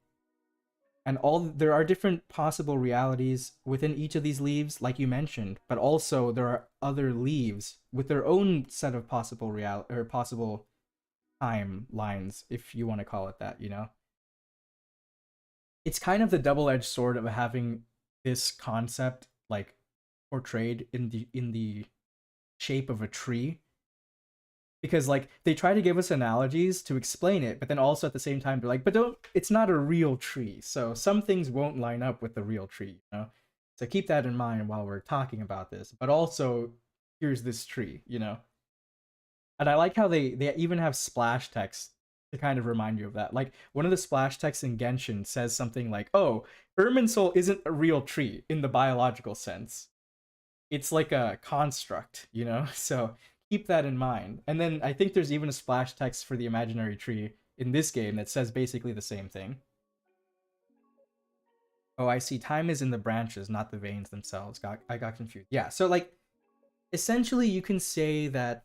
And there are different possible realities within each of these leaves, like you mentioned, but also there are other leaves with their own set of possible possible timelines, if you want to call it that, you know? It's kind of the double-edged sword of having this concept like portrayed in the shape of a tree, because like they try to give us analogies to explain it, but then also at the same time they're like, but don't, it's not a real tree, so some things won't line up with the real tree, you know? So keep that in mind while we're talking about this, but also here's this tree, you know? And I like how they even have splash text to kind of remind you of that. Like one of the splash texts in Genshin says something like, oh, Irminsul isn't a real tree in the biological sense, it's like a construct, you know? So keep that in mind. And then I think there's even a splash text for the imaginary tree in this game that says basically the same thing. Oh, I see. Time is in the branches, not the veins themselves. I got confused. Yeah, so like essentially you can say that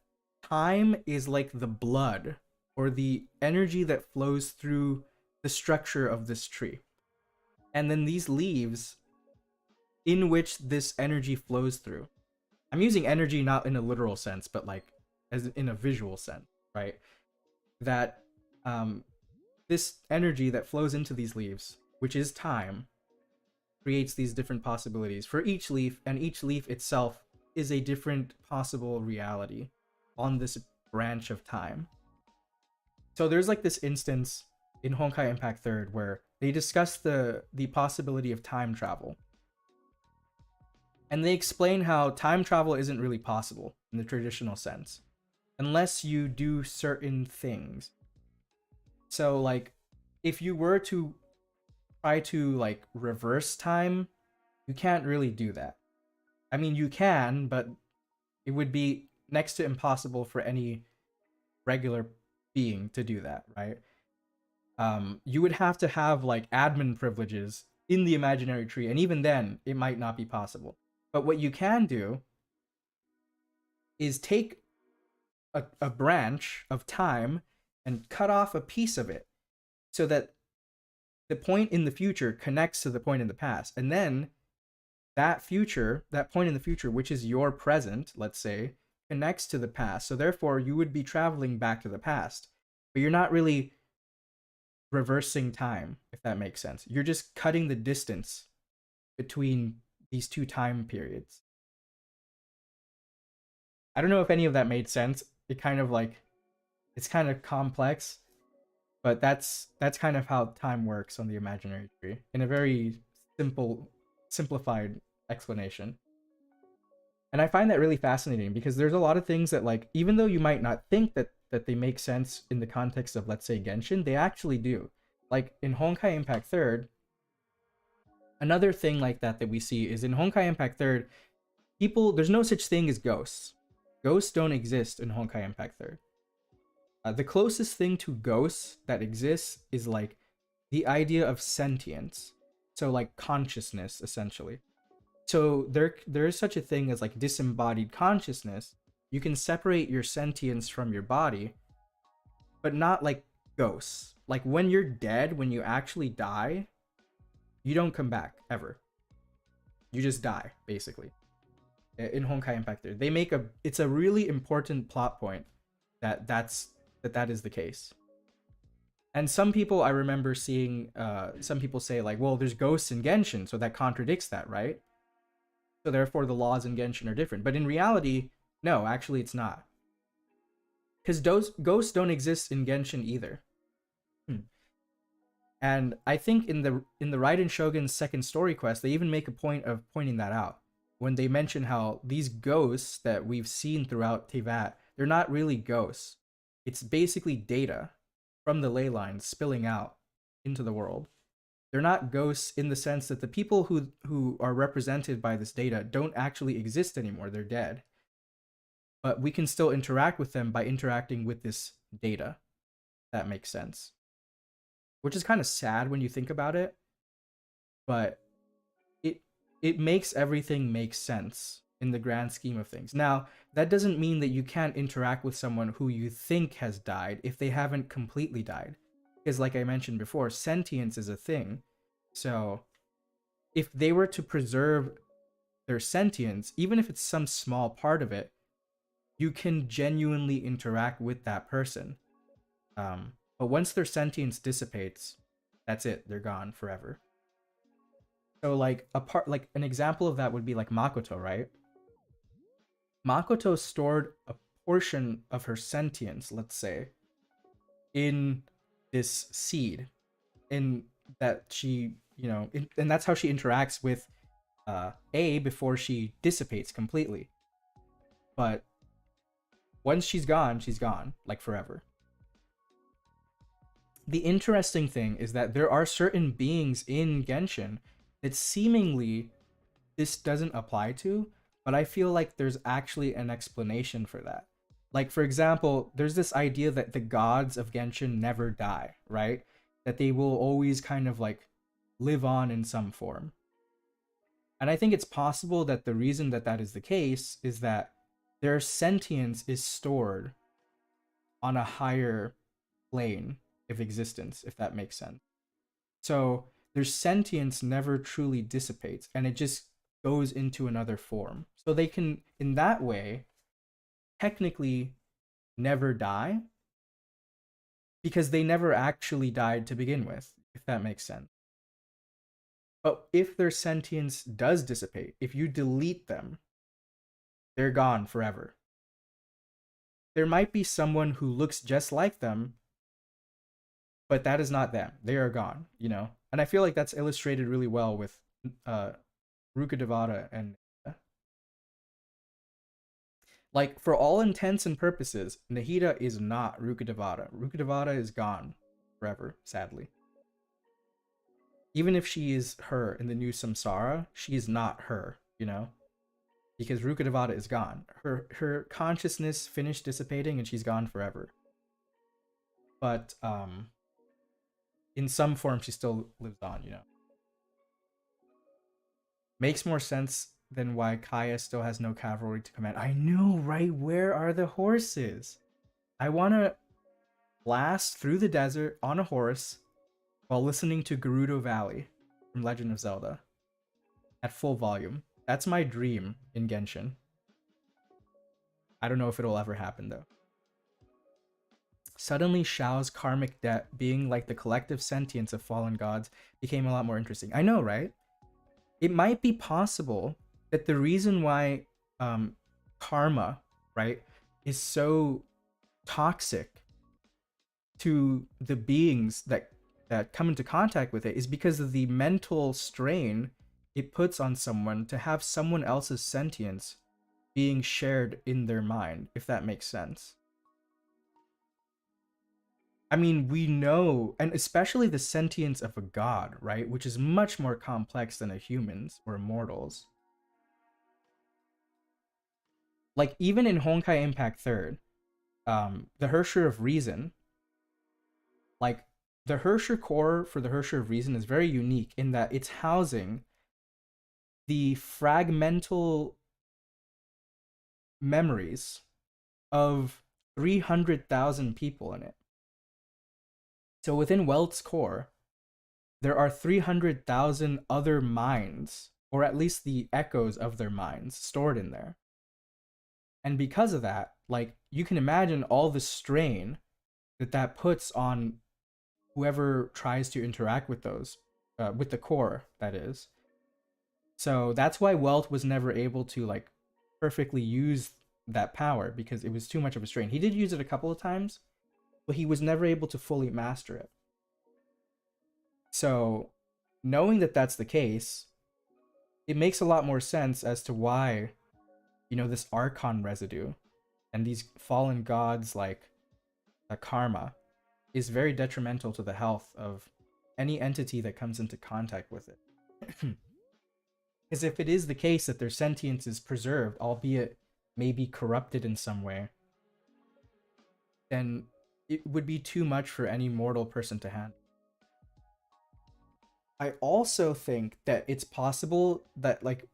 time is like the blood or the energy that flows through the structure of this tree. And then these leaves in which this energy flows through. I'm using energy not in a literal sense, but like as in a visual sense, right? That this energy that flows into these leaves, which is time, creates these different possibilities for each leaf, and each leaf itself is a different possible reality on this branch of time. So there's like this instance in Honkai Impact 3rd where they discuss the possibility of time travel. And they explain how time travel isn't really possible in the traditional sense unless you do certain things. So like if you were to try to like reverse time, you can't really do that. I mean, you can, but it would be next to impossible for any regular being to do that, right? You would have to have like admin privileges in the imaginary tree, and even then it might not be possible. But what you can do is take a branch of time and cut off a piece of it so that the point in the future connects to the point in the past. And then that point in the future, which is your present, let's say, connects to the past. So therefore, you would be traveling back to the past, but you're not really reversing time, if that makes sense. You're just cutting the distance between these two time periods. I don't know if any of that made sense. It kind of like, it's kind of complex, but that's kind of how time works on the imaginary tree in a very simplified explanation. And I find that really fascinating because there's a lot of things that, like, even though you might not think that they make sense in the context of, let's say, Genshin, they actually do. Like in Honkai Impact 3rd, another thing like that we see is in Honkai Impact 3rd, there's no such thing as ghosts. Ghosts don't exist in Honkai Impact 3rd. The closest thing to ghosts that exists is like the idea of sentience. So like consciousness, essentially. So there is such a thing as like disembodied consciousness. You can separate your sentience from your body, but not like ghosts. Like when you're dead, when you actually die, you don't come back ever. You just die, basically. In Honkai Impact 3, they make it's a really important plot point that is the case. And some people, I remember seeing some people say like, well, there's ghosts in Genshin, so that contradicts that, right? So therefore the laws in Genshin are different. But in reality, no, actually it's not. Because those ghosts don't exist in Genshin either. And I think in the Raiden Shogun's second story quest, they even make a point of pointing that out. When they mention how these ghosts that we've seen throughout Teyvat, they're not really ghosts. It's basically data from the ley lines spilling out into the world. They're not ghosts in the sense that the people who are represented by this data don't actually exist anymore. They're dead. but we can still interact with them by interacting with this data. That makes sense. Which is kind of sad when you think about it, but it makes everything make sense in the grand scheme of things. Now, that doesn't mean that you can't interact with someone who you think has died if they haven't completely died. Because like I mentioned before, sentience is a thing. So if they were to preserve their sentience, even if it's some small part of it, you can genuinely interact with that person. But once their sentience dissipates, that's it. They're gone forever. So like an example of that would be like Makoto, right? Makoto stored a portion of her sentience, let's say, in this seed, in that she, and that's how she interacts with A before she dissipates completely. But once she's gone, like forever. The interesting thing is that there are certain beings in Genshin that seemingly this doesn't apply to, but I feel like there's actually an explanation for that. Like, for example, there's this idea that the gods of Genshin never die, right? That they will always kind of like live on in some form. And I think it's possible that the reason that that is the case is that their sentience is stored on a higher plane of existence, if that makes sense. So their sentience never truly dissipates, and it just goes into another form. So they can, in that way, technically never die, because they never actually died to begin with, if that makes sense. But if their sentience does dissipate, if you delete them, they're gone forever. There might be someone who looks just like them, but that is not them. They are gone, And I feel like that's illustrated really well with Rukkhadevata and like, for all intents and purposes, Nahida is not Rukkhadevata. Rukkhadevata is gone forever, sadly. Even if she is her in the new Samsara, she is not her, because Rukkhadevata is gone. Her consciousness finished dissipating and she's gone forever. But in some form she still lives on, Makes more sense than why Kaya still has no cavalry to command. I know, right? Where are the horses? I want to blast through the desert on a horse while listening to Gerudo Valley from Legend of Zelda at full volume. That's my dream in Genshin. I don't know if it'll ever happen though. Suddenly, Xiao's karmic debt, being like the collective sentience of fallen gods, became a lot more interesting. I know, right? It might be possible that the reason why karma, right, is so toxic to the beings that come into contact with it is because of the mental strain it puts on someone to have someone else's sentience being shared in their mind, if that makes sense. I mean, we know, and especially the sentience of a god, right, which is much more complex than a human's or mortals. Like, even in Honkai Impact 3rd, the Hersher of Reason, like, the Hersher core for the Hersher of Reason is very unique in that it's housing the fragmental memories of 300,000 people in it. So within Welt's core, there are 300,000 other minds, or at least the echoes of their minds, stored in there. And because of that, like, you can imagine all the strain that puts on whoever tries to interact with those, with the core, that is. So that's why Welt was never able to, like, perfectly use that power, because it was too much of a strain. He did use it a couple of times, but he was never able to fully master it. So, knowing that that's the case, it makes a lot more sense as to why, this Archon residue and these fallen gods like karma is very detrimental to the health of any entity that comes into contact with it. Because if it is the case that their sentience is preserved, albeit may be corrupted in some way, then it would be too much for any mortal person to handle. I also think that it's possible that like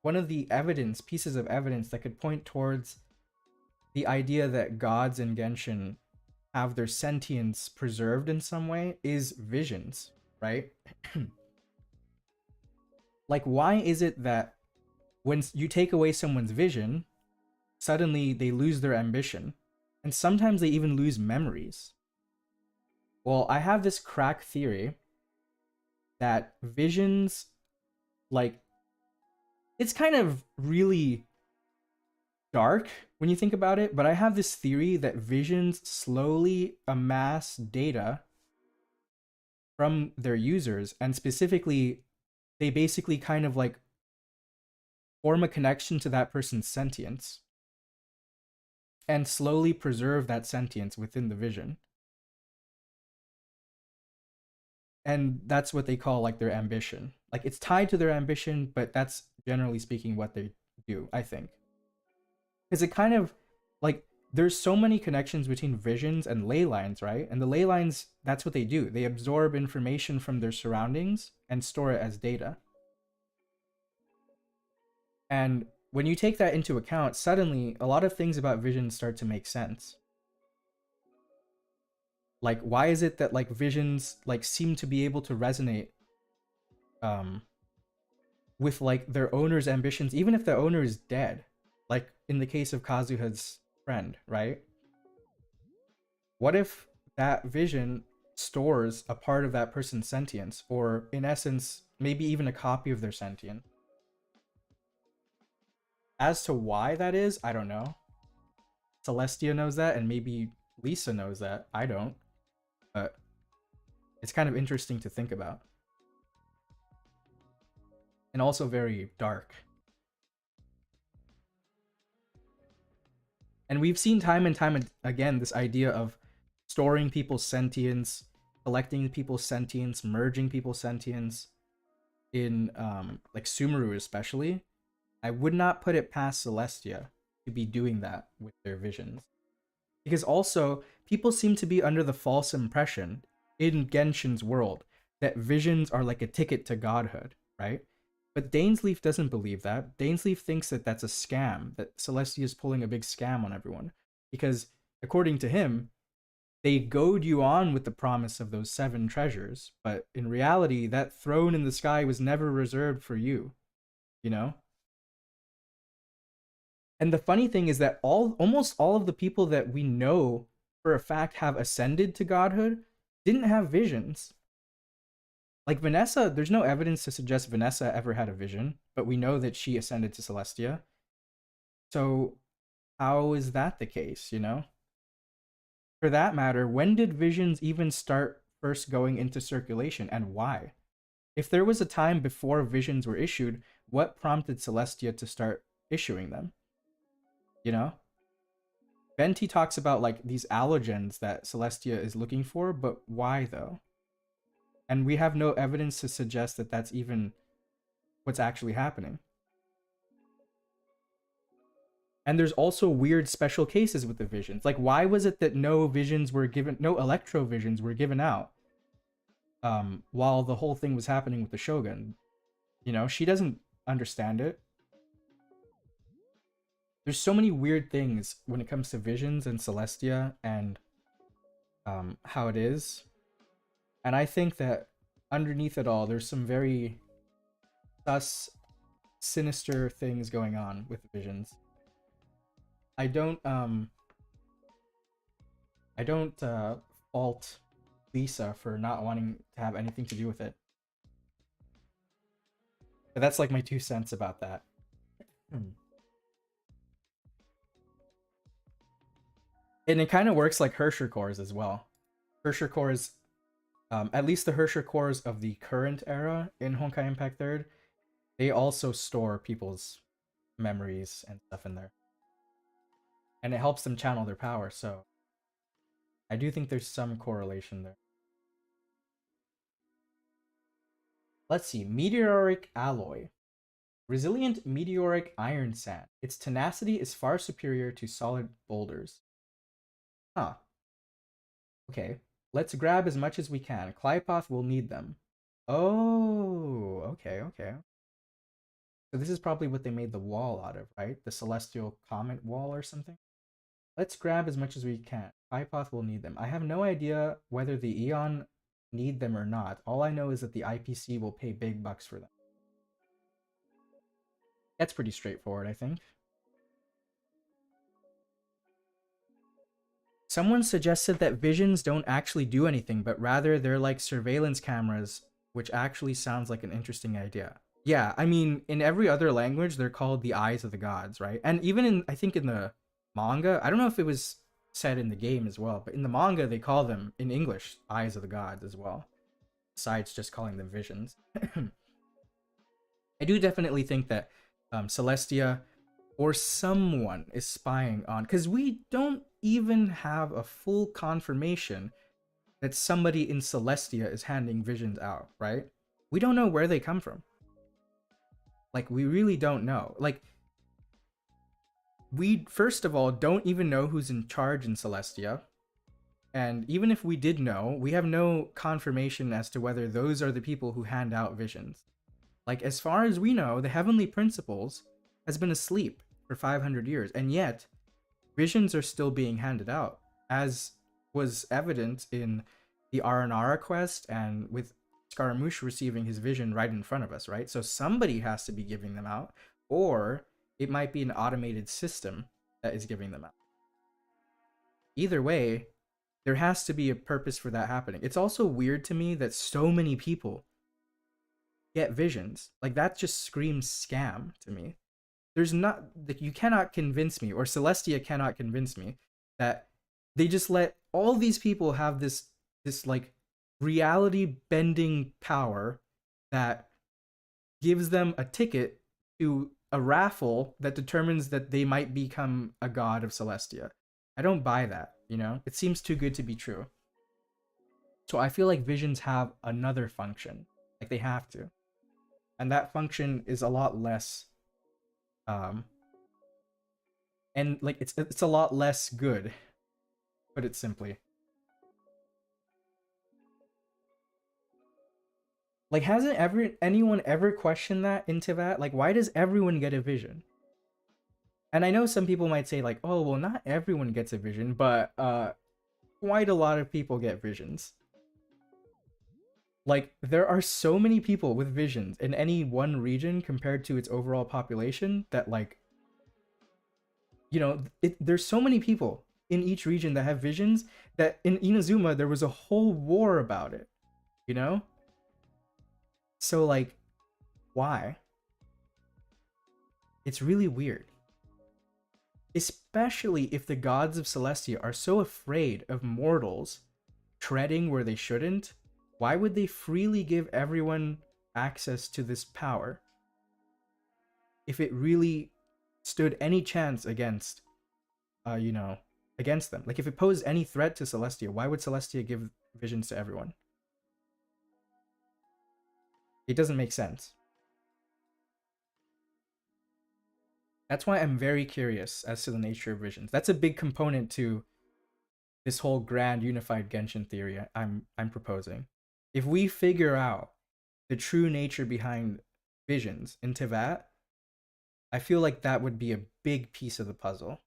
one of the pieces of evidence that could point towards the idea that gods in Genshin have their sentience preserved in some way is visions, right? Like, why is it that when you take away someone's vision, suddenly they lose their ambition? And sometimes they even lose memories. Well, I have this crack theory that visions, like, it's kind of really dark when you think about it, but I have this theory that visions slowly amass data from their users, and specifically, they basically kind of like form a connection to that person's sentience and slowly preserve that sentience within the vision. And that's what they call like their ambition. Like it's tied to their ambition, but that's generally speaking what they do, I think. Because it kind of like there's so many connections between visions and ley lines, right? And the ley lines, that's what they do. They absorb information from their surroundings and store it as data. And when you take that into account, suddenly a lot of things about visions start to make sense. Like, why is it that like visions like seem to be able to resonate with like their owner's ambitions, even if the owner is dead? Like in the case of Kazuha's friend, right? What if that vision stores a part of that person's sentience, or in essence, maybe even a copy of their sentience? As to why that is, I don't know. Celestia knows that, and maybe Lisa knows that. I don't. But it's kind of interesting to think about. And also very dark. And we've seen time and time again this idea of storing people's sentience, collecting people's sentience, merging people's sentience in like Sumeru especially. I would not put it past Celestia to be doing that with their visions. Because also, people seem to be under the false impression in Genshin's world that visions are like a ticket to godhood, right? But Dainsleif doesn't believe that. Dainsleif thinks that that's a scam, that Celestia is pulling a big scam on everyone. Because, according to him, they goad you on with the promise of those 7 treasures, but in reality, that throne in the sky was never reserved for you, you know? And the funny thing is that almost all of the people that we know for a fact have ascended to godhood didn't have visions. Like Vanessa, there's no evidence to suggest Vanessa ever had a vision, but we know that she ascended to Celestia. So how is that the case, you know? For that matter, when did visions even start first going into circulation, and why? If there was a time before visions were issued, what prompted Celestia to start issuing them? You know? Venti talks about like these allogens that Celestia is looking for, but why though? And we have no evidence to suggest that that's even what's actually happening. And there's also weird special cases with the visions. Like, why was it that no electro visions were given out while the whole thing was happening with the Shogun? You know, she doesn't understand it. There's so many weird things when it comes to visions and Celestia and how it is. And I think that underneath it all, there's some very sinister things going on with visions. I don't fault Lisa for not wanting to have anything to do with it. But that's like my 2 cents about that. And it kind of works like Hersher cores as well. Hersher cores, at least the Hersher cores of the current era in Honkai Impact 3rd, they also store people's memories and stuff in there. And it helps them channel their power, so I do think there's some correlation there. Let's see, meteoric alloy. Resilient meteoric iron sand. Its tenacity is far superior to solid boulders. Huh. Okay. Let's grab as much as we can. Clypoth will need them. Oh, okay, okay. So this is probably what they made the wall out of, right? The celestial comet wall or something? Let's grab as much as we can. Clypoth will need them. I have no idea whether the Eon need them or not. All I know is that the IPC will pay big bucks for them. That's pretty straightforward, I think. Someone suggested that visions don't actually do anything, but rather they're like surveillance cameras, which actually sounds like an interesting idea. Yeah, I mean, in every other language, they're called the eyes of the gods, right? And even in, I think in the manga, I don't know if it was said in the game as well, but in the manga, they call them, in English, eyes of the gods as well, besides just calling them visions. I do definitely think that Celestia or someone is spying on, because we don't even have a full confirmation that somebody in Celestia is handing visions out, right? We don't know where they come from. Like, we really don't know. Like, we, first of all, don't even know who's in charge in Celestia. And even if we did know, we have no confirmation as to whether those are the people who hand out visions. Like, as far as we know, the Heavenly Principles has been asleep for 500 years, and yet visions are still being handed out, as was evident in the Aranara quest and with Scaramouche receiving his vision right in front of us, right? So somebody has to be giving them out, or it might be an automated system that is giving them out. Either way, there has to be a purpose for that happening. It's also weird to me that so many people get visions. Like, that just screams scam to me. There's not, like, you cannot convince me, or Celestia cannot convince me that they just let all these people have this like reality bending power that gives them a ticket to a raffle that determines that they might become a god of Celestia. I don't buy that, you know? It seems too good to be true. So I feel like visions have another function. Like, they have to. And that function is a lot less and like it's a lot less good, put it simply. Like, hasn't anyone ever questioned that into that? Like, why does everyone get a vision? And I know some people might say like, oh, well, not everyone gets a vision, but quite a lot of people get visions. Like, there are so many people with visions in any one region compared to its overall population that, like, you know, there's so many people in each region that have visions that in Inazuma there was a whole war about it, you know? So, like, why? It's really weird. Especially if the gods of Celestia are so afraid of mortals treading where they shouldn't, why would they freely give everyone access to this power? If it really stood any chance against, you know, against them. Like, if it posed any threat to Celestia, why would Celestia give visions to everyone? It doesn't make sense. That's why I'm very curious as to the nature of visions. That's a big component to this whole grand unified Genshin theory I'm proposing. If we figure out the true nature behind visions in Teyvat, I feel like that would be a big piece of the puzzle.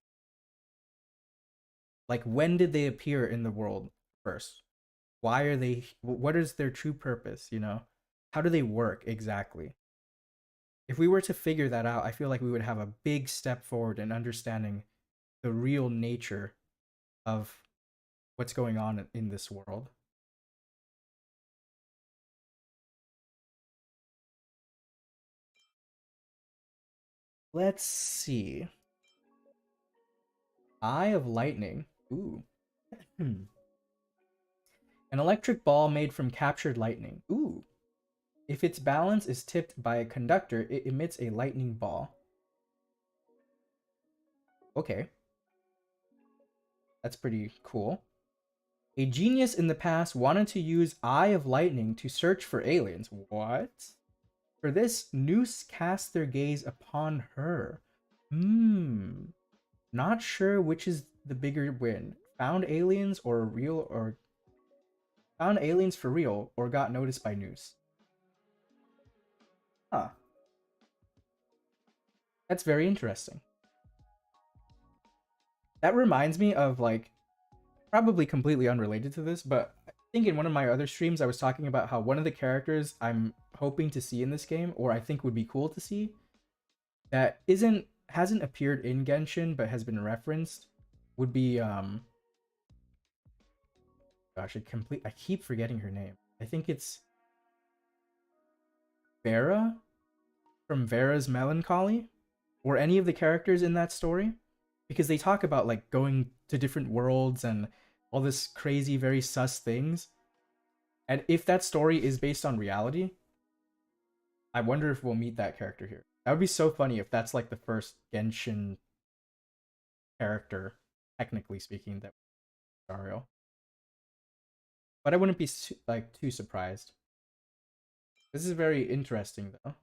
Like, when did they appear in the world first? Why are they, what is their true purpose, you know? How do they work exactly? If we were to figure that out, I feel like we would have a big step forward in understanding the real nature of what's going on in this world. Let's see. Eye of Lightning. Ooh. An electric ball made from captured lightning. Ooh. If its balance is tipped by a conductor, it emits a lightning ball. Okay. That's pretty cool. A genius in the past wanted to use Eye of Lightning to search for aliens. What? For this, Noose cast their gaze upon her. Hmm. Not sure which is the bigger win. Found aliens for real or got noticed by Noose. Huh. That's very interesting. That reminds me of like probably completely unrelated to this, but I think in one of my other streams I was talking about how one of the characters I'm hoping to see in this game, or I think would be cool to see, that hasn't appeared in Genshin but has been referenced, would be gosh, I keep forgetting her name. I think it's Vera from Vera's Melancholy, or any of the characters in that story, because they talk about like going to different worlds and all this crazy, very sus things. And if that story is based on reality, I wonder if we'll meet that character here. That would be so funny if that's like the first Genshin character, technically speaking, that Dario. But I wouldn't be like too surprised. This is very interesting though.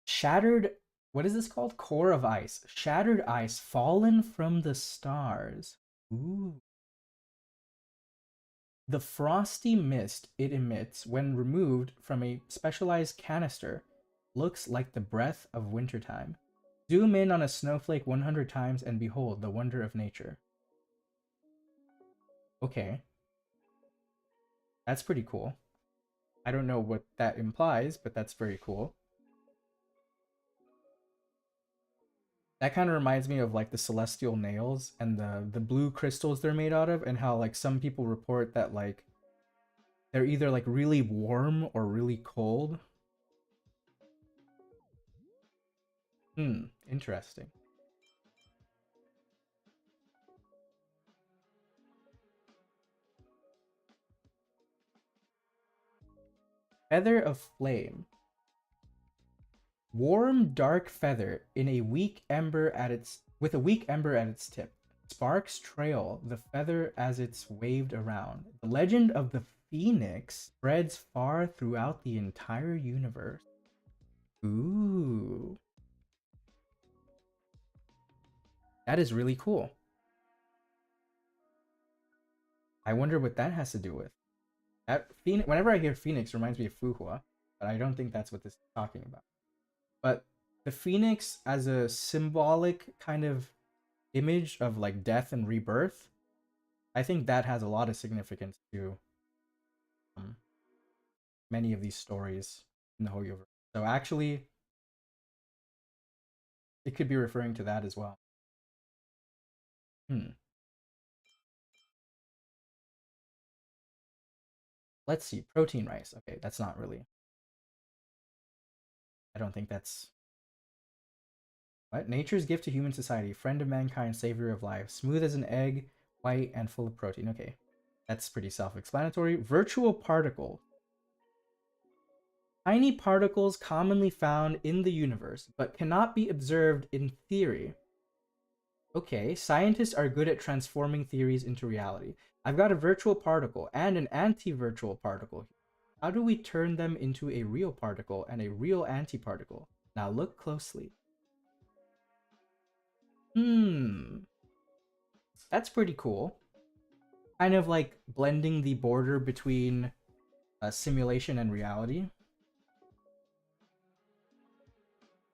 Shattered, what is this called? Core of ice. Shattered ice fallen from the stars. Ooh. The frosty mist it emits when removed from a specialized canister looks like the breath of wintertime. Zoom in on a snowflake 100 times and behold the wonder of nature. Okay. That's pretty cool. I don't know what that implies, but that's very cool. That kind of reminds me of like the celestial nails and the blue crystals they're made out of, and how like some people report that like they're either like really warm or really cold. Interesting. Feather of flame. Warm dark feather in a weak ember at its with a weak ember at its tip. Sparks trail the feather as it's waved around. The legend of the phoenix spreads far throughout the entire universe. Ooh. That is really cool. I wonder what that has to do with. That Phoenix, whenever I hear Phoenix, reminds me of Fuhua, but I don't think that's what this is talking about. But the Phoenix as a symbolic kind of image of like death and rebirth, I think that has a lot of significance to many of these stories in the hoyoverse. So actually, it could be referring to that as well. Let's see, protein rice. Okay, that's not really. I don't think that's. What? Nature's gift to human society, friend of mankind, savior of life, smooth as an egg, white and full of protein. Okay, that's pretty self-explanatory. Virtual particle. Tiny particles commonly found in the universe, but cannot be observed in theory. Okay, scientists are good at transforming theories into reality. I've got a virtual particle and an anti-virtual particle. How do we turn them into a real particle and a real antiparticle? Now look closely. That's pretty cool. Kind of like blending the border between simulation and reality.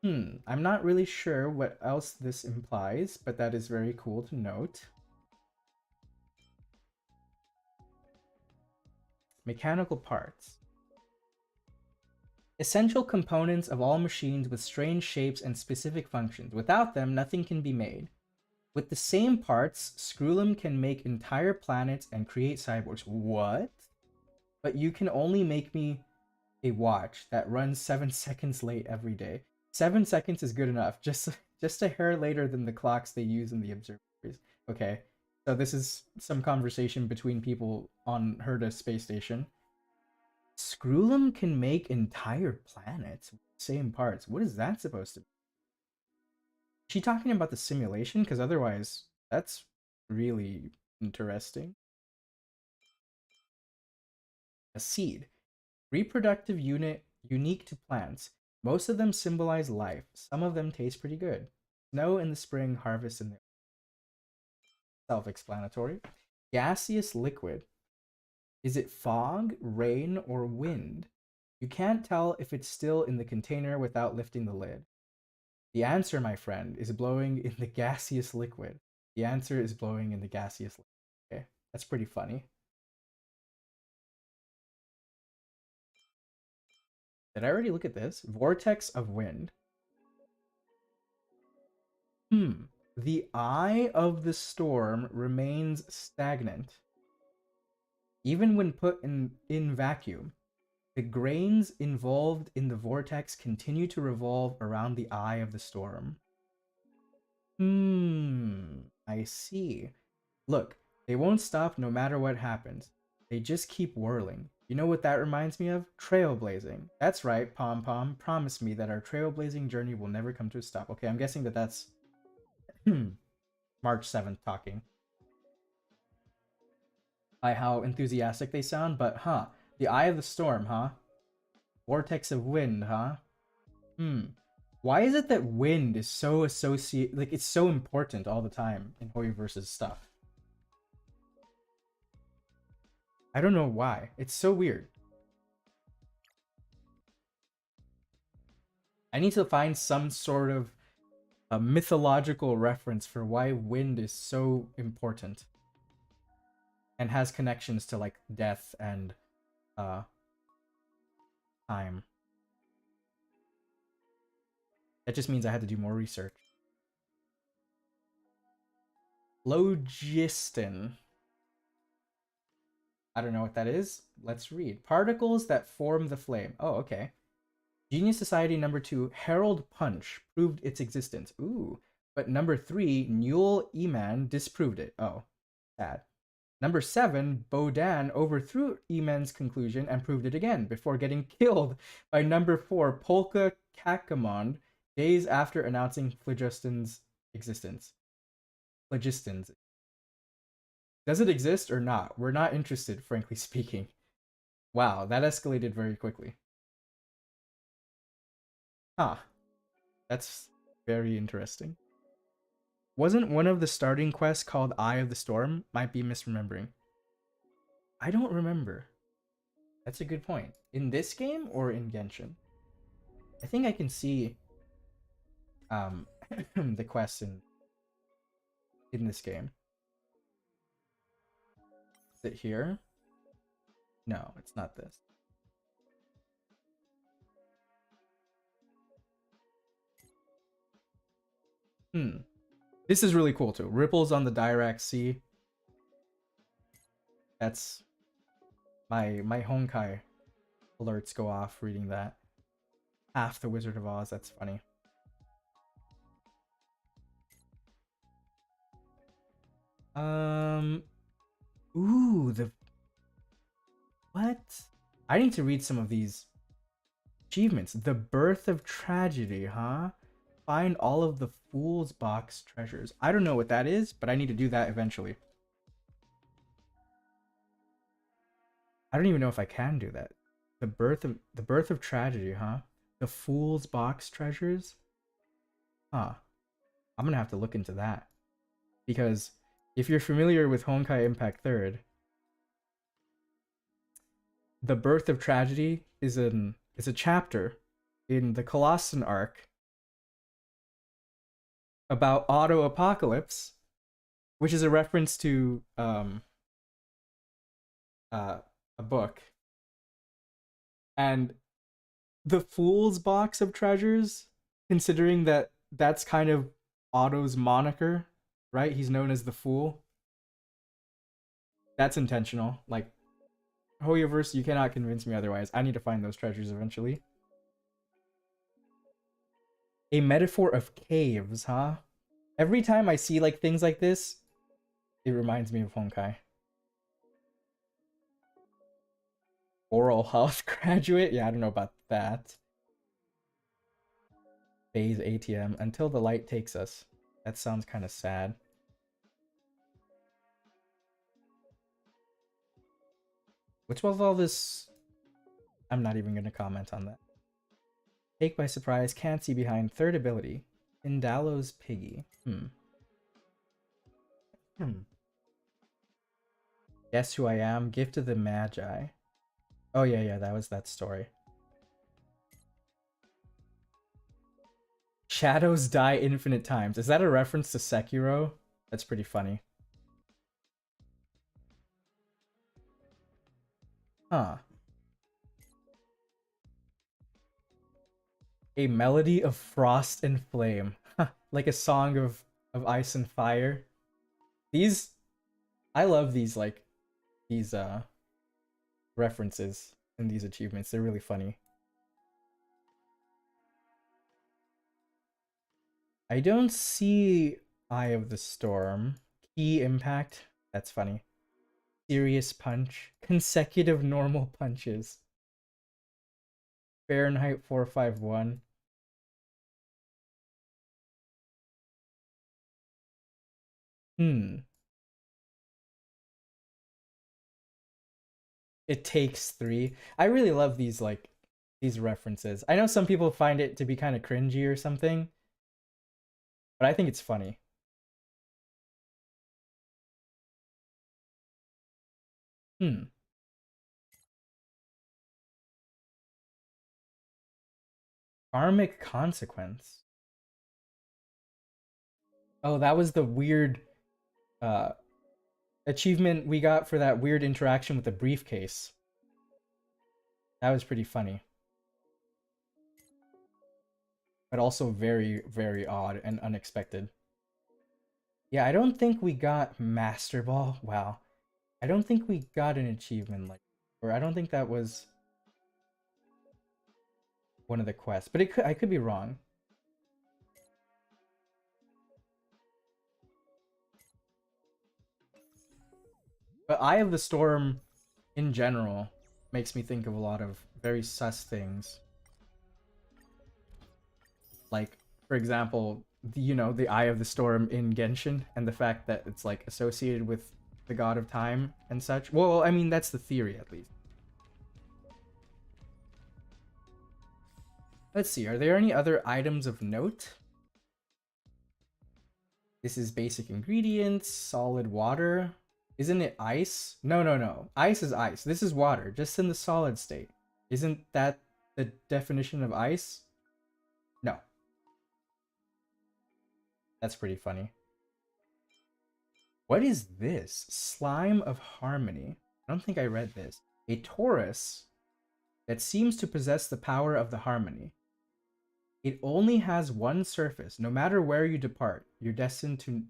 I'm not really sure what else this implies, but that is very cool to note. Mechanical parts. Essential components of all machines with strange shapes and specific functions. Without them, nothing can be made. With the same parts, Screwlum can make entire planets and create cyborgs. What? But you can only make me a watch that runs 7 seconds late every day. 7 seconds is good enough. Just a hair later than the clocks they use in the observatories. Okay, so this is some conversation between people on Herda space station. Screwlum can make entire planets with the same parts. What is that supposed to be? Is she talking about the simulation? Because otherwise, that's really Interesting. A seed. Reproductive unit unique to plants. Most of them symbolize life. Some of them taste pretty good. Snow in the spring, harvest in the self-explanatory. Gaseous liquid. Is it fog, rain, or wind? You can't tell if it's still in the container without lifting the lid. The answer, my friend, is blowing in the gaseous liquid. The answer is blowing in the gaseous liquid. Okay, that's pretty funny. Did I already look at this? Vortex of wind. The eye of the storm remains stagnant. Even when put in vacuum, the grains involved in the vortex continue to revolve around the eye of the storm. I see. Look, they won't stop no matter what happens. They just keep whirling. You know what that reminds me of? Trailblazing. That's right, Pom Pom. Promise me that our trailblazing journey will never come to a stop. Okay, I'm guessing that that's March 7th talking. By how enthusiastic they sound, but the eye of the storm, huh? Vortex of wind, huh? Why is it that wind is so associated, like it's so important all the time in Hoyoverse's stuff? I don't know why. It's so weird. I need to find some sort of a mythological reference for why wind is so important and has connections to like death and time. That just means I had to do more research. Phlogiston. I don't know what that is. Let's read. Particles that form the flame. Oh, okay. Genius Society number 2, Harold Punch, proved its existence. Ooh. But number 3, Newell Eman disproved it. Oh, sad. Number 7, Baudin overthrew Eman's conclusion and proved it again before getting killed by number 4, Polka Kakamond, days after announcing phlogiston's existence. Phlogiston's. Does it exist or not? We're not interested, frankly speaking. Wow, that escalated very quickly. That's very interesting. Wasn't one of the starting quests called Eye of the Storm? Might be misremembering. I don't remember. That's a good point. In this game or in Genshin? I think I can see the quests in this game. Is it here? No, it's not this. This is really cool too. Ripples on the Dirac Sea. That's my Honkai alerts go off reading that. Half the Wizard of Oz, that's funny. Ooh, what? I need to read some of these achievements. The Birth of Tragedy, huh? Find all of the Fool's Box treasures. I don't know what that is, but I need to do that eventually. I don't even know if I can do that. The Birth of Tragedy, huh? The Fool's Box treasures? Huh. I'm gonna have to look into that. Because if you're familiar with Honkai Impact 3rd, The Birth of Tragedy is a chapter in the Colossan arc about Auto Apocalypse, which is a reference to a book. And the Fool's Box of Treasures, considering that that's kind of Otto's moniker, right? He's known as the Fool. That's intentional. Like, Hoyoverse, you cannot convince me otherwise. I need to find those treasures eventually. A metaphor of caves, huh? Every time I see like things like this, it reminds me of Honkai. Oral health graduate? Yeah, I don't know about that. Phase ATM. Until the light takes us. That sounds kind of sad. What's with all this? I'm not even gonna comment on that. Take by surprise, can't see behind. Third ability. Indalo's Piggy. Guess who I am? Gift of the Magi. Oh yeah, that was that story. Shadows die infinite times. Is that a reference to Sekiro? That's pretty funny. Huh. A melody of frost and flame. Like a song of ice and fire. These I love these like these references in these achievements. They're really funny. I don't see Eye of the Storm. Key impact. That's funny. Serious punch. Consecutive normal punches. Fahrenheit 451. It takes 3. I really love these like these references. I know some people find it to be kind of cringy or something, but I think it's funny. Karmic consequence. Oh, that was the weird uh achievement we got for that weird interaction with the briefcase. That was pretty funny. But also very, very odd and unexpected. Yeah, I don't think we got Master Ball. Wow. I don't think we got an achievement like, or I don't think that was one of the quests. But I could be wrong. But Eye of the Storm, in general, makes me think of a lot of very sus things. Like, for example, the Eye of the Storm in Genshin, and the fact that it's, like, associated with the God of Time and such. Well, I mean, that's the theory, at least. Let's see, are there any other items of note? This is basic ingredients, solid water. Isn't it ice? No. Ice is ice. This is water, just in the solid state. Isn't that the definition of ice? No. That's pretty funny. What is this? Slime of Harmony. I don't think I read this. A Taurus that seems to possess the power of the harmony. It only has one surface. No matter where you depart, you're destined to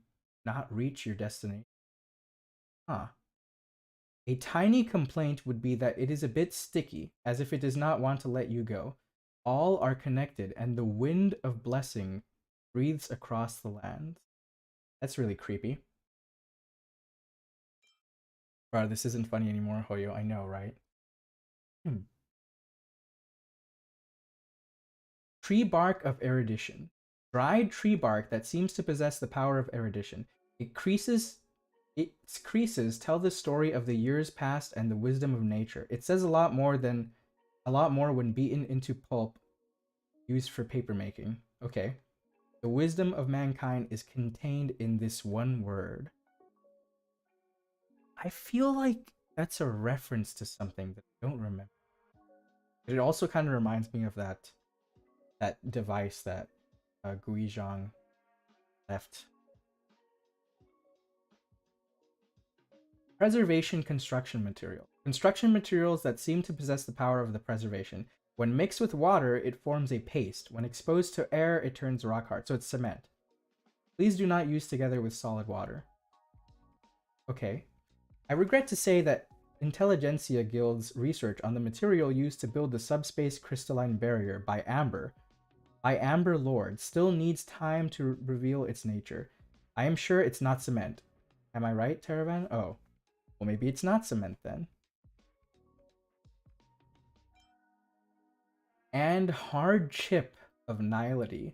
not reach your destination. Huh. A tiny complaint would be that it is a bit sticky, as if it does not want to let you go. All are connected, and the wind of blessing breathes across the land. That's really creepy. Bro, this isn't funny anymore, Hoyo. I know, right? Tree bark of erudition. Dried tree bark that seems to possess the power of erudition. Its creases tell the story of the years past and the wisdom of nature. It says a lot more when beaten into pulp, used for papermaking. Okay. The wisdom of mankind is contained in this one word. I feel like that's a reference to something that I don't remember. But it also kind of reminds me of that device that Guizhong left. Preservation construction material. Construction materials that seem to possess the power of the preservation. When mixed with water, it forms a paste. When exposed to air, it turns rock hard. So it's cement. Please do not use together with solid water. Okay. I regret to say that Intelligentsia Guild's research on the material used to build the subspace crystalline barrier by Amber Lord still needs time to reveal its nature. I am sure it's not cement. Am I right, Teravan? Oh. Well, maybe it's not cement then. And hard chip of nihility.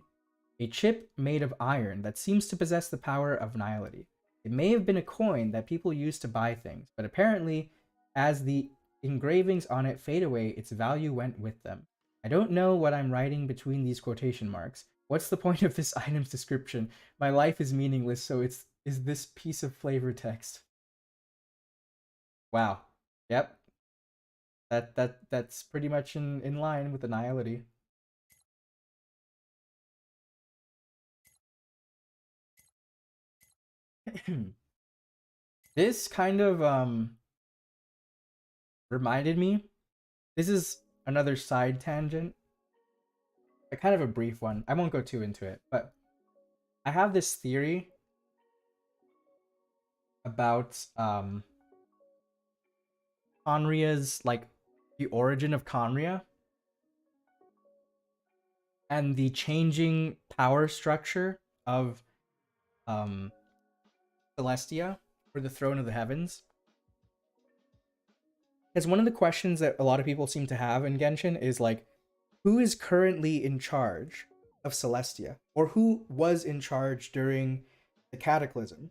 A chip made of iron that seems to possess the power of nihility. It may have been a coin that people used to buy things, but apparently, as the engravings on it fade away, its value went with them. I don't know what I'm writing between these quotation marks. What's the point of this item's description? My life is meaningless, so is this piece of flavor text. Wow. Yep. That's pretty much in line with Annihility. This kind of reminded me. This is another side tangent. A kind of a brief one. I won't go too into it, but I have this theory about Conria's, like, the origin of Conria and the changing power structure of Celestia, or the Throne of the Heavens. Because one of the questions that a lot of people seem to have in Genshin is like, who is currently in charge of Celestia? Or who was in charge during the Cataclysm?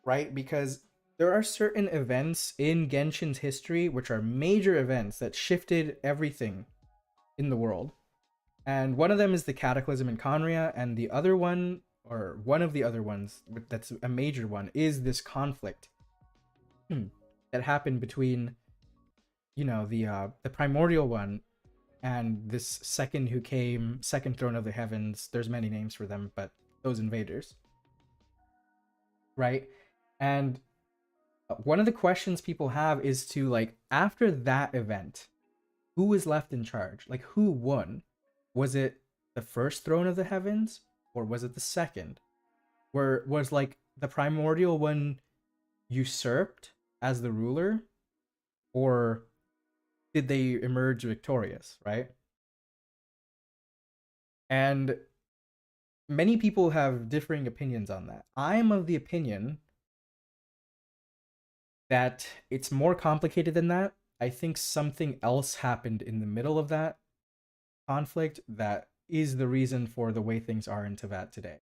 Right? Because there are certain events in Genshin's history which are major events that shifted everything in the world. And one of them is the Cataclysm in Conria, and the other one, or one of the other ones that's a major one, is this conflict that happened between, you know, the primordial one and this second Throne of the Heavens. There's many names for them, but those invaders, right? And one of the questions people have is to, like, after that event, who was left in charge? Like, who won? Was it the first Throne of the Heavens, or was it the second? Was, like, the primordial one usurped as the ruler, or did they emerge victorious, right? And many people have differing opinions on that. I'm of the opinion that it's more complicated than that. I think something else happened in the middle of that conflict that is the reason for the way things are in Teyvat today.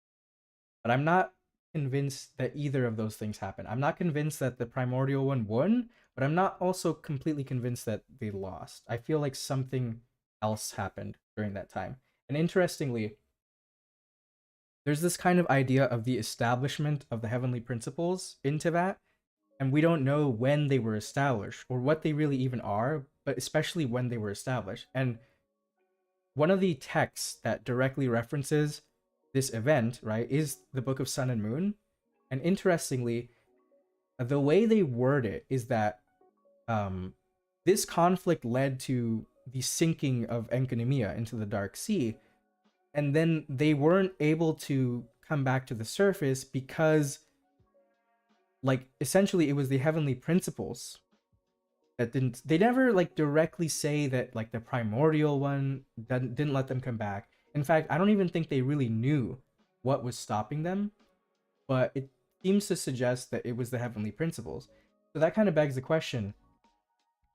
But I'm not convinced that either of those things happened. I'm not convinced that the primordial one won, but I'm not also completely convinced that they lost. I feel like something else happened during that time. And interestingly, there's this kind of idea of the establishment of the heavenly principles in Teyvat, and we don't know when they were established or what they really even are, but especially when they were established. And one of the texts that directly references this event, right, is the Book of Sun and Moon. And interestingly, the way they word it is that this conflict led to the sinking of Enkanomiya into the Dark Sea, and then they weren't able to come back to the surface because, like, essentially it was the heavenly principles that they never, like, directly say that, like, the primordial one didn't let them come back. In fact, I don't even think they really knew what was stopping them, but it seems to suggest that it was the heavenly principles. So that kind of begs the question,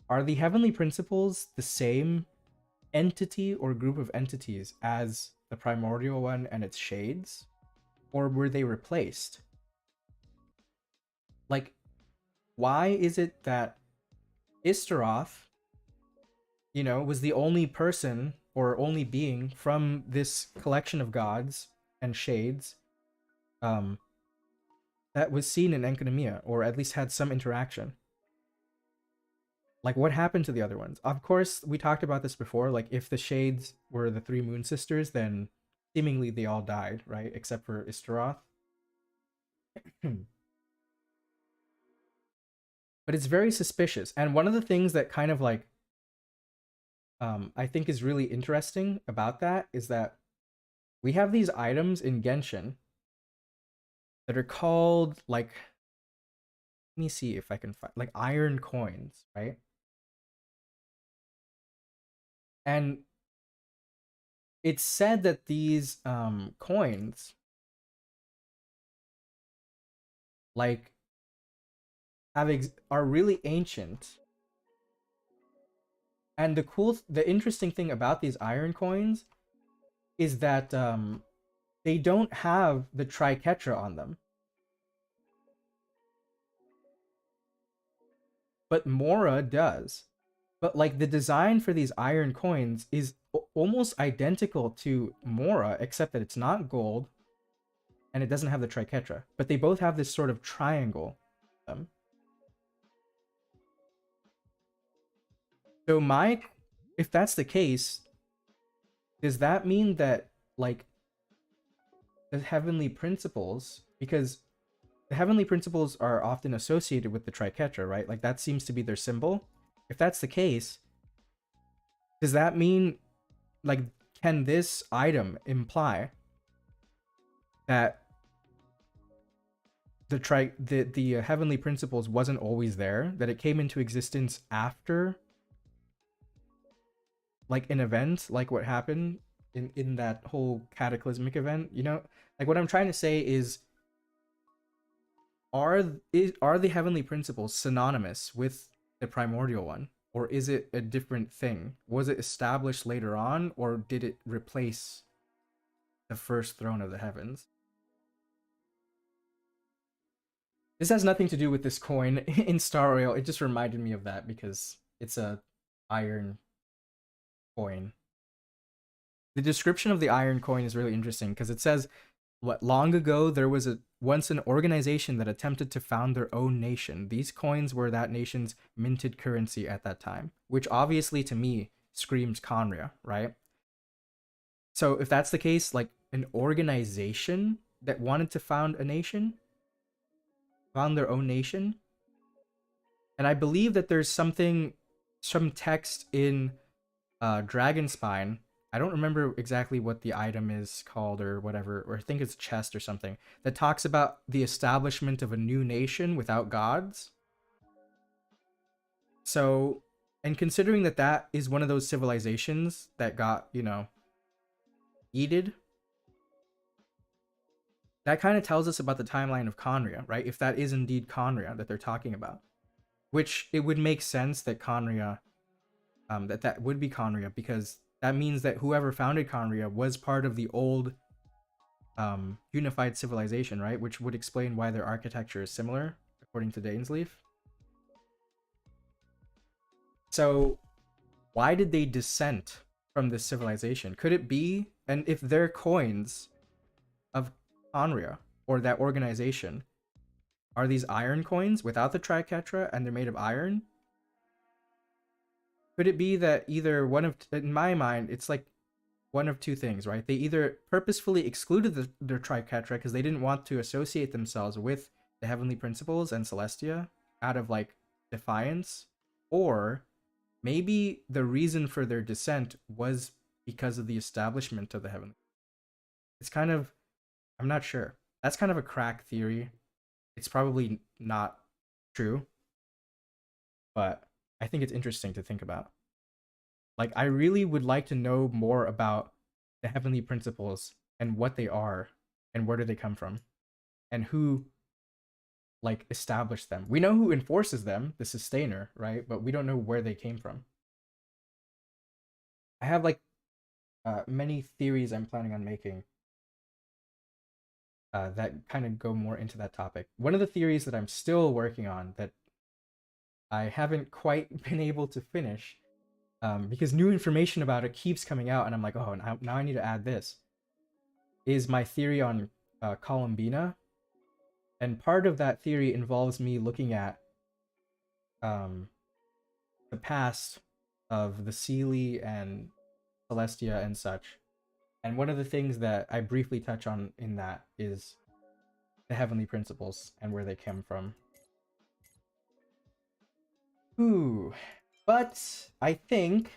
are the heavenly principles the same entity or group of entities as the primordial one and its shades? Or were they replaced? Like, why is it that Istaroth, you know, was the only person or only being from this collection of gods and shades that was seen in Enkanomiya, or at least had some interaction? Like, what happened to the other ones? Of course, we talked about this before. Like, if the shades were the three moon sisters, then seemingly they all died, right? Except for Istaroth. But it's very suspicious. And one of the things that kind of, like, I think is really interesting about that is that we have these items in Genshin that are called, like, let me see if I can find, like, iron coins, right? And it's said that these coins, like, are really ancient. And the interesting thing about these iron coins is that they don't have the triquetra on them. but Mora does. But like the design for these iron coins is almost identical to Mora, except that it's not gold and it doesn't have the triquetra. But they both have this sort of triangle. So if that's the case, does that mean that like the heavenly principles, because the heavenly principles are often associated with the triquetra, right? Like that seems to be their symbol. If that's the case, does that mean, like, can this item imply that the heavenly principles wasn't always there, that it came into existence after like an event, like what happened in that whole cataclysmic event? You know, like what I'm trying to say is, are the heavenly principles synonymous with the primordial one, or is it a different thing? Was it established later on, or did it replace the first throne of the heavens? This has nothing to do with this coin in Star Oil. It just reminded me of that because it's a iron coin. The description of the iron coin is really interesting because it says, what, long ago there was once an organization that attempted to found their own nation. These coins were that nation's minted currency at that time, which obviously to me screams Conria, right? So if that's the case, like an organization that wanted to found a nation, found their own nation. And I believe that there's some text in Dragonspine. I don't remember exactly what the item is called or whatever, or I think it's chest or something, that talks about the establishment of a new nation without gods. So, and considering that that is one of those civilizations that got, you know, eated, that kind of tells us about the timeline of Conria, right? If that is indeed Conria that they're talking about, which it would make sense that Conria, that would be Conria, because that means that whoever founded Conria was part of the old unified civilization, right? Which would explain why their architecture is similar, according to Dainsleif. So why did they dissent from this civilization? Could it be, and if their coins of Conria, or that organization, are these iron coins without the triquetra and they're made of iron? Could it be that either one of, in my mind, it's like one of two things, right? They either purposefully excluded their triquetra because they didn't want to associate themselves with the heavenly principles and Celestia out of like defiance, or maybe the reason for their dissent was because of the establishment of the heavenly. It's kind of, I'm not sure. That's kind of a crack theory. It's probably not true, but I think it's interesting to think about. Like, I really would like to know more about the heavenly principles and what they are and where do they come from and who like established them. We know who enforces them, the sustainer, right? But we don't know where they came from. I have like many theories I'm planning on making that kind of go more into that topic. One of the theories that I'm still working on that I haven't quite been able to finish because new information about it keeps coming out and I'm like, oh, now I need to add this, is my theory on Columbina. And part of that theory involves me looking at the past of the Sealy and Celestia and such. And one of the things that I briefly touch on in that is the heavenly principles and where they came from. Ooh, but I think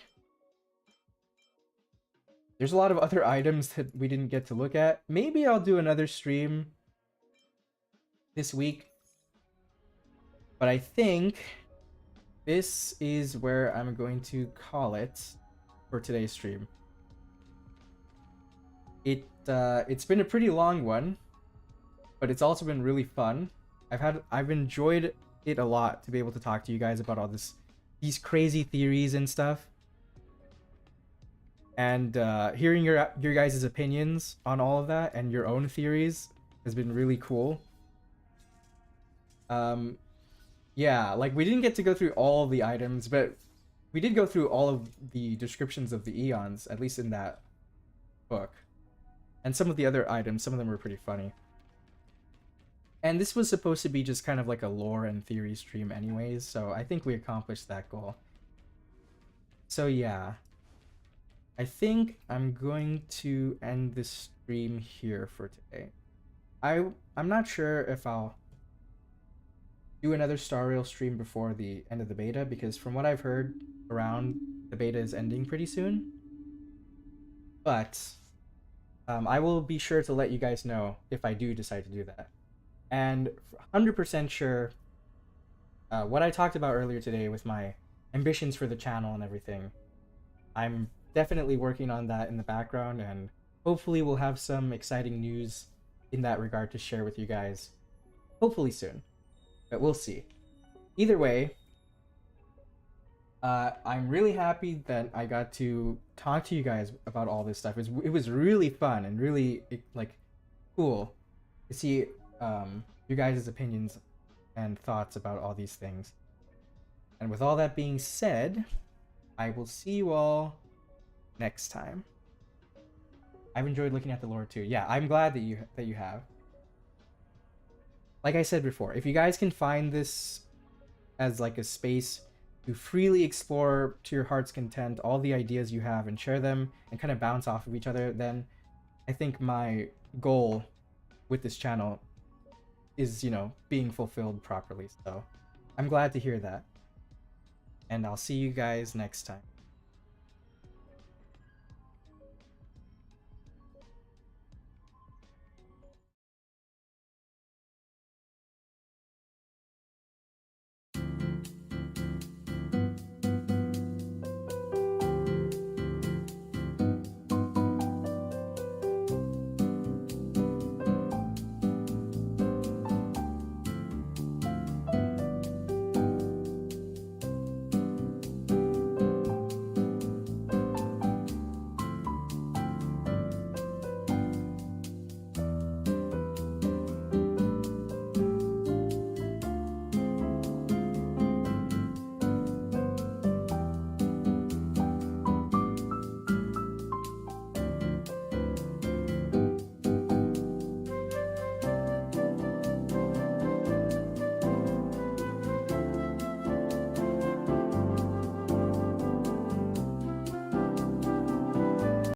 there's a lot of other items that we didn't get to look at. Maybe I'll do another stream this week. But I think this is where I'm going to call it for today's stream. It's been a pretty long one, but it's also been really fun. I've enjoyed it a lot to be able to talk to you guys about all these crazy theories and stuff, and hearing your guys' opinions on all of that and your own theories has been really cool. Yeah, like we didn't get to go through all of the items, but we did go through all of the descriptions of the eons, at least in that book. And some of the other items, some of them were pretty funny. And this was supposed to be just kind of like a lore and theory stream anyways, so I think we accomplished that goal. So yeah, I think I'm going to end this stream here for today. I'm not sure if I'll do another Star Rail stream before the end of the beta, because from what I've heard around, the beta is ending pretty soon. But I will be sure to let you guys know if I do decide to do that. And 100% sure, what I talked about earlier today with my ambitions for the channel and everything, I'm definitely working on that in the background, and hopefully we'll have some exciting news in that regard to share with you guys, hopefully soon, but we'll see. Either way, I'm really happy that I got to talk to you guys about all this stuff. It was really fun and really like cool to see you guys' opinions and thoughts about all these things. And with all that being said, I will see you all next time. I've enjoyed looking at the lore too. Yeah, I'm glad that you have. Like I said before, if you guys can find this as like a space to freely explore to your heart's content all the ideas you have and share them and kind of bounce off of each other, then I think my goal with this channel is, you know, being fulfilled properly. So I'm glad to hear that. And I'll see you guys next time.